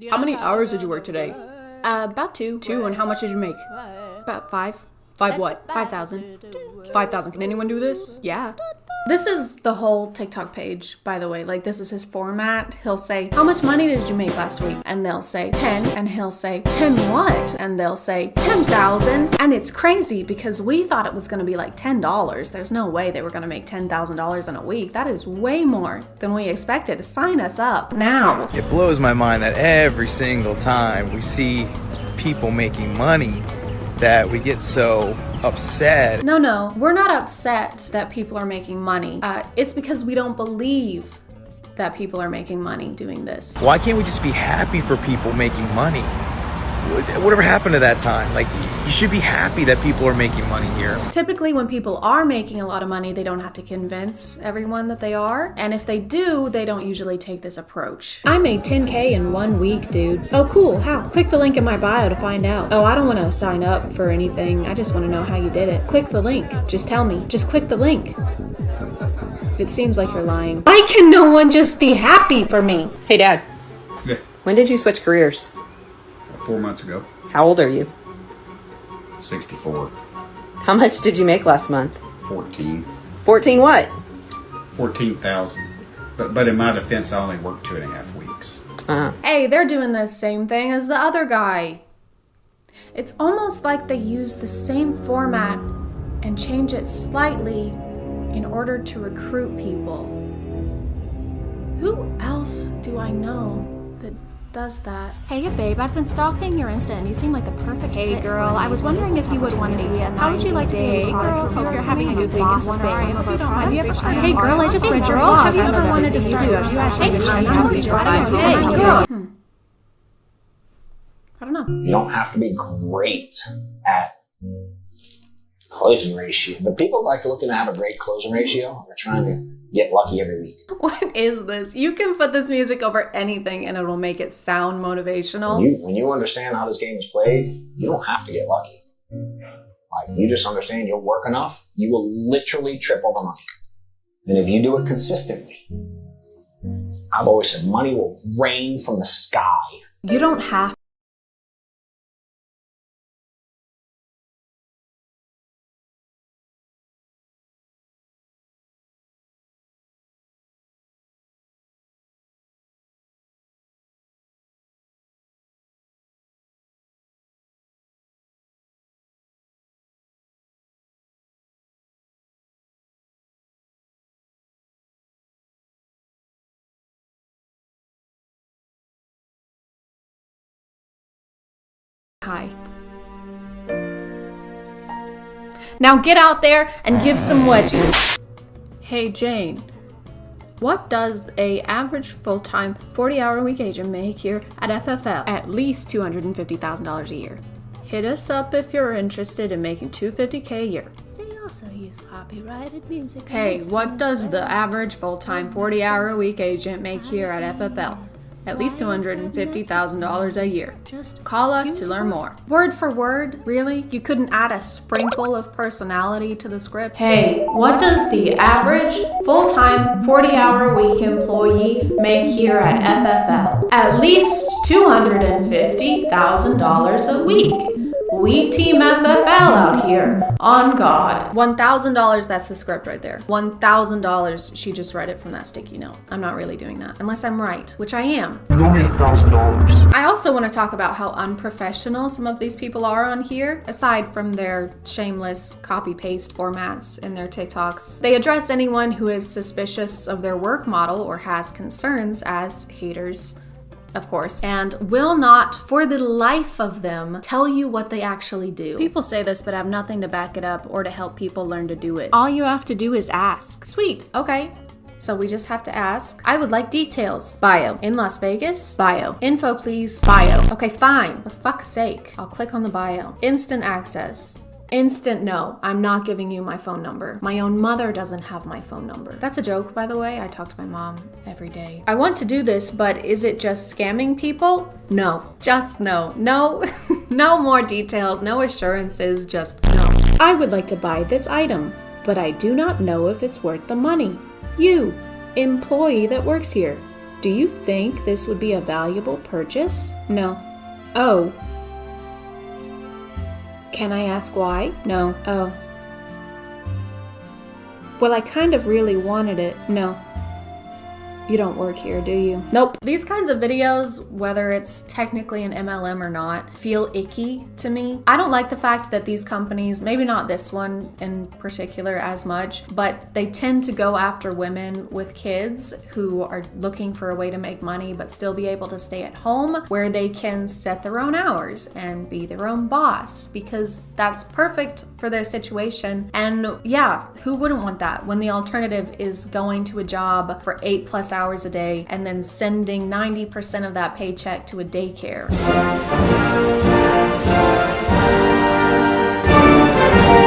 How many hours did you work today? About 2. 2, and how much did you make? About 5. 5 what? 5,000. 5,000. Can anyone do this? Yeah. This is the whole TikTok page, by the way. Like, this is his format. He'll say, how much money did you make last week? And they'll say 10, and he'll say 10 what? And they'll say 10,000. And it's crazy because we thought it was gonna be like $10. There's no way they were gonna make $10,000 in a week. That is way more than we expected. Sign us up now. It blows my mind that every single time we see people making money that we get so upset. No, we're not upset that people are making money. It's because we don't believe that people are making money doing this. Why can't we just be happy for people making money? Whatever happened to that time? Like, you should be happy that people are making money here. Typically, when people are making a lot of money, they don't have to convince everyone that they are. And if they do, they don't usually take this approach. I made 10K in 1 week, dude. Oh, cool. How? Click the link in my bio to find out. Oh, I don't want to sign up for anything. I just want to know how you did it. Click the link. Just tell me. Just click the link. It seems like you're lying. Why can no one just be happy for me? Hey, Dad. Yeah. When did you switch careers? 4 months ago. How old are you? 64. How much did you make last month? 14. 14 what? 14,000. But in my defense, I only worked 2.5 weeks. Hey, they're doing the same thing as the other guy. It's almost like they use the same format and change it slightly in order to recruit people. Who else do I know that does that? Hey babe, I've been stalking your Insta and you seem like the perfect fit. Hey girl, I was wondering if you would want to be a How would you like to be a girl? Hope you're having a good week in space. Hey girl, I just read your blog. Have you ever wanted to start your Hey girl. I don't know. You don't have to be great at closing ratio, but people like looking to have a great closing ratio. They're trying to get lucky every week. What is this? You can put this music over anything and it'll make it sound motivational. When you understand how this game is played, you don't have to get lucky. Like, you just understand you'll work enough, you will literally triple the money. And if you do it consistently, I've always said money will rain from the sky. You don't have Hi. Now get out there and give some wedges. Hey Jane, what does a average full-time 40-hour-a-week agent make here at FFL? At least $250,000 a year. Hit us up if you're interested in making $250K a year. They also use copyrighted music. Hey, what does the average full-time 40-hour-a-week agent make here at FFL? At least $250,000 a year. Just call us to learn more. Word for word? Really? You couldn't add a sprinkle of personality to the script? Hey, what does the average full-time 40-hour-a-week employee make here at FFL? At least $250,000 a week. We team FFL out here. On God. $1,000, that's the script right there. $1,000, she just read it from that sticky note. I'm not really doing that, unless I'm right, which I am. You owe me $1,000. I also want to talk about how unprofessional some of these people are on here, aside from their shameless copy-paste formats in their TikToks. They address anyone who is suspicious of their work model or has concerns as haters, of course, and will not, for the life of them, tell you what they actually do. People say this but have nothing to back it up or to help people learn to do it. All you have to do is ask. Sweet, okay. So we just have to ask. I would like details. Bio. In Las Vegas? Bio. Info please. Bio. Okay, fine. For fuck's sake. I'll click on the bio. Instant access. Instant no, I'm not giving you my phone number. My own mother doesn't have my phone number. That's a joke, by the way. I talk to my mom every day. I want to do this, but is it just scamming people? No, just no. No, no more details, no assurances, just no. I would like to buy this item, but I do not know if it's worth the money. You, employee that works here, do you think this would be a valuable purchase? No. Oh. Can I ask why? No. Oh. Well, I kind of really wanted it. No. You don't work here, do you? Nope. These kinds of videos, whether it's technically an MLM or not, feel icky to me. I don't like the fact that these companies, maybe not this one in particular as much, but they tend to go after women with kids who are looking for a way to make money but still be able to stay at home where they can set their own hours and be their own boss, because that's perfect for their situation. And yeah, who wouldn't want that when the alternative is going to a job for 8+ hours a day and then sending 90% of that paycheck to a daycare.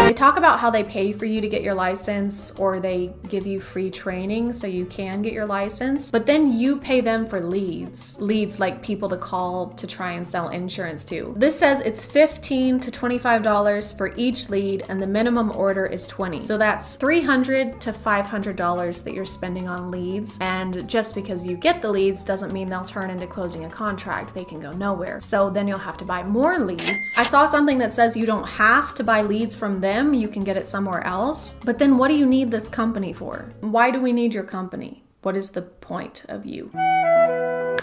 They talk about how they pay for you to get your license, or they give you free training so you can get your license, but then you pay them for leads. Leads like people to call to try and sell insurance to. This says it's $15 to $25 for each lead, and the minimum order is $20. So that's $300 to $500 that you're spending on leads. And just because you get the leads doesn't mean they'll turn into closing a contract. They can go nowhere. So then you'll have to buy more leads. I saw something that says you don't have to buy leads from them. You can get it somewhere else. But then what do you need this company for? Why do we need your company? What is the point of you?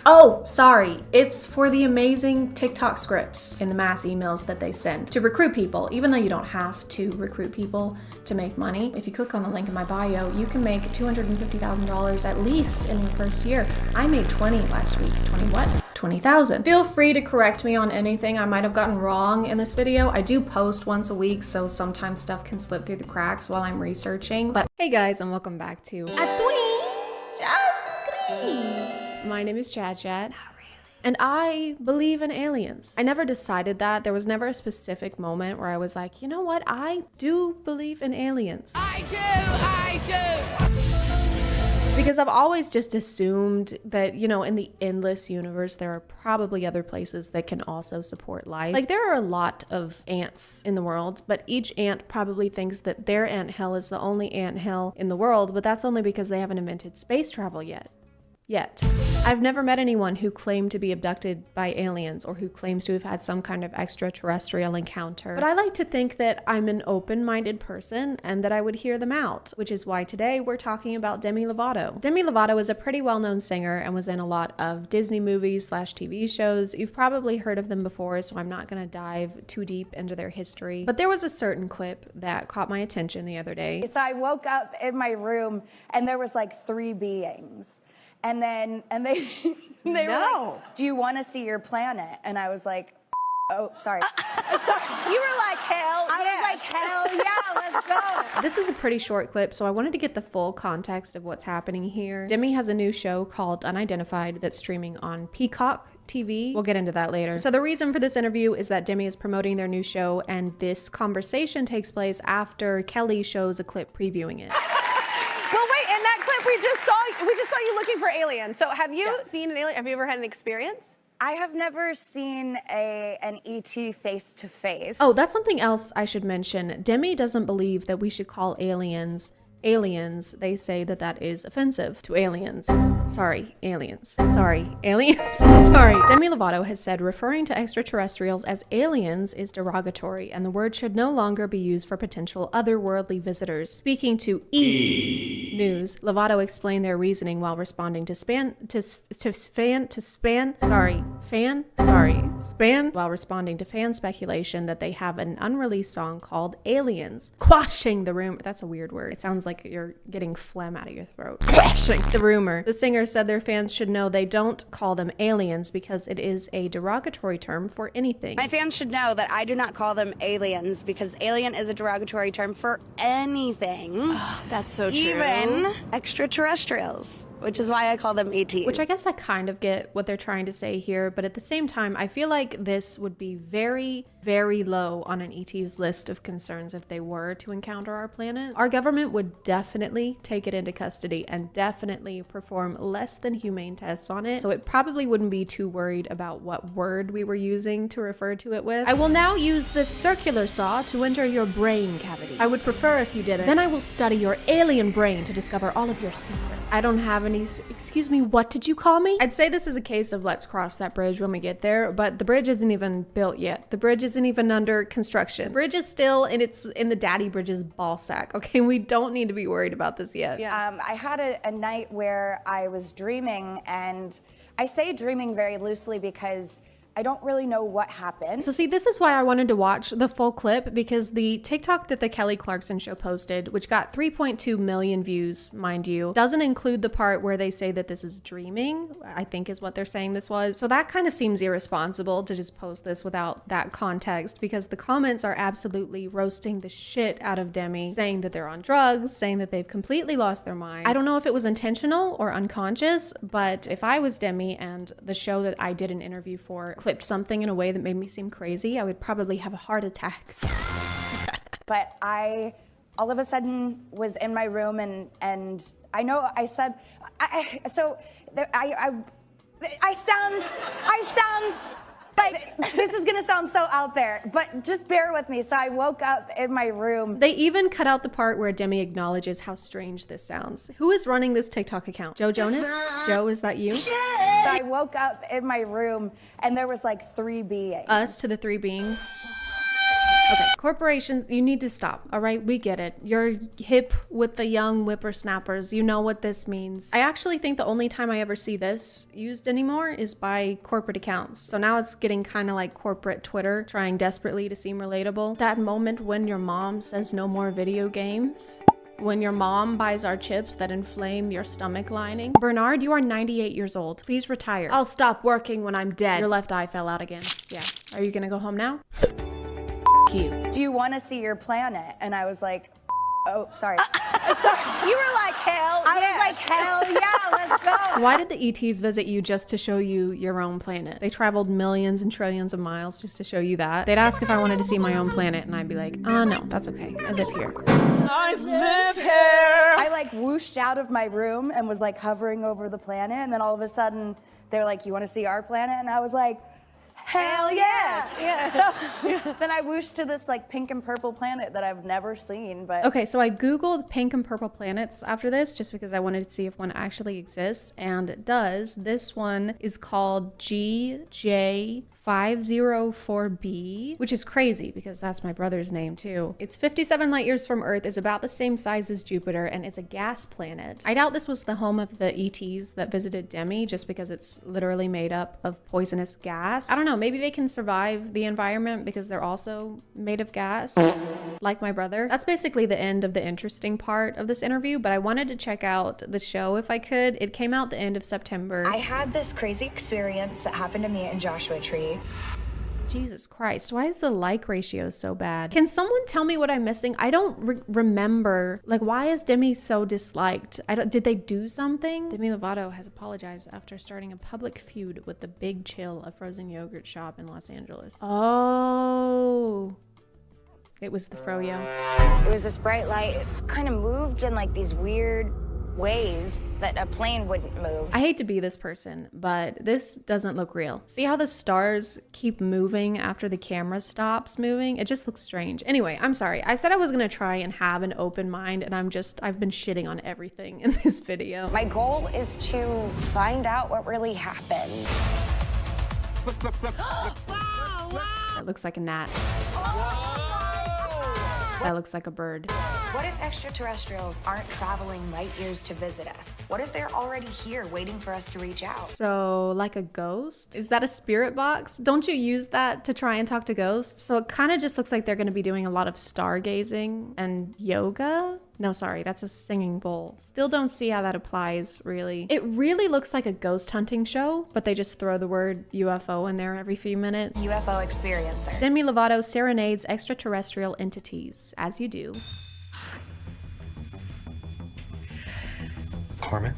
Oh, sorry. It's for the amazing TikTok scripts in the mass emails that they send to recruit people, even though you don't have to recruit people to make money. If you click on the link in my bio, you can make $250,000 at least in your first year. I made 20 last week. 20 what? 20,000. Feel free to correct me on anything I might have gotten wrong in this video. I do post once a week, so sometimes stuff can slip through the cracks while I'm researching. But hey guys, and welcome back to My name is ChadChad, and I believe in aliens. I never decided that. There was never a specific moment where I was like, you know what? I do believe in aliens. I do! Because I've always just assumed that, you know, in the endless universe, there are probably other places that can also support life. Like, there are a lot of ants in the world, but each ant probably thinks that their anthill is the only anthill in the world, but that's only because they haven't invented space travel yet. I've never met anyone who claimed to be abducted by aliens or who claims to have had some kind of extraterrestrial encounter. But I like to think that I'm an open-minded person and that I would hear them out, which is why today we're talking about Demi Lovato. Demi Lovato is a pretty well-known singer and was in a lot of Disney movies / TV shows. You've probably heard of them before, so I'm not gonna dive too deep into their history. But there was a certain clip that caught my attention the other day. So I woke up in my room and there was like 3 beings. And they were like, do you want to see your planet? And I was like, oh, sorry. You were like, hell yeah. I was like, hell yeah, let's go. This is a pretty short clip, so I wanted to get the full context of what's happening here. Demi has a new show called Unidentified that's streaming on Peacock TV. We'll get into that later. So the reason for this interview is that Demi is promoting their new show, and this conversation takes place after Kelly shows a clip previewing it. Well, wait, in that clip we just saw you looking for aliens. So have you seen an alien? Have you ever had an experience? I have never seen an ET face to face. Oh, that's something else I should mention. Demi doesn't believe that we should call aliens. They say that that is offensive to aliens. Sorry, aliens. Sorry, aliens. Sorry. Demi Lovato has said referring to extraterrestrials as aliens is derogatory, and the word should no longer be used for potential otherworldly visitors. Speaking to News, Lovato explained their reasoning while responding to fan speculation that they have an unreleased song called Aliens, quashing the rumor. That's a weird word. It sounds like you're getting phlegm out of your throat. Quashing the rumor. The singer said their fans should know they don't call them aliens because it is a derogatory term for anything. My fans should know that I do not call them aliens because alien is a derogatory term for anything. Oh, that's so true. Even extraterrestrials, which is why I call them ETs. Which I guess I kind of get what they're trying to say here, but at the same time, I feel like this would be very, very low on an ET's list of concerns if they were to encounter our planet. Our government would definitely take it into custody and definitely perform less than humane tests on it, so it probably wouldn't be too worried about what word we were using to refer to it with. I will now use this circular saw to enter your brain cavity. I would prefer if you didn't. Then I will study your alien brain to discover all of your secrets. I don't have any... Excuse me, what did you call me? I'd say this is a case of let's cross that bridge when we get there, but the bridge isn't even built yet. The bridge isn't even under construction. The bridge is still in the Daddy Bridges ball sack, okay? We don't need to be worried about this yet. I had a night where I was dreaming, and I say dreaming very loosely because I don't really know what happened. So see, this is why I wanted to watch the full clip, because the TikTok that the Kelly Clarkson show posted, which got 3.2 million views, mind you, doesn't include the part where they say that this is dreaming, I think is what they're saying this was. So that kind of seems irresponsible to just post this without that context, because the comments are absolutely roasting the shit out of Demi, saying that they're on drugs, saying that they've completely lost their mind. I don't know if it was intentional or unconscious, but if I was Demi and the show that I did an interview for clipped something in a way that made me seem crazy, I would probably have a heart attack. But I all of a sudden was in my room and I know I said, I sound like, this is gonna sound so out there, but just bear with me. So I woke up in my room. They even cut out the part where Demi acknowledges how strange this sounds. Who is running this TikTok account? Joe Jonas? Joe, is that you? So I woke up in my room and there was like 3 beings. Us to the 3 beings. Okay, corporations, you need to stop, all right? We get it. You're hip with the young whippersnappers. You know what this means. I actually think the only time I ever see this used anymore is by corporate accounts. So now it's getting kind of like corporate Twitter, trying desperately to seem relatable. That moment when your mom says no more video games. When your mom buys our chips that inflame your stomach lining. Bernard, you are 98 years old. Please retire. I'll stop working when I'm dead. Your left eye fell out again. Yeah. Are you gonna go home now? You. Do you want to see your planet? And I was like, oh, sorry. You were like, hell yeah. I was like, hell yeah, let's go. Why did the ETs visit you just to show you your own planet? They traveled millions and trillions of miles just to show you that. They'd ask if I wanted to see my own planet and I'd be like, oh no, that's okay. I live here. I live here. I like whooshed out of my room and was like hovering over the planet. And then all of a sudden they're like, you want to see our planet? And I was like, hell yeah! Yeah. So, then I whooshed to this like pink and purple planet that I've never seen, but... Okay, so I Googled pink and purple planets after this just because I wanted to see if one actually exists, and it does. This one is called GJ504b, which is crazy because that's my brother's name too. It's 57 light years from Earth, is about the same size as Jupiter, and it's a gas planet. I doubt this was the home of the ETs that visited Demi just because it's literally made up of poisonous gas. I don't know, maybe they can survive the environment because they're also made of gas, like my brother. That's basically the end of the interesting part of this interview, but I wanted to check out the show if I could. It came out the end of September. I had this crazy experience that happened to me in Joshua Tree. Jesus Christ, why is the like ratio so bad? Can someone tell me what I'm missing? I don't remember. Like, why is Demi so disliked? Did they do something? Demi Lovato has apologized after starting a public feud with the Big Chill, a frozen yogurt shop in Los Angeles. Oh, it was the froyo. It was this bright light. It kind of moved in like these weird ways that a plane wouldn't move. I hate to be this person, but this doesn't look real. See how the stars keep moving after the camera stops moving? It just looks strange. Anyway, I'm sorry. I said I was gonna try and have an open mind, and I've been shitting on everything in this video. My goal is to find out what really happened. That looks like a gnat. That looks like a bird. What if extraterrestrials aren't traveling light years to visit us? What if they're already here waiting for us to reach out? So, like a ghost? Is that a spirit box? Don't you use that to try and talk to ghosts? So it kind of just looks like they're going to be doing a lot of stargazing and yoga? No, sorry, that's a singing bowl. Still don't see how that applies, really. It really looks like a ghost hunting show, but they just throw the word UFO in there every few minutes. UFO experiencer. Demi Lovato serenades extraterrestrial entities, as you do. Carmen?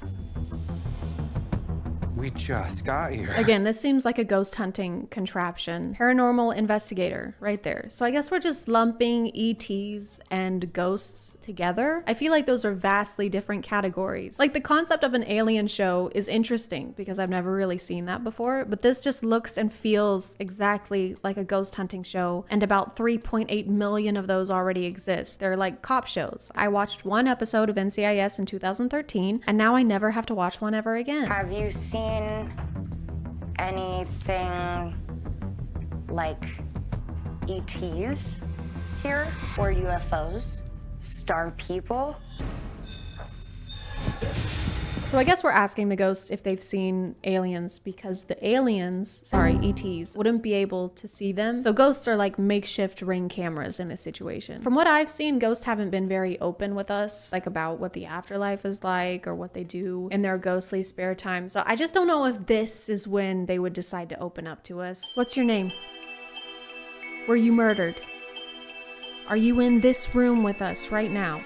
We just got here. Again, this seems like a ghost hunting contraption. Paranormal investigator, right there. So I guess we're just lumping ETs and ghosts together. I feel like those are vastly different categories. Like the concept of an alien show is interesting because I've never really seen that before, but this just looks and feels exactly like a ghost hunting show, and about 3.8 million of those already exist. They're like cop shows. I watched one episode of NCIS in 2013, and now I never have to watch one ever again. Have you seen anything like ETs here, or UFOs, star people? So I guess we're asking the ghosts if they've seen aliens because the aliens, sorry, ETs, wouldn't be able to see them. So ghosts are like makeshift Ring cameras in this situation. From what I've seen, ghosts haven't been very open with us, like about what the afterlife is like or what they do in their ghostly spare time. So I just don't know if this is when they would decide to open up to us. What's your name? Were you murdered? Are you in this room with us right now?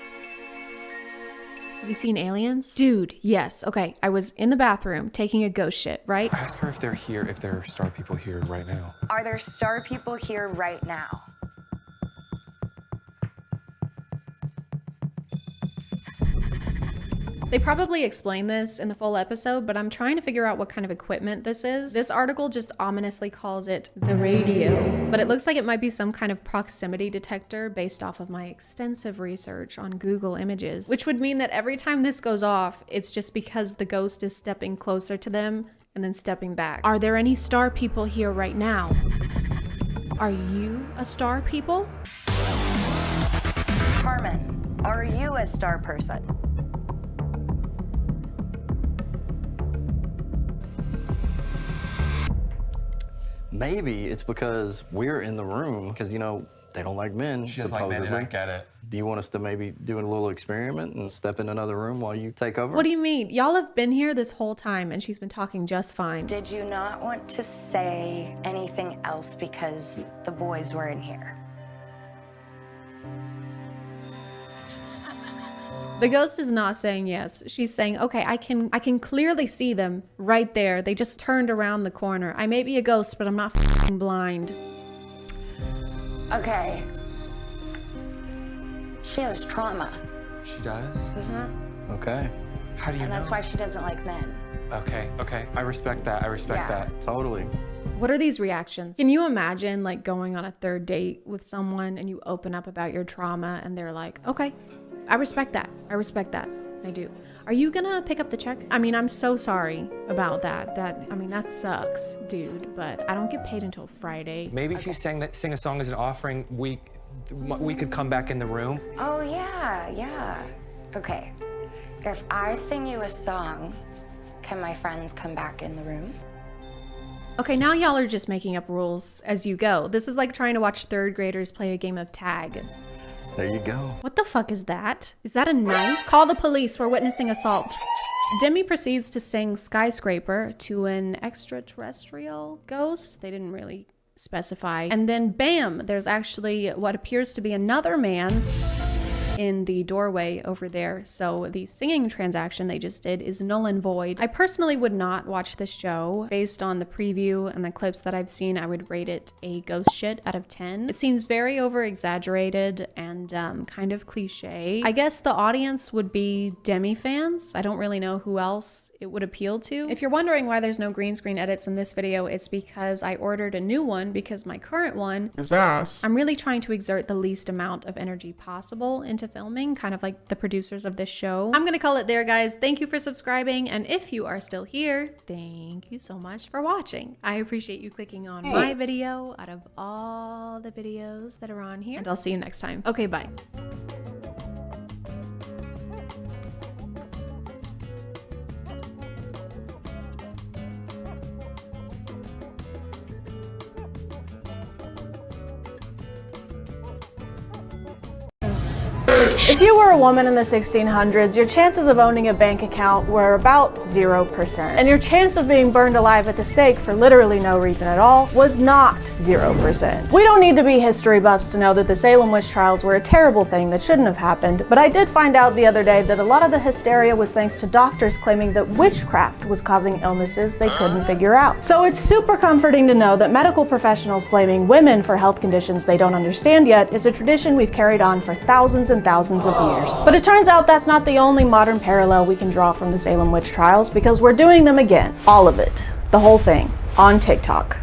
Have you seen aliens? Dude, yes. Okay, I was in the bathroom taking a ghost shit, right? Ask her if they're here, if there are star people here right now. Are there star people here right now? They probably explain this in the full episode, but I'm trying to figure out what kind of equipment this is. This article just ominously calls it the radio, but it looks like it might be some kind of proximity detector based off of my extensive research on Google Images, which would mean that every time this goes off, it's just because the ghost is stepping closer to them and then stepping back. Are there any star people here right now? Are you a star people? Carmen, are you a star person? Maybe it's because we're in the room, because, you know, they don't like men, She doesn't like men, and I get it. Do you want us to maybe do a little experiment and step in another room while you take over? What do you mean? Y'all have been here this whole time and she's been talking just fine. Did you not want to say anything else because the boys were in here? The ghost is not saying yes. She's saying, okay, I can clearly see them right there. They just turned around the corner. I may be a ghost, but I'm not f***ing blind. Okay. She has trauma. She does? Mm-hmm. Okay. How do you know? And that's why she doesn't like men. Okay, okay. I respect that. I respect that. Totally. What are these reactions? Can you imagine like going on a third date with someone and you open up about your trauma and they're like, okay, I respect that. I respect that. I do. Are you gonna pick up the check? I mean, I'm so sorry about that. I mean, that sucks, dude, but I don't get paid until Friday. Maybe if you sing a song as an offering, we could come back in the room. Oh, yeah. Okay. If I sing you a song, can my friends come back in the room? Okay, now y'all are just making up rules as you go. This is like trying to watch third graders play a game of tag. There you go. What the fuck is that? Is that a knife? Call the police, we're witnessing assault. Demi proceeds to sing Skyscraper to an extraterrestrial ghost. They didn't really specify. And then bam, there's actually what appears to be another man in the doorway over there. So the singing transaction they just did is null and void. I personally would not watch this show. Based on the preview and the clips that I've seen, I would rate it a ghost shit out of 10. It seems very over exaggerated and kind of cliche. I guess the audience would be Demi fans. I don't really know who else it would appeal to. If you're wondering why there's no green screen edits in this video, it's because I ordered a new one because my current one is ass. I'm really trying to exert the least amount of energy possible into filming, kind of like the producers of this show. I'm gonna call it there, guys. Thank you for subscribing, and if you are still here, thank you so much for watching. I appreciate you clicking on my video out of all the videos that are on here, and I'll see you next time. Okay, bye. If you were a woman in the 1600s, your chances of owning a bank account were about 0%. And your chance of being burned alive at the stake for literally no reason at all was not 0%. We don't need to be history buffs to know that the Salem witch trials were a terrible thing that shouldn't have happened, but I did find out the other day that a lot of the hysteria was thanks to doctors claiming that witchcraft was causing illnesses they couldn't figure out. So it's super comforting to know that medical professionals blaming women for health conditions they don't understand yet is a tradition we've carried on for thousands and thousands of years. But it turns out that's not the only modern parallel we can draw from the Salem witch trials, because we're doing them again. All of it. The whole thing. On TikTok.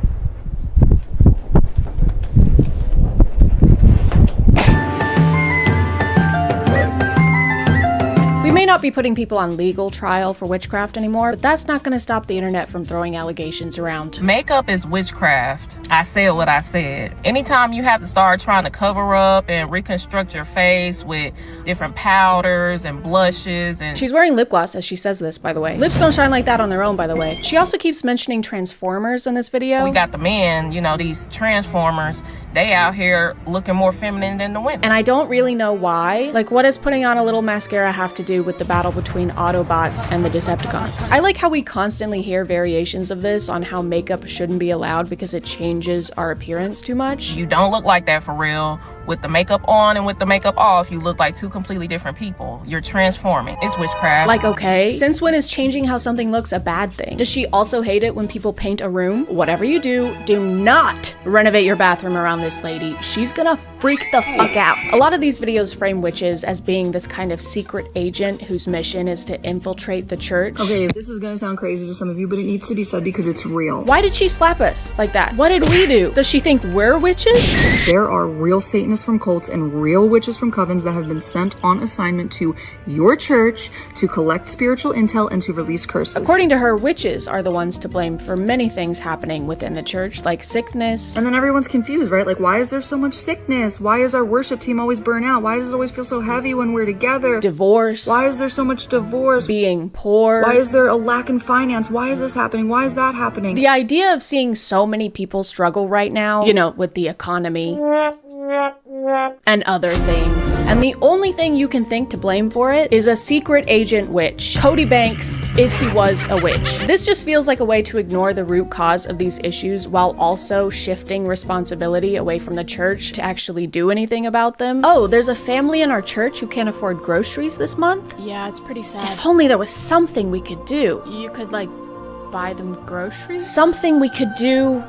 We may not be putting people on legal trial for witchcraft anymore, but that's not going to stop the internet from throwing allegations around. Makeup is witchcraft. I said what I said. Anytime you have to start trying to cover up and reconstruct your face with different powders and blushes and... She's wearing lip gloss as she says this, by the way. Lips don't shine like that on their own, by the way. She also keeps mentioning Transformers in this video. We got the men, you know, these Transformers, they out here looking more feminine than the women. And I don't really know why. Like, what does putting on a little mascara have to do with the battle between Autobots and the Decepticons? I like how we constantly hear variations of this on how makeup shouldn't be allowed because it changes our appearance too much. You don't look like that for real. With the makeup on and with the makeup off, you look like two completely different people. You're transforming. It's witchcraft. Like, okay, since when is changing how something looks a bad thing? Does she also hate it when people paint a room? Whatever you do not renovate your bathroom around on this lady, she's gonna freak the fuck out. A lot of these videos frame witches as being this kind of secret agent whose mission is to infiltrate the church. Okay, this is gonna sound crazy to some of you, but it needs to be said because it's real. Why did she slap us like that? What did we do? Does she think we're witches? There are real Satanists from cults and real witches from covens that have been sent on assignment to your church to collect spiritual intel and to release curses. According to her, witches are the ones to blame for many things happening within the church, like sickness. And then everyone's confused, right? Like, why is there so much sickness? Why is our worship team always burn out? Why does it always feel so heavy when we're together? Divorce. Why is there so much divorce? Being poor. Why is there a lack in finance? Why is this happening? Why is that happening? The idea of seeing so many people struggle right now, you know, with the economy and other things. And the only thing you can think to blame for it is a secret agent witch. Cody Banks, if he was a witch. This just feels like a way to ignore the root cause of these issues while also shifting responsibility away from the church to actually do anything about them. Oh, there's a family in our church who can't afford groceries this month? Yeah, it's pretty sad. If only there was something we could do. You could, like, buy them groceries? Something we could do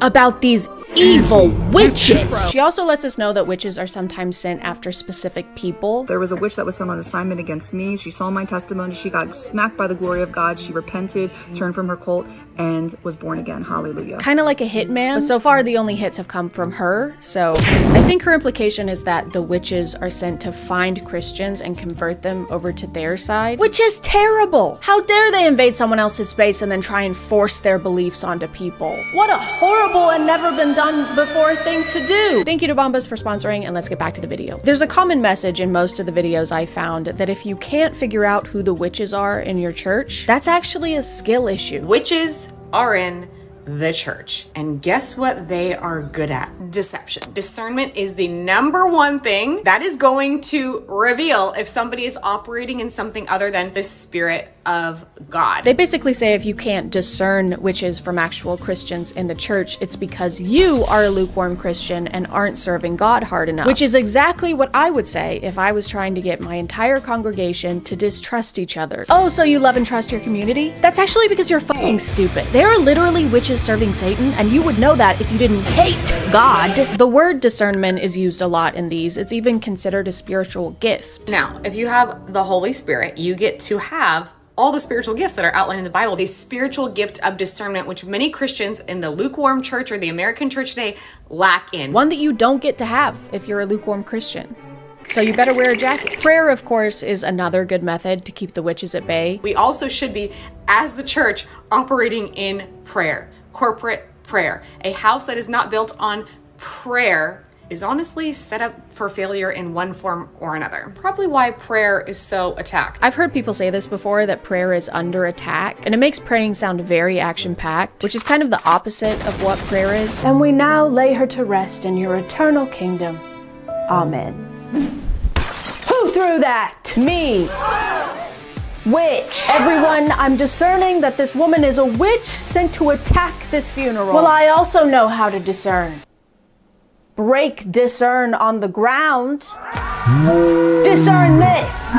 about these evil witches. She also lets us know that witches are sometimes sent after specific people. There was a witch that was sent on assignment against me. She saw my testimony. She got smacked by the glory of God. She repented, turned from her cult, and was born again. Hallelujah. Kind of like a hitman, but so far the only hits have come from her. So I think her implication is that the witches are sent to find Christians and convert them over to their side, which is terrible. How dare they invade someone else's space and then try and force their beliefs onto people? What a horrible and never been done before thing to do. Thank you to Bombas for sponsoring, and let's get back to the video. There's a common message in most of the videos I found that if you can't figure out who the witches are in your church, that's actually a skill issue. Witches are in the church. And guess what they are good at? Deception. Discernment is the #1 thing that is going to reveal if somebody is operating in something other than the Spirit of God. They basically say if you can't discern witches from actual Christians in the church, it's because you are a lukewarm Christian and aren't serving God hard enough. Which is exactly what I would say if I was trying to get my entire congregation to distrust each other. Oh, so you love and trust your community? That's actually because you're fucking stupid. There are literally witches serving Satan, and you would know that if you didn't hate God. The word discernment is used a lot in these. It's even considered a spiritual gift. Now, if you have the Holy Spirit, you get to have all the spiritual gifts that are outlined in the Bible. The spiritual gift of discernment, which many Christians in the lukewarm church or the American church today lack in. One that you don't get to have if you're a lukewarm Christian. So you better wear a jacket. Prayer, of course, is another good method to keep the witches at bay. We also should be, as the church, operating in prayer. Corporate prayer. A house that is not built on prayer is honestly set up for failure in one form or another. Probably why prayer is so attacked. I've heard people say this before, that prayer is under attack, and it makes praying sound very action-packed, which is kind of the opposite of what prayer is. And we now lay her to rest in your eternal kingdom. Amen. Who threw that? Me. Witch. Everyone, I'm discerning that this woman is a witch sent to attack this funeral. Well, I also know how to discern. Discern on the ground. Discern this.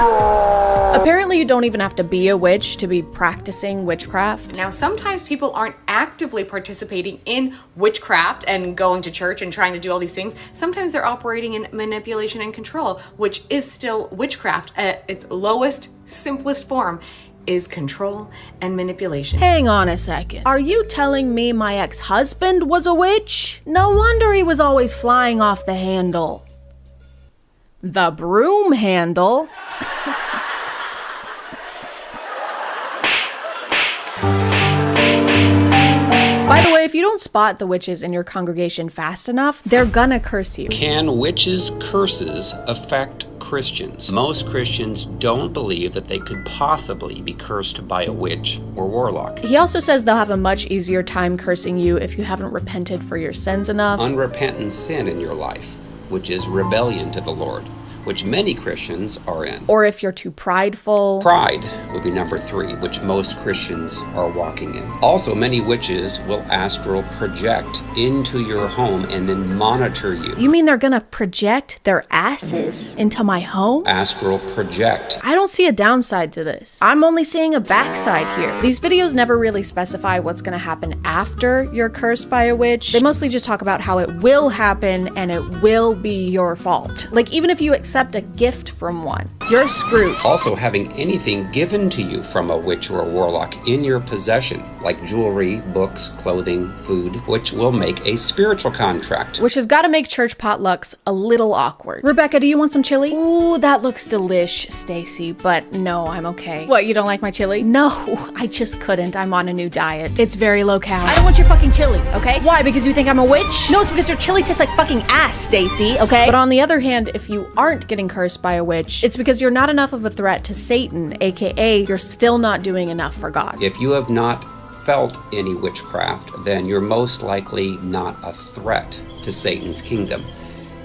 Apparently you don't even have to be a witch to be practicing witchcraft. Now, sometimes people aren't actively participating in witchcraft and going to church and trying to do all these things. Sometimes they're operating in manipulation and control, which is still witchcraft at its lowest, simplest form. Is control and manipulation. Hang on a second. Are you telling me my ex-husband was a witch? No wonder he was always flying off the handle. The broom handle? By the way, if you don't spot the witches in your congregation fast enough, they're gonna curse you. Can witches' curses affect Christians? Most Christians don't believe that they could possibly be cursed by a witch or warlock. He also says they'll have a much easier time cursing you if you haven't repented for your sins enough. Unrepentant sin in your life, which is rebellion to the Lord, which many Christians are in. Or if you're too prideful. Pride would be number 3, which most Christians are walking in. Also, many witches will astral project into your home and then monitor you. You mean they're gonna project their asses into my home? Astral project. I don't see a downside to this. I'm only seeing a backside here. These videos never really specify what's gonna happen after you're cursed by a witch. They mostly just talk about how it will happen and it will be your fault. Like, even if you accept a gift from one, you're screwed. Also, having anything given to you from a witch or a warlock in your possession, like jewelry, books, clothing, food, which will make a spiritual contract. Which has got to make church potlucks a little awkward. Rebecca, do you want some chili? Ooh, that looks delish, Stacy, but no, I'm okay. What, you don't like my chili? No, I just couldn't. I'm on a new diet. It's very low cal. I don't want your fucking chili, okay? Why, because you think I'm a witch? No, it's because your chili tastes like fucking ass, Stacy, okay? But on the other hand, if you aren't getting cursed by a witch, it's because you're not enough of a threat to Satan, aka you're still not doing enough for God. If you have not felt any witchcraft, then you're most likely not a threat to Satan's kingdom,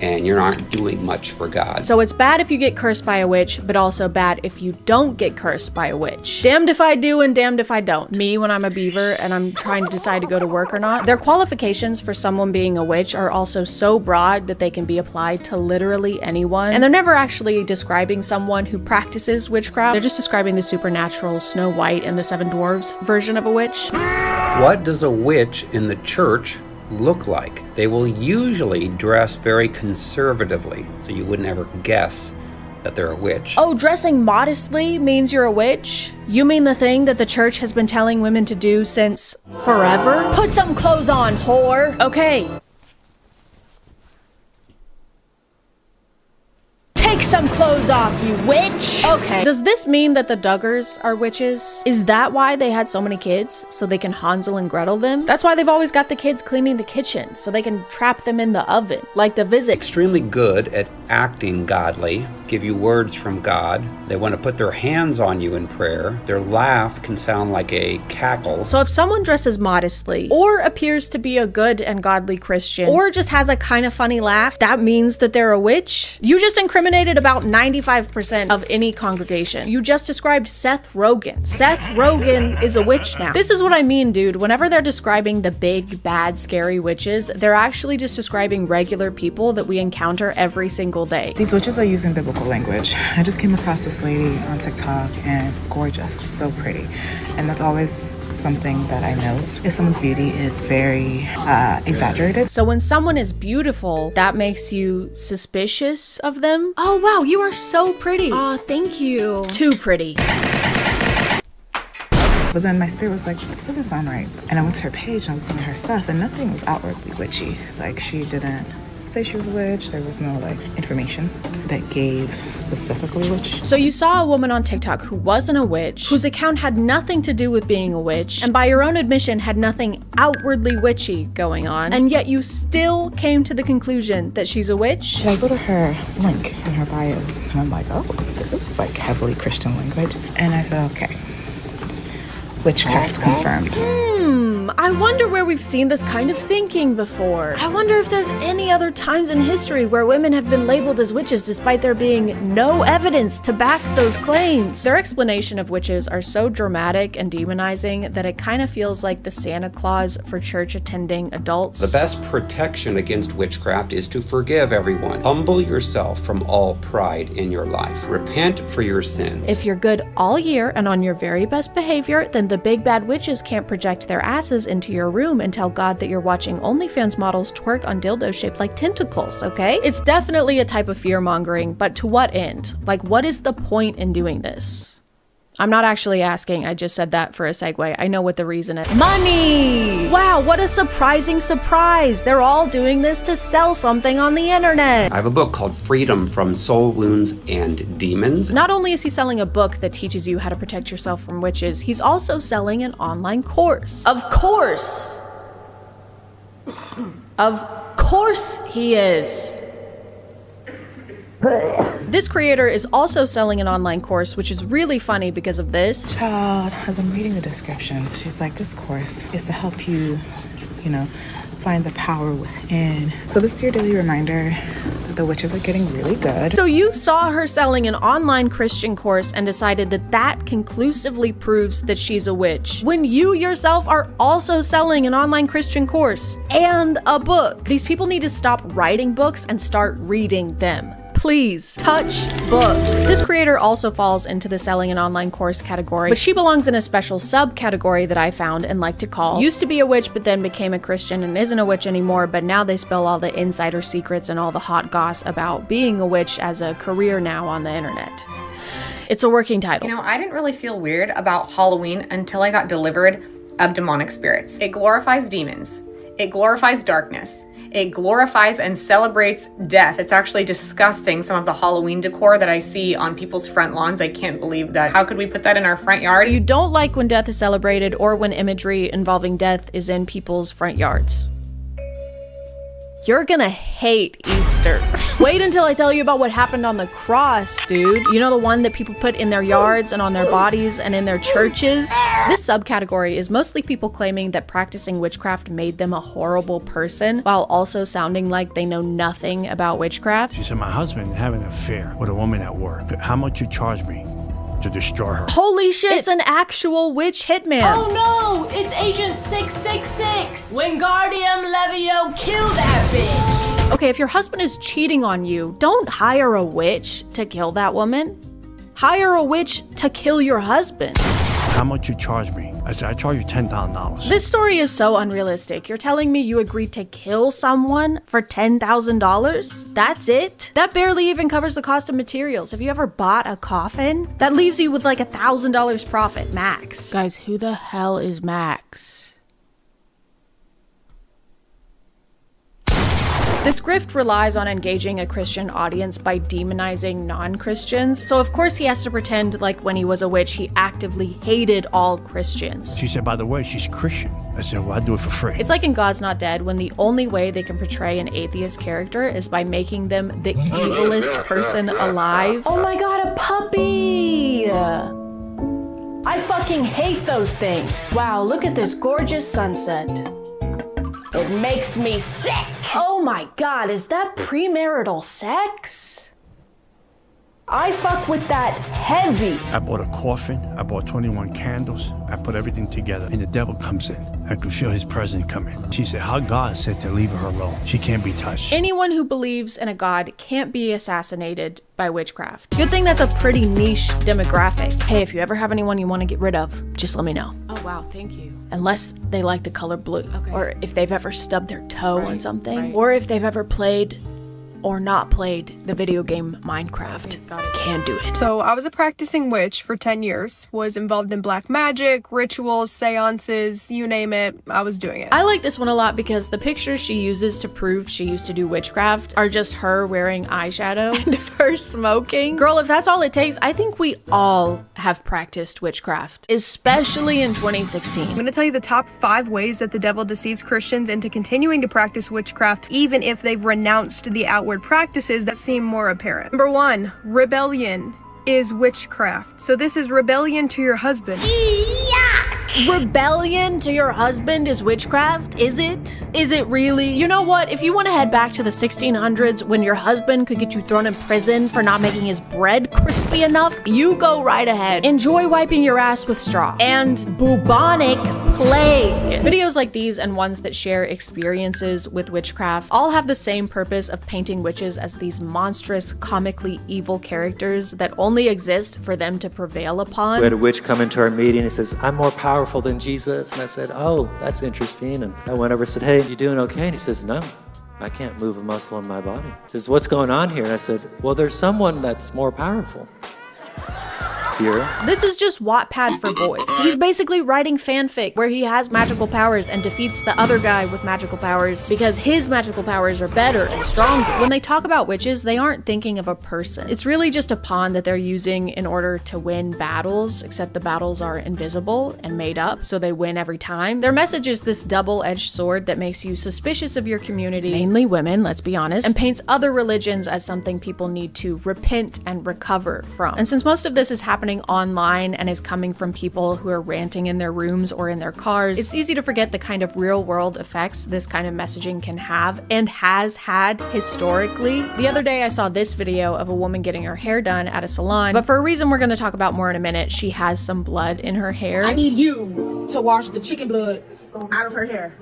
and you're not doing much for God. So it's bad if you get cursed by a witch, but also bad if you don't get cursed by a witch. Damned if I do and damned if I don't. Me, when I'm a beaver and I'm trying to decide to go to work or not, their qualifications for someone being a witch are also so broad that they can be applied to literally anyone. And they're never actually describing someone who practices witchcraft. They're just describing the supernatural Snow White and the Seven Dwarfs version of a witch. What does a witch in the church look like? They will usually dress very conservatively, so you wouldn't ever guess that they're a witch. Oh, dressing modestly means you're a witch? You mean the thing that the church has been telling women to do since forever? Put some clothes on, whore! Okay. Take some clothes off, you witch! Okay. Does this mean that the Duggars are witches? Is that why they had so many kids? So they can Hansel and Gretel them? That's why they've always got the kids cleaning the kitchen, so they can trap them in the oven, like the Visit. Extremely good at acting godly, give you words from God. They want to put their hands on you in prayer. Their laugh can sound like a cackle. So if someone dresses modestly, or appears to be a good and godly Christian, or just has a kind of funny laugh, that means that they're a witch? You just incriminated about 95% of any congregation. You just described Seth Rogen. Seth Rogen is a witch now. This is what I mean, dude. Whenever they're describing the big, bad, scary witches, they're actually just describing regular people that we encounter every single day. These witches are using biblical language. I just came across this lady on TikTok, and gorgeous, so pretty. And that's always something that I know. If someone's beauty is very exaggerated. So when someone is beautiful, that makes you suspicious of them? Oh wow, you are so pretty. Oh, thank you. Too pretty. But then my spirit was like, this doesn't sound right. And I went to her page and I was looking at her stuff, and nothing was outwardly witchy. Like, she didn't say she was a witch. There was no information that gave specifically witch. So you saw a woman on TikTok who wasn't a witch, whose account had nothing to do with being a witch, and by your own admission had nothing outwardly witchy going on, and yet you still came to the conclusion that she's a witch? And I go to her link in her bio, and I'm like, oh, this is heavily Christian language. And I said, okay, witchcraft confirmed. I wonder where we've seen this kind of thinking before. I wonder if there's any other times in history where women have been labeled as witches despite there being no evidence to back those claims. Their explanation of witches are so dramatic and demonizing that it kind of feels like the Santa Claus for church-attending adults. The best protection against witchcraft is to forgive everyone. Humble yourself from all pride in your life. Repent for your sins. If you're good all year and on your very best behavior, then the big bad witches can't project their asses into your room and tell God that you're watching OnlyFans models twerk on dildos shaped like tentacles, okay? It's definitely a type of fear-mongering, but to what end? Like, what is the point in doing this? I'm not actually asking, I just said that for a segue. I know what the reason is. Money! Wow, what a surprising surprise! They're all doing this to sell something on the internet! I have a book called Freedom from Soul Wounds and Demons. Not only is he selling a book that teaches you how to protect yourself from witches, he's also selling an online course. Of course! Of course he is! This creator is also selling an online course, which is really funny because of this. Child, as I'm reading the descriptions, she's like, this course is to help you, find the power within. So this is your daily reminder that The witches are getting really good. So you saw her selling an online Christian course and decided that that conclusively proves that she's a witch, when you yourself are also selling an online Christian course and a book. These people need to stop writing books and start reading them. Please, touch booked. This creator also falls into the selling an online course category, but she belongs in a special subcategory that I found and like to call used to be a witch but then became a Christian and isn't a witch anymore, but now they spill all the insider secrets and all the hot goss about being a witch as a career now on the internet. It's a working title. You know, I didn't really feel weird about Halloween until I got delivered of demonic spirits. It glorifies demons. It glorifies darkness. It glorifies and celebrates death. It's actually disgusting, some of the Halloween decor that I see on people's front lawns. I can't believe that. How could we put that in our front yard? You don't like when death is celebrated or when imagery involving death is in people's front yards. You're gonna hate Easter. Wait until I tell you about what happened on the cross, dude. You know, the one that people put in their yards and on their bodies and in their churches? This subcategory is mostly people claiming that practicing witchcraft made them a horrible person while also sounding like they know nothing about witchcraft. She said, my husband had an affair with a woman at work. How much you charge me to destroy her? Holy shit, it's an actual witch hitman. Oh no, it's Agent 666. Wingardium Levio, kill that bitch. Okay, if your husband is cheating on you, don't hire a witch to kill that woman. Hire a witch to kill your husband. How much you charge me? I said, I charge you $10,000. This story is so unrealistic. You're telling me you agreed to kill someone for $10,000? That's it? That barely even covers the cost of materials. Have you ever bought a coffin? That leaves you with like $1,000 profit, max. Guys, who the hell is Max? This grift relies on engaging a Christian audience by demonizing non-Christians. So of course he has to pretend like when he was a witch, he actively hated all Christians. She said, by the way, she's Christian. I said, well, I do it for free. It's like in God's Not Dead, when the only way they can portray an atheist character is by making them the evilest person alive. Oh my god, a puppy! I fucking hate those things. Wow, look at this gorgeous sunset. It makes me sick. Oh my god, is that premarital sex? I fuck with that heavy. I bought a coffin. I bought 21 candles. I put everything together, and the devil comes in. I could feel his presence coming. She said, how God said to leave her alone. She can't be touched. Anyone who believes in a god can't be assassinated by witchcraft. Good thing that's a pretty niche demographic. Hey, if you ever have anyone you want to get rid of, just let me know. Oh wow, thank you. Unless they like the color blue, okay. Or if they've ever stubbed their toe on something, or if they've ever played or not played the video game Minecraft. Can do it. So I was a practicing witch for 10 years, was involved in black magic, rituals, seances, you name it, I was doing it. I like this one a lot because the pictures she uses to prove she used to do witchcraft are just her wearing eyeshadow and of her smoking. Girl, if that's all it takes, I think we all have practiced witchcraft, especially in 2016. I'm gonna tell you the top 5 ways that the devil deceives Christians into continuing to practice witchcraft even if they've renounced the outward practices that seem more apparent. Number 1, rebellion is witchcraft. So this is rebellion to your husband. Rebellion to your husband is witchcraft? Is it? Is it really? You know what? If you want to head back to the 1600s when your husband could get you thrown in prison for not making his bread crispy enough, you go right ahead. Enjoy wiping your ass with straw. And bubonic plague. Videos like these and ones that share experiences with witchcraft all have the same purpose of painting witches as these monstrous, comically evil characters that only exist for them to prevail upon. We had a witch come into our meeting and says, I'm more powerful than Jesus. And I said, oh, that's interesting. And I went over and said, hey, you doing okay? And he says, no, I can't move a muscle in my body. He says, what's going on here? And I said, well, there's someone that's more powerful here. This is just Wattpad for boys. He's basically writing fanfic where he has magical powers and defeats the other guy with magical powers because his magical powers are better and stronger. When they talk about witches, they aren't thinking of a person. It's really just a pawn that they're using in order to win battles, except the battles are invisible and made up, so they win every time. Their message is this double-edged sword that makes you suspicious of your community, mainly women, let's be honest, and paints other religions as something people need to repent and recover from. And since most of this is happening happening online and is coming from people who are ranting in their rooms or in their cars, it's easy to forget the kind of real world effects this kind of messaging can have and has had historically. The other day I saw this video of a woman getting her hair done at a salon, but for a reason we're going to talk about more in a minute, she has some blood in her hair. I need you to wash the chicken blood out of her hair.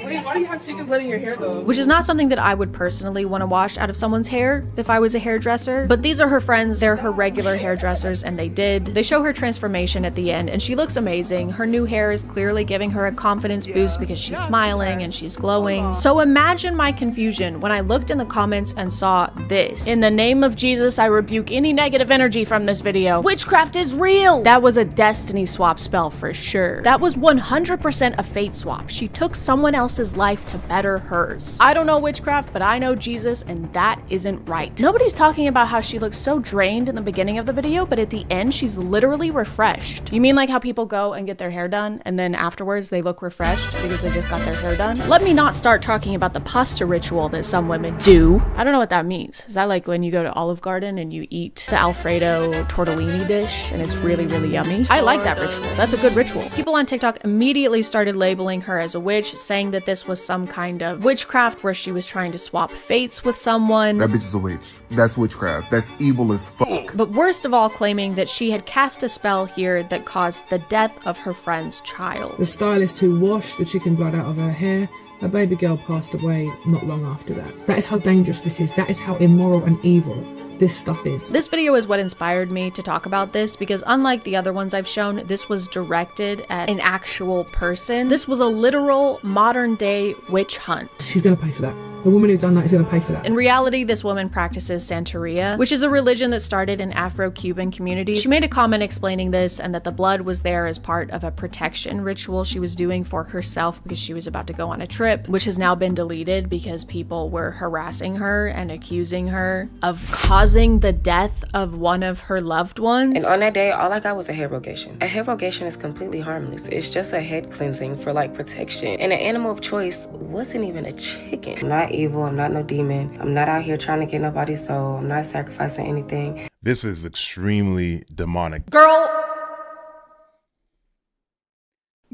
Wait, why do you have chicken blood in your hair though? Which is not something that I would personally want to wash out of someone's hair if I was a hairdresser. But these are her friends, they're her regular hairdressers, and they did. They show her transformation at the end, and she looks amazing. Her new hair is clearly giving her a confidence boost because she's smiling and she's glowing. So imagine my confusion when I looked in the comments and saw this. In the name of Jesus, I rebuke any negative energy from this video. Witchcraft is real! That was a destiny swap spell for sure. That was 100% a fate swap. She took someone else's life to better hers. I don't know witchcraft, but I know Jesus, and that isn't right. Nobody's talking about how she looks so drained in the beginning of the video, but at the end, she's literally refreshed. You mean like how people go and get their hair done, and then afterwards they look refreshed because they just got their hair done? Let me not start talking about the pasta ritual that some women do. I don't know what that means. Is that like when you go to Olive Garden and you eat the Alfredo tortellini dish, and it's really, really yummy? I like that ritual. That's a good ritual. People on TikTok immediately started labeling her as a witch, saying that this was some kind of witchcraft where she was trying to swap fates with someone. That bitch is a witch. That's witchcraft. That's evil as fuck. But worst of all, claiming that she had cast a spell here that caused the death of her friend's child. The stylist who washed the chicken blood out of her hair, her baby girl passed away not long after that. That is how dangerous this is. That is how immoral and evil this stuff is. This video is what inspired me to talk about this because unlike the other ones I've shown, this was directed at an actual person. This was a literal modern day witch hunt. She's gonna pay for that. The woman who done that is going to pay for that. In reality, this woman practices Santeria, which is a religion that started in Afro-Cuban communities. She made a comment explaining this and that the blood was there as part of a protection ritual she was doing for herself because she was about to go on a trip, which has now been deleted because people were harassing her and accusing her of causing the death of one of her loved ones. And on that day, all I got was a hair rogation. A hair rogation is completely harmless. It's just a head cleansing for like protection. And an animal of choice wasn't even a chicken. I'm not evil, I'm not no demon. I'm not out here trying to get nobody's soul. I'm not sacrificing anything. This is extremely demonic.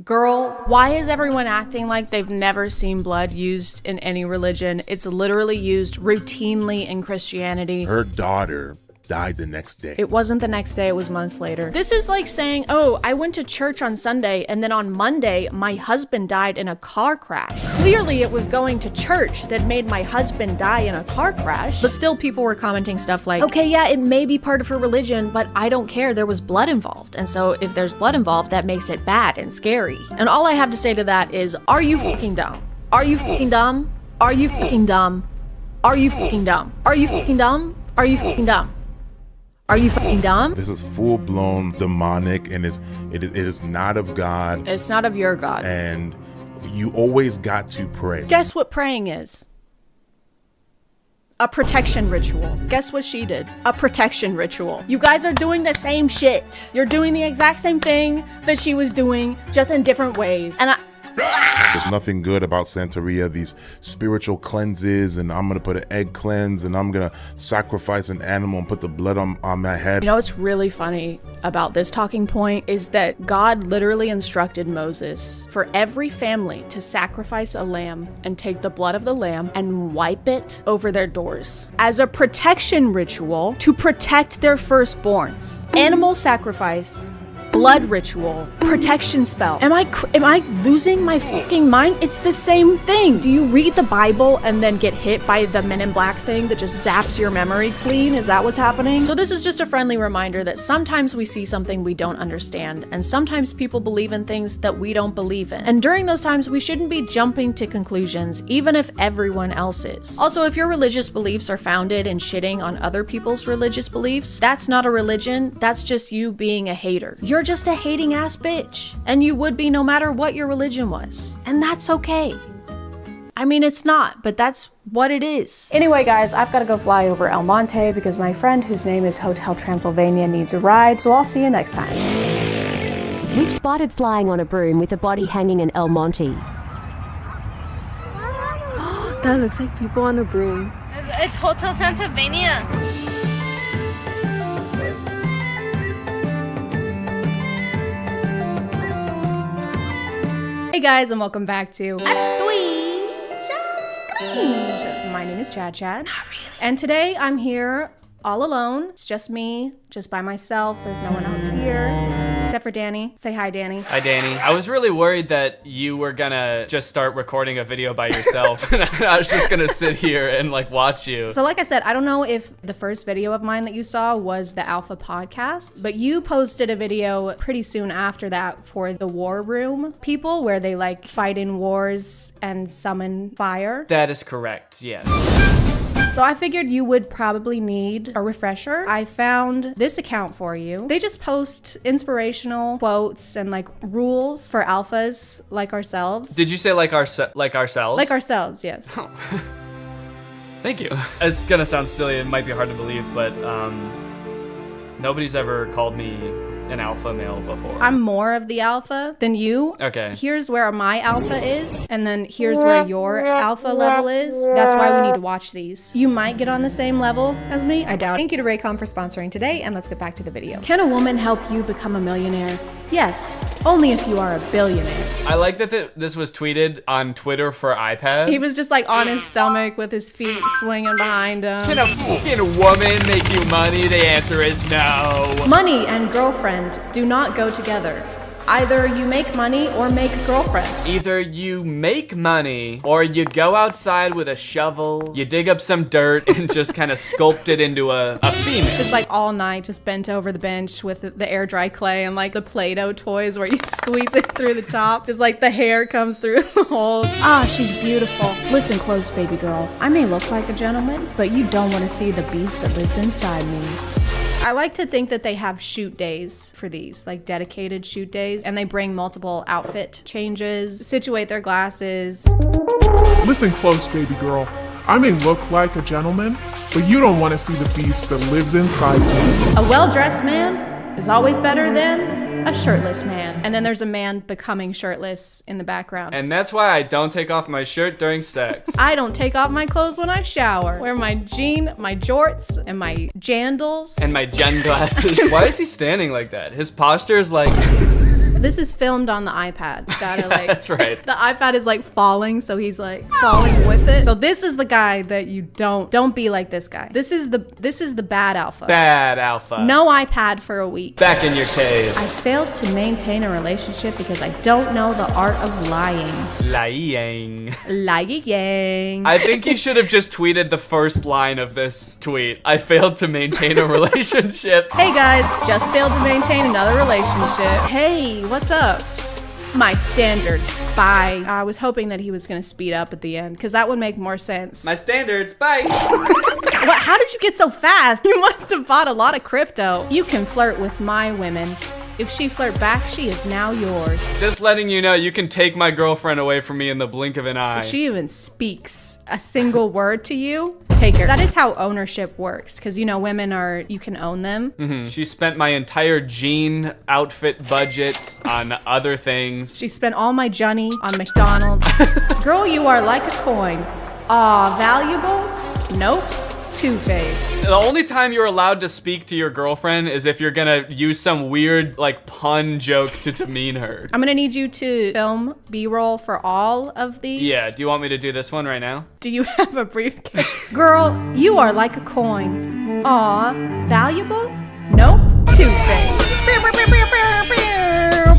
Girl, why is everyone acting like they've never seen blood used in any religion? It's literally used routinely in Christianity. Her daughter died the next day. It wasn't the next day, it was months later. This is like saying, oh, I went to church on Sunday and then on Monday, my husband died in a car crash. Clearly it was going to church that made my husband die in a car crash. But still people were commenting stuff like, okay, yeah, it may be part of her religion, but I don't care, there was blood involved. And so if there's blood involved, that makes it bad and scary. And all I have to say to that is, are you fucking dumb? Are you fucking dumb? Are you fucking dumb? Are you fucking dumb? Are you fucking dumb? Are you fucking dumb? Are you fucking dumb? This is full-blown demonic, and it is not of God. It's not of your God. And you always got to pray. Guess what praying is? A protection ritual. Guess what she did? A protection ritual. You guys are doing the same shit. You're doing the exact same thing that she was doing, just in different ways. And there's nothing good about Santeria, these spiritual cleanses, and I'm gonna put an egg cleanse, and I'm gonna sacrifice an animal and put the blood on my head. You know what's really funny about this talking point is that God literally instructed Moses for every family to sacrifice a lamb and take the blood of the lamb and wipe it over their doors as a protection ritual to protect their firstborns. Animal sacrifice, blood ritual, protection spell. Am I losing my fucking mind? It's the same thing. Do you read the Bible and then get hit by the Men in Black thing that just zaps your memory clean? Is that what's happening? So this is just a friendly reminder that sometimes we see something we don't understand, and sometimes people believe in things that we don't believe in. And during those times, we shouldn't be jumping to conclusions, even if everyone else is. Also, if your religious beliefs are founded in shitting on other people's religious beliefs, that's not a religion, that's just you being a hater. You're just a hating ass bitch, and you would be no matter what your religion was, and that's okay. I mean, it's not, but that's what it is. Anyway, guys, I've got to go fly over El Monte because my friend whose name is Hotel Transylvania needs a ride, so I'll see you next time. We've spotted flying on a broom with a body hanging in El Monte. That looks like people on a broom. It's Hotel Transylvania. Hey guys, and welcome back to My name is ChadChad. And today I'm here all alone. It's just me, just by myself. There's no one else here. Except for Danny. Say hi, Danny. Hi, Danny. I was really worried that you were gonna just start recording a video by yourself. And I was just gonna sit here and like watch you. So like I said, I don't know if the first video of mine that you saw was the Alpha podcast, but you posted a video pretty soon after that for the War Room people where they like fight in wars and summon fire. That is correct, yes. So I figured you would probably need a refresher. I found this account for you. They just post inspirational quotes and like rules for alphas like ourselves. Did you say like ourselves? Like ourselves, yes. Thank you. It's gonna sound silly, it might be hard to believe, but nobody's ever called me an alpha male before. I'm more of the alpha than you. Okay. Here's where my alpha is, and then here's where your alpha level is. That's why we need to watch these. You might get on the same level as me. I doubt it. Thank you to Raycon for sponsoring today, and let's get back to the video. Can a woman help you become a millionaire? Yes, only if you are a billionaire. I like that this was tweeted on Twitter for iPad. He was just like on his stomach with his feet swinging behind him. Can a fucking woman make you money? The answer is no. Money and girlfriend do not go together. Either you make money or make a girlfriend. Either you make money or you go outside with a shovel, you dig up some dirt and just kind of sculpt it into a female. Just like all night, just bent over the bench with the air dry clay and like the Play-Doh toys where you squeeze it through the top. Just like the hair comes through the holes. Ah, she's beautiful. Listen close, baby girl. I may look like a gentleman, but you don't want to see the beast that lives inside me. I like to think that they have shoot days for these, like dedicated shoot days, and they bring multiple outfit changes, situate their glasses. Listen close, baby girl. I may look like a gentleman, but you don't want to see the beast that lives inside me. A well-dressed man is always better than a shirtless man. And then there's a man becoming shirtless in the background. And that's why I don't take off my shirt during sex. I don't take off my clothes when I shower. Wear my jorts, and my jandals. And my gen glasses. Why is he standing like that? His posture is like... This is filmed on the iPad. Gotta like. That's right. The iPad is like falling, so he's like falling with it. So this is the guy that you don't be like this guy. This is the bad alpha. Bad alpha. No iPad for a week. Back in your cave. I failed to maintain a relationship because I don't know the art of lying. Lying. Lying. I think you should have just tweeted the first line of this tweet. I failed to maintain a relationship. Hey guys, just failed to maintain another relationship. Hey, what's up? My standards. Bye. I was hoping that he was gonna speed up at the end because that would make more sense. My standards. Bye. What? How did you get so fast? You must have bought a lot of crypto. You can flirt with my women. If she flirt back, she is now yours. Just letting you know, you can take my girlfriend away from me in the blink of an eye. If she even speaks a single word to you, take her. That is how ownership works, because you know, women you can own them. Mm-hmm. She spent my entire jean outfit budget on other things. She spent all my Johnny on McDonald's. Girl, you are like a coin. Aw, valuable? Nope. Two-Face. The only time you're allowed to speak to your girlfriend is if you're gonna use some weird, like, pun joke to demean her. I'm gonna need you to film B-roll for all of these. Yeah, do you want me to do this one right now? Do you have a briefcase? Girl, you are like a coin. Aw, valuable? Nope. Two-Face.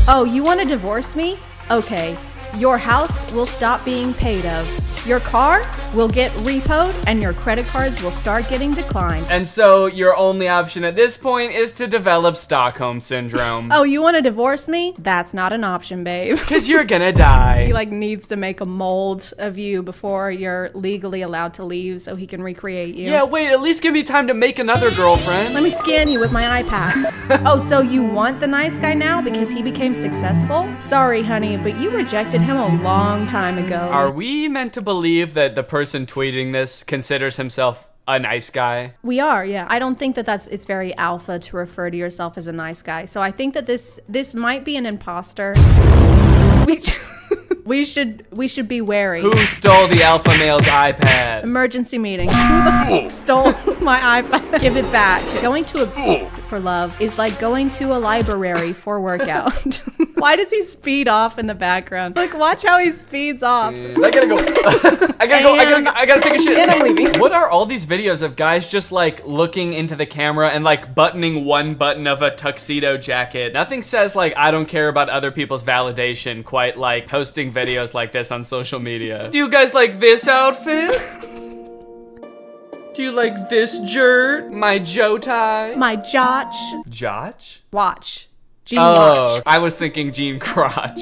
Oh, you wanna divorce me? Okay. Your house will stop being paid of. Your car will get repoed and your credit cards will start getting declined. And so your only option at this point is to develop Stockholm Syndrome. Oh, you want to divorce me? That's not an option, babe. Because you're gonna die. He like needs to make a mold of you before you're legally allowed to leave so he can recreate you. Yeah, wait, at least give me time to make another girlfriend. Let me scan you with my iPad. Oh, so you want the nice guy now because he became successful? Sorry, honey, but you rejected him a long time ago. Are we meant to believe that the person tweeting this considers himself a nice guy? We are, yeah. I don't think that it's very alpha to refer to yourself as a nice guy. So I think that this might be an imposter. We should be wary. Who stole the alpha male's iPad? Emergency meeting. Who the fuck stole my iPad? Give it back. Going to a for love is like going to a library for workout. Why does he speed off in the background? Like, watch how he speeds off. I gotta go. I gotta take a shit. And I'm leaving. What are all these videos of guys just like looking into the camera and like buttoning one button of a tuxedo jacket? Nothing says like I don't care about other people's validation quite like posting videos like this on social media. Do you guys like this outfit? Do you like this jert? My Joe tie? My Jotch. Jotch? Watch. Jean watch. I was thinking Jean crotch.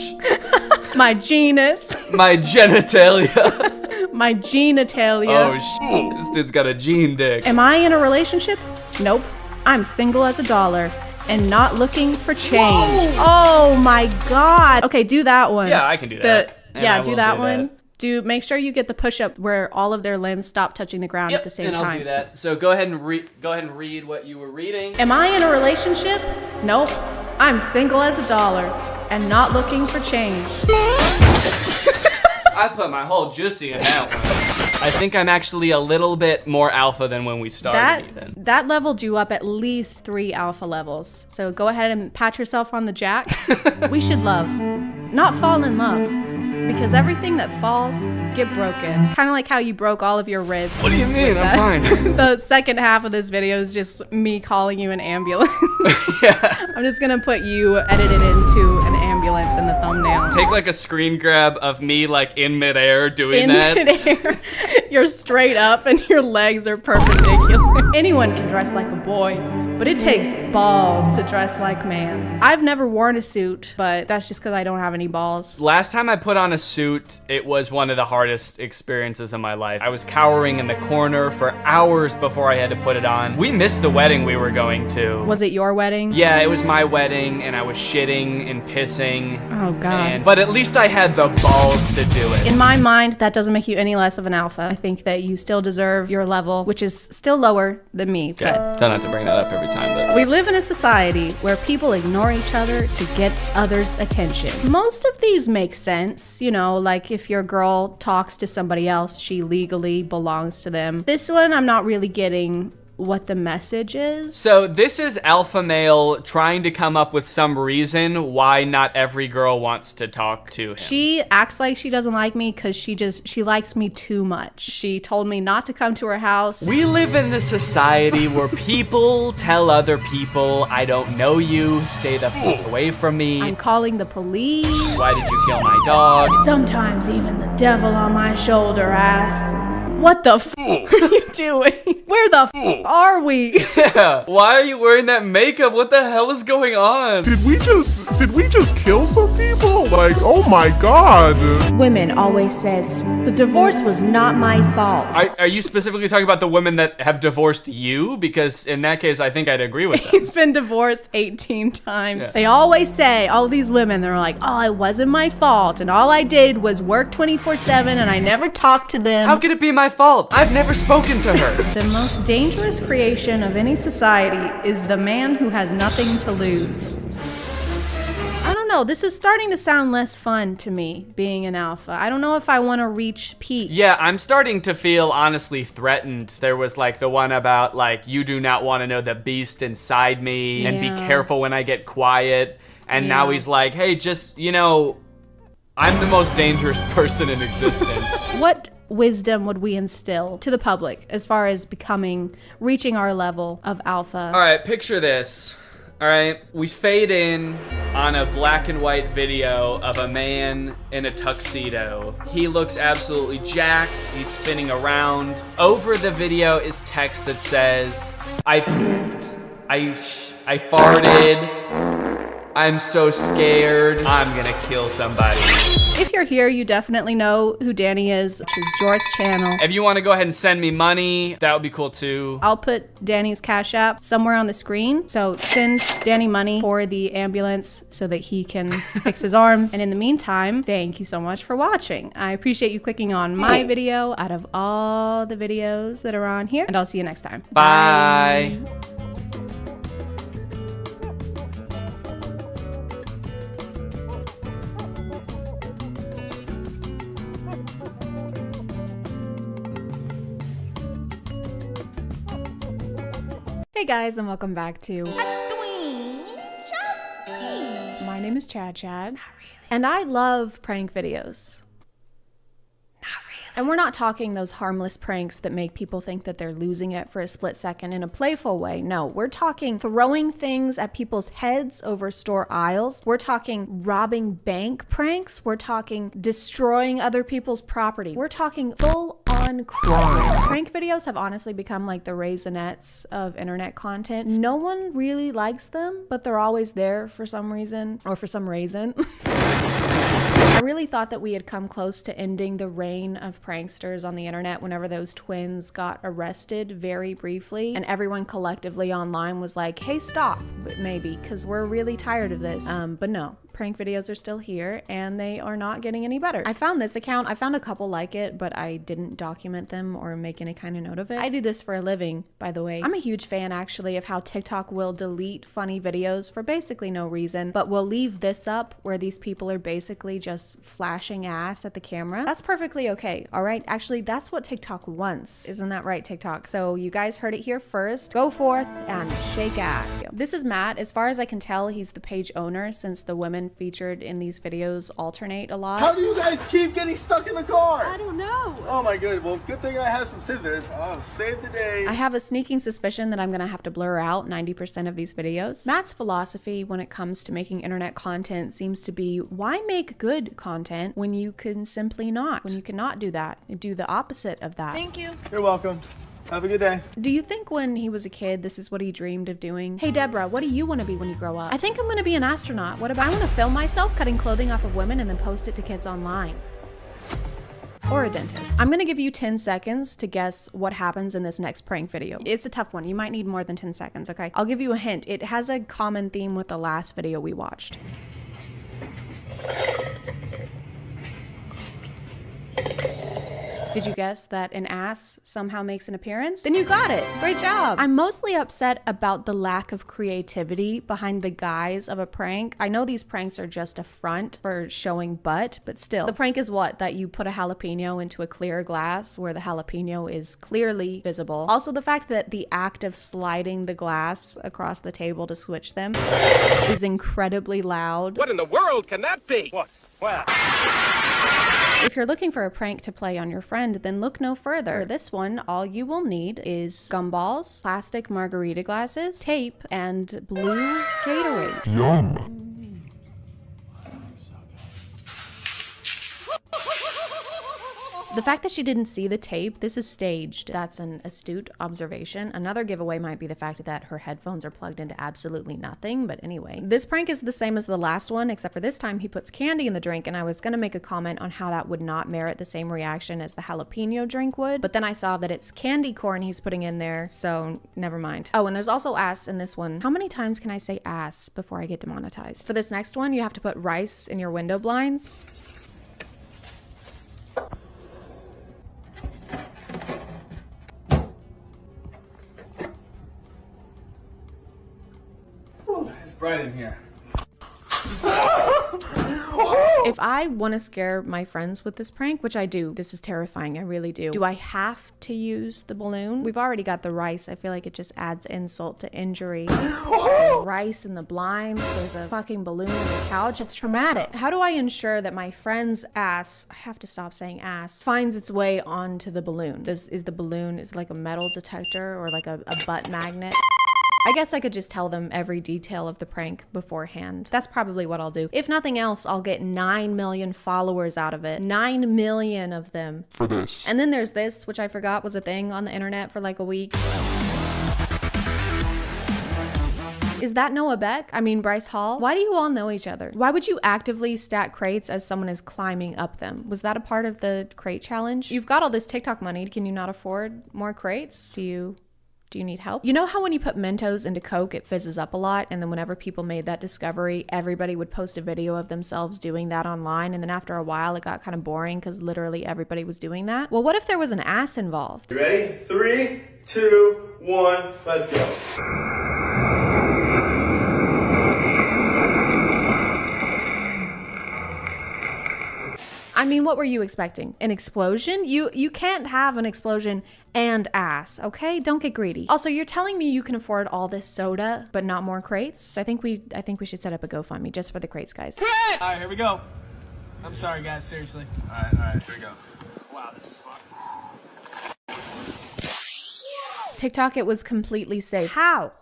My genus. My genitalia. My genitalia. Oh shit, this dude's got a Jean dick. Am I in a relationship? Nope. I'm single as a dollar and not looking for change. Whoa! Oh my god. Okay, do that one. Yeah, I can do that. Yeah, do that one. Make sure you get the push-up where all of their limbs stop touching the ground at the same time. I'll do that. So go ahead and read what you were reading. Am I in a relationship? Nope. I'm single as a dollar and not looking for change. I put my whole juicy in that one. I think I'm actually a little bit more alpha than when we started even. That leveled you up at least 3 alpha levels. So go ahead and pat yourself on the jack. We should love, not fall in love. Because everything that falls get broken. Kind of like how you broke all of your ribs. What do you mean? I'm fine. The second half of this video is just me calling you an ambulance. Yeah. I'm just gonna put you edited into an ambulance in the thumbnail. Take like a screen grab of me like in midair doing that. In midair. You're straight up and your legs are perpendicular. Anyone can dress like a boy, but it takes balls to dress like man. I've never worn a suit, but that's just because I don't have any balls. Last time I put on a suit, it was one of the hardest experiences of my life. I was cowering in the corner for hours before I had to put it on. We missed the wedding we were going to. Was it your wedding? Yeah, it was my wedding, and I was shitting and pissing. Oh, God. But at least I had the balls to do it. In my mind, that doesn't make you any less of an alpha. I think that you still deserve your level, which is still lower than me. Yeah, don't have to bring that up every time, but... We live in a society where people ignore each other to get others' attention. Most of these make sense. You know, like if your girl talks to somebody else, she legally belongs to them. This one, I'm not really getting what the message is. So this is alpha male trying to come up with some reason why not every girl wants to talk to him. She acts like she doesn't like me because she likes me too much. She told me not to come to her house. We live in a society where people tell other people, I don't know you, stay the fuck away from me. I'm calling the police. Why did you kill my dog? Sometimes even the devil on my shoulder asks, what the f are you doing? Where the f are we? Yeah. Why are you wearing that makeup? What the hell is going on? Did we just kill some people? Like, oh my god. Women always says, the divorce was not my fault. Are you specifically talking about the women that have divorced you? Because in that case, I think I'd agree with that. He's been divorced 18 times. Yeah. They always say, all these women, they're like, oh, it wasn't my fault. And all I did was work 24/7 and I never talked to them. How could it be my fault? I've never spoken to her. The most dangerous creation of any society is the man who has nothing to lose. I don't know, this is starting to sound less fun to me, being an alpha. I don't know if I want to reach peak. Yeah, I'm starting to feel honestly threatened. There was like the one about like, you do not want to know the beast inside me and be careful when I get quiet. And now he's like, hey, just, you know, I'm the most dangerous person in existence. What wisdom would we instill to the public as far as reaching our level of alpha? All right, picture this. All right, we fade in on a black and white video of a man in a tuxedo. He looks absolutely jacked. He's spinning around. Over the video is text that says, I pooped. I farted. I'm so scared. I'm gonna kill somebody. If you're here, you definitely know who Danny is, which is Jort's channel. If you want to go ahead and send me money, that would be cool too. I'll put Danny's Cash App somewhere on the screen. So send Danny money for the ambulance so that he can fix his arms. And in the meantime, thank you so much for watching. I appreciate you clicking on my video out of all the videos that are on here. And I'll see you next time. Bye. Hey guys, and welcome back to My name is ChadChad. And I love prank videos. And we're not talking those harmless pranks that make people think that they're losing it for a split second in a playful way. No, we're talking throwing things at people's heads over store aisles. We're talking robbing bank pranks. We're talking destroying other people's property. We're talking full-on crime. Prank videos have honestly become like the Raisinets of internet content. No one really likes them, but they're always there for some reason, or for some reason. I really thought that we had come close to ending the reign of pranksters on the internet whenever those twins got arrested very briefly, and everyone collectively online was like, hey, stop, maybe, because we're really tired of this. But no. Prank videos are still here and they are not getting any better. I found this account. I found a couple like it, but I didn't document them or make any kind of note of it. I do this for a living, by the way. I'm a huge fan actually of how TikTok will delete funny videos for basically no reason, but will leave this up where these people are basically just flashing ass at the camera. That's perfectly okay, all right? Actually, that's what TikTok wants. Isn't that right, TikTok? So you guys heard it here first. Go forth and shake ass. This is Matt. As far as I can tell, he's the page owner since the women featured in these videos alternate a lot. How do you guys keep getting stuck in the car? I don't know. Oh my good. Well, good thing I have some scissors. Oh, save the day. I have a sneaking suspicion that I'm gonna have to blur out 90% of these videos. Matt's philosophy when it comes to making internet content seems to be, why make good content when you can simply not? When you cannot do that. Do the opposite of that. Thank you. You're welcome. Have a good day. Do you think when he was a kid, this is what he dreamed of doing? Hey, Deborah, what do you want to be when you grow up? I think I'm going to be an astronaut. What about I want to film myself cutting clothing off of women and then post it to kids online? Or a dentist. I'm going to give you 10 seconds to guess what happens in this next prank video. It's a tough one. You might need more than 10 seconds, okay? I'll give you a hint. It has a common theme with the last video we watched. Did you guess that an ass somehow makes an appearance? Then you got it. Great job. I'm mostly upset about the lack of creativity behind the guise of a prank. I know these pranks are just a front for showing butt, but still. The prank is what? That you put a jalapeno into a clear glass where the jalapeno is clearly visible. Also, the fact that the act of sliding the glass across the table to switch them is incredibly loud. What in the world can that be? What? Well. If you're looking for a prank to play on your friend, then look no further. For this one, all you will need is gumballs, plastic margarita glasses, tape, and blue Gatorade. Yum. The fact that she didn't see the tape, this is staged. That's an astute observation. Another giveaway might be the fact that her headphones are plugged into absolutely nothing, but anyway. This prank is the same as the last one, except for this time he puts candy in the drink, and I was gonna make a comment on how that would not merit the same reaction as the jalapeno drink would, but then I saw that it's candy corn he's putting in there, so never mind. Oh, and there's also ass in this one. How many times can I say ass before I get demonetized? For this next one, you have to put rice in your window blinds. It's bright in here. If I want to scare my friends with this prank, which I do, this is terrifying, I really do I have to use the balloon? We've already got the rice. I feel like it just adds insult to injury. There's rice in the blinds, there's a fucking balloon on the couch. It's traumatic. How do I ensure that my friend's ass, I have to stop saying ass, finds its way onto the balloon? Is the balloon, is it like a metal detector or like a butt magnet? I guess I could just tell them every detail of the prank beforehand. That's probably what I'll do. If nothing else, I'll get 9 million followers out of it. 9 million of them. For this. And then there's this, which I forgot was a thing on the internet for like a week. Is that Noah Beck? I mean, Bryce Hall? Why do you all know each other? Why would you actively stack crates as someone is climbing up them? Was that a part of the crate challenge? You've got all this TikTok money. Can you not afford more crates? Do you need help? You know how when you put Mentos into Coke, it fizzes up a lot? And then whenever people made that discovery, everybody would post a video of themselves doing that online. And then after a while, it got kind of boring because literally everybody was doing that. Well, what if there was an ass involved? You ready? 3, 2, 1, let's go. I mean, what were you expecting? An explosion? You can't have an explosion and ass, okay? Don't get greedy. Also, you're telling me you can afford all this soda, but not more crates? I think we should set up a GoFundMe just for the crates, guys. All right, here we go. I'm sorry, guys. Seriously. All right, here we go. Wow, this is fun. TikTok, it was completely safe. How?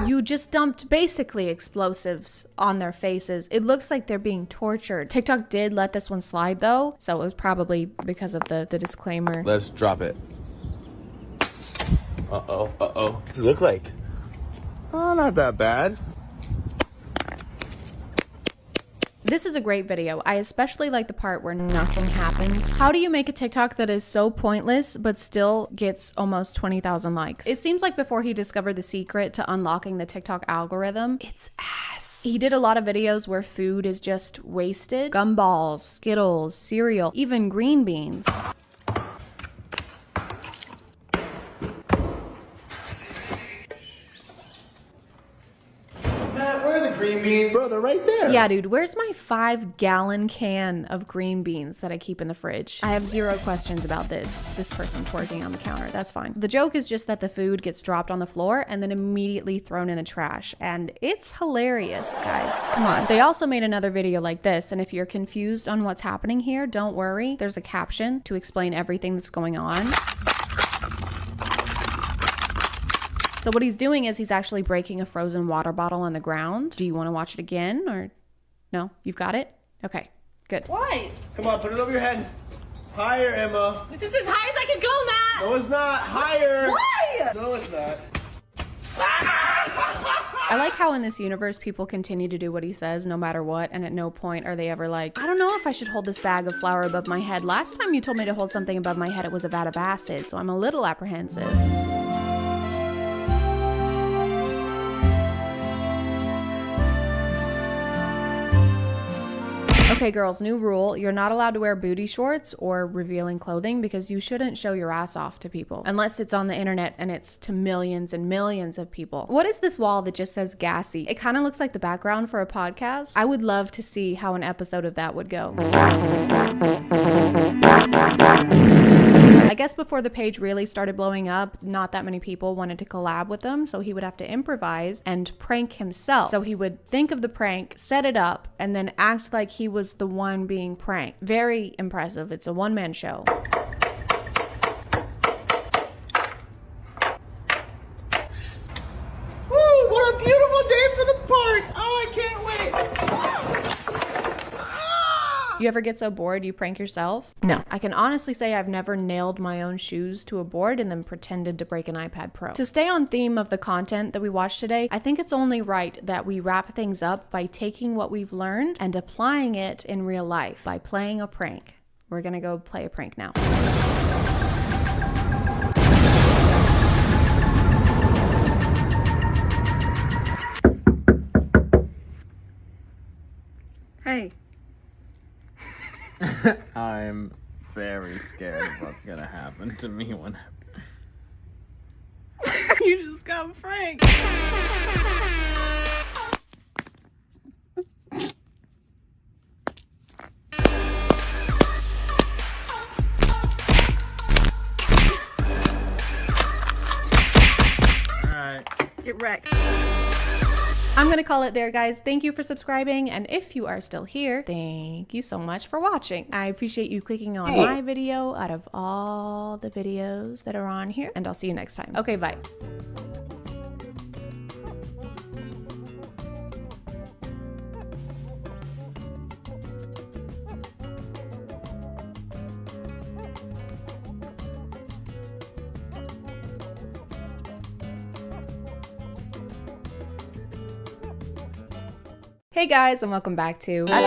You just dumped basically explosives on their faces. It looks like they're being tortured. TikTok did let this one slide though, so it was probably because of the disclaimer. Let's drop it. Uh-oh. What's it look like? Oh, not that bad. This is a great video. I especially like the part where nothing happens. How do you make a TikTok that is so pointless but still gets almost 20,000 likes? It seems like before he discovered the secret to unlocking the TikTok algorithm, it's ass. He did a lot of videos where food is just wasted. Gumballs, Skittles, cereal, even green beans. Green beans. Bro, they're right there. Yeah, dude, where's my 5-gallon can of green beans that I keep in the fridge? I have zero questions about this person twerking on the counter. That's fine. The joke is just that the food gets dropped on the floor and then immediately thrown in the trash. And it's hilarious, guys. Come on. They also made another video like this. And if you're confused on what's happening here, don't worry. There's a caption to explain everything that's going on. So what he's doing is he's actually breaking a frozen water bottle on the ground. Do you want to watch it again or no? You've got it? Okay, good. Why? Come on, put it over your head. Higher, Emma. This is as high as I can go, Matt. No, it's not. Higher. Why? No, it's not. I like how in this universe people continue to do what he says no matter what, and at no point are they ever like, I don't know if I should hold this bag of flour above my head. Last time you told me to hold something above my head, it was a vat of acid, so I'm a little apprehensive. Okay, girls, new rule. You're not allowed to wear booty shorts or revealing clothing because you shouldn't show your ass off to people unless it's on the internet and it's to millions and millions of people. What is this wall that just says gassy? It kind of looks like the background for a podcast. I would love to see how an episode of that would go. I guess before the page really started blowing up, not that many people wanted to collab with him, so he would have to improvise and prank himself. So he would think of the prank, set it up, and then act like he was the one being pranked. Very impressive. It's a one-man show. Woo, what a beautiful day for the park. Oh, I can't wait. You ever get so bored you prank yourself? No. I can honestly say I've never nailed my own shoes to a board and then pretended to break an iPad Pro. To stay on theme of the content that we watched today, I think it's only right that we wrap things up by taking what we've learned and applying it in real life by playing a prank. We're gonna go play a prank now. Hey. I'm very scared of what's gonna happen to me when You just got pranked. Alright. Get wrecked. I'm gonna call it there, guys. Thank you for subscribing, and if you are still here, thank you so much for watching. I appreciate you clicking on my video out of all the videos that are on here, and I'll see you next time. Okay, bye. Hey guys, and welcome back to My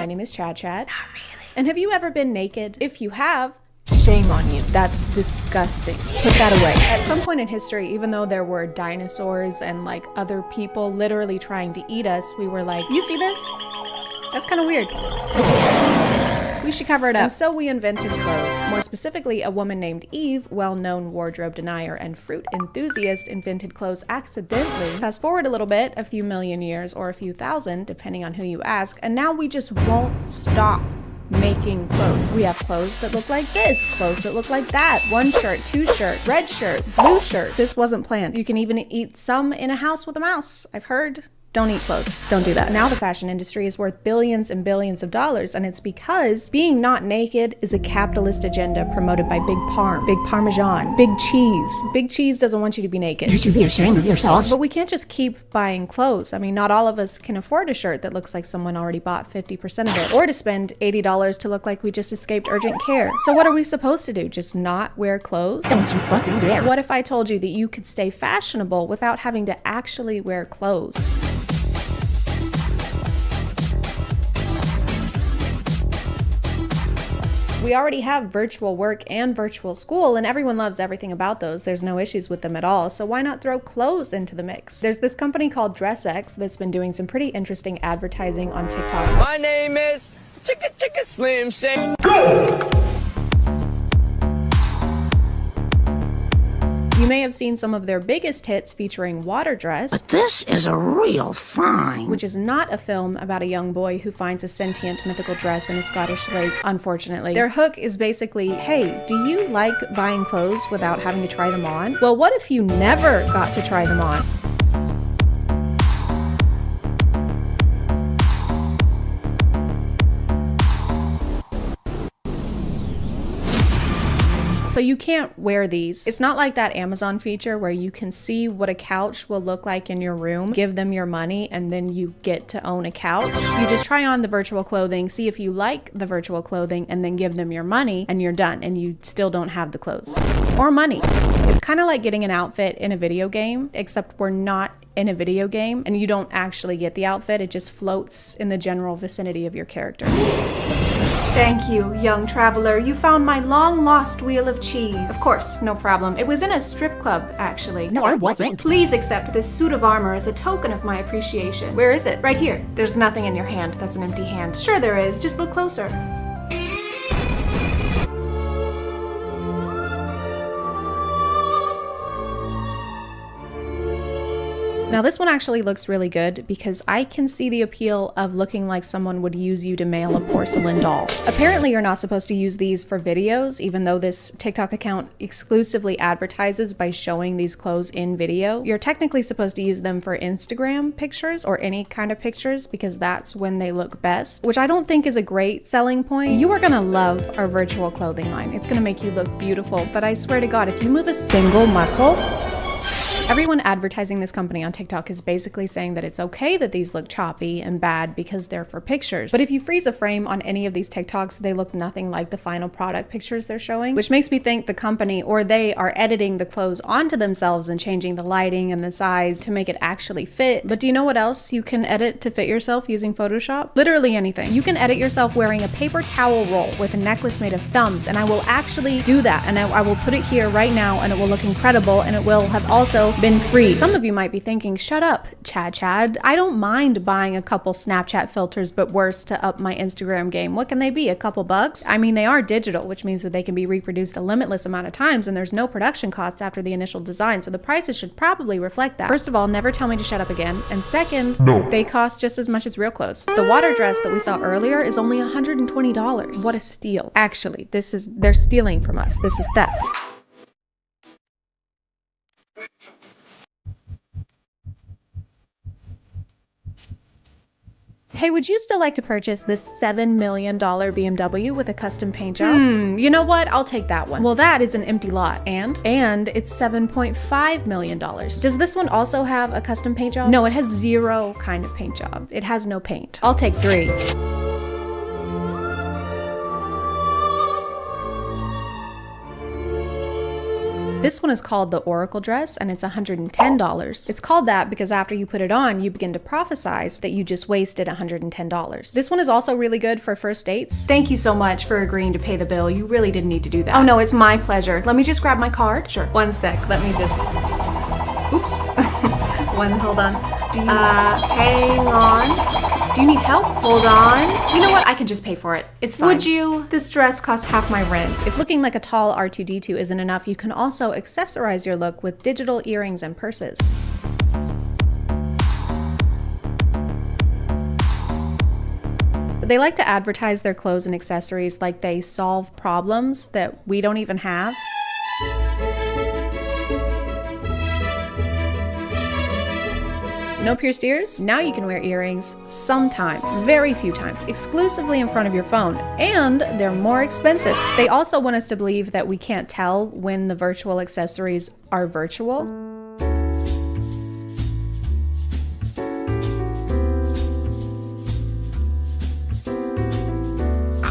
name is ChadChad. Not really. And have you ever been naked? If you have, shame on you. That's disgusting. Put that away. At some point in history, even though there were dinosaurs and like other people literally trying to eat us, we were like, you see this? That's kind of weird. We should cover it up. And so we invented clothes. More specifically, a woman named Eve, well-known wardrobe denier and fruit enthusiast, invented clothes accidentally. Fast forward a little bit, a few million years or a few thousand, depending on who you ask, and now we just won't stop making clothes. We have clothes that look like this, clothes that look like that, one shirt, two shirts, red shirt, blue shirt. This wasn't planned. You can even eat some in a house with a mouse, I've heard. Don't eat clothes. Don't do that. Now the fashion industry is worth billions and billions of dollars, and it's because being not naked is a capitalist agenda promoted by Big Parm, Big Parmesan, Big Cheese. Big Cheese doesn't want you to be naked. You should be ashamed of yourselves. But we can't just keep buying clothes. I mean, not all of us can afford a shirt that looks like someone already bought 50% of it, or to spend $80 to look like we just escaped urgent care. So what are we supposed to do? Just not wear clothes? Don't you fucking dare. What if I told you that you could stay fashionable without having to actually wear clothes? We already have virtual work and virtual school, and everyone loves everything about those. There's no issues with them at all, so why not throw clothes into the mix? There's this company called DressX that's been doing some pretty interesting advertising on TikTok. My name is Chicka Slim Shady. You may have seen some of their biggest hits featuring Water Dress. But this is a real find. Which is not a film about a young boy who finds a sentient mythical dress in a Scottish lake, unfortunately. Their hook is basically, hey, do you like buying clothes without having to try them on? Well, what if you never got to try them on? So you can't wear these. It's not like that Amazon feature where you can see what a couch will look like in your room, give them your money, and then you get to own a couch. You just try on the virtual clothing, see if you like the virtual clothing, and then give them your money, and you're done, and you still don't have the clothes. Or money. It's kind of like getting an outfit in a video game, except we're not in a video game, and you don't actually get the outfit, it just floats in the general vicinity of your character. Thank you, young traveler. You found my long-lost wheel of cheese. Of course, no problem. It was in a strip club, actually. No, I wasn't. Please accept this suit of armor as a token of my appreciation. Where is it? Right here. There's nothing in your hand. That's an empty hand. Sure there is. Just look closer. Now this one actually looks really good because I can see the appeal of looking like someone would use you to mail a porcelain doll. Apparently you're not supposed to use these for videos, even though this TikTok account exclusively advertises by showing these clothes in video. You're technically supposed to use them for Instagram pictures or any kind of pictures because that's when they look best, which I don't think is a great selling point. You are gonna love our virtual clothing line. It's gonna make you look beautiful, but I swear to God, if you move a single muscle, everyone advertising this company on TikTok is basically saying that it's okay that these look choppy and bad because they're for pictures. But if you freeze a frame on any of these TikToks, they look nothing like the final product pictures they're showing, which makes me think the company or they are editing the clothes onto themselves and changing the lighting and the size to make it actually fit. But do you know what else you can edit to fit yourself using Photoshop? Literally anything. You can edit yourself wearing a paper towel roll with a necklace made of thumbs, and I will actually do that, and I will put it here right now, and it will look incredible, and it will have also been free. Some of you might be thinking, shut up, Chad. I don't mind buying a couple Snapchat filters, but worse, to up my Instagram game. What can they be, a couple bucks? I mean, they are digital, which means that they can be reproduced a limitless amount of times, and there's no production cost after the initial design, so the prices should probably reflect that. First of all, never tell me to shut up again, and second, no, they cost just as much as real clothes. The water dress that we saw earlier is only $120. What a steal. Actually, they're stealing from us. This is theft. Hey, would you still like to purchase this $7 million BMW with a custom paint job? You know what? I'll take that one. Well, that is an empty lot. And it's $7.5 million. Does this one also have a custom paint job? No, it has zero kind of paint job. It has no paint. I'll take 3. This one is called the Oracle dress, and it's $110. It's called that because after you put it on, you begin to prophesize that you just wasted $110. This one is also really good for first dates. Thank you so much for agreeing to pay the bill. You really didn't need to do that. Oh no, it's my pleasure. Let me just grab my card. Sure. One sec. Let me just... Oops. Hold on. Hang on. Do you need help? Hold on. You know what? I can just pay for it. It's fine. Would you? This dress costs half my rent. If looking like a tall R2-D2 isn't enough, you can also accessorize your look with digital earrings and purses. They like to advertise their clothes and accessories like they solve problems that we don't even have. No pierced ears? Now you can wear earrings sometimes, very few times, exclusively in front of your phone, and they're more expensive. They also want us to believe that we can't tell when the virtual accessories are virtual.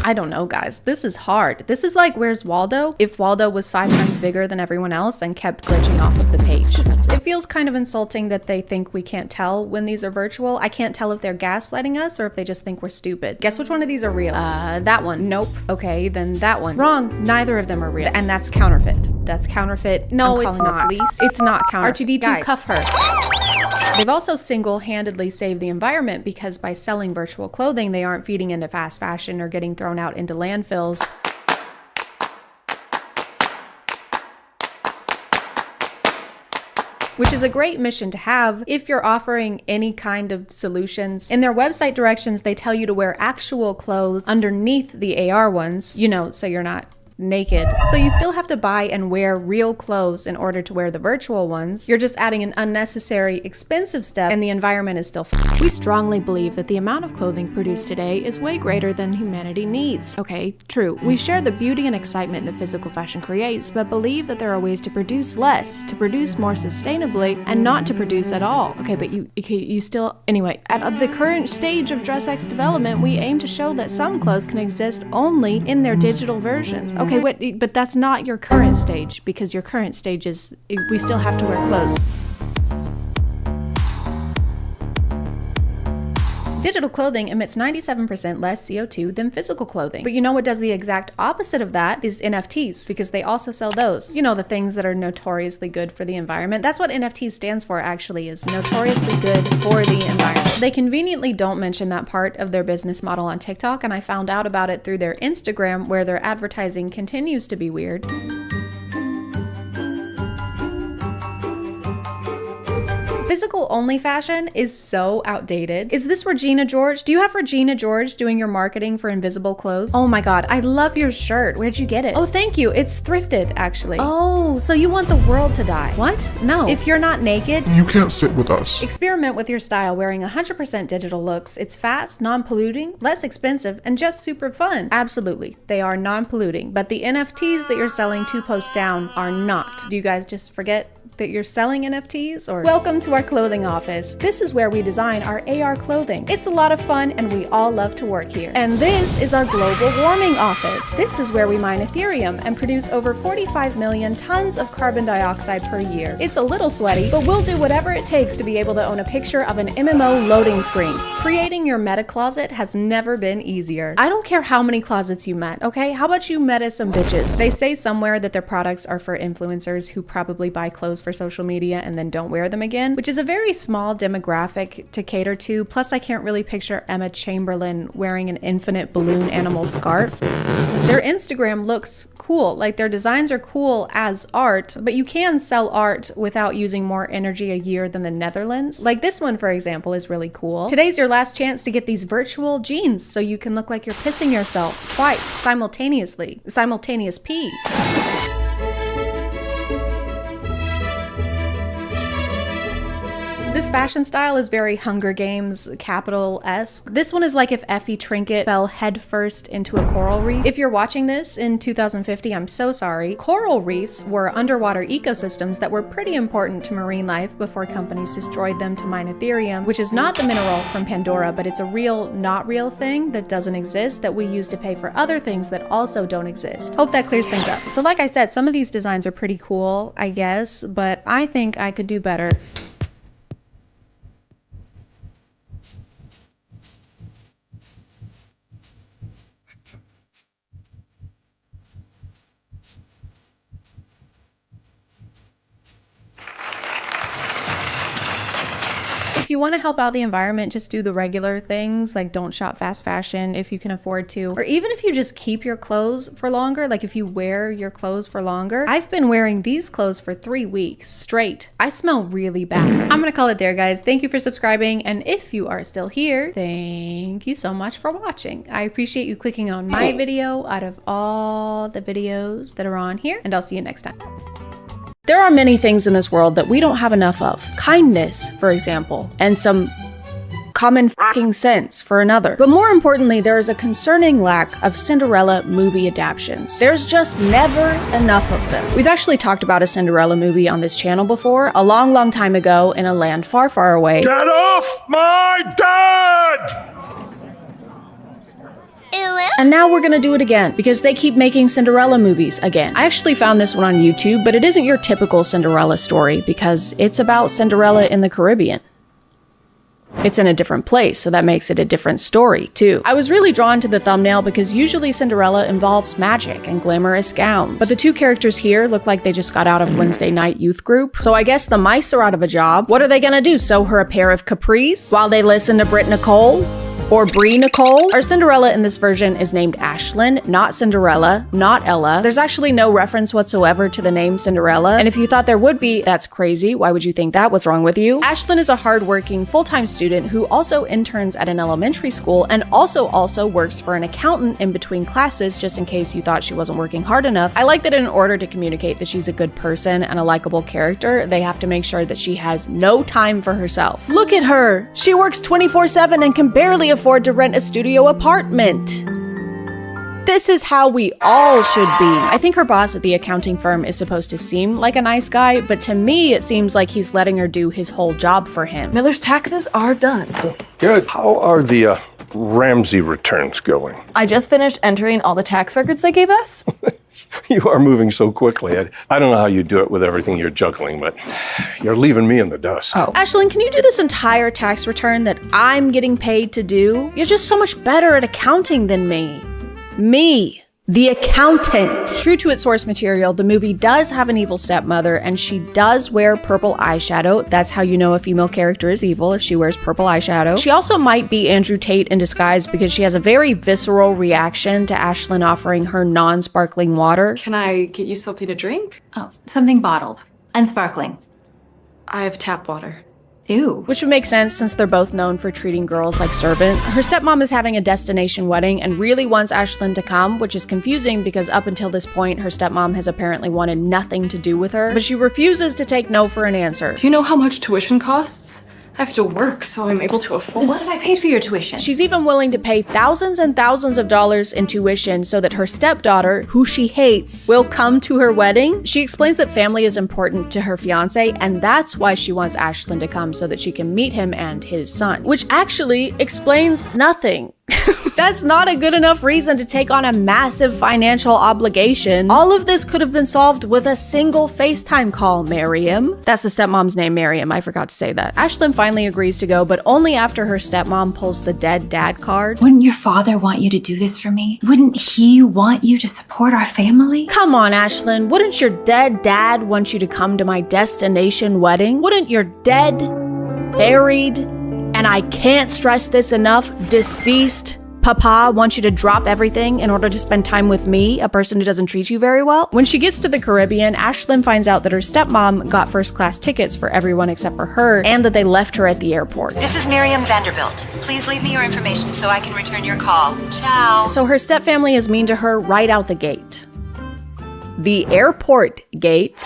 I don't know, guys. This is hard. This is like Where's Waldo? If Waldo was 5 times bigger than everyone else and kept glitching off of the page. It feels kind of insulting that they think we can't tell when these are virtual. I can't tell if they're gaslighting us or if they just think we're stupid. Guess which one of these are real? That one. Nope. Okay, then that one. Wrong. Neither of them are real. And that's counterfeit. That's counterfeit. No, it's not. It's not counterfeit. R2-D2, guys. Cuff her. They've also single-handedly saved the environment because by selling virtual clothing, they aren't feeding into fast fashion or getting thrown out into landfills. Which is a great mission to have if you're offering any kind of solutions. In their website directions, they tell you to wear actual clothes underneath the AR ones, you know, so you're not naked. So you still have to buy and wear real clothes in order to wear the virtual ones. You're just adding an unnecessary, expensive step, and the environment is still We strongly believe that the amount of clothing produced today is way greater than humanity needs. Okay, true. We share the beauty and excitement that physical fashion creates, but believe that there are ways to produce less, to produce more sustainably, and not to produce at all. Okay, but you still... Anyway, at the current stage of DressX development, we aim to show that some clothes can exist only in their digital versions. Okay, but that's not your current stage, because your current stage is we still have to wear clothes. Digital clothing emits 97% less CO2 than physical clothing. But you know what does the exact opposite of that is NFTs, because they also sell those. You know, the things that are notoriously good for the environment. That's what NFTs stands for, actually, is notoriously good for the environment. They conveniently don't mention that part of their business model on TikTok, and I found out about it through their Instagram, where their advertising continues to be weird. Physical only fashion is so outdated. Is this Regina George? Do you have Regina George doing your marketing for invisible clothes? Oh my god, I love your shirt. Where'd you get it? Oh, thank you. It's thrifted, actually. Oh, so you want the world to die. What? No. If you're not naked, you can't sit with us. Experiment with your style wearing 100% digital looks. It's fast, non-polluting, less expensive, and just super fun. Absolutely, they are non-polluting, but the NFTs that you're selling 2 posts down are not. Do you guys just forget that you're selling NFTs? Or welcome to our clothing office. This is where we design our AR clothing. It's a lot of fun and we all love to work here. And this is our global warming office. This is where we mine Ethereum and produce over 45 million tons of carbon dioxide per year. It's a little sweaty, but we'll do whatever it takes to be able to own a picture of an MMO loading screen. Creating your meta closet has never been easier. I don't care how many closets you met, okay? How about you meta some bitches? They say somewhere that their products are for influencers who probably buy clothes for social media and then don't wear them again, which is a very small demographic to cater to. Plus, I can't really picture Emma Chamberlain wearing an infinite balloon animal scarf. Their Instagram looks cool. Like, their designs are cool as art, but you can sell art without using more energy a year than the Netherlands. Like this one, for example, is really cool. Today's your last chance to get these virtual jeans so you can look like you're pissing yourself twice simultaneously. Simultaneous pee. This fashion style is very Hunger Games capital-esque. This one is like if Effie Trinket fell headfirst into a coral reef. If you're watching this in 2050, I'm so sorry. Coral reefs were underwater ecosystems that were pretty important to marine life before companies destroyed them to mine Ethereum, which is not the mineral from Pandora, but it's a real, not real thing that doesn't exist that we use to pay for other things that also don't exist. Hope that clears things up. So like I said, some of these designs are pretty cool, I guess, but I think I could do better. If you want to help out the environment, just do the regular things, like don't shop fast fashion if you can afford to, or even if you just keep your clothes for longer, like if you wear your clothes for longer. I've been wearing these clothes for 3 weeks straight. I smell really bad. I'm gonna call it there, guys. Thank you for subscribing, and if you are still here, thank you so much for watching. I appreciate you clicking on my video out of all the videos that are on here, and I'll see you next time. There are many things in this world that we don't have enough of. Kindness, for example, and some common fucking sense for another. But more importantly, there is a concerning lack of Cinderella movie adaptations. There's just never enough of them. We've actually talked about a Cinderella movie on this channel before, a long, long time ago in a land far, far away. Get off my dad! And now we're gonna do it again because they keep making Cinderella movies again. I actually found this one on YouTube, but it isn't your typical Cinderella story because it's about Cinderella in the Caribbean. It's in a different place, so that makes it a different story, too. I was really drawn to the thumbnail because usually Cinderella involves magic and glamorous gowns. But the two characters here look like they just got out of Wednesday night youth group. So I guess the mice are out of a job. What are they gonna do, sew her a pair of capris while they listen to Britt Nicole? Or Brie Nicole? Our Cinderella in this version is named Ashlyn, not Cinderella, not Ella. There's actually no reference whatsoever to the name Cinderella, and if you thought there would be, that's crazy. Why would you think that? What's wrong with you? Ashlyn is a hardworking, full-time student who also interns at an elementary school and also works for an accountant in between classes, just in case you thought she wasn't working hard enough. I like that in order to communicate that she's a good person and a likable character, they have to make sure that she has no time for herself. Look at her! She works 24/7 and can barely afford to rent a studio apartment. This is how we all should be. I think her boss at the accounting firm is supposed to seem like a nice guy, but to me it seems like he's letting her do his whole job for him. Miller's taxes are done. Good. How are the Ramsey returns going? I just finished entering all the tax records they gave us. You are moving so quickly. I don't know how you do it with everything you're juggling, but you're leaving me in the dust. Oh. Ashlyn, can you do this entire tax return that I'm getting paid to do? You're just so much better at accounting than me. Me, the accountant. True to its source material, the movie does have an evil stepmother, and she does wear purple eyeshadow. That's how you know a female character is evil, if she wears purple eyeshadow. She also might be Andrew Tate in disguise because she has a very visceral reaction to Ashlyn offering her non-sparkling water. Can I get you something to drink? Oh, something bottled and sparkling. I have tap water. Ew. Which would make sense since they're both known for treating girls like servants. Her stepmom is having a destination wedding and really wants Ashlyn to come, which is confusing because up until this point, her stepmom has apparently wanted nothing to do with her, but she refuses to take no for an answer. Do you know how much tuition costs? I have to work so I'm able to afford. What have I paid for your tuition? She's even willing to pay thousands and thousands of dollars in tuition so that her stepdaughter, who she hates, will come to her wedding. She explains that family is important to her fiance, and that's why she wants Ashlyn to come so that she can meet him and his son, which actually explains nothing. That's not a good enough reason to take on a massive financial obligation. All of this could have been solved with a single FaceTime call, Miriam. That's the stepmom's name, Miriam. I forgot to say that. Ashlyn finally agrees to go, but only after her stepmom pulls the dead dad card. Wouldn't your father want you to do this for me? Wouldn't he want you to support our family? Come on, Ashlyn. Wouldn't your dead dad want you to come to my destination wedding? Wouldn't your dead, buried, and I can't stress this enough, deceased Papa wants you to drop everything in order to spend time with me, a person who doesn't treat you very well? When she gets to the Caribbean, Ashlyn finds out that her stepmom got first-class tickets for everyone except for her, and that they left her at the airport. This is Miriam Vanderbilt. Please leave me your information so I can return your call. Ciao. So her stepfamily is mean to her right out the gate. The airport gate.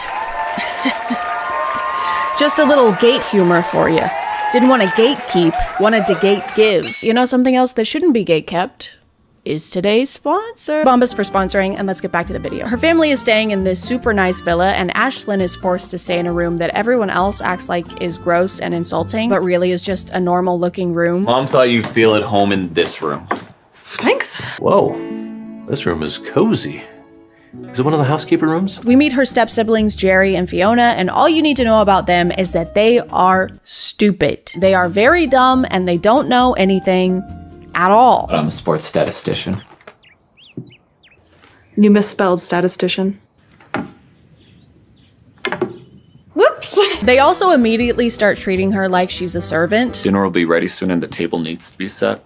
Just a little gate humor for you. Didn't want to gatekeep, wanted to gate give. You know something else that shouldn't be gate kept? Is today's sponsor. Bombas for sponsoring, and let's get back to the video. Her family is staying in this super nice villa, and Ashlyn is forced to stay in a room that everyone else acts like is gross and insulting, but really is just a normal looking room. Mom thought you'd feel at home in this room. Thanks. Whoa, this room is cozy. Is it one of the housekeeper rooms? We meet her step-siblings, Jerry and Fiona, and all you need to know about them is that they are stupid. They are very dumb, and they don't know anything at all. I'm a sports statistician. You misspelled statistician. Whoops! They also immediately start treating her like she's a servant. Dinner will be ready soon and the table needs to be set.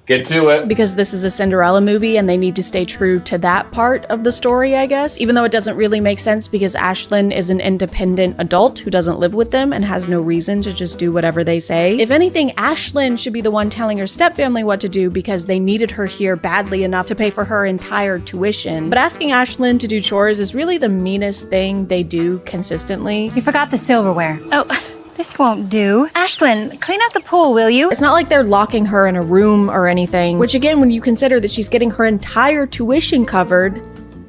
Get to it. Because this is a Cinderella movie and they need to stay true to that part of the story, I guess. Even though it doesn't really make sense because Ashlyn is an independent adult who doesn't live with them and has no reason to just do whatever they say. If anything, Ashlyn should be the one telling her stepfamily what to do because they needed her here badly enough to pay for her entire tuition. But asking Ashlyn to do chores is really the meanest thing they do consistently. You forgot the silverware. Oh. This won't do. Ashlyn, clean up the pool, will you? It's not like they're locking her in a room or anything, which again, when you consider that she's getting her entire tuition covered,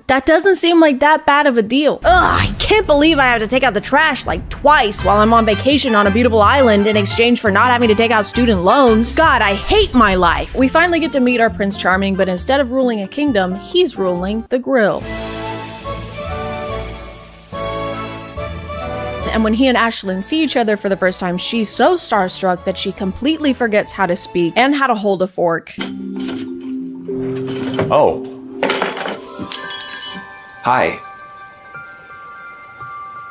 that doesn't seem like that bad of a deal. Ugh, I can't believe I have to take out the trash like twice while I'm on vacation on a beautiful island in exchange for not having to take out student loans. God, I hate my life. We finally get to meet our Prince Charming, but instead of ruling a kingdom, he's ruling the grill. And when he and Ashlyn see each other for the first time, she's so starstruck that she completely forgets how to speak and how to hold a fork. Oh. Hi.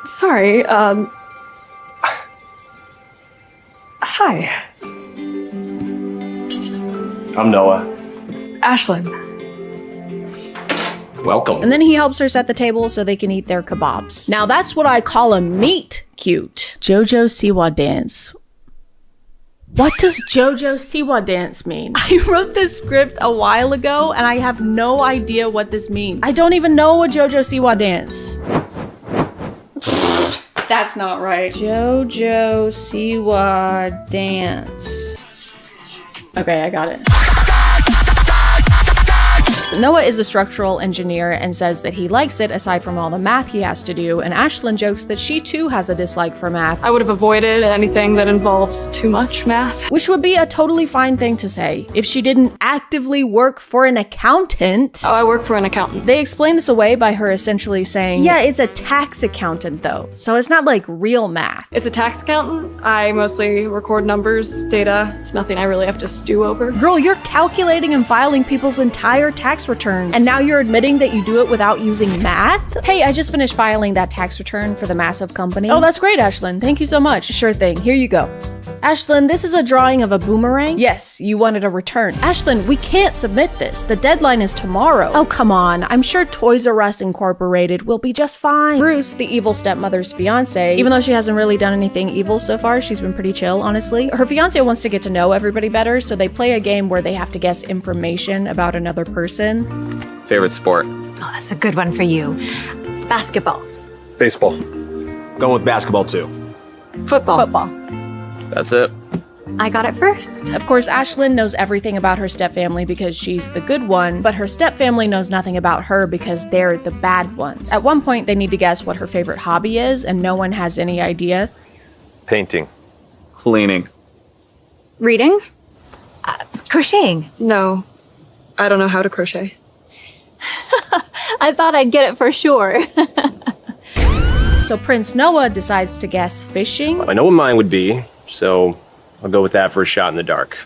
Sorry, Hi. I'm Noah. Ashlyn. Welcome. And then he helps her set the table so they can eat their kebabs. Now that's what I call a meet cute. Jojo Siwa dance. What does Jojo Siwa dance mean? I wrote this script a while ago and I have no idea what this means. I don't even know a Jojo Siwa dance. That's not right. Jojo Siwa dance. Okay, I got it. Noah is a structural engineer and says that he likes it aside from all the math he has to do, and Ashlyn jokes that she too has a dislike for math. I would have avoided anything that involves too much math. Which would be a totally fine thing to say if she didn't actively work for an accountant. Oh, I work for an accountant. They explain this away by her essentially saying, yeah, it's a tax accountant though, so it's not like real math. It's a tax accountant. I mostly record numbers, data. It's nothing I really have to stew over. Girl, you're calculating and filing people's entire tax returns, and now you're admitting that you do it without using math? Hey, I just finished filing that tax return for the massive company. Oh, that's great, Ashlyn. Thank you so much. Sure thing. Here you go. Ashlyn, this is a drawing of a boomerang? Yes, you wanted a return. Ashlyn, we can't submit this. The deadline is tomorrow. Oh, come on. I'm sure Toys R Us Incorporated will be just fine. Bruce, the evil stepmother's fiance, even though she hasn't really done anything evil so far, she's been pretty chill, honestly. Her fiance wants to get to know everybody better, so they play a game where they have to guess information about another person. Favorite sport? Oh, that's a good one for you. Basketball. Baseball. Going with basketball too. Football. Football. That's it. I got it first. Of course, Ashlyn knows everything about her stepfamily because she's the good one, but her stepfamily knows nothing about her because they're the bad ones. At one point, they need to guess what her favorite hobby is, and no one has any idea. Painting. Cleaning. Reading? Crocheting. No, I don't know how to crochet. I thought I'd get it for sure. So Prince Noah decides to guess fishing. I know what mine would be, so I'll go with that for a shot in the dark.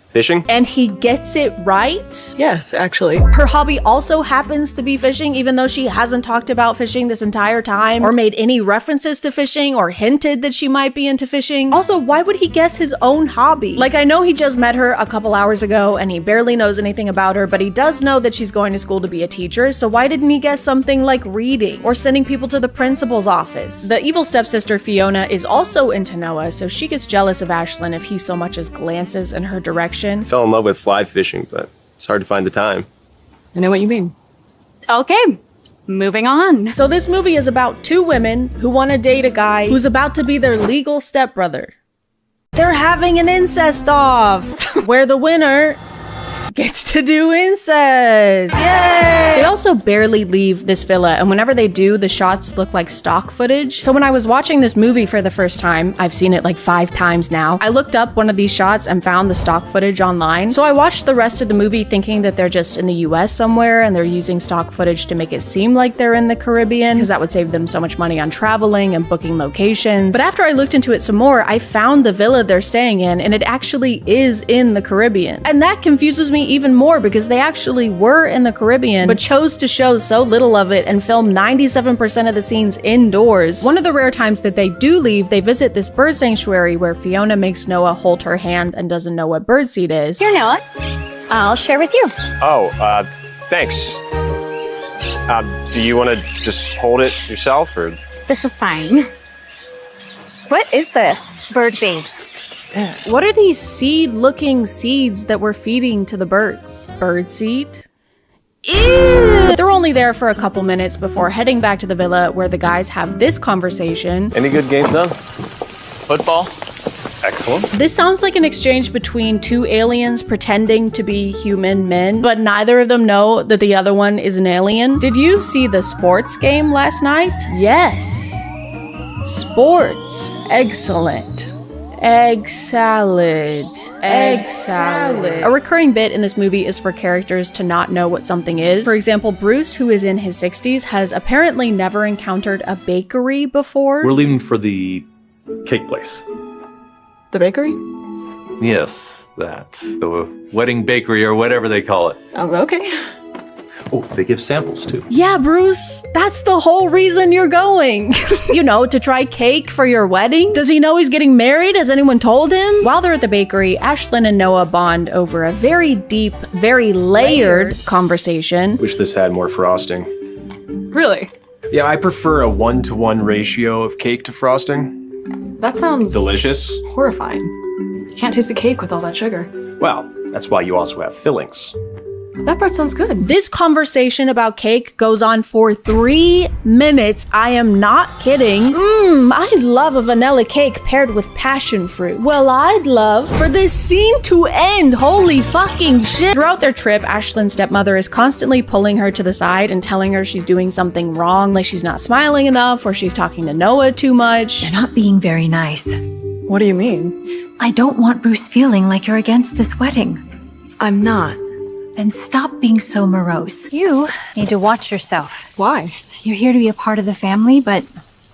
Fishing? And he gets it right? Yes, actually. Her hobby also happens to be fishing, even though she hasn't talked about fishing this entire time, or made any references to fishing, or hinted that she might be into fishing. Also, why would he guess his own hobby? Like, I know he just met her a couple hours ago, and he barely knows anything about her, but he does know that she's going to school to be a teacher, so why didn't he guess something like reading, or sending people to the principal's office? The evil stepsister Fiona is also into Noah, so she gets jealous of Ashlyn if he so much as glances in her direction. Fell in love with fly fishing, but it's hard to find the time. I know what you mean. Okay, moving on. So this movie is about two women who want to date a guy who's about to be their legal stepbrother. They're having an incest off, where the winner gets to do incest. Yay! They also barely leave this villa, and whenever they do, the shots look like stock footage. So when I was watching this movie for the first time, I've seen it like 5 times now, I looked up one of these shots and found the stock footage online. So I watched the rest of the movie thinking that they're just in the US somewhere and they're using stock footage to make it seem like they're in the Caribbean, because that would save them so much money on traveling and booking locations. But after I looked into it some more, I found the villa they're staying in, and it actually is in the Caribbean. And that confuses me even more because they actually were in the Caribbean, but chose to show so little of it and film 97% of the scenes indoors. One of the rare times that they do leave, they visit this bird sanctuary where Fiona makes Noah hold her hand and doesn't know what birdseed is. Here, Noah. I'll share with you. Oh, thanks. Do you want to just hold it yourself, or? This is fine. What is this? Bird feed. What are these seed-looking seeds that we're feeding to the birds? Birdseed? Ew! They're only there for a couple minutes before heading back to the villa where the guys have this conversation. Any good games on? Football? Excellent. This sounds like an exchange between two aliens pretending to be human men, but neither of them know that the other one is an alien. Did you see the sports game last night? Yes. Sports. Excellent. Egg salad. Egg salad. A recurring bit in this movie is for characters to not know what something is. For example, Bruce, who is in his 60s, has apparently never encountered a bakery before. We're leaving for the cake place. The bakery? Yes, that. The wedding bakery or whatever they call it. Oh, okay. Oh, they give samples too. Yeah, Bruce, that's the whole reason you're going. You know, to try cake for your wedding? Does he know he's getting married? Has anyone told him? While they're at the bakery, Ashlyn and Noah bond over a very deep, very layered conversation. Wish this had more frosting. Really? Yeah, I prefer a 1-to-1 ratio of cake to frosting. That sounds delicious. Horrifying. You can't taste the cake with all that sugar. Well, that's why you also have fillings. That part sounds good. This conversation about cake goes on for 3 minutes. I am not kidding. I love a vanilla cake paired with passion fruit. Well, I'd love for this scene to end. Holy fucking shit. Throughout their trip, Ashlyn's stepmother is constantly pulling her to the side and telling her she's doing something wrong, like she's not smiling enough or she's talking to Noah too much. You're not being very nice. What do you mean? I don't want Bruce feeling like you're against this wedding. I'm not. Then stop being so morose. You need to watch yourself. Why? You're here to be a part of the family, but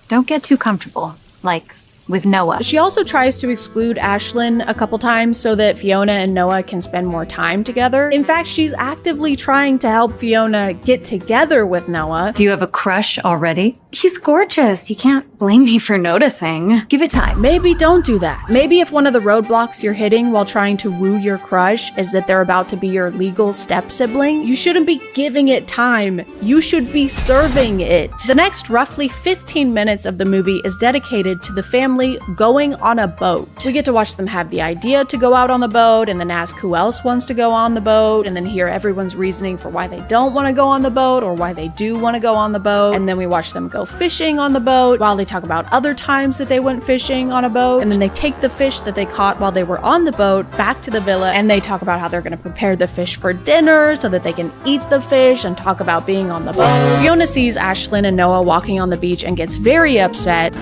don't get too comfortable. Like with Noah. She also tries to exclude Ashlyn a couple times so that Fiona and Noah can spend more time together. In fact, she's actively trying to help Fiona get together with Noah. Do you have a crush already? He's gorgeous. You can't blame me for noticing. Give it time. Maybe don't do that. Maybe if one of the roadblocks you're hitting while trying to woo your crush is that they're about to be your legal step-sibling, you shouldn't be giving it time. You should be serving it. The next roughly 15 minutes of the movie is dedicated to the family going on a boat. We get to watch them have the idea to go out on the boat and then ask who else wants to go on the boat and then hear everyone's reasoning for why they don't want to go on the boat or why they do want to go on the boat. And then we watch them go fishing on the boat while they talk about other times that they went fishing on a boat. And then they take the fish that they caught while they were on the boat back to the villa and they talk about how they're going to prepare the fish for dinner so that they can eat the fish and talk about being on the boat. Fiona sees Ashlyn and Noah walking on the beach and gets very upset.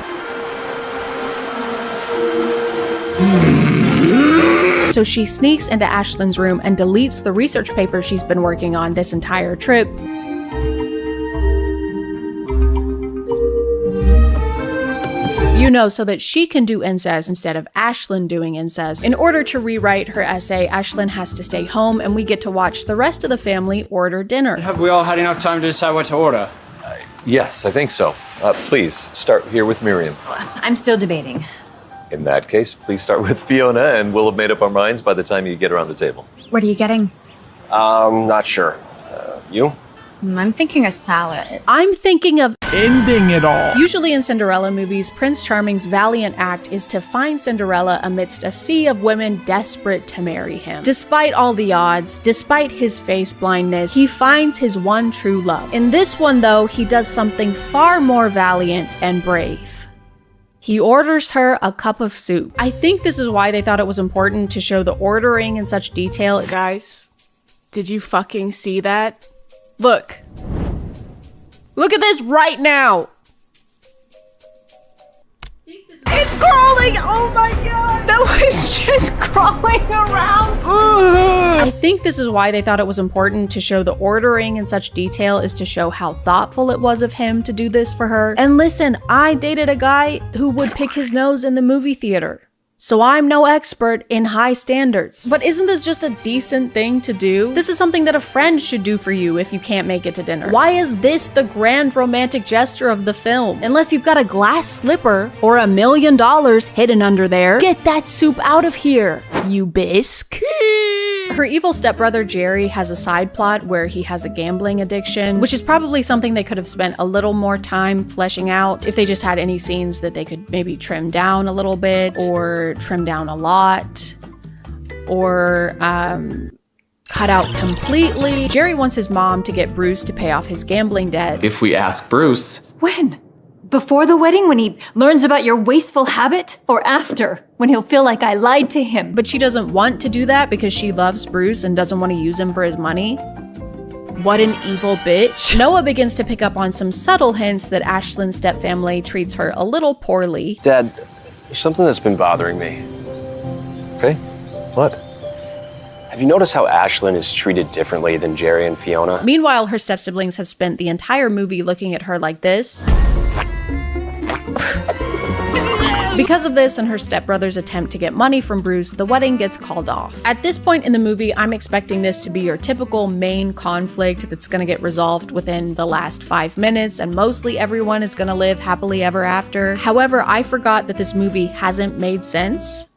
So she sneaks into Ashlyn's room and deletes the research paper she's been working on this entire trip. You know, so that she can do incest instead of Ashlyn doing incest. In order to rewrite her essay, Ashlyn has to stay home and we get to watch the rest of the family order dinner. Have we all had enough time to decide what to order? Yes, I think so. Please, start here with Miriam. I'm still debating. In that case, please start with Fiona, and we'll have made up our minds by the time you get around the table. What are you getting? Not sure. You? I'm thinking a salad. I'm thinking of ending it all. Usually in Cinderella movies, Prince Charming's valiant act is to find Cinderella amidst a sea of women desperate to marry him. Despite all the odds, despite his face blindness, he finds his one true love. In this one, though, he does something far more valiant and brave. He orders her a cup of soup. I think this is why they thought it was important to show the ordering in such detail. Guys, did you fucking see that? Look. Look at this right now. It's crawling! Oh my god! That was just crawling around! I think this is why they thought it was important to show the ordering in such detail, is to show how thoughtful it was of him to do this for her. And listen, I dated a guy who would pick his nose in the movie theater. So I'm no expert in high standards. But isn't this just a decent thing to do? This is something that a friend should do for you if you can't make it to dinner. Why is this the grand romantic gesture of the film? Unless you've got a glass slipper or $1 million hidden under there. Get that soup out of here, you bisque. Her evil stepbrother Jerry has a side plot where he has a gambling addiction, which is probably something they could have spent a little more time fleshing out if they just had any scenes that they could maybe trim down a little bit, or trim down a lot, or cut out completely. Jerry wants his mom to get Bruce to pay off his gambling debt. If we ask Bruce... When? Before the wedding, when he learns about your wasteful habit? Or after, when he'll feel like I lied to him? But she doesn't want to do that because she loves Bruce and doesn't want to use him for his money. What an evil bitch. Noah begins to pick up on some subtle hints that Ashlyn's stepfamily treats her a little poorly. Dad, there's something that's been bothering me. Okay, what? Have you noticed how Ashlyn is treated differently than Jerry and Fiona? Meanwhile, her step-siblings have spent the entire movie looking at her like this. Because of this and her stepbrother's attempt to get money from Bruce, the wedding gets called off. At this point in the movie, I'm expecting this to be your typical main conflict that's gonna get resolved within the last 5 minutes, and mostly everyone is gonna live happily ever after. However, I forgot that this movie hasn't made sense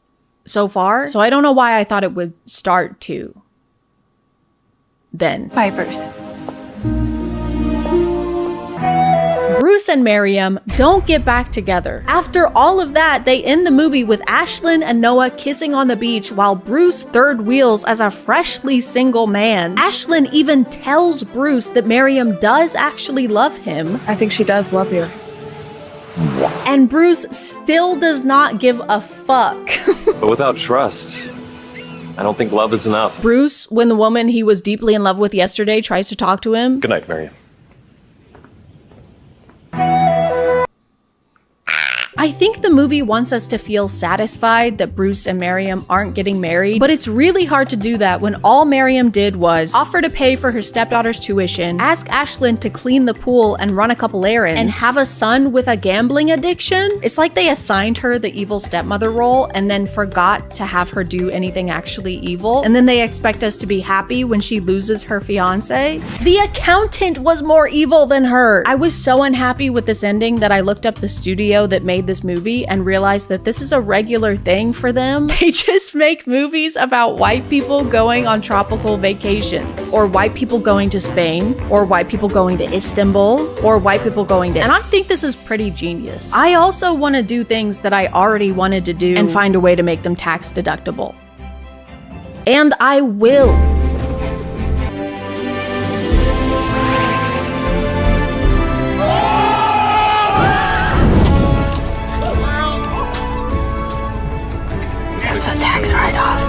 so far, so I don't know why I thought it would start to then. Vipers. Bruce and Miriam don't get back together. After all of that, they end the movie with Ashlyn and Noah kissing on the beach while Bruce third wheels as a freshly single man. Ashlyn even tells Bruce that Miriam does actually love him. I think she does love you. And Bruce still does not give a fuck. But without trust, I don't think love is enough. Bruce, when the woman he was deeply in love with yesterday tries to talk to him. Good night, Miriam. I think the movie wants us to feel satisfied that Bruce and Miriam aren't getting married, but it's really hard to do that when all Miriam did was offer to pay for her stepdaughter's tuition, ask Ashlyn to clean the pool and run a couple errands, and have a son with a gambling addiction. It's like they assigned her the evil stepmother role and then forgot to have her do anything actually evil, and then they expect us to be happy when she loses her fiance. The accountant was more evil than her. I was so unhappy with this ending that I looked up the studio that made this movie and realized that this is a regular thing for them. They just make movies about white people going on tropical vacations, or white people going to Spain, or white people going to Istanbul, or white people going to... And I think this is pretty genius. I also want to do things that I already wanted to do and find a way to make them tax deductible. And I will. It's a tax write-off.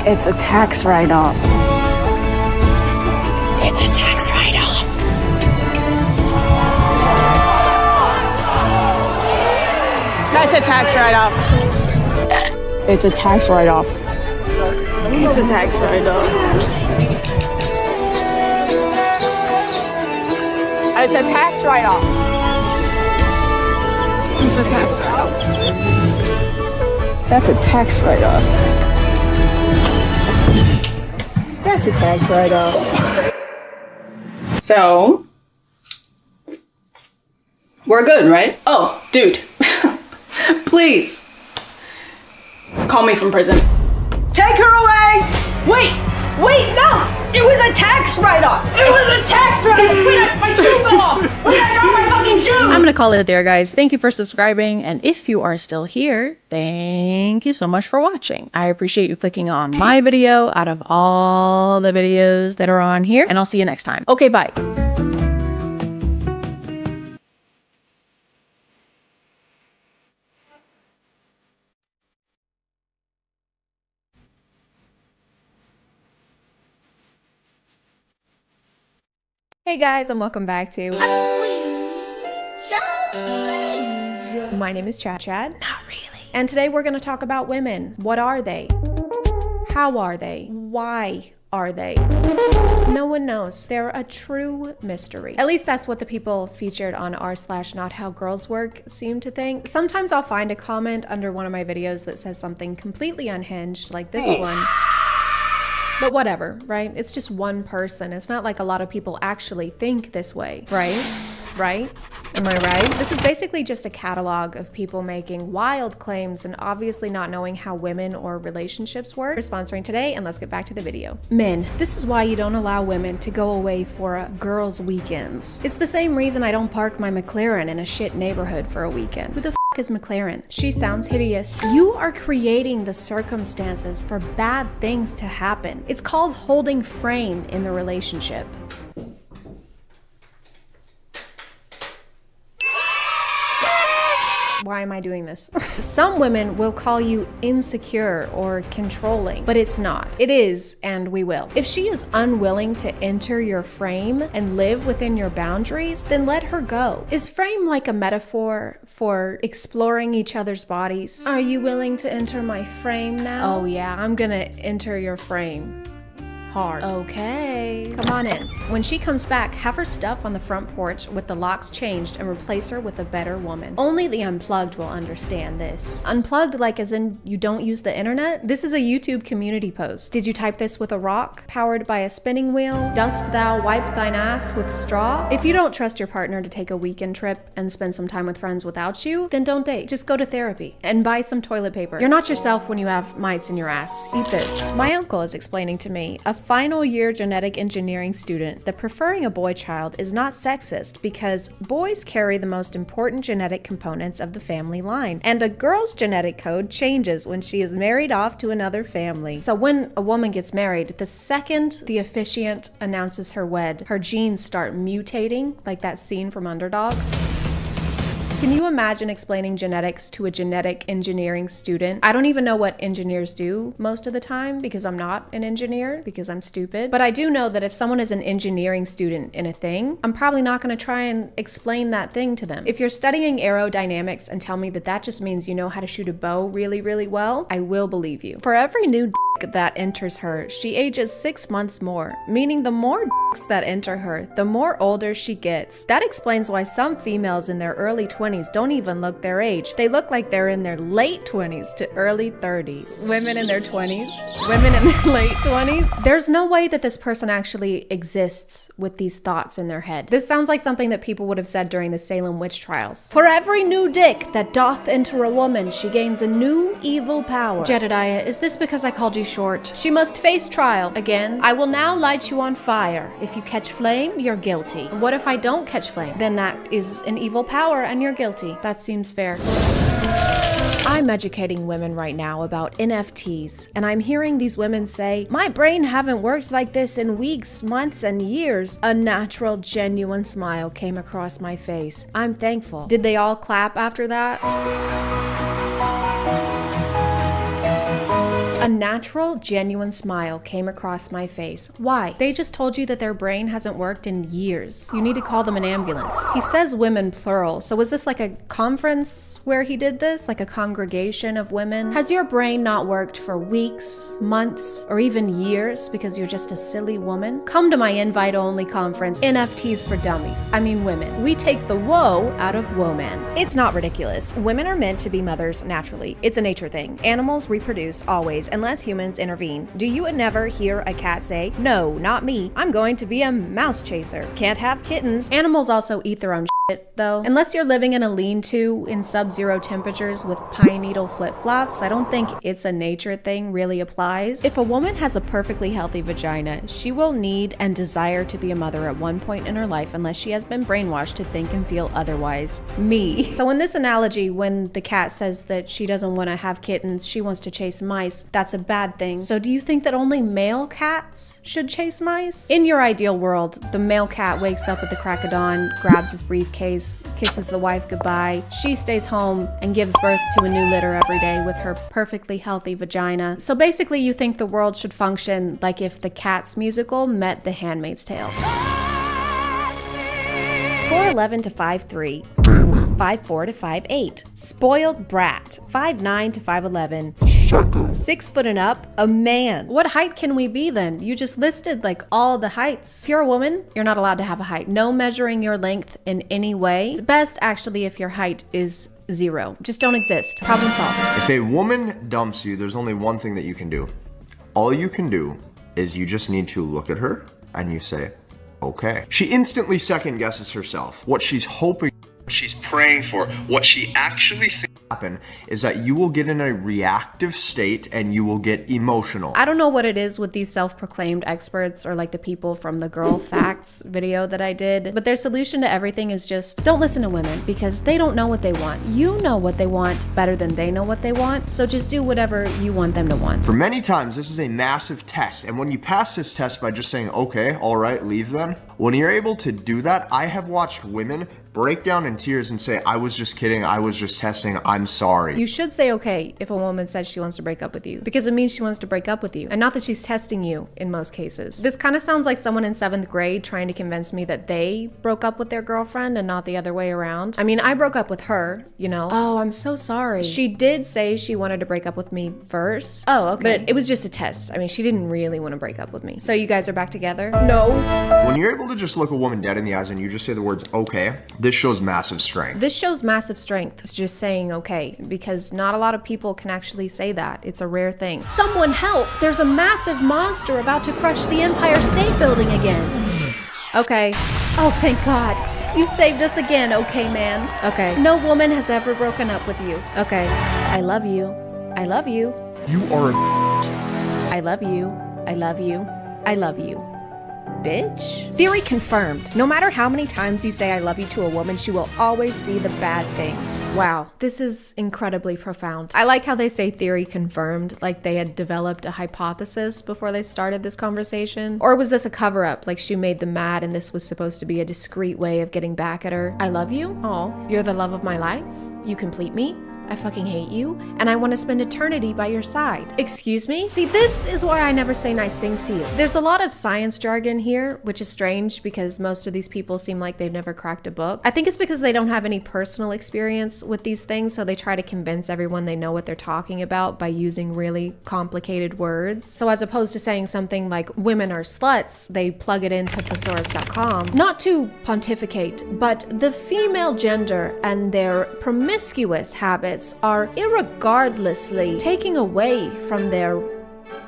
It's a tax write-off. It's a tax write-off. That's a tax write-off. It's a tax write-off. It's a tax write-off. It's a tax write-off. It's a tax write-off. That's a tax write-off. That's a tax write-off. So, we're good, right? Oh, dude. Please. Call me from prison. Take her away! Wait, no! It was a tax write-off! It was a tax write-off! Wait, my shoe fell off! Wait, I got my fucking shoe! I'm gonna call it there, guys. Thank you for subscribing, and if you are still here, thank you so much for watching. I appreciate you clicking on my video out of all the videos that are on here, and I'll see you next time. Okay, bye. Hey guys, and welcome back to... My name is ChadChad. Not really. And today we're going to talk about women. What are they? How are they? Why are they? No one knows. They're a true mystery. At least that's what the people featured on r/nothowgirlswork seem to think. Sometimes I'll find a comment under one of my videos that says something completely unhinged, like this one. But whatever, right? It's just one person. It's not like a lot of people actually think this way, right? Right? Am I right? This is basically just a catalog of people making wild claims and obviously not knowing how women or relationships work. We're sponsoring today, and let's get back to the video. Men, this is why you don't allow women to go away for girls' weekends. It's the same reason I don't park my McLaren in a shit neighborhood for a weekend. Who the f is McLaren? She sounds hideous. You are creating the circumstances for bad things to happen. It's called holding frame in the relationship. Why am I doing this? Some women will call you insecure or controlling, but it's not. It is, and we will. If she is unwilling to enter your frame and live within your boundaries, then let her go. Is frame like a metaphor for exploring each other's bodies? Are you willing to enter my frame now? Oh yeah, I'm gonna enter your frame. Hard. Okay, come on in. When she comes back, have her stuff on the front porch with the locks changed and replace her with a better woman. Only the unplugged will understand this. Unplugged like as in you don't use the internet? This is a YouTube community post. Did you type this with a rock? Powered by a spinning wheel? Dost thou wipe thine ass with straw? If you don't trust your partner to take a weekend trip and spend some time with friends without you, then don't date. Just go to therapy and buy some toilet paper. You're not yourself when you have mites in your ass. Eat this. My uncle is explaining to me, a final year genetic engineering student, that preferring a boy child is not sexist because boys carry the most important genetic components of the family line, and a girl's genetic code changes when she is married off to another family. So when a woman gets married, the second the officiant announces her wed, her genes start mutating, like that scene from Underdog. Can you imagine explaining genetics to a genetic engineering student? I don't even know what engineers do most of the time because I'm not an engineer, because I'm stupid. But I do know that if someone is an engineering student in a thing, I'm probably not going to try and explain that thing to them. If you're studying aerodynamics and tell me that that just means you know how to shoot a bow really, really well, I will believe you. For every new dick that enters her, she ages 6 months more, meaning the more dicks that enter her, the more older she gets. That explains why some females in their early 20s don't even look their age. They look like they're in their late 20s to early 30s. Women in their 20s? Women in their late 20s? There's no way that this person actually exists with these thoughts in their head. This sounds like something that people would have said during the Salem witch trials. For every new dick that doth enter a woman, she gains a new evil power. Jedediah, is this because I called you short? She must face trial. Again, I will now light you on fire. If you catch flame, you're guilty. What if I don't catch flame? Then that is an evil power and you're guilty. That seems fair. I'm educating women right now about NFTs, and I'm hearing these women say, my brain haven't worked like this in weeks, months, and years. A natural, genuine smile came across my face. I'm thankful. Did they all clap after that? A natural, genuine smile came across my face. Why? They just told you that their brain hasn't worked in years. You need to call them an ambulance. He says women plural, so was this like a conference where he did this? Like a congregation of women? Has your brain not worked for weeks, months, or even years because you're just a silly woman? Come to my invite-only conference, NFTs for Dummies. I mean women. We take the woe out of woman. It's not ridiculous. Women are meant to be mothers naturally. It's a nature thing. Animals reproduce always, unless humans intervene. Do you never hear a cat say, no, not me, I'm going to be a mouse chaser? Can't have kittens. Animals also eat their own shit, though. Unless you're living in a lean-to in sub-zero temperatures with pine needle flip-flops, I don't think it's a nature thing really applies. If a woman has a perfectly healthy vagina, she will need and desire to be a mother at one point in her life unless she has been brainwashed to think and feel otherwise. Me. So in this analogy, when the cat says that she doesn't want to have kittens, she wants to chase mice, that's a bad thing. So do you think that only male cats should chase mice? In your ideal world, the male cat wakes up at the crack of dawn, grabs his briefcase, kisses the wife goodbye. She stays home and gives birth to a new litter every day with her perfectly healthy vagina. So basically you think the world should function like if the Cats musical met The Handmaid's Tale. 4'11 to 5'3". 5'4 to 5'8". Spoiled brat. 5'9 to 5'11". psycho. 6 foot and up, a man. What height can we be then? You just listed like all the heights. If you're a woman, you're not allowed to have a height. No measuring your length in any way. It's best actually if your height is 0. Just don't exist. Problem solved. If a woman dumps you, there's only one thing that you can do. All you can do is you just need to look at her and you say, okay. She instantly second guesses herself. What she's hoping, what she's praying for, what she actually thinks happen is that you will get in a reactive state and you will get emotional. I don't know what it is with these self-proclaimed experts or like the people from the Girl Facts video that I did, but their solution to everything is just don't listen to women because they don't know what they want. You know what they want better than they know what they want, so just do whatever you want them to want. For many times, this is a massive test, and when you pass this test by just saying, okay, all right, leave then, when you're able to do that, I have watched women break down in tears and say, I was just kidding, I was just testing, I'm sorry. You should say okay if a woman says she wants to break up with you, because it means she wants to break up with you, and not that she's testing you in most cases. This kind of sounds like someone in 7th grade trying to convince me that they broke up with their girlfriend and not the other way around. I mean, I broke up with her, you know. Oh, I'm so sorry. She did say she wanted to break up with me first. Oh, okay. But it was just a test. I mean, she didn't really want to break up with me. So you guys are back together? No. When you're able to just look a woman dead in the eyes and you just say the words, okay, this shows massive strength. This shows massive strength. It's just saying okay, because not a lot of people can actually say that. It's a rare thing. Someone help! There's a massive monster about to crush the Empire State Building again. Okay. Oh, thank God. You saved us again, okay, man. Okay. No woman has ever broken up with you. Okay. I love you. I love you. You are a I love you. I love you. I love you. Bitch. Theory confirmed. No matter how many times you say I love you to a woman, she will always see the bad things. Wow, this is incredibly profound. I like how they say theory confirmed, like they had developed a hypothesis before they started this conversation. Or was this a cover-up, like she made them mad and this was supposed to be a discreet way of getting back at her? I love you? Oh, you're the love of my life? You complete me? I fucking hate you, and I want to spend eternity by your side. Excuse me? See, this is why I never say nice things to you. There's a lot of science jargon here, which is strange because most of these people seem like they've never cracked a book. I think it's because they don't have any personal experience with these things, so they try to convince everyone they know what they're talking about by using really complicated words. So as opposed to saying something like women are sluts, they plug it into thesaurus.com. Not to pontificate, but the female gender and their promiscuous habits are irregardlessly taking away from their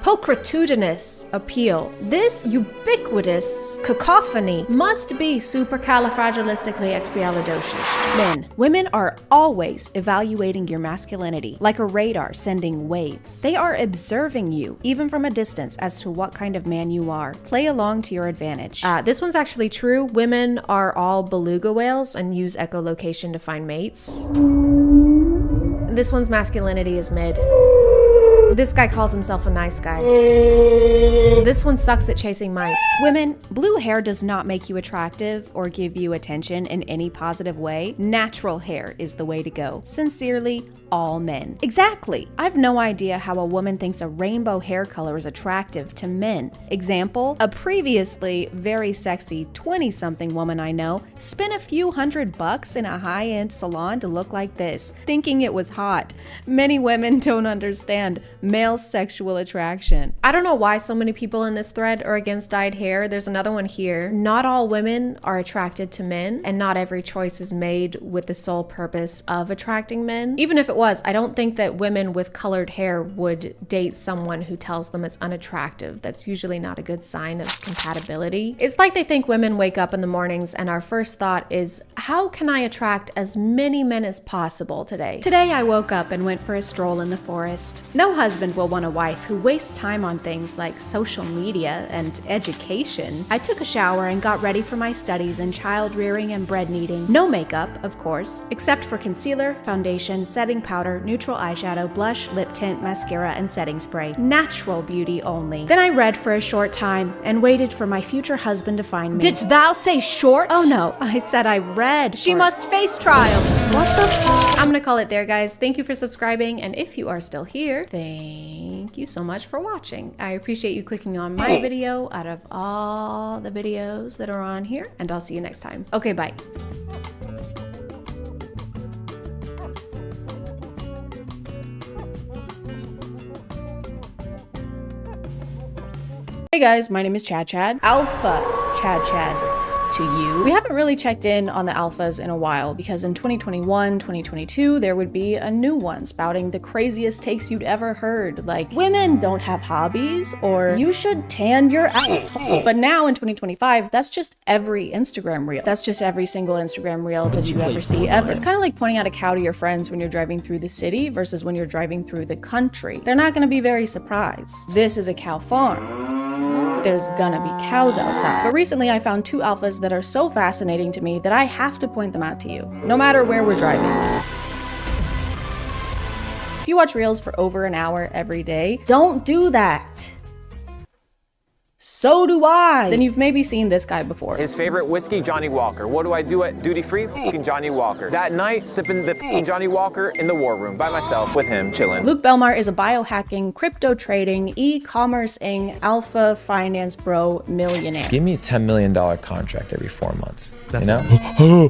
pulchritudinous appeal. This ubiquitous cacophony must be supercalifragilisticexpialidocious. Men, women are always evaluating your masculinity like a radar sending waves. They are observing you, even from a distance, as to what kind of man you are. Play along to your advantage. This one's actually true. Women are all beluga whales and use echolocation to find mates. This one's masculinity is mid. This guy calls himself a nice guy. This one sucks at chasing mice. Women, blue hair does not make you attractive or give you attention in any positive way. Natural hair is the way to go. Sincerely, all men. Exactly. I've no idea how a woman thinks a rainbow hair color is attractive to men. Example, a previously very sexy 20-something woman I know spent a few $100 in a high-end salon to look like this, thinking it was hot. Many women don't understand male sexual attraction. I don't know why so many people in this thread are against dyed hair. There's another one here. Not all women are attracted to men, and not every choice is made with the sole purpose of attracting men. Even if it was, I don't think that women with colored hair would date someone who tells them it's unattractive. That's usually not a good sign of compatibility. It's like they think women wake up in the mornings and our first thought is, how can I attract as many men as possible today? Today I woke up and went for a stroll in the forest. No husband will want a wife who wastes time on things like social media and education. I took a shower and got ready for my studies in child rearing and bread kneading. No makeup, of course, except for concealer, foundation, setting powder, neutral eyeshadow, blush, lip tint, mascara, and setting spray. Natural beauty only. Then I read for a short time and waited for my future husband to find me. Didst thou say short? Oh no, I said I read. She must face trial. What the f? I'm gonna call it there, guys. Thank you for subscribing, and if you are still here, thank you so much for watching. I appreciate you clicking on my video out of all the videos that are on here, and I'll see you next time. Okay, bye. Hey guys, my name is ChadChad. Alpha ChadChad to you. We haven't really checked in on the alphas in a while because in 2021, 2022, there would be a new one spouting the craziest takes you'd ever heard, like women don't have hobbies or you should tan your asshole. But now in 2025, that's just every Instagram reel. That's just every single Instagram reel that you ever see ever. It's kind of like pointing out a cow to your friends when you're driving through the city versus when you're driving through the country. They're not gonna be very surprised. This is a cow farm. There's gonna be cows outside. But recently I found two alphas that are so fascinating to me that I have to point them out to you, no matter where we're driving. If you watch reels for over an hour every day, don't do that. So do I. Then you've maybe seen this guy before. His favorite whiskey, Johnny Walker. What do I do at duty free? Fucking Johnny Walker. That night, sipping the Johnny Walker in the war room by myself with him, chilling. Luke Belmar is a biohacking, crypto trading, e-commerce-ing, alpha finance bro millionaire. Give me a $10 million contract every 4 months. That's you know?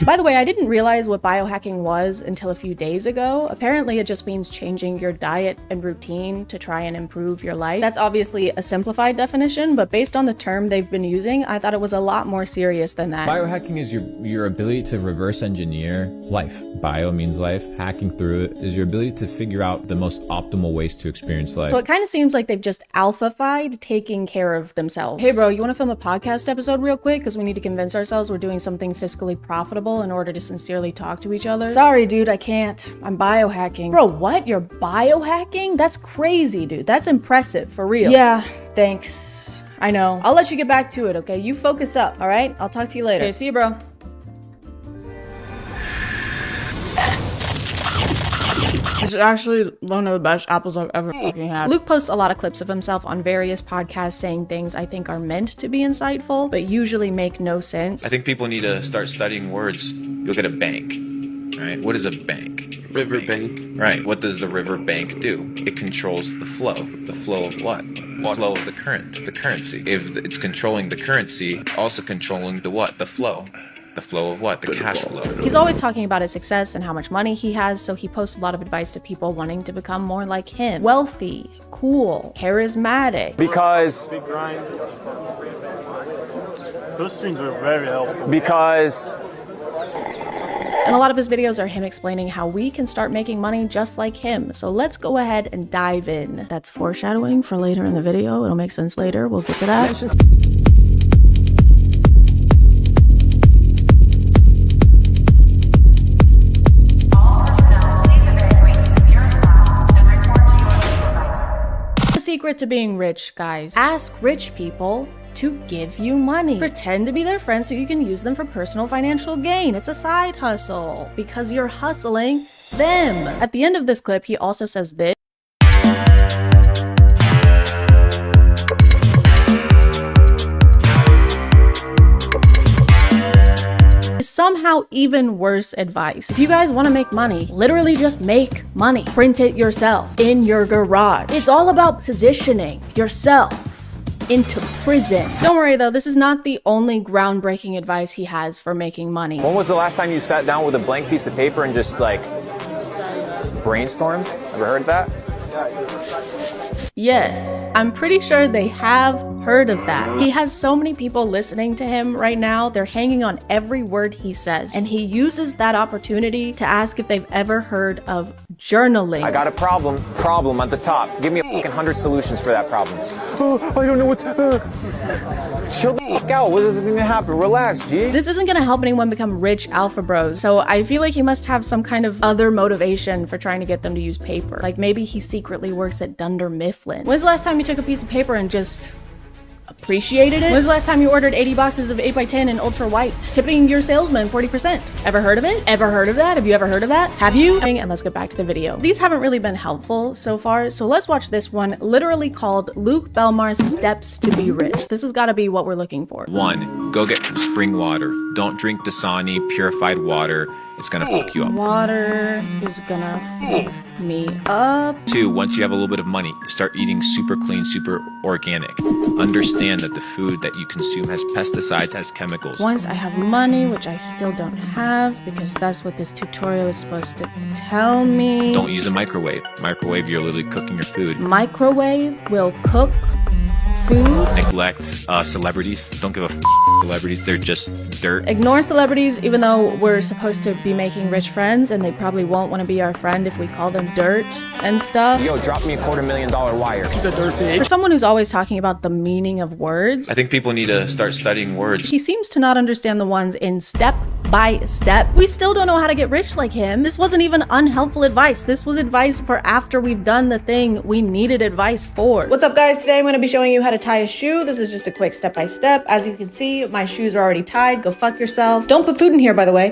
By the way, I didn't realize what biohacking was until a few days ago. Apparently, it just means changing your diet and routine to try and improve your life. That's obviously a simplified definition, but based on the term they've been using, I thought it was a lot more serious than that. Biohacking is your ability to reverse engineer life. Bio means life. Hacking through it is your ability to figure out the most optimal ways to experience life. So it kind of seems like they've just alpha-fied taking care of themselves. Hey bro, you want to film a podcast episode real quick? Because we need to convince ourselves we're doing something fiscally profitable in order to sincerely talk to each other. Sorry dude, I can't. I'm biohacking. Bro, what? You're biohacking? That's crazy, dude. That's impressive, for real. Yeah, thanks. I know. I'll let you get back to it, okay? You focus up, all right? I'll talk to you later. Okay, see you, bro. This is actually one of the best apples I've ever fucking had. Luke posts a lot of clips of himself on various podcasts saying things I think are meant to be insightful, but usually make no sense. I think people need to start studying words. You look at a bank, right? What is a bank? River bank. Right. What does the river bank do? It controls the flow. The flow of what? The flow of the current, the currency. If it's controlling the currency, it's also controlling the what? The flow. The flow of what? The cash flow. He's always talking about his success and how much money he has, so he posts a lot of advice to people wanting to become more like him. Wealthy, cool, charismatic. Because those streams are very helpful. Because And a lot of his videos are him explaining how we can start making money just like him. So let's go ahead and dive in. That's foreshadowing for later in the video. It'll make sense later. We'll get to that. The secret to being rich, guys. Ask rich people to give you money. Pretend to be their friend so you can use them for personal financial gain. It's a side hustle because you're hustling them. At the end of this clip, he also says this. Somehow even worse advice. If you guys want to make money, literally just make money. Print it yourself in your garage. It's all about positioning yourself into prison. Don't worry though, this is not the only groundbreaking advice he has for making money. when was the last time you sat down with a blank piece of paper and just like brainstormed? Ever heard that? Yes, I'm pretty sure they have heard of that. He has so many people listening to him right now, they're hanging on every word he says, and he uses that opportunity to ask if they've ever heard of journaling. I got a problem at the top. Give me 100 solutions for that problem. Oh, I don't know what to... Chill the fuck out. What is going to happen? Relax, G. This isn't gonna help anyone become rich alpha bros, so I feel like he must have some kind of other motivation for trying to get them to use paper. Like maybe he secretly works at Dunder Mifflin. When's the last time you took a piece of paper and just appreciated it? When's the last time you ordered 80 boxes of 8x10 in ultra white, tipping your salesman 40%? Ever heard of it? Ever heard of that? Have you ever heard of that? Have you? And let's get back to the video. These haven't really been helpful so far, so let's watch this one, literally called Luke Belmar's Steps to Be Rich. This has got to be what we're looking for. 1. Go get spring water. Don't drink Dasani purified water. It's gonna fuck you up. Water is gonna fuck me up. 2. Once you have a little bit of money, start eating super clean, super organic. Understand that the food that you consume has pesticides, has chemicals. Once I have money, which I still don't have because that's what this tutorial is supposed to tell me. Don't use a microwave. Microwave, you're literally cooking your food. Microwave will cook food. Neglect celebrities. Don't give a celebrities. They're just dirt. Ignore celebrities, even though we're supposed to be making rich friends, and they probably won't want to be our friend if we call them dirt and stuff. Yo, drop me a $250,000 wire. He's a dirt pig. For someone who's always talking about the meaning of words, I think people need to start studying words. he seems to not understand the ones in step by step. We still don't know how to get rich like him. This wasn't even unhelpful advice. This was advice for after we've done the thing we needed advice for. What's up, guys? Today I'm going to be showing you how to tie a shoe. This is just a quick step by step. As you can see, my shoes are already tied. Go fuck yourself. Don't put food in here, by the way.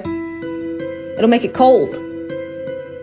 It'll make it cold.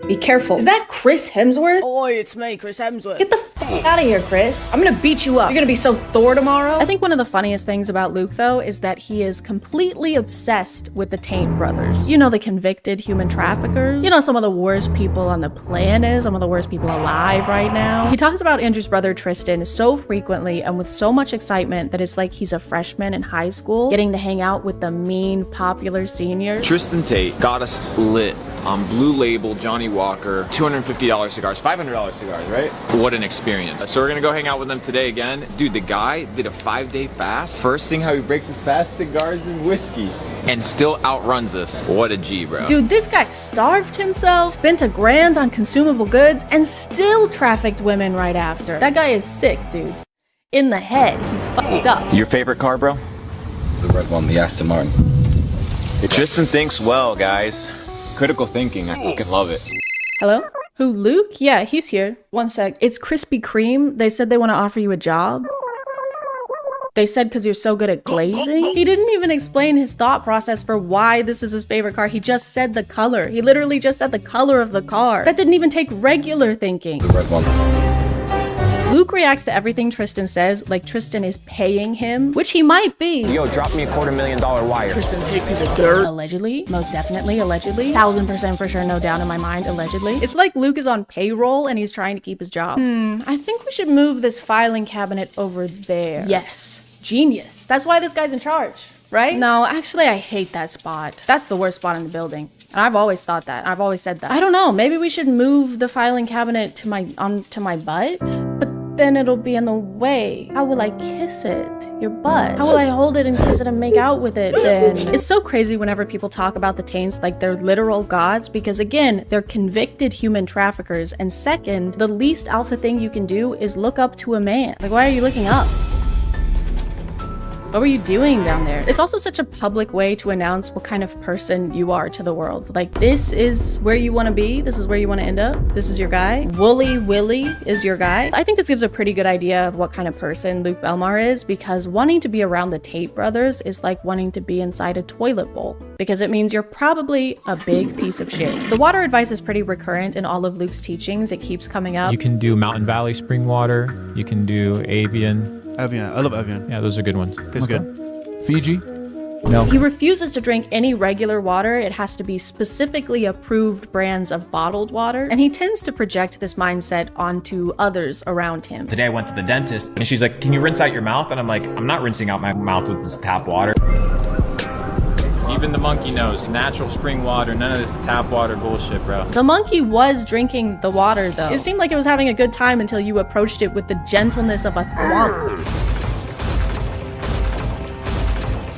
Be careful. Is that Chris Hemsworth? Oi, it's me, Chris Hemsworth. Get the fuck out of here, Chris. I'm gonna beat you up. You're gonna be so Thor tomorrow. I think one of the funniest things about Luke, though, is that he is completely obsessed with the Taint brothers. You know, the convicted human traffickers. You know, some of the worst people on the planet, some of the worst people alive right now. He talks about Andrew's brother Tristan so frequently and with so much excitement that it's like he's a freshman in high school, getting to hang out with the mean, popular seniors. Tristan Tate got us lit on Blue Label, Johnny Walker, $250 cigars, $500 cigars, right? What an experience. So we're gonna go hang out with them today again. Dude, the guy did a 5-day fast. First thing how he breaks his fast, cigars and whiskey. And still outruns us. What a G, bro. Dude, this guy starved himself, spent $1,000 on consumable goods, and still trafficked women right after. That guy is sick, dude. In the head, he's fucked up. Your favorite car, bro? The red one, the Aston Martin. Tristan thinks well, guys. Critical thinking, I fucking love it. Hello? Who, Luke? Yeah, he's here. One sec. It's Krispy Kreme. They said they want to offer you a job. They said because you're so good at glazing. He didn't even explain his thought process for why this is his favorite car. He just said the color. He literally just said the color of the car. That didn't even take regular thinking. The red one. Luke reacts to everything Tristan says like Tristan is paying him, which he might be. Yo, drop me a $250,000 wire. Tristan Tate, piece of dirt. Allegedly, most definitely, allegedly. 1000% for sure, no doubt in my mind, allegedly. It's like Luke is on payroll and he's trying to keep his job. I think we should move this filing cabinet over there. Yes, genius. That's why this guy's in charge, right? No, actually, I hate that spot. That's the worst spot in the building. And I've always thought that. I've always said that. I don't know, maybe we should move the filing cabinet to onto my butt? But then it'll be in the way. How will I kiss it? Your butt. How will I hold it and kiss it and make out with it then? It's so crazy whenever people talk about the Taints like they're literal gods because again, they're convicted human traffickers. And second, the least alpha thing you can do is look up to a man. Like, why are you looking up? What were you doing down there? It's also such a public way to announce what kind of person you are to the world. Like, this is where you want to be. This is where you want to end up. This is your guy. Wooly Willy is your guy. I think this gives a pretty good idea of what kind of person Luke Belmar is because wanting to be around the Tate brothers is like wanting to be inside a toilet bowl because it means you're probably a big piece of shit. The water advice is pretty recurrent in all of Luke's teachings. It keeps coming up. You can do Mountain Valley spring water. You can do Avian. Evian. I love Evian. Yeah, those are good ones. Tastes good. Fiji? No. He refuses to drink any regular water. It has to be specifically approved brands of bottled water. And he tends to project this mindset onto others around him. Today I went to the dentist and she's like, can you rinse out your mouth? And I'm like, I'm not rinsing out my mouth with this tap water. Even the monkey knows. Natural spring water, none of this tap water bullshit, bro. The monkey was drinking the water, though. It seemed like it was having a good time until you approached it with the gentleness of a thwomp.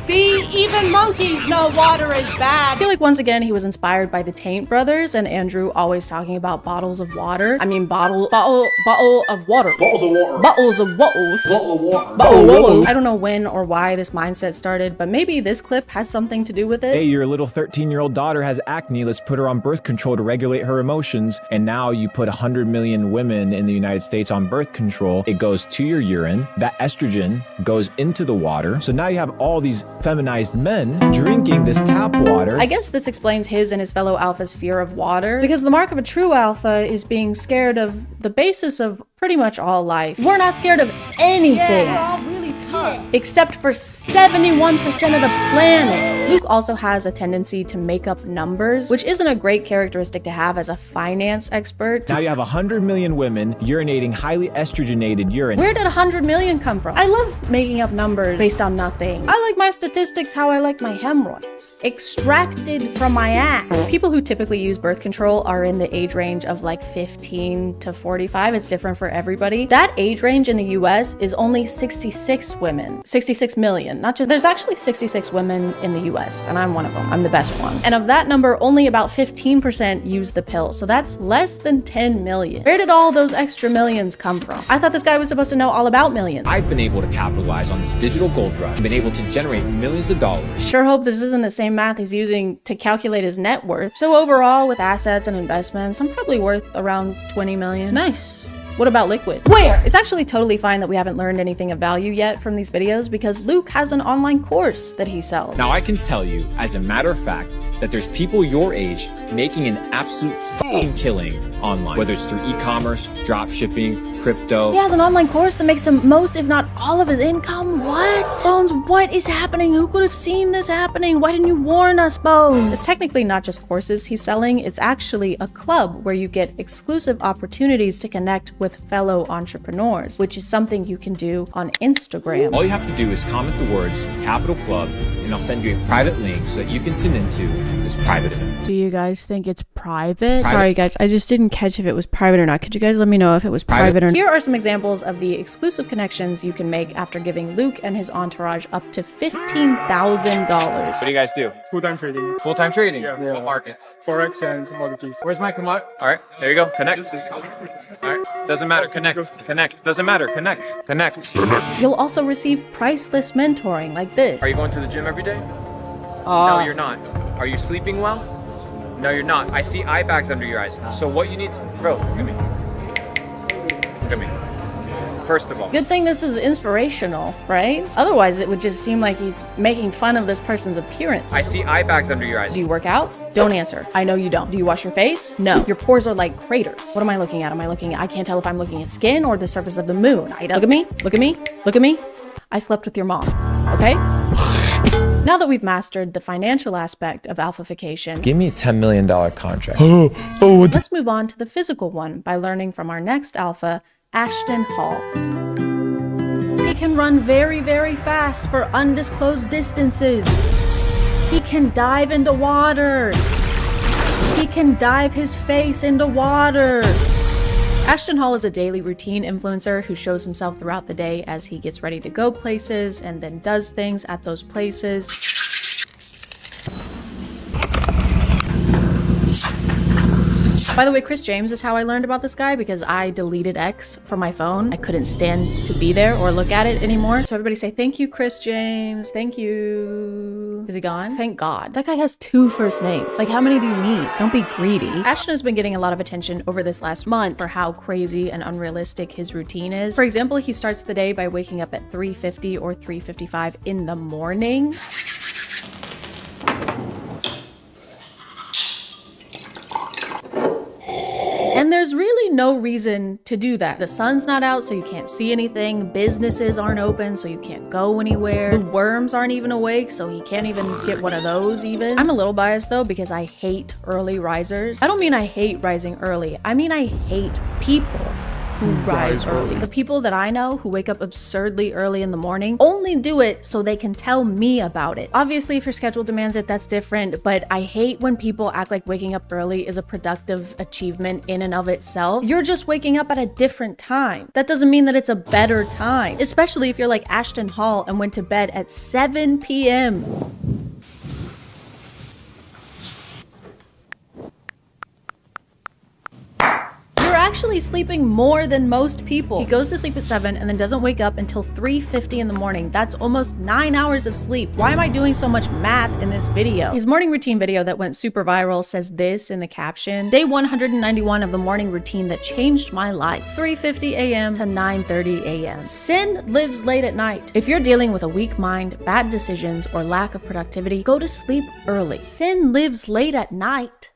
See, even monkeys know water is bad. I feel like once again he was inspired by the Taint brothers and Andrew always talking about bottles of water. I mean bottle of water. Bottles of water. Bottles of wattles. Bottle of water. I don't know when or why this mindset started, but maybe this clip has something to do with it. Hey, your little 13-year-old daughter has acne. Let's put her on birth control to regulate her emotions. And now you put 100 million women in the United States on birth control. It goes to your urine. That estrogen goes into the water. So now you have all these feminized men drinking this tap water. I guess this explains his and his fellow alphas' fear of water, because the mark of a true alpha is being scared of the basis of pretty much all life. We're not scared of anything. Yeah, we're all really tough. except for 71% of the planet. Luke also has a tendency to make up numbers, which isn't a great characteristic to have as a finance expert. Now you have 100 million women urinating highly estrogenated urine. Where did 100 million come from? I love making up numbers based on nothing. I like my statistics how I like my hemorrhoids. Extracted from my ass. People who typically use birth control are in the age range of like 15 to 45. It's different for everybody. That age range in the US is only 66 women. 66 million. Not just, there's actually 66 women in the US, and I'm one of them. I'm the best one. And of that number, only about 15% use the pill. So that's less than 10 million. Where did all those extra millions come from? I thought this guy was supposed to know all about millions. I've been able to capitalize on this digital gold rush and been able to generate millions of dollars. Sure hope this isn't the same math he's using to calculate his net worth. So overall, with assets and investments, I'm probably worth around 20 million. Nice. What about liquid? Where? It's actually totally fine that we haven't learned anything of value yet from these videos because Luke has an online course that he sells. Now I can tell you, as a matter of fact, that there's people your age making an absolute fucking killing online, whether it's through e-commerce, drop shipping, crypto. He has an online course that makes him most, if not all of his income. What? Bones, what is happening? Who could have seen this happening? Why didn't you warn us, Bones? It's technically not just courses he's selling. It's actually a club where you get exclusive opportunities to connect with fellow entrepreneurs, which is something you can do on Instagram. All you have to do is comment the words Capital Club and I'll send you a private link so that you can tune into this private event. Do you guys think it's private? Sorry guys, I just didn't catch if it was private or not. Could you guys let me know if it was private or not? Here are some examples of the exclusive connections you can make after giving Luke and his entourage up to $15,000. What do you guys do? Full-time trading. Full-time trading? Yeah. What markets? Forex and commodities. Where's my commodity? All right, there you go. Connect. All right, doesn't matter. Connect. Connect. Doesn't matter. Connect. Connect. You'll also receive priceless mentoring like this. Are you going to the gym every day? No, you're not. Are you sleeping well? No, you're not. I see eye bags under your eyes. So what you need to... Bro, look at me. Look at me. First of all. Good thing this is inspirational, right? Otherwise, it would just seem like he's making fun of this person's appearance. I see eye bags under your eyes. Do you work out? Don't answer. I know you don't. Do you wash your face? No. Your pores are like craters. What am I looking at? I can't tell if I'm looking at skin or the surface of the moon. Look at me. Look at me. Look at me. I slept with your mom. Okay? Now that we've mastered the financial aspect of alphafication, Give me a $10 million contract. let's move on to the physical one by learning from our next alpha, Ashton Hall. He can run very, very fast for undisclosed distances. He can dive into water. He can dive his face into water. Ashton Hall is a daily routine influencer who shows himself throughout the day as he gets ready to go places and then does things at those places. By the way, Chris James is how I learned about this guy because I deleted X from my phone. I couldn't stand to be there or look at it anymore. So everybody say, thank you, Chris James. Thank you. Is he gone? Thank God. That guy has 2 first names. Like, how many do you need? Don't be greedy. Ashton has been getting a lot of attention over this last month for how crazy and unrealistic his routine is. For example, he starts the day by waking up at 3:50 or 3:55 in the morning. And there's really no reason to do that. The sun's not out, so you can't see anything. Businesses aren't open, so you can't go anywhere. The worms aren't even awake, so he can't even get one of those even. I'm a little biased though, because I hate early risers. I don't mean I hate rising early. I mean I hate people who rise early. The people that I know who wake up absurdly early in the morning only do it so they can tell me about it. Obviously, if your schedule demands it, that's different, but I hate when people act like waking up early is a productive achievement in and of itself. You're just waking up at a different time. That doesn't mean that it's a better time, especially if you're like Ashton Hall and went to bed at 7 p.m. Actually sleeping more than most people. He goes to sleep at 7 and then doesn't wake up until 3:50 in the morning. That's almost 9 hours of sleep. Why am I doing so much math in this video? His morning routine video that went super viral says this in the caption: day 191 of the morning routine that changed my life. 3:50 a.m. to 9:30 a.m. Sin lives late at night. If you're dealing with a weak mind, bad decisions, or lack of productivity, go to sleep early. Sin lives late at night.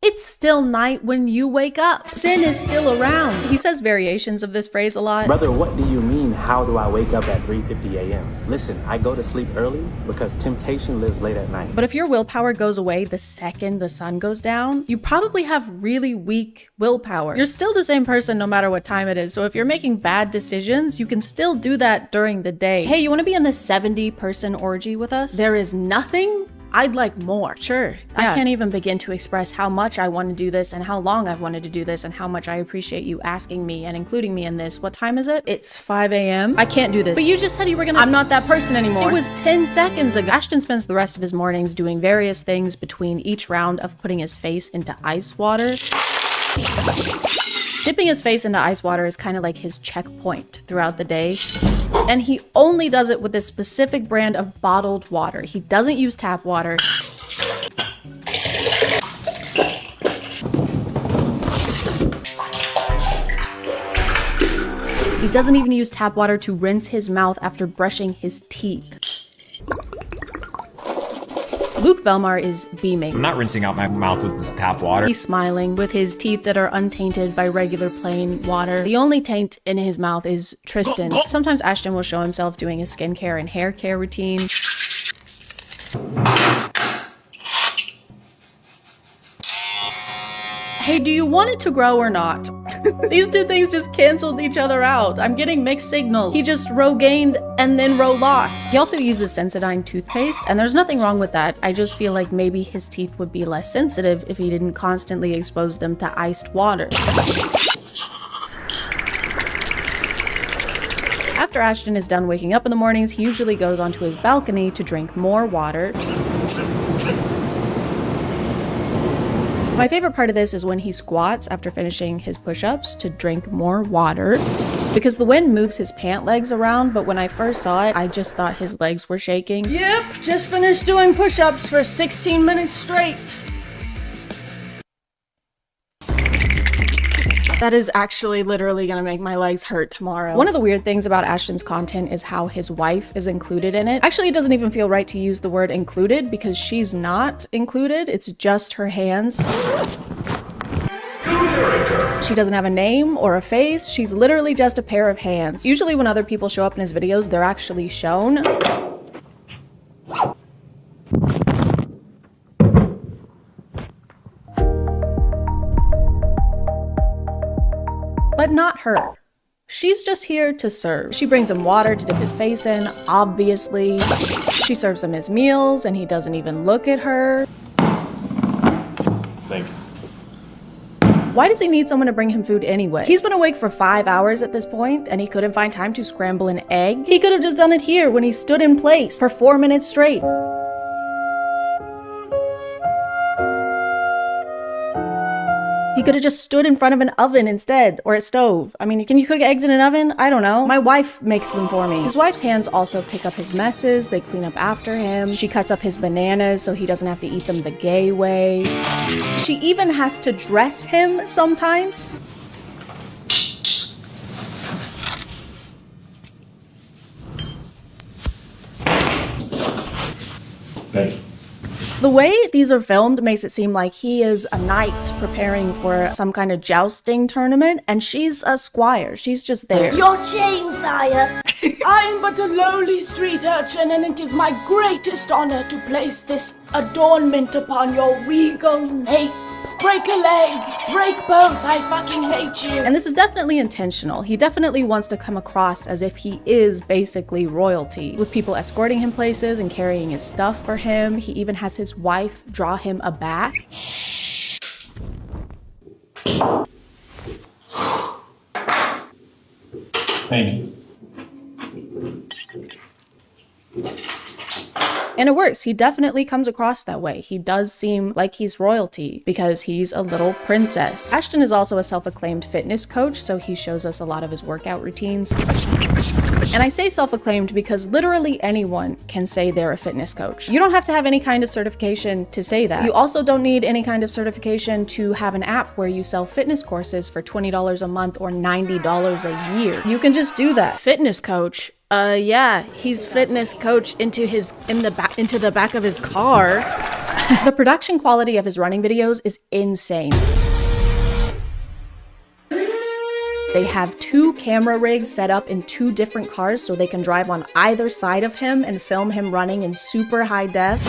It's still night when you wake up. Sin is still around. He says variations of this phrase a lot. Brother, what do you mean how do I wake up at 3:50 a.m.? Listen, I go to sleep early because temptation lives late at night. But if your willpower goes away the second the sun goes down, you probably have really weak willpower. You're still the same person no matter what time it is. So if you're making bad decisions, you can still do that during the day. Hey, you want to be in this 70-person orgy with us? There is nothing I'd like more. Sure. Yeah. I can't even begin to express how much I want to do this and how long I've wanted to do this and how much I appreciate you asking me and including me in this. What time is it? It's 5 a.m. I can't do this. But you just said you were gonna— I'm not that person anymore. It was 10 seconds ago. Ashton spends the rest of his mornings doing various things between each round of putting his face into ice water. Dipping his face into ice water is kind of like his checkpoint throughout the day. And he only does it with a specific brand of bottled water. He doesn't use tap water. He doesn't even use tap water to rinse his mouth after brushing his teeth. Luke Belmar is beaming. I'm not rinsing out my mouth with this tap water. He's smiling with his teeth that are untainted by regular plain water. The only taint in his mouth is Tristan's. Sometimes Ashton will show himself doing his skincare and hair care routine. Hey, do you want it to grow or not? These two things just canceled each other out. I'm getting mixed signals. He just row gained and then row lost. He also uses Sensodyne toothpaste, and there's nothing wrong with that. I just feel like maybe his teeth would be less sensitive if he didn't constantly expose them to iced water. After Ashton is done waking up in the mornings, he usually goes onto his balcony to drink more water. My favorite part of this is when he squats after finishing his push-ups to drink more water, because the wind moves his pant legs around, but when I first saw it, I just thought his legs were shaking. Yep, just finished doing push-ups for 16 minutes straight. That is actually literally gonna make my legs hurt tomorrow. One of the weird things about Ashton's content is how his wife is included in it. Actually, it doesn't even feel right to use the word included because she's not included. It's just her hands. She doesn't have a name or a face. She's literally just a pair of hands. Usually when other people show up in his videos, they're actually shown. But not her. She's just here to serve. She brings him water to dip his face in, obviously. She serves him his meals, and he doesn't even look at her. Thank you. Why does he need someone to bring him food anyway? He's been awake for 5 hours at this point, and he couldn't find time to scramble an egg. He could have just done it here when he stood in place for 4 minutes straight. He could have just stood in front of an oven instead, or a stove. I mean, can you cook eggs in an oven? I don't know. My wife makes them for me. His wife's hands also pick up his messes. They clean up after him. She cuts up his bananas so he doesn't have to eat them the gay way. She even has to dress him sometimes. Thank you. The way these are filmed makes it seem like he is a knight preparing for some kind of jousting tournament, and she's a squire. She's just there. Your chain, sire. I am but a lowly street urchin, and it is my greatest honor to place this adornment upon your regal nape. Break a leg, break both, I fucking hate you. And this is definitely intentional. He definitely wants to come across as if he is basically royalty, with people escorting him places and carrying his stuff for him. He even has his wife draw him a bath. Thank you. And it works. He definitely comes across that way. He does seem like he's royalty because he's a little princess. Ashton is also a self-acclaimed fitness coach, so he shows us a lot of his workout routines. And I say self-acclaimed because literally anyone can say they're a fitness coach. You don't have to have any kind of certification to say that. You also don't need any kind of certification to have an app where you sell fitness courses for $20 a month or $90 a year. You can just do that. Fitness coach. Yeah, he's fitness coach into the back of his car. The production quality of his running videos is insane. They have 2 camera rigs set up in 2 different cars so they can drive on either side of him and film him running in super high def.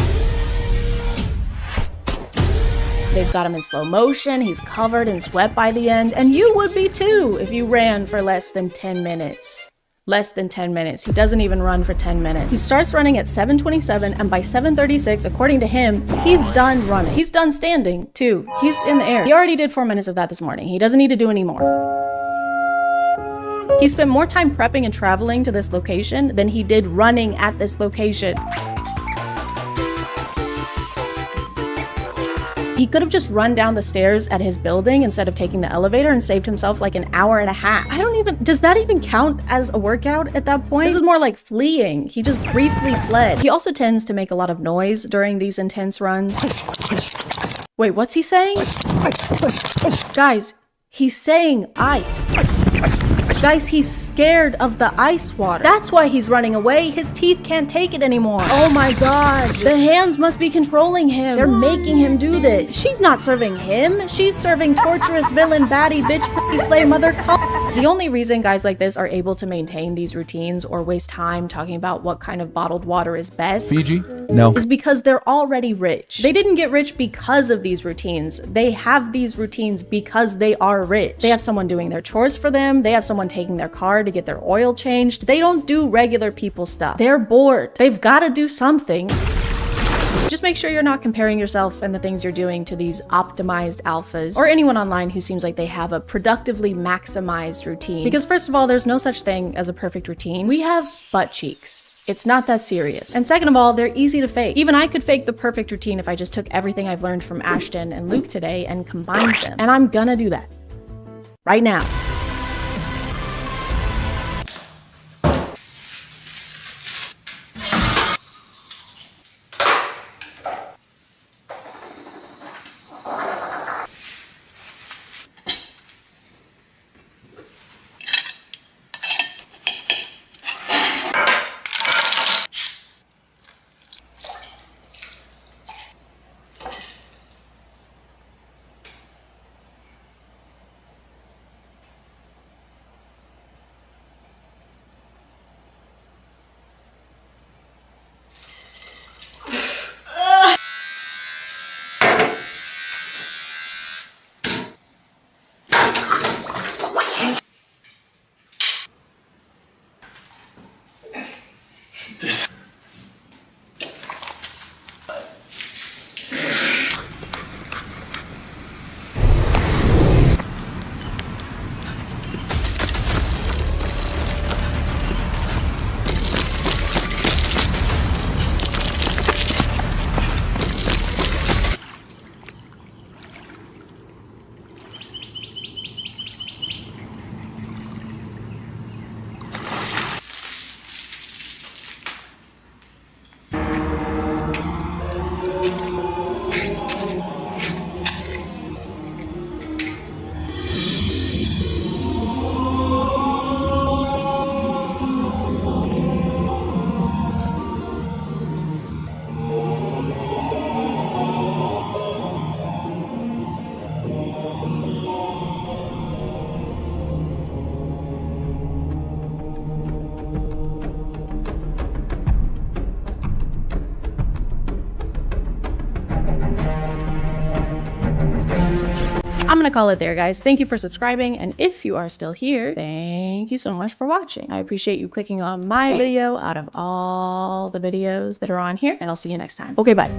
They've got him in slow motion, he's covered in sweat by the end, and you would be too if you ran for less than 10 minutes. Less than 10 minutes. He doesn't even run for 10 minutes. He starts running at 7:27, and by 7:36, according to him, he's done running. He's done standing, too. He's in the air. He already did 4 minutes of that this morning. He doesn't need to do any more. He spent more time prepping and traveling to this location than he did running at this location. He could have just run down the stairs at his building instead of taking the elevator and saved himself like an hour and a half. Does that even count as a workout at that point? This is more like fleeing. He just briefly fled. He also tends to make a lot of noise during these intense runs. Wait, what's he saying? Guys, he's saying ice. Guys, he's scared of the ice water. That's why he's running away. His teeth can't take it anymore. Oh my god. The hands must be controlling him. They're making him do this. She's not serving him. She's serving torturous villain, baddie, bitch, puppy, slay, mother, The only reason guys like this are able to maintain these routines or waste time talking about what kind of bottled water is best Fiji? No. is because they're already rich. They didn't get rich because of these routines. They have these routines because they are rich. They have someone doing their chores for them. They have someone taking their car to get their oil changed. They don't do regular people stuff. They're bored. They've got to do something. Just make sure you're not comparing yourself and the things you're doing to these optimized alphas or anyone online who seems like they have a productively maximized routine. Because first of all, there's no such thing as a perfect routine. We have butt cheeks. It's not that serious. And second of all, they're easy to fake. Even I could fake the perfect routine if I just took everything I've learned from Ashton and Luke today and combined them. And I'm gonna do that. Right now. I'm gonna call it there, guys. Thank you for subscribing, and if you are still here, thank you so much for watching. I appreciate you clicking on my video out of all the videos that are on here, and I'll see you next time. Okay, bye.